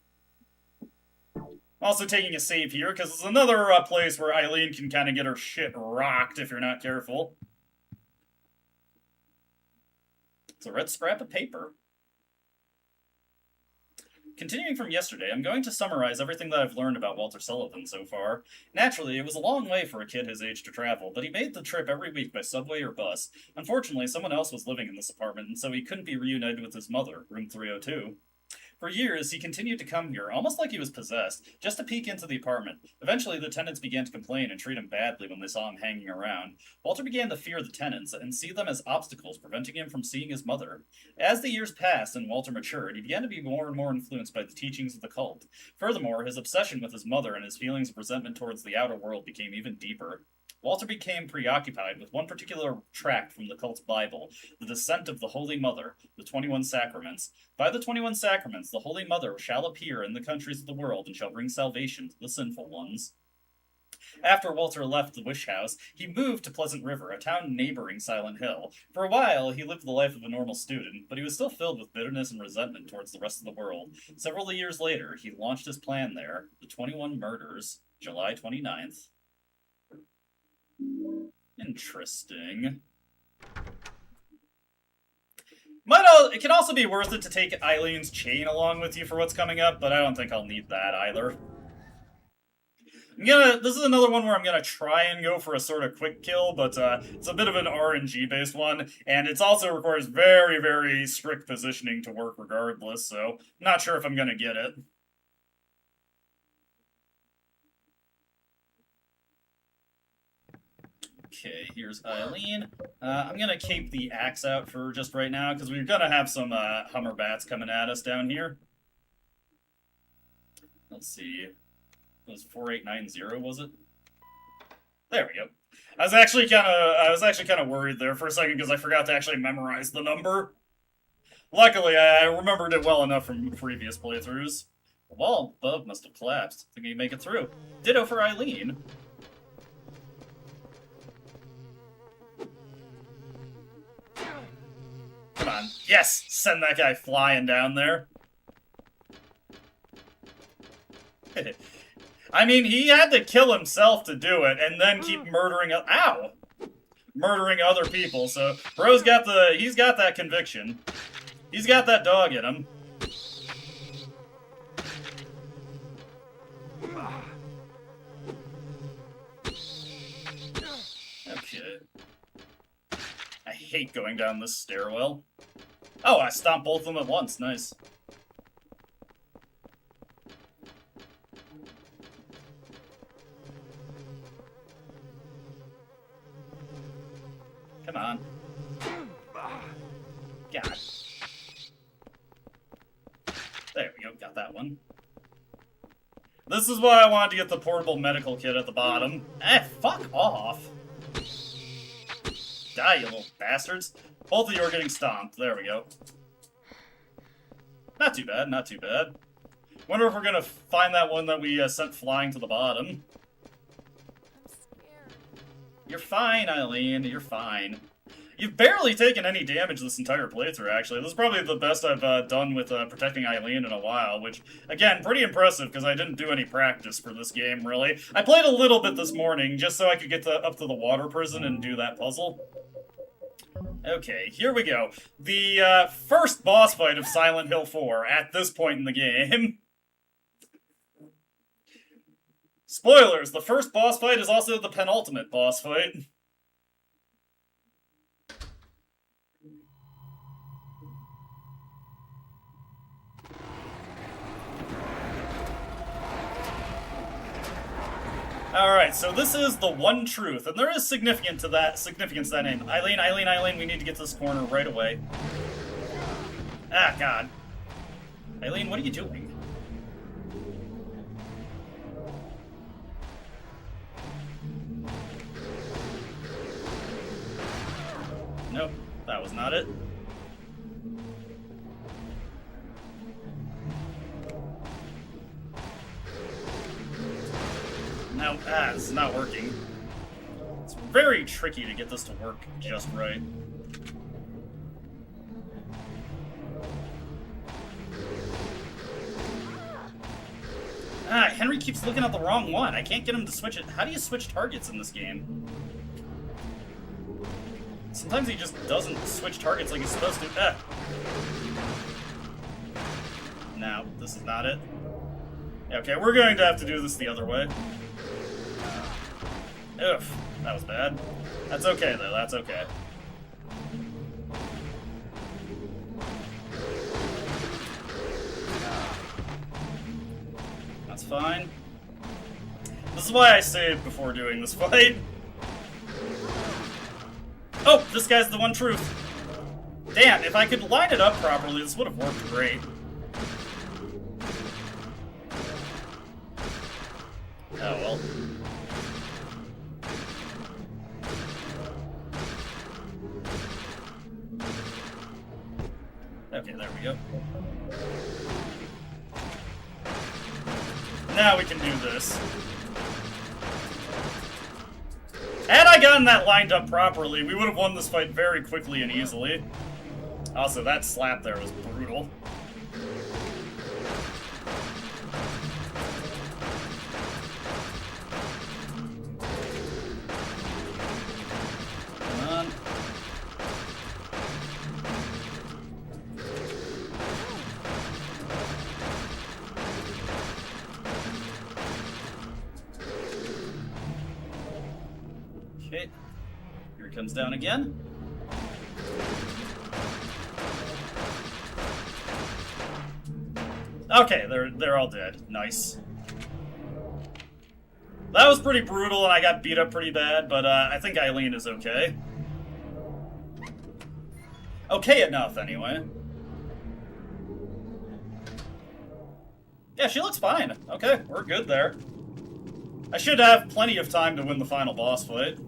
Also taking a save here, because it's another place where Eileen can kind of get her shit rocked if you're not careful. It's a red scrap of paper. Continuing from yesterday, I'm going to summarize everything that I've learned about Walter Sullivan so far. Naturally, it was a long way for a kid his age to travel, but he made the trip every week by subway or bus. Unfortunately, someone else was living in this apartment, and so he couldn't be reunited with his mother, room 302. For years, he continued to come here, almost like he was possessed, just to peek into the apartment. Eventually, the tenants began to complain and treat him badly when they saw him hanging around. Walter began to fear the tenants and see them as obstacles preventing him from seeing his mother. As the years passed and Walter matured, he began to be more and more influenced by the teachings of the cult. Furthermore, his obsession with his mother and his feelings of resentment towards the outer world became even deeper. Walter became preoccupied with one particular tract from the cult's Bible, the Descent of the Holy Mother, the 21 Sacraments. By the 21 Sacraments, the Holy Mother shall appear in the countries of the world and shall bring salvation to the sinful ones. After Walter left the Wish House, he moved to Pleasant River, a town neighboring Silent Hill. For a while, he lived the life of a normal student, but he was still filled with bitterness and resentment towards the rest of the world. Several years later, he launched his plan there, the 21 Murders, July 29th. Interesting. It can also be worth it to take Eileen's chain along with you for what's coming up, but I don't think I'll need that either. This is another one where I'm gonna try and go for a sort of quick kill, but it's a bit of an RNG-based one, and it also requires very, very strict positioning to work regardless, so I'm not sure if I'm gonna get it. Okay, here's Eileen. I'm gonna keep the axe out for just right now, because we're gonna have some Hummer bats coming at us down here. Let's see. It was 4890, was it? There we go. I was actually kind of worried there for a second because I forgot to actually memorize the number. Luckily, I remembered it well enough from previous playthroughs. The wall above must have collapsed. Think you make it through. Ditto for Eileen. Come on. Yes! Send that guy flying down there. I mean, he had to kill himself to do it, and then keep murdering... Ow! Murdering other people, so... Bro's got the... He's got that conviction. He's got that dog in him. Okay. I hate going down this stairwell. Oh, I stomped both of them at once. Nice. Come on. God. There we go, got that one. This is why I wanted to get the portable medical kit at the bottom. Fuck off. Die, you little bastards. Both of you are getting stomped. There we go. Not too bad, not too bad. Wonder if we're gonna find that one that we sent flying to the bottom. I'm scared. You're fine, Eileen. You're fine. You've barely taken any damage this entire playthrough, actually. This is probably the best I've done with protecting Eileen in a while, which, again, pretty impressive, because I didn't do any practice for this game, really. I played a little bit this morning, just so I could get up to the water prison and do that puzzle. Okay, here we go. The first boss fight of Silent Hill 4 at this point in the game. Spoilers, the first boss fight is also the penultimate boss fight. Alright, so this is the one truth, and there is significance to that name. Eileen, Eileen, Eileen, we need to get to this corner right away. Ah, God. Eileen, what are you doing? Nope, that was not it. No, this is not working. It's very tricky to get this to work just right. Henry keeps looking at the wrong one. I can't get him to switch it. How do you switch targets in this game? Sometimes he just doesn't switch targets like he's supposed to. No, this is not it. Okay, we're going to have to do this the other way. Oof, that was bad. That's okay, though. That's okay. That's fine. This is why I saved before doing this fight. Oh, this guy's the one truth. Damn, if I could line it up properly, this would have worked great. Oh, well. Okay, there we go. Now we can do this. Had I gotten that lined up properly, we would have won this fight very quickly and easily. Also, that slap there was brutal. Come on. Okay, here it comes down again. Okay, they're all dead. Nice. That was pretty brutal, and I got beat up pretty bad, but I think Eileen is okay. Okay enough, anyway. Yeah, she looks fine. Okay, we're good there. I should have plenty of time to win the final boss fight.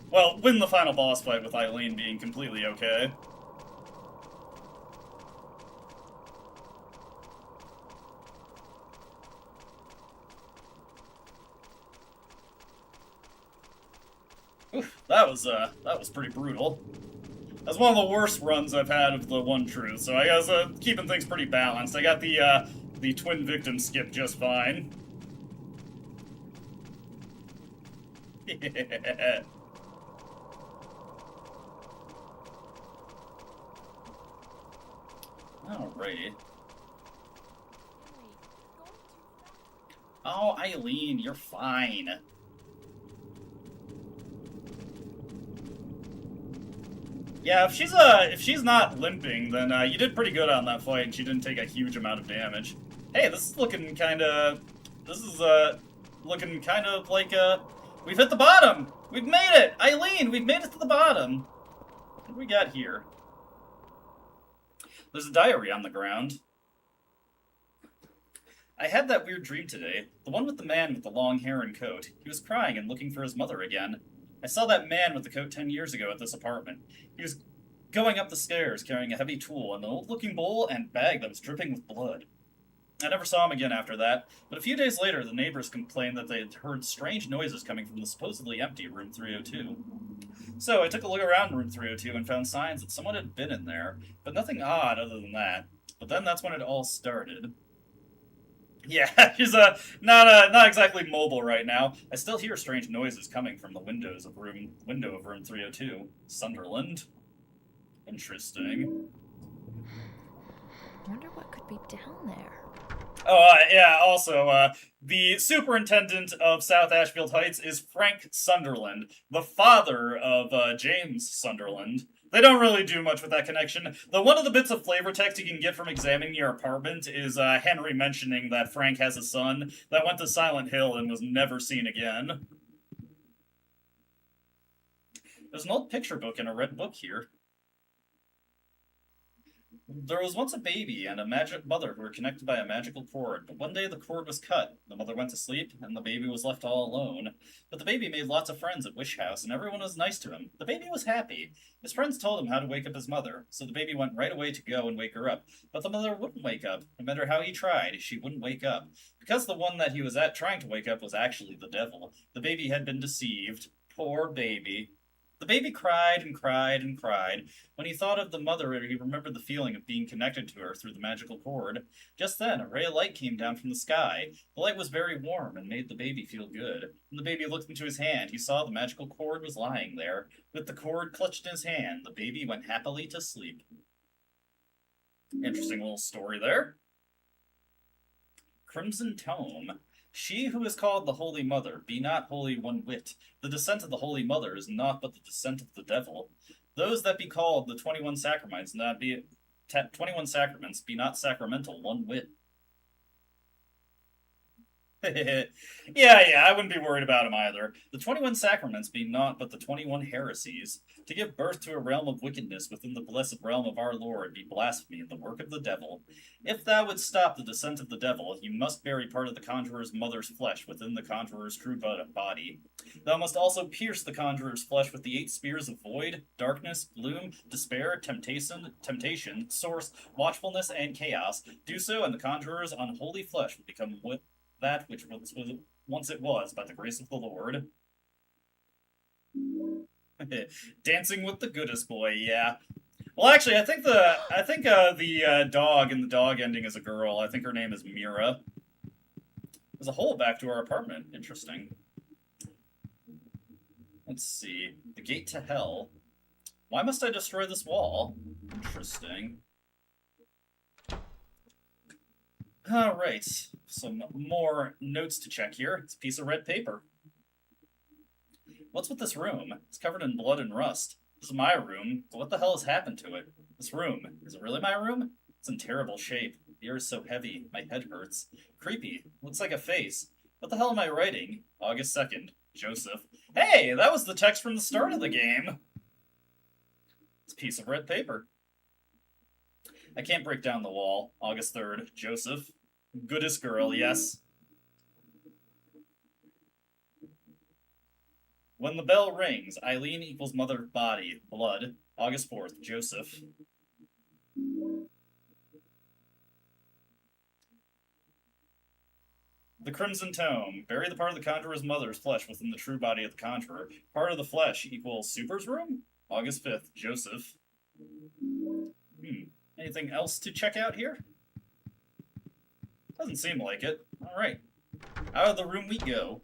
Well, win the final boss fight with Eileen being completely okay. Oof, that was pretty brutal. That's one of the worst runs I've had of the One Truth, so I guess keeping things pretty balanced. I got the twin victim skip just fine. Yeah. Alrighty. Oh, Eileen, you're fine. Yeah, if she's not limping, then you did pretty good on that fight, and she didn't take a huge amount of damage. Hey, this is looking kind of like we've hit the bottom. We've made it, Eileen. We've made it to the bottom. What do we got here? There's a diary on the ground. I had that weird dream today. The one with the man with the long hair and coat. He was crying and looking for his mother again. I saw that man with the coat 10 years ago at this apartment. He was going up the stairs carrying a heavy tool and an old-looking bowl and bag that was dripping with blood. I never saw him again after that, but a few days later the neighbors complained that they had heard strange noises coming from the supposedly empty room 302. So I took a look around room 302 and found signs that someone had been in there, but nothing odd other than that. But then that's when it all started. Yeah, she's not exactly mobile right now. I still hear strange noises coming from the window of room 302. Sunderland. Interesting. I wonder what could be down there. Oh, yeah, also, the superintendent of South Ashfield Heights is Frank Sunderland, the father of James Sunderland. They don't really do much with that connection. One of the bits of flavor text you can get from examining your apartment is Henry mentioning that Frank has a son that went to Silent Hill and was never seen again. There's an old picture book and a red book here. There was once a baby and a magic mother who were connected by a magical cord, but one day the cord was cut, the mother went to sleep, and the baby was left all alone. But the baby made lots of friends at Wish House, and everyone was nice to him. The baby was happy. His friends told him how to wake up his mother, so the baby went right away to go and wake her up. But the mother wouldn't wake up. No matter how he tried, she wouldn't wake up. Because the one that he was trying to wake up was actually the devil. The baby had been deceived. Poor baby. The baby cried and cried and cried. When he thought of the mother, he remembered the feeling of being connected to her through the magical cord. Just then, a ray of light came down from the sky. The light was very warm and made the baby feel good. When the baby looked into his hand, he saw the magical cord was lying there. With the cord clutched in his hand, the baby went happily to sleep. Interesting little story there. Crimson Tome. She who is called the Holy Mother, be not holy one whit. The descent of the Holy Mother is naught but the descent of the devil. Those that be called the 21 Sacraments, 21 Sacraments, be not sacramental one whit. Yeah, I wouldn't be worried about him either. The 21 Sacraments be naught but the 21 heresies. To give birth to a realm of wickedness within the blessed realm of our Lord be blasphemy and the work of the devil. If thou wouldst stop the descent of the devil, you must bury part of the conjurer's mother's flesh within the conjurer's true body. Thou must also pierce the conjurer's flesh with the 8 spears of void, darkness, gloom, despair, temptation, source, watchfulness, and chaos. Do so, and the conjurer's unholy flesh will become that which once it was by the grace of the Lord. Dancing with the goodest boy, yeah. Well, actually, I think the dog in the dog ending is a girl. I think her name is Mira. There's a hole back to our apartment. Interesting. Let's see. The gate to hell. Why must I destroy this wall? Interesting. Alright, some more notes to check here. It's a piece of red paper. What's with this room? It's covered in blood and rust. This is my room, but what the hell has happened to it? This room, is it really my room? It's in terrible shape. The air is so heavy, my head hurts. Creepy. Looks like a face. What the hell am I writing? August 2nd. Joseph. Hey, that was the text from the start of the game. It's a piece of red paper. I can't break down the wall. August 3rd. Joseph. Goodest girl, yes. When the bell rings, Eileen equals mother body. Blood. August 4th. Joseph. The Crimson Tome. Bury the part of the Conjurer's mother's flesh within the true body of the Conjurer. Part of the flesh equals Super's room? August 5th. Joseph. Anything else to check out here? Doesn't seem like it. Alright. Out of the room we go.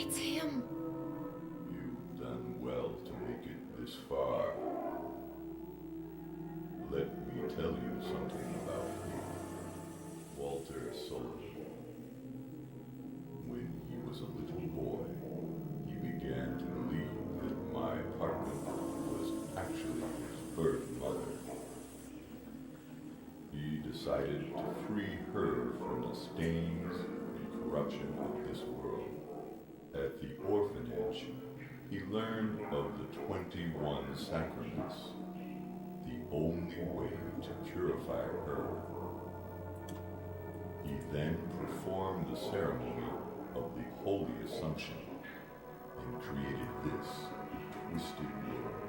It's him. You've done well to make it this far. Let me tell you something about me, Walter Sullivan. When he was a little boy, he began to believe that my apartment was actually his birth mother. He decided to free her from the stains and corruption of this world. At the orphanage, he learned of the 21 Sacraments, the only way to purify her. He then performed the ceremony of the Holy Assumption and created this twisted world.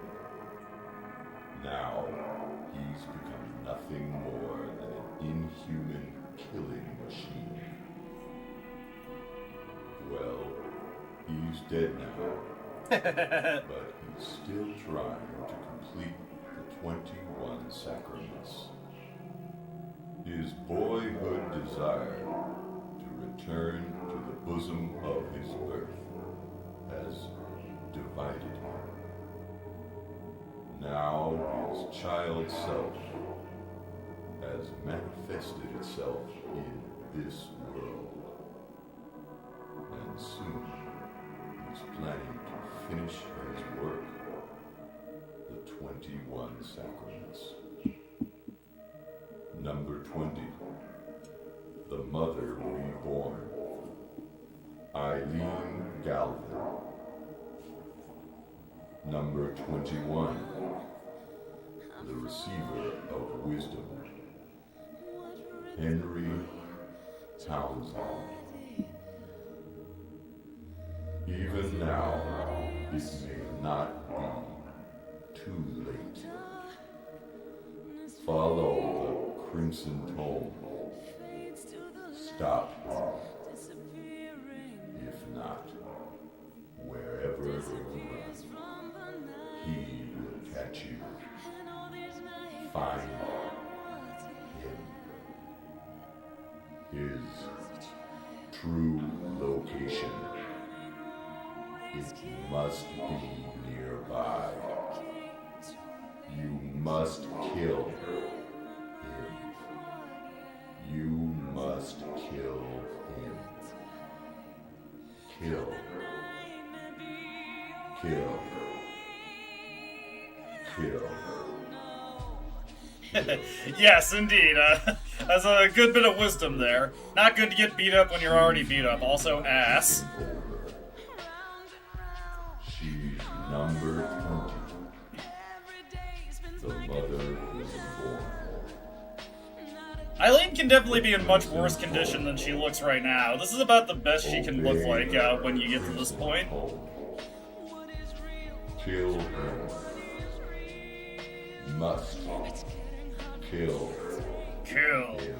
Now, he's become nothing more than an inhuman killing machine. Well, he's dead now, but he's still trying to complete the 21 Sacraments. His boyhood desire to return to the bosom of his birth has divided him. Now his child self has manifested itself in this world, and soon he's planning to finish his work, the 21 Sacraments. Number 20, the Mother Reborn, Eileen Galvin. Number 21, the Receiver of Wisdom, Henry Townsend. Even now, it may not be too late. Follow the Crimson Tome. Stop. If not, wherever you run, he will catch you. Find him. His true location. It must be nearby. You must kill him. You must kill him. Kill. Kill. Kill. Yes, indeed. That's a good bit of wisdom there. Not good to get beat up when you're already beat up. Also, ass. She's number 20. The mother was born. Eileen can definitely be in much worse condition than she looks right now. This is about the best she can look like when you get to this point. Kill him. Must kill. Kill. Him.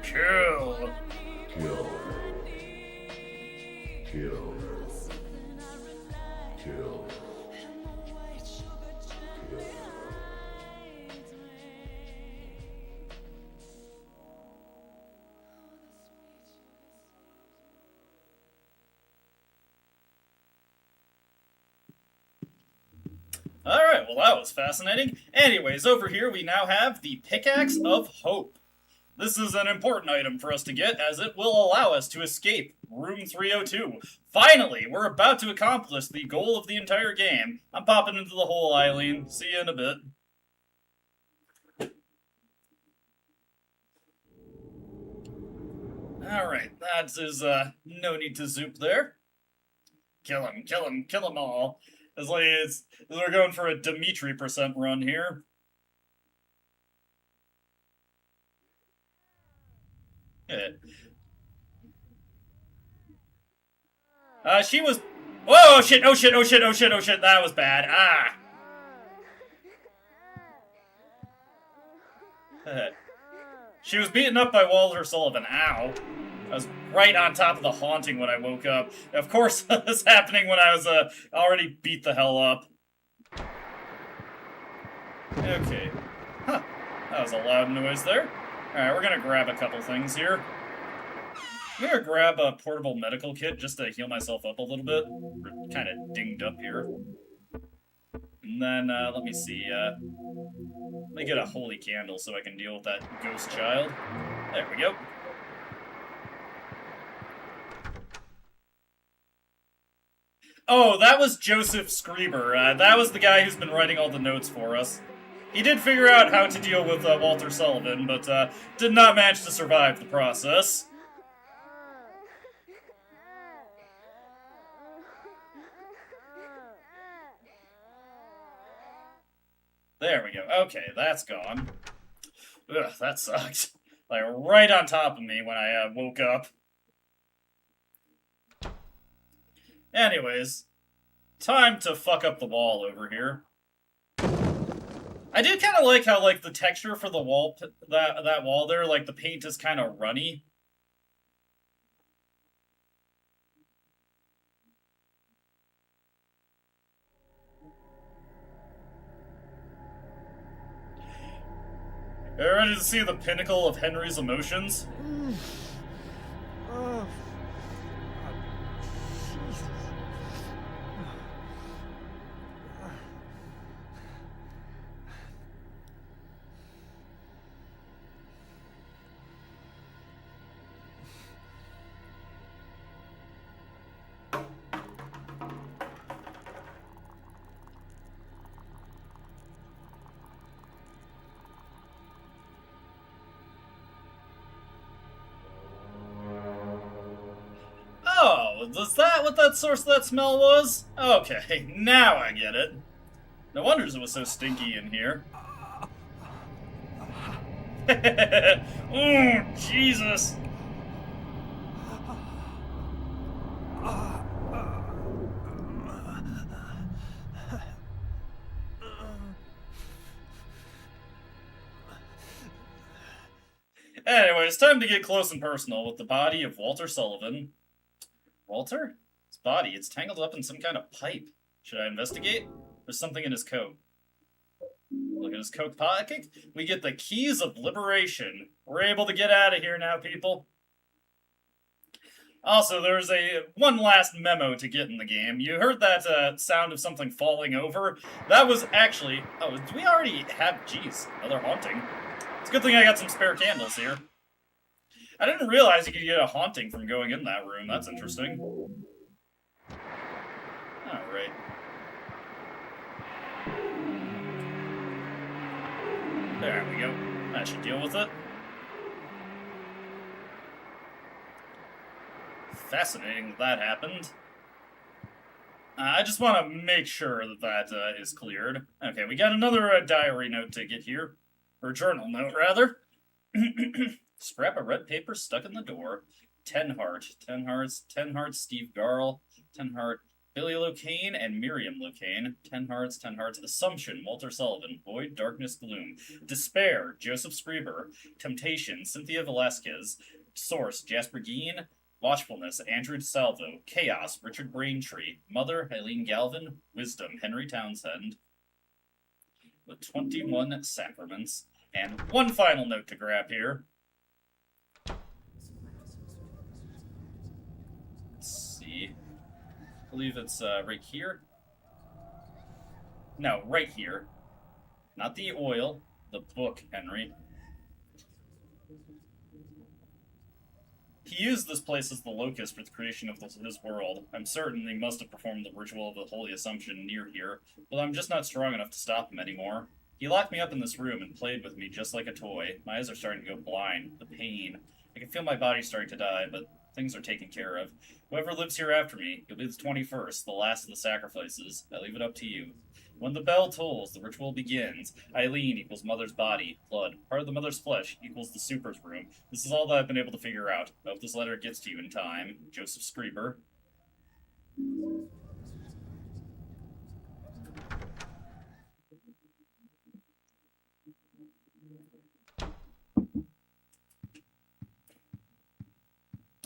Kill. Kill. Kill. Kill. Alright, well that was fascinating. Anyways, over here we now have the Pickaxe of Hope. This is an important item for us to get, as it will allow us to escape Room 302. Finally, we're about to accomplish the goal of the entire game. I'm popping into the hole, Eileen. See you in a bit. Alright, that is, no need to zoop there. Kill him, kill him, kill them all. We're going for a Dimitri % run here. She was... Oh shit, oh shit, oh shit, oh shit, oh shit, that was bad. Ah! She was beaten up by Walter Sullivan. Ow. I was right on top of the haunting when I woke up. Of course, that was happening when I was, already beat the hell up. Okay. Huh. That was a loud noise there. Alright, we're gonna grab a couple things here. I'm gonna grab a portable medical kit just to heal myself up a little bit. We're kind of dinged up here. And then, let me see, let me get a holy candle so I can deal with that ghost child. There we go. Oh, that was Joseph Screeber. That was the guy who's been writing all the notes for us. He did figure out how to deal with Walter Sullivan, but did not manage to survive the process. There we go. Okay, that's gone. Ugh, that sucked. Like, right on top of me when I woke up. Anyways, time to fuck up the wall over here. I do kind of like how, like, the texture for the wall, that wall there, like, the paint is kind of runny. Are you ready to see the pinnacle of Henry's emotions? Oh. Oh, is that what that source of that smell was? Okay, now I get it. No wonder it was so stinky in here. Oh, Jesus. Anyway, it's time to get close and personal with the body of Walter Sullivan. Walter? His body, it's tangled up in some kind of pipe. Should I investigate? There's something in his coat. Look at his coat pocket. We get the keys of liberation. We're able to get out of here now, people. Also, there's one last memo to get in the game. You heard that sound of something falling over? That was actually... Oh, do we already have... Jeez, another haunting. It's a good thing I got some spare candles here. I didn't realize you could get a haunting from going in that room. That's interesting. Alright. There we go. That should deal with it. Fascinating that happened. I just want to make sure that is cleared. Okay, we got another diary note to get here. Or journal note, rather. Scrap of red paper stuck in the door. 10 heart. 10 hearts. 10 hearts, Steve Garl. 10 heart, Billy Locane and Miriam Locane. 10 hearts, 10 hearts. Assumption, Walter Sullivan. Void, darkness, gloom. Despair, Joseph Screeber. Temptation, Cynthia Velasquez. Source, Jasper Geen. Watchfulness, Andrew Salvo. Chaos, Richard Braintree. Mother, Eileen Galvin. Wisdom, Henry Townsend. The 21 Sacraments. And one final note to grab here. Let's see. I believe it's right here. No, right here. Not the oil. The book, Henry. He used this place as the locus for the creation of his world. I'm certain he must have performed the ritual of the Holy Assumption near here, but I'm just not strong enough to stop him anymore. He locked me up in this room and played with me just like a toy. My eyes are starting to go blind. The pain. I can feel my body starting to die, but things are taken care of. Whoever lives here after me, you'll be the 21st, the last of the sacrifices. I leave it up to you. When the bell tolls, the ritual begins. Eileen equals mother's body. Blood. Part of the mother's flesh equals the super's room. This is all that I've been able to figure out. I hope this letter gets to you in time. Joseph Screeber.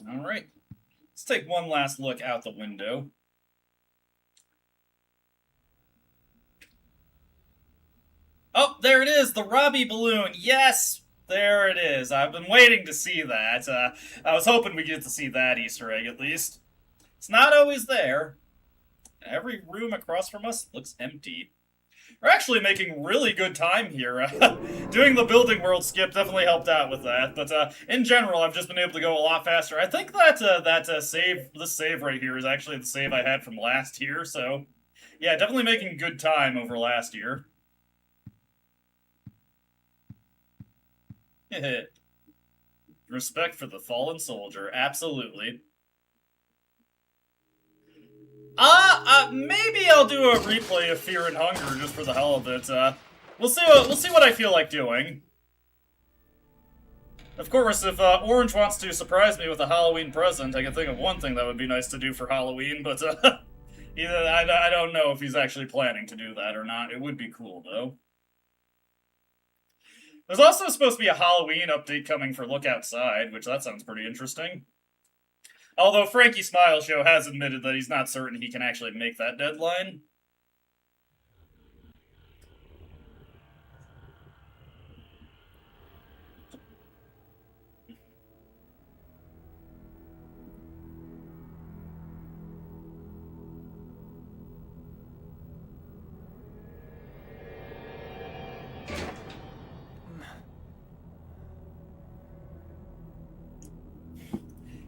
Alright. Let's take one last look out the window. Oh, there it is, the Robbie balloon. Yes, there it is. I've been waiting to see that. I was hoping we'd get to see that Easter egg at least. It's not always there. Every room across from us looks empty. We're actually making really good time here. Doing the building world skip definitely helped out with that. But in general, I've just been able to go a lot faster. I think that this save right here is actually the save I had from last year. So yeah, definitely making good time over last year. Respect for the fallen soldier, absolutely. Maybe I'll do a replay of Fear and Hunger just for the hell of it. We'll see what I feel like doing. Of course, if Orange wants to surprise me with a Halloween present, I can think of one thing that would be nice to do for Halloween, but I don't know if he's actually planning to do that or not. It would be cool, though. There's also supposed to be a Halloween update coming for Look Outside, which that sounds pretty interesting. Although Frankie Smile Show has admitted that he's not certain he can actually make that deadline.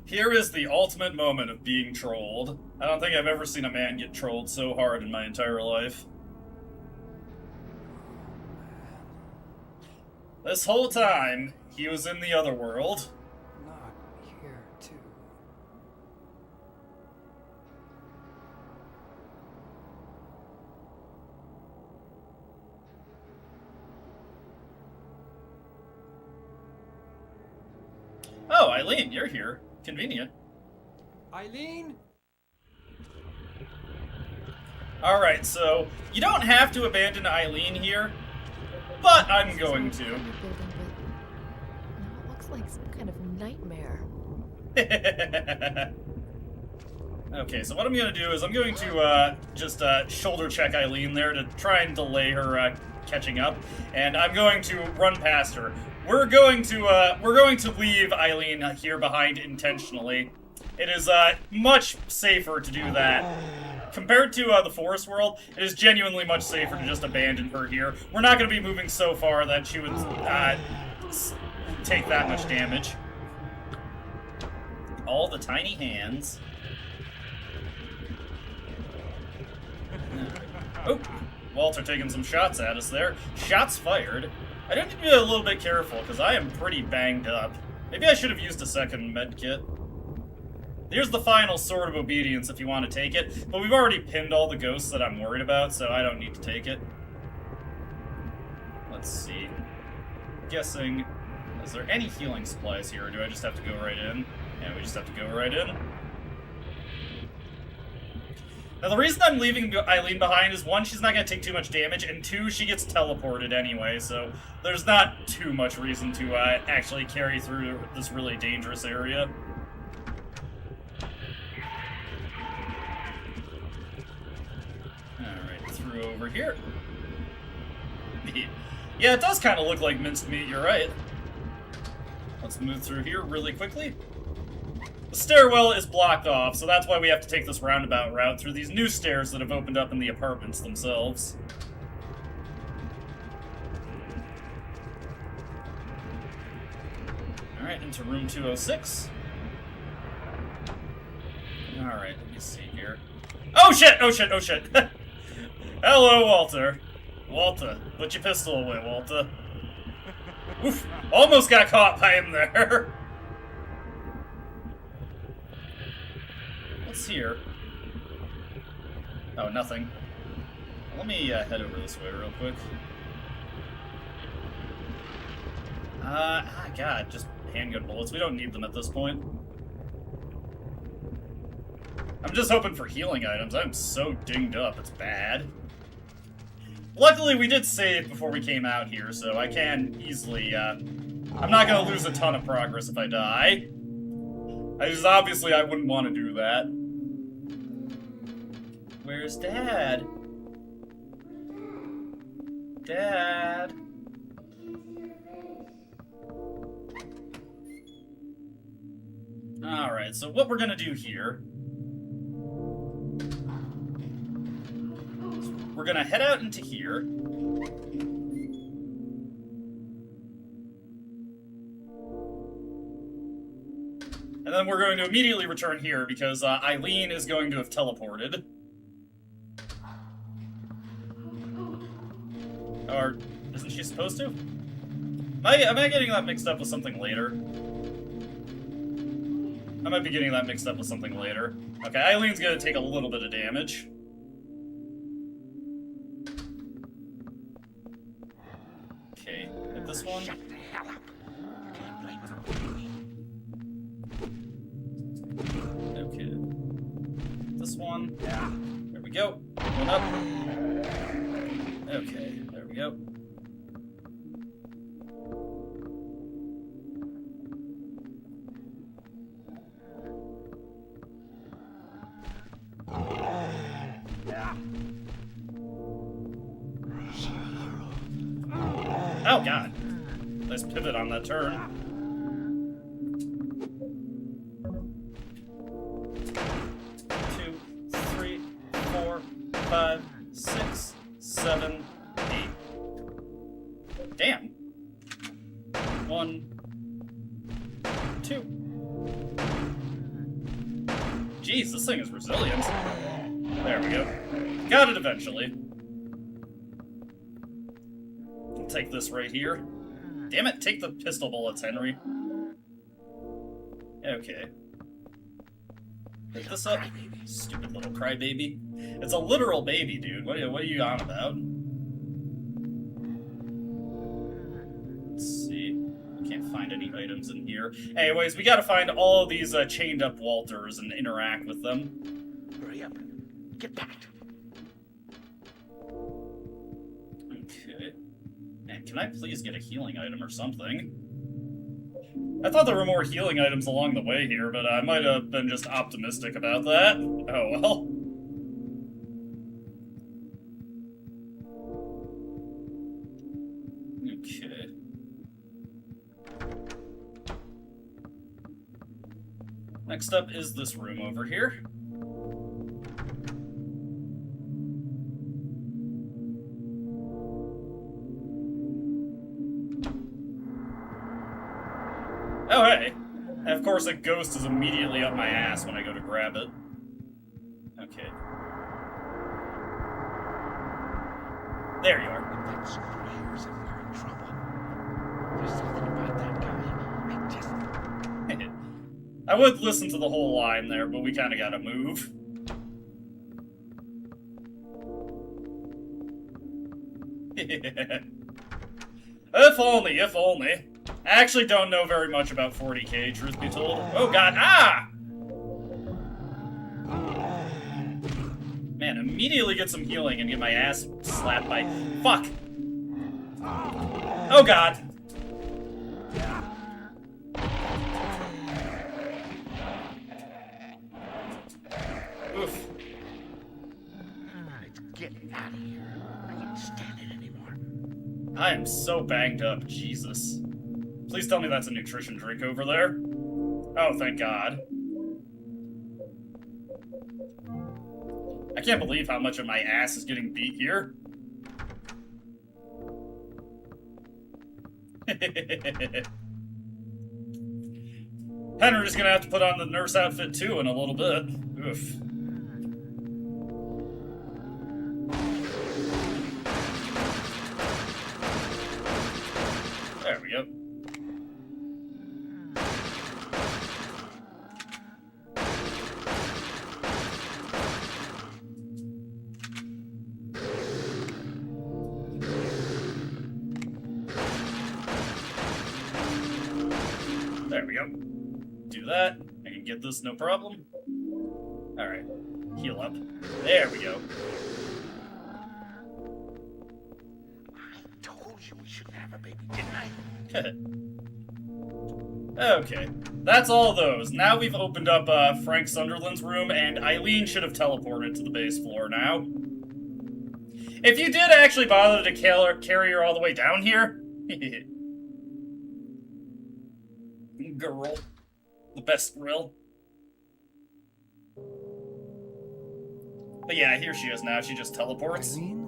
Here is the ultimate moment of being trolled. I don't think I've ever seen a man get trolled so hard in my entire life. This whole time, he was in the other world. Not here, too. Oh, Eileen, you're here. Convenient. Eileen? Alright, so you don't have to abandon Eileen here, but I'm going to. Now it looks like some kind of nightmare. Okay, so what I'm going to do is I'm going to just shoulder check Eileen there to try and delay her catching up, and I'm going to run past her. We're going to leave Eileen here behind intentionally. It is much safer to do that. Compared to the forest world, it is genuinely much safer to just abandon her here. We're not going to be moving so far that she would take that much damage. All the tiny hands. Oh, Walter taking some shots at us there. Shots fired. I do need to be a little bit careful, because I am pretty banged up. Maybe I should have used a second med kit. Here's the final Sword of Obedience if you want to take it, but we've already pinned all the ghosts that I'm worried about, so I don't need to take it. Let's see. Guessing, is there any healing supplies here, or do I just have to go right in? Yeah, we just have to go right in. Now, the reason I'm leaving Eileen behind is, one, she's not going to take too much damage, and two, she gets teleported anyway, so there's not too much reason to actually carry through this really dangerous area. Alright, through over here. Yeah, it does kind of look like minced meat, you're right. Let's move through here really quickly. The stairwell is blocked off, so that's why we have to take this roundabout route through these new stairs that have opened up in the apartments themselves. Alright, into room 206. Alright, let me see here. Oh shit! Oh shit! Oh shit! Hello, Walter. Walter, put your pistol away, Walter. Oof! Almost got caught by him there. What's here? Oh, nothing. Let me head over this way real quick. God, just handgun bullets. We don't need them at this point. I'm just hoping for healing items. I'm so dinged up, it's bad. Luckily, we did save before we came out here, so I can easily, I'm not gonna lose a ton of progress if I die. Obviously, I wouldn't want to do that. Where's Dad? Dad? Alright, so what we're gonna do here... we're gonna head out into here. And then we're going to immediately return here because Eileen is going to have teleported. Or isn't she supposed to? Am I getting that mixed up with something later? I might be getting that mixed up with something later. Okay, Eileen's gonna take a little bit of damage. Okay, hit this one. Shut the hell up. You can't blame it on me. Okay. This one. There we go. Going up. Okay, there we go. Oh god. Nice pivot on that turn. 2, 3, 4, 5, 6, 7, 8. Damn. 1, 2. Jeez, this thing is resilient. There we go. Got it eventually. I'll take this right here. Damn it, take the pistol bullets, Henry. Okay. Pick this up. Stupid little crybaby. It's a literal baby, dude. What are you on about? Let's see. I can't find any items in here. Anyways, we gotta find all of these chained up Walters and interact with them. Hurry up. Get back. Okay. Man, can I please get a healing item or something? I thought there were more healing items along the way here, but I might have been just optimistic about that. Oh well. Okay. Next up is this room over here. Oh, hey! And of course, a ghost is immediately up my ass when I go to grab it. Okay. There you are. If that soldier hears him, we're in trouble. There's something about that guy. I would listen to the whole line there, but we kind of gotta move. If only, if only. I actually don't know very much about 40k, truth be told. Oh god, ah! Man, immediately get some healing and get my ass slapped by... Fuck! Oh god! Oof. Let's get out of here. I can't stand it anymore. I am so banged up, Jesus. Please tell me that's a nutrition drink over there. Oh, thank God. I can't believe how much of my ass is getting beat here. Henry's gonna have to put on the nurse outfit too in a little bit. Oof. There we go. There we go. Do that. I can get this, no problem. Alright. Heal up. There we go. I told you we shouldn't have a baby, didn't I? Okay. That's all those. Now we've opened up Frank Sunderland's room, and Eileen should have teleported to the base floor now. If you did actually bother to carry her all the way down here... Girl. The best grill. But yeah, here she is now. She just teleports. Eileen?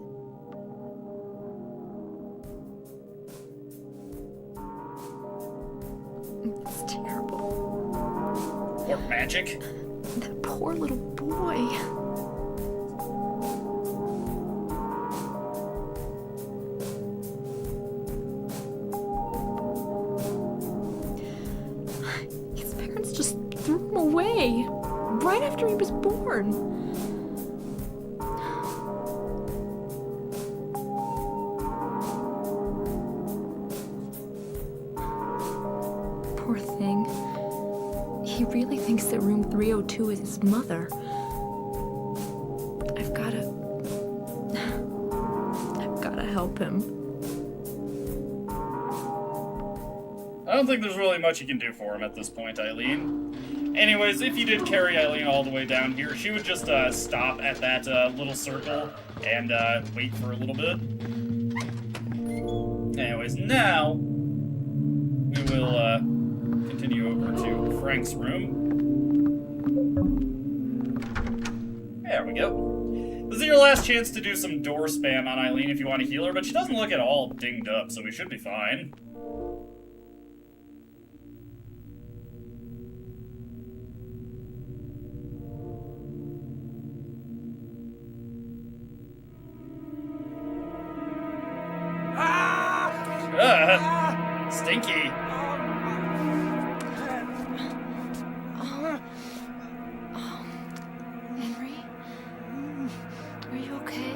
It's terrible. Or magic. That poor little boy. His parents just threw him away right after he was born. Poor thing. He really thinks that room 302 is his mother. I've gotta help him. I don't think there's really much you can do for him at this point, Eileen. Anyways, if you did carry Eileen all the way down here, she would just stop at that little circle and wait for a little bit. Anyways, now we will continue over to Frank's room. There we go. This is your last chance to do some door spam on Eileen if you want to heal her, but she doesn't look at all dinged up, so we should be fine. Stinky. Henry? Are you okay?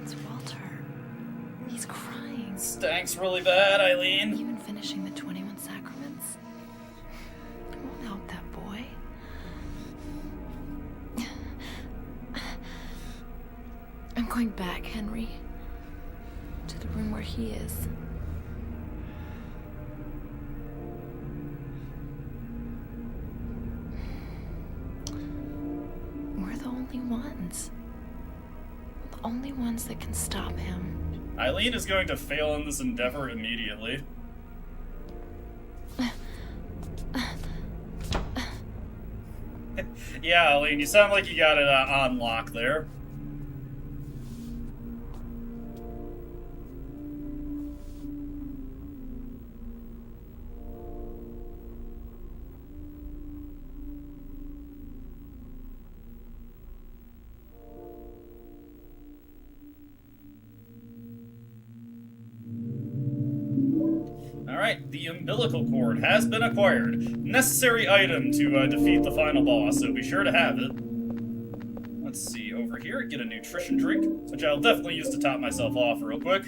It's Walter. He's crying. Stinks really bad, Eileen. Even finishing the 21 Sacraments? It won't help that boy. I'm going back, Henry. To the room where he is. We're the only ones. The only ones that can stop him. Eileen is going to fail in this endeavor immediately. Yeah, Eileen, you sound like you got it on lock there. Alright, the umbilical cord has been acquired. Necessary item to defeat the final boss, so be sure to have it. Let's see, over here, get a nutrition drink, which I'll definitely use to top myself off real quick.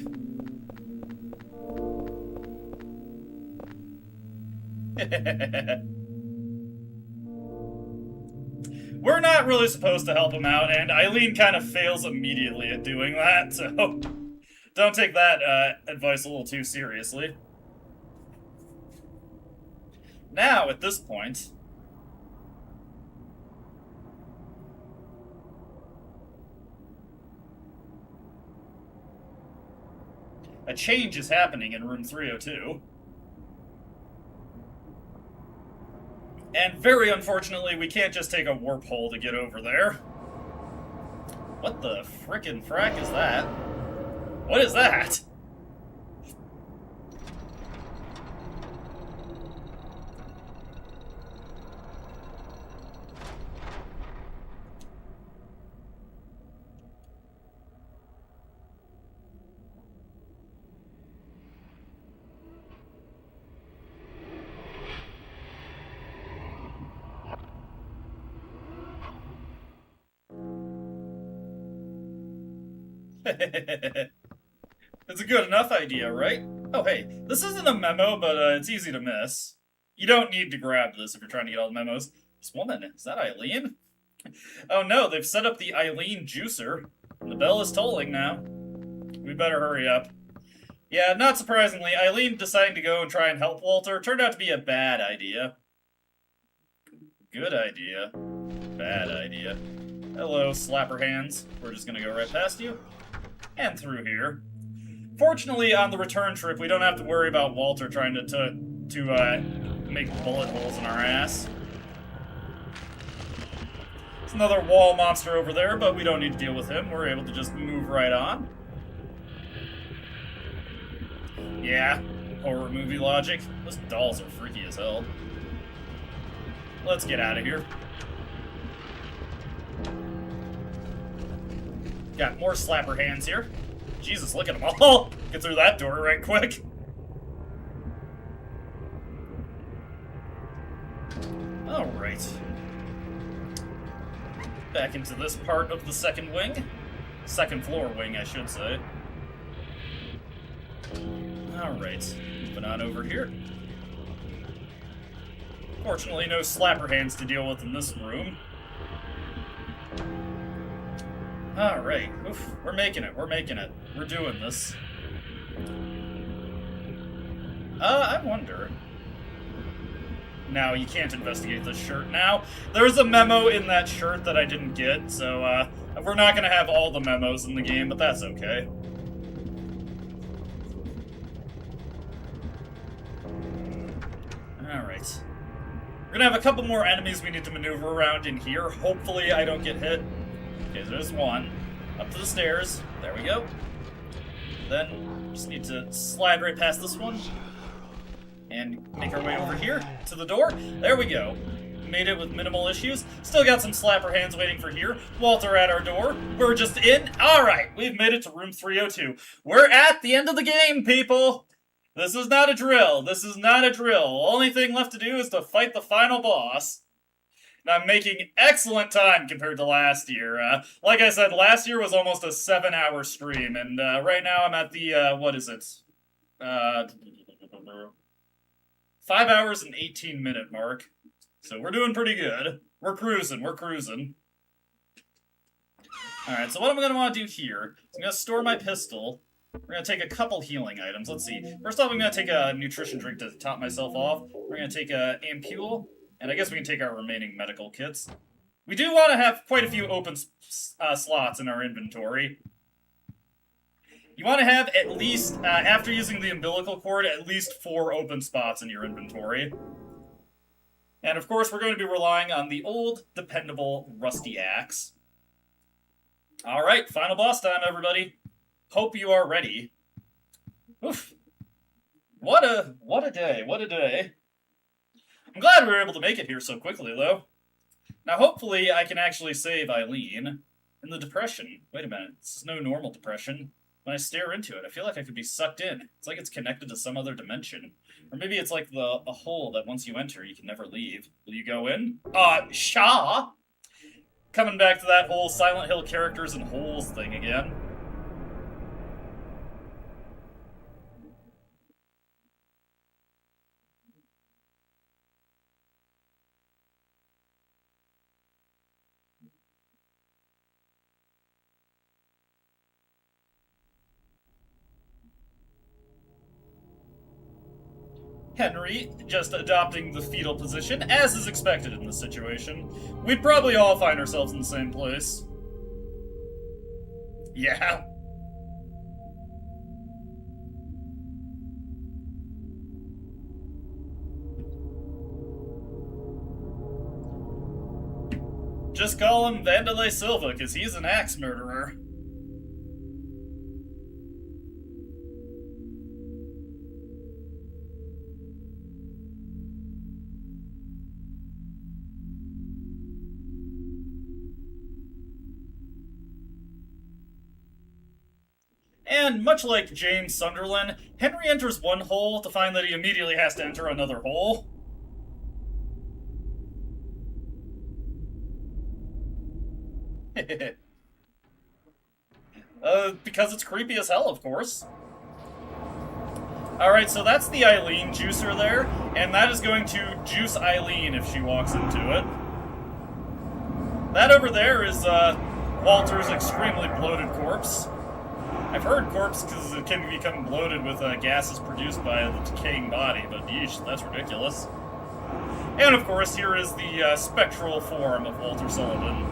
We're not really supposed to help him out, and Eileen kind of fails immediately at doing that, so don't take that advice a little too seriously. Now, at this point, a change is happening in room 302. And very unfortunately, we can't just take a warp hole to get over there. What the frickin' frack is that? What is that? It's a good enough idea, right? Oh, hey, this isn't a memo, but it's easy to miss. You don't need to grab this if you're trying to get all the memos. This woman, is that Eileen? Oh no, they've set up the Eileen juicer. The bell is tolling now. We better hurry up. Yeah, not surprisingly, Eileen deciding to go and try and help Walter turned out to be a bad idea. Good idea. Bad idea. Hello, slapper hands. We're just gonna go right past you. And through here. Fortunately, on the return trip, we don't have to worry about Walter trying to make bullet holes in our ass. There's another wall monster over there, but we don't need to deal with him. We're able to just move right on. Yeah, horror movie logic. Those dolls are freaky as hell. Let's get out of here. Got more slapper hands here. Jesus, look at them all. Get through that door right quick. Alright. Back into this part of the second wing. Second floor wing, I should say. Alright, moving on over here. Fortunately, no slapper hands to deal with in this room. Alright, we're making it, we're making it. We're doing this. I wonder... No, you can't investigate this shirt now. There's a memo in that shirt that I didn't get, so, we're not gonna have all the memos in the game, but that's okay. Alright. We're gonna have a couple more enemies we need to maneuver around in here. Hopefully I don't get hit. Okay, there's one. Up to the stairs. There we go. Then, just need to slide right past this one. And make our way over here to the door. There we go. Made it with minimal issues. Still got some slapper hands waiting for here. Walter at our door. We're just in. Alright, we've made it to room 302. We're at the end of the game, people! This is not a drill. This is not a drill. Only thing left to do is to fight the final boss. And I'm making excellent time compared to last year. Like I said, last year was almost a 7-hour stream, and right now I'm at the, what is it? 5 hours and 18-minute mark. So we're doing pretty good. We're cruising, we're cruising. Alright, so what I'm going to want to do here is I'm going to store my pistol. We're going to take a couple healing items. Let's see. First off, I'm going to take a nutrition drink to top myself off. We're going to take a ampule. And I guess we can take our remaining medical kits. We do want to have quite a few open slots in our inventory. You want to have at least, after using the umbilical cord, at least 4 open spots in your inventory. And of course, we're going to be relying on the old, dependable, rusty axe. Alright, final boss time, everybody. Hope you are ready. Oof. What a day, what a day. I'm glad we were able to make it here so quickly, though. Now, hopefully, I can actually save Eileen. In the depression. Wait a minute, this is no normal depression. When I stare into it, I feel like I could be sucked in. It's like it's connected to some other dimension. Or maybe it's like a hole that once you enter, you can never leave. Will you go in? Shaw! Coming back to that whole Silent Hill characters and holes thing again. Henry, just adopting the fetal position, as is expected in this situation. We'd probably all find ourselves in the same place. Yeah. Just call him Vandalay Silva, because he's an axe murderer. And much like James Sunderland, Henry enters one hole to find that he immediately has to enter another hole. Because it's creepy as hell, of course. Alright, so that's the Eileen juicer there, and that is going to juice Eileen if she walks into it. That over there is, Walter's extremely bloated corpse. I've heard corpse because it can become bloated with gases produced by the decaying body, but yeesh, that's ridiculous. And of course, here is the spectral form of Walter Sullivan.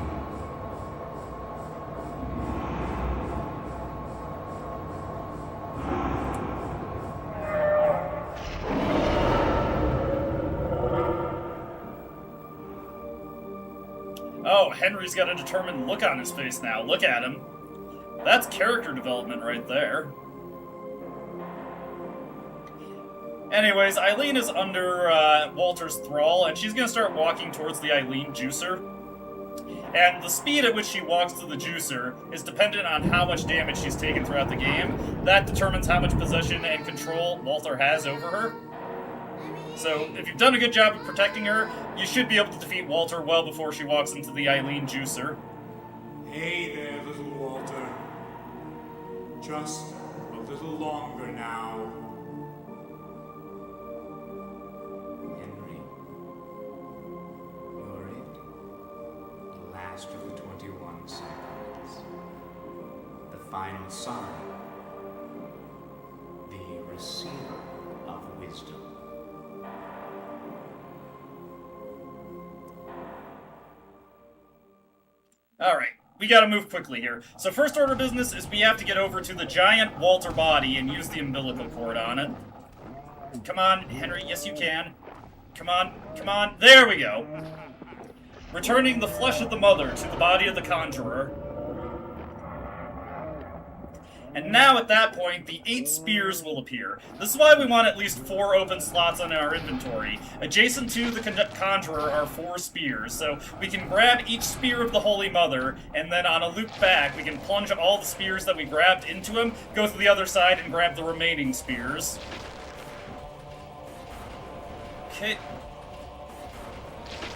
Oh, Henry's got a determined look on his face now. Look at him. That's character development right there. Anyways, Eileen is under Walter's thrall, and she's going to start walking towards the Eileen juicer. And the speed at which she walks to the juicer is dependent on how much damage she's taken throughout the game. That determines how much possession and control Walter has over her. So, if you've done a good job of protecting her, you should be able to defeat Walter well before she walks into the Eileen juicer. Hey there, little Walter. Just a little longer now. Henry. Worried? The last of the 21 Sacraments. The final sign. The receiver of wisdom. Alright, we gotta move quickly here. So first order of business is we have to get over to the giant Walter body and use the umbilical cord on it. Come on, Henry, yes you can. Come on, come on, there we go. Returning the flesh of the mother to the body of the conjurer. And now at that point, the 8 spears will appear. This is why we want at least 4 open slots on our inventory. Adjacent to the conjurer are 4 spears, so we can grab each spear of the Holy Mother, and then on a loop back, we can plunge all the spears that we grabbed into him, go to the other side, and grab the remaining spears. Okay.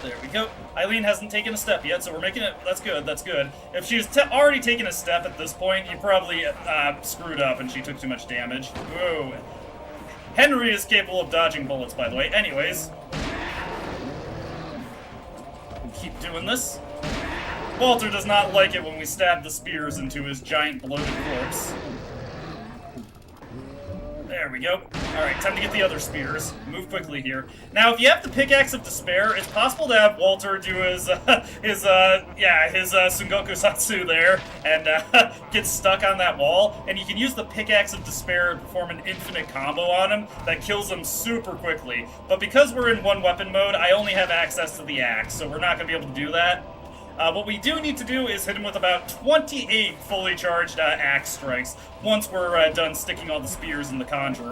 There we go. Eileen hasn't taken a step yet, so we're making it... That's good, that's good. If she's already taken a step at this point, you probably screwed up and she took too much damage. Whoa. Henry is capable of dodging bullets, by the way. Anyways. Keep doing this. Walter does not like it when we stab the spears into his giant bloated corpse. There we go. Alright, time to get the other spears. Move quickly here. Now, if you have the Pickaxe of Despair, it's possible to have Walter do his Sungoku Satsu there, and get stuck on that wall, and you can use the Pickaxe of Despair to perform an infinite combo on him that kills him super quickly. But because we're in one weapon mode, I only have access to the axe, so we're not going to be able to do that. What we do need to do is hit him with about 28 fully charged axe strikes once we're done sticking all the spears in the Conjurer.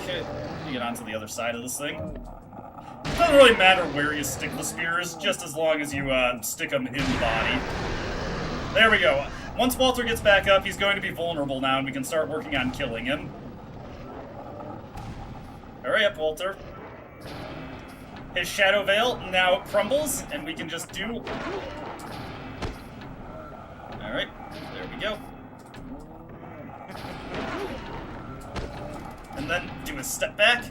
Okay, let me get onto the other side of this thing. It doesn't really matter where you stick the spears, just as long as you stick them in the body. There we go. Once Walter gets back up, he's going to be vulnerable now, and we can start working on killing him. Hurry up, Walter. His shadow veil now crumbles, and we can just do... Alright, there we go. And then do a step back.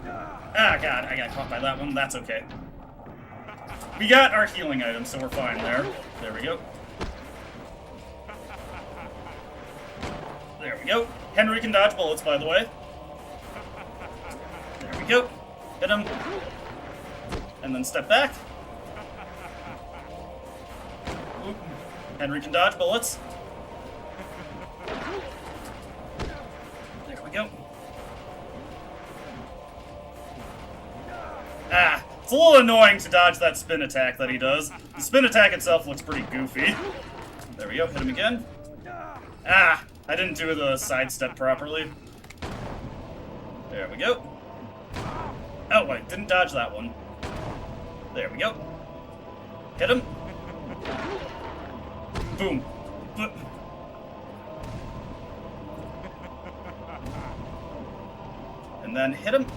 Ah, God, I got caught by that one. That's okay. We got our healing items, so we're fine there. There we go. There we go. Henry can dodge bullets, by the way. There we go. Hit him. And then step back. Oop. Henry can dodge bullets. There we go. Ah, it's a little annoying to dodge that spin attack that he does. The spin attack itself looks pretty goofy. There we go, hit him again. Ah, I didn't do the sidestep properly. There we go. Oh, wait, didn't dodge that one. There we go. Hit him. Boom. And then hit him.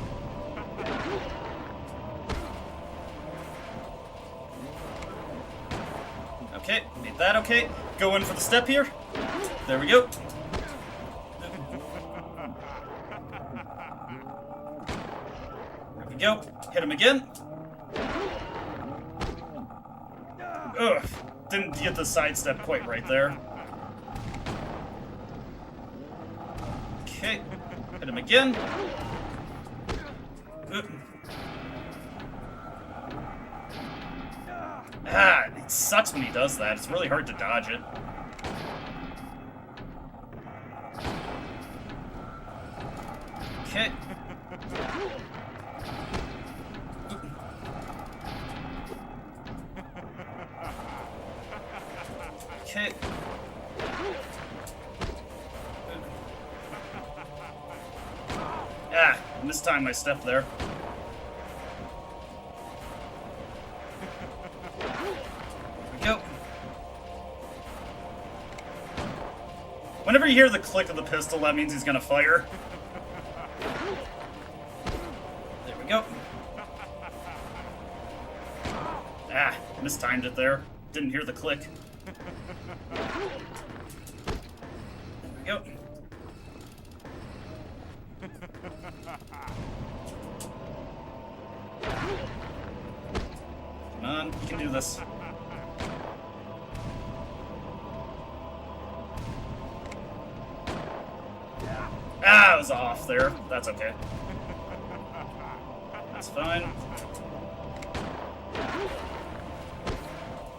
Okay, made that okay. Go in for the step here. There we go. There we go. Hit him again. Ugh. Didn't get the sidestep quite right there. Okay. Hit him again. Ah, it sucks when he does that. It's really hard to dodge it. Okay. Okay. Ah, this time my step there. Go. Whenever you hear the click of the pistol, that means he's gonna fire. There we go. Ah, mistimed it there. Didn't hear the click. There we go. Come on, you can do this. Ah, I was off there. That's okay. That's fine.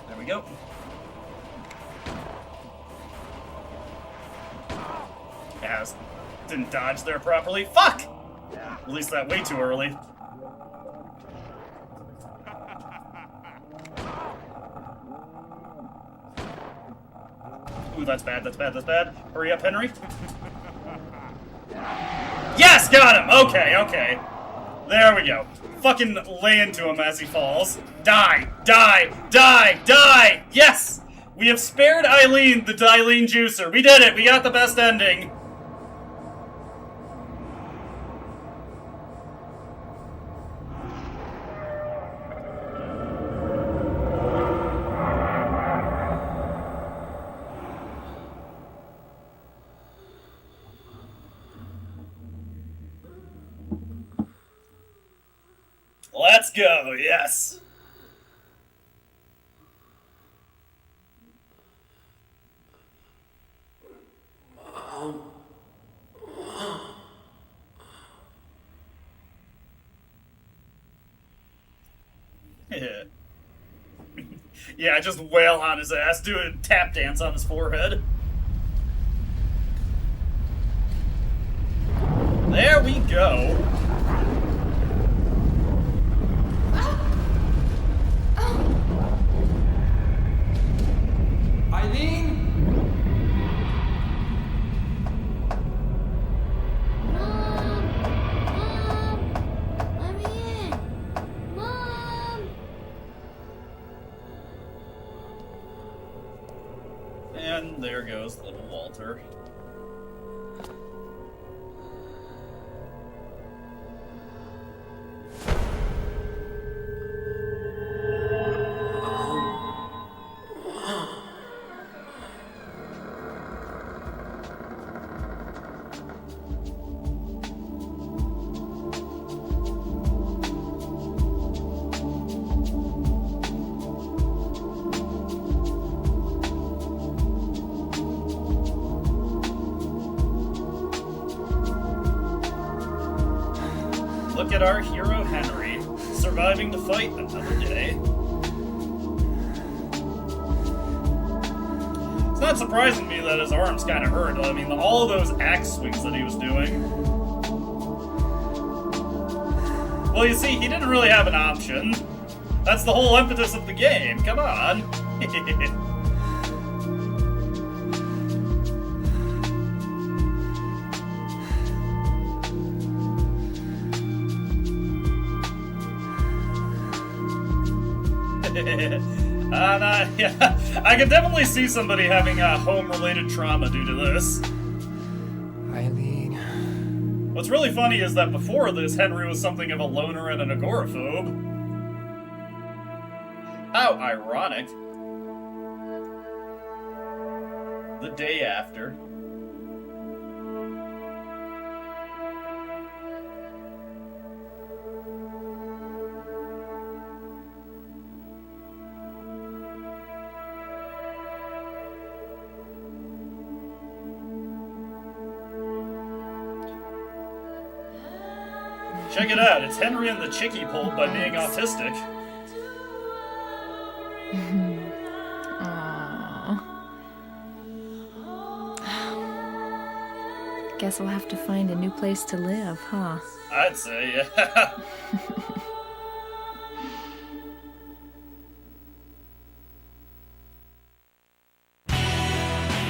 There we go. Yeah, didn't dodge there properly. Fuck! Released that way too early. Ooh, that's bad, that's bad, that's bad. Hurry up, Henry. Yes, got him! Okay, okay. There we go. Fucking lay into him as he falls. Die, die, die, die! Yes! We have spared Eileen, the Eileen Juicer. We did it! We got the best ending. Let's go, yes. Yeah. Yeah, just wail on his ass, do a tap dance on his forehead. There we go. Eileen? Let me in! Mom! And there goes little Walter. Look at our hero Henry, surviving to fight another day. It's not surprising to me that his arm's kind of hurt. I mean, all of those axe swings that he was doing. Well, you see, he didn't really have an option. That's the whole impetus of the game. Come on. Yeah, I can definitely see somebody having a home-related trauma due to this. Eileen. What's really funny is that before this, Henry was something of a loner and an agoraphobe. How ironic. the day after. Check it out, it's Henry and the Chickie pulled by being autistic. Aww. Guess we'll have to find a new place to live, huh? I'd say, yeah.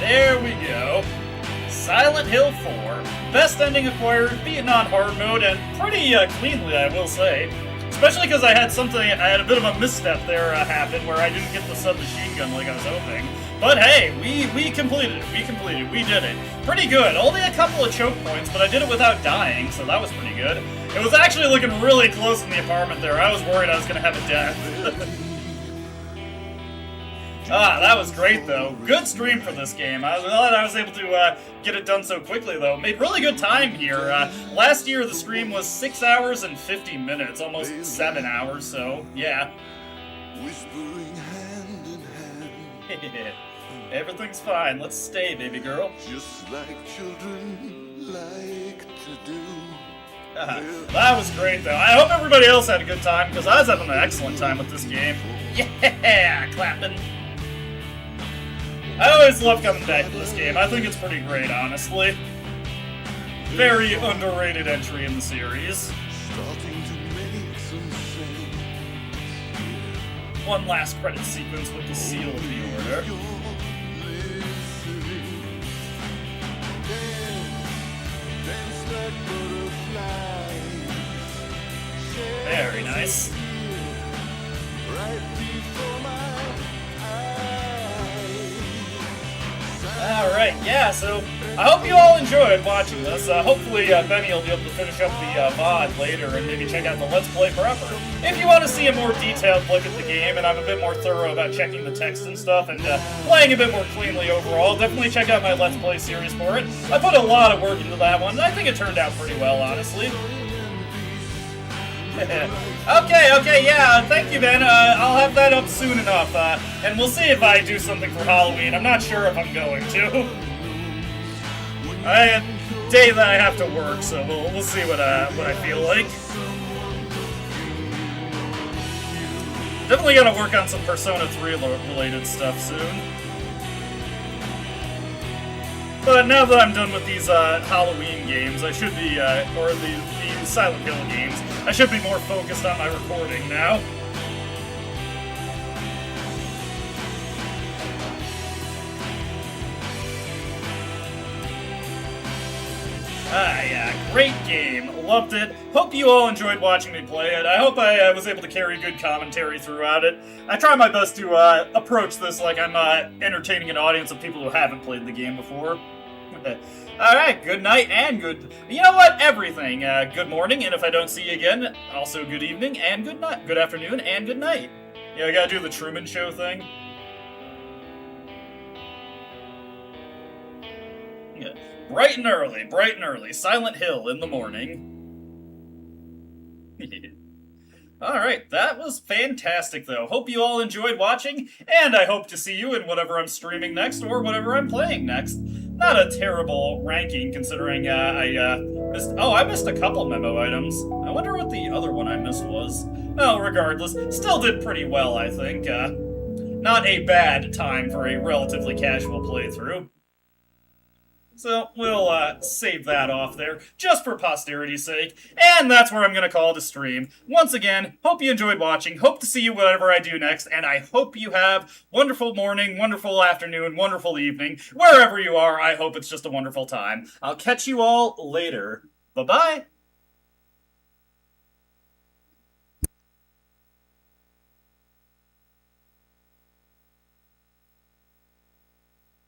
There we go. Silent Hill 4. Best ending acquired, beaten on hard mode, and pretty cleanly, I will say. Especially because I had a bit of a misstep there happen where I didn't get the submachine gun like I was hoping. But hey, we completed it. We did it. Pretty good. Only a couple of choke points, but I did it without dying, so that was pretty good. It was actually looking really close in the apartment there. I was worried I was going to have a death. That was great, though. Good stream for this game. I was glad I was able to get it done so quickly, though. Made really good time here. Last year, the stream was 6 hours and 50 minutes, almost 7 hours, so yeah. Whispering hand in hand. Everything's fine. Let's stay, baby girl. Just like children like to do. That was great, though. I hope everybody else had a good time, because I was having an excellent time with this game. Yeah, clapping. I always love coming back to this game. I think it's pretty great, honestly. Very underrated entry in the series. One last credit sequence with the seal of the order. Very nice. Alright, yeah, so I hope you all enjoyed watching this. Hopefully Benny will be able to finish up the VOD later and maybe check out the Let's Play proper. If you want to see a more detailed look at the game and I'm a bit more thorough about checking the text and stuff and playing a bit more cleanly overall, definitely check out my Let's Play series for it. I put a lot of work into that one and I think it turned out pretty well, honestly. Okay, yeah, thank you, Ben. I'll have that up soon enough, and we'll see if I do something for Halloween. I'm not sure if I'm going to. Day that I have to work, so we'll see what I feel like. Definitely gonna work on some Persona 3 related stuff soon. But now that I'm done with these Halloween games, I should be, or the Silent Hill games, I should be more focused on my recording now. Yeah, great game. Loved it. Hope you all enjoyed watching me play it. I hope I was able to carry good commentary throughout it. I try my best to approach this like I'm entertaining an audience of people who haven't played the game before. Alright, good night and good... You know what? Everything. Good morning, and if I don't see you again, also good evening and good night. Good afternoon and good night. Yeah, I gotta do the Truman Show thing. Yeah. Bright and early. Silent Hill in the morning. Alright, that was fantastic, though. Hope you all enjoyed watching, and I hope to see you in whatever I'm streaming next or whatever I'm playing next. Not a terrible ranking, considering I missed a couple memo items. I wonder what the other one I missed was. Well, regardless, still did pretty well, I think. Not a bad time for a relatively casual playthrough. So, we'll save that off there, just for posterity's sake, and that's where I'm going to call it a stream. Once again, hope you enjoyed watching, hope to see you whatever I do next, and I hope you have wonderful morning, wonderful afternoon, wonderful evening, wherever you are, I hope it's just a wonderful time. I'll catch you all later. Bye-bye!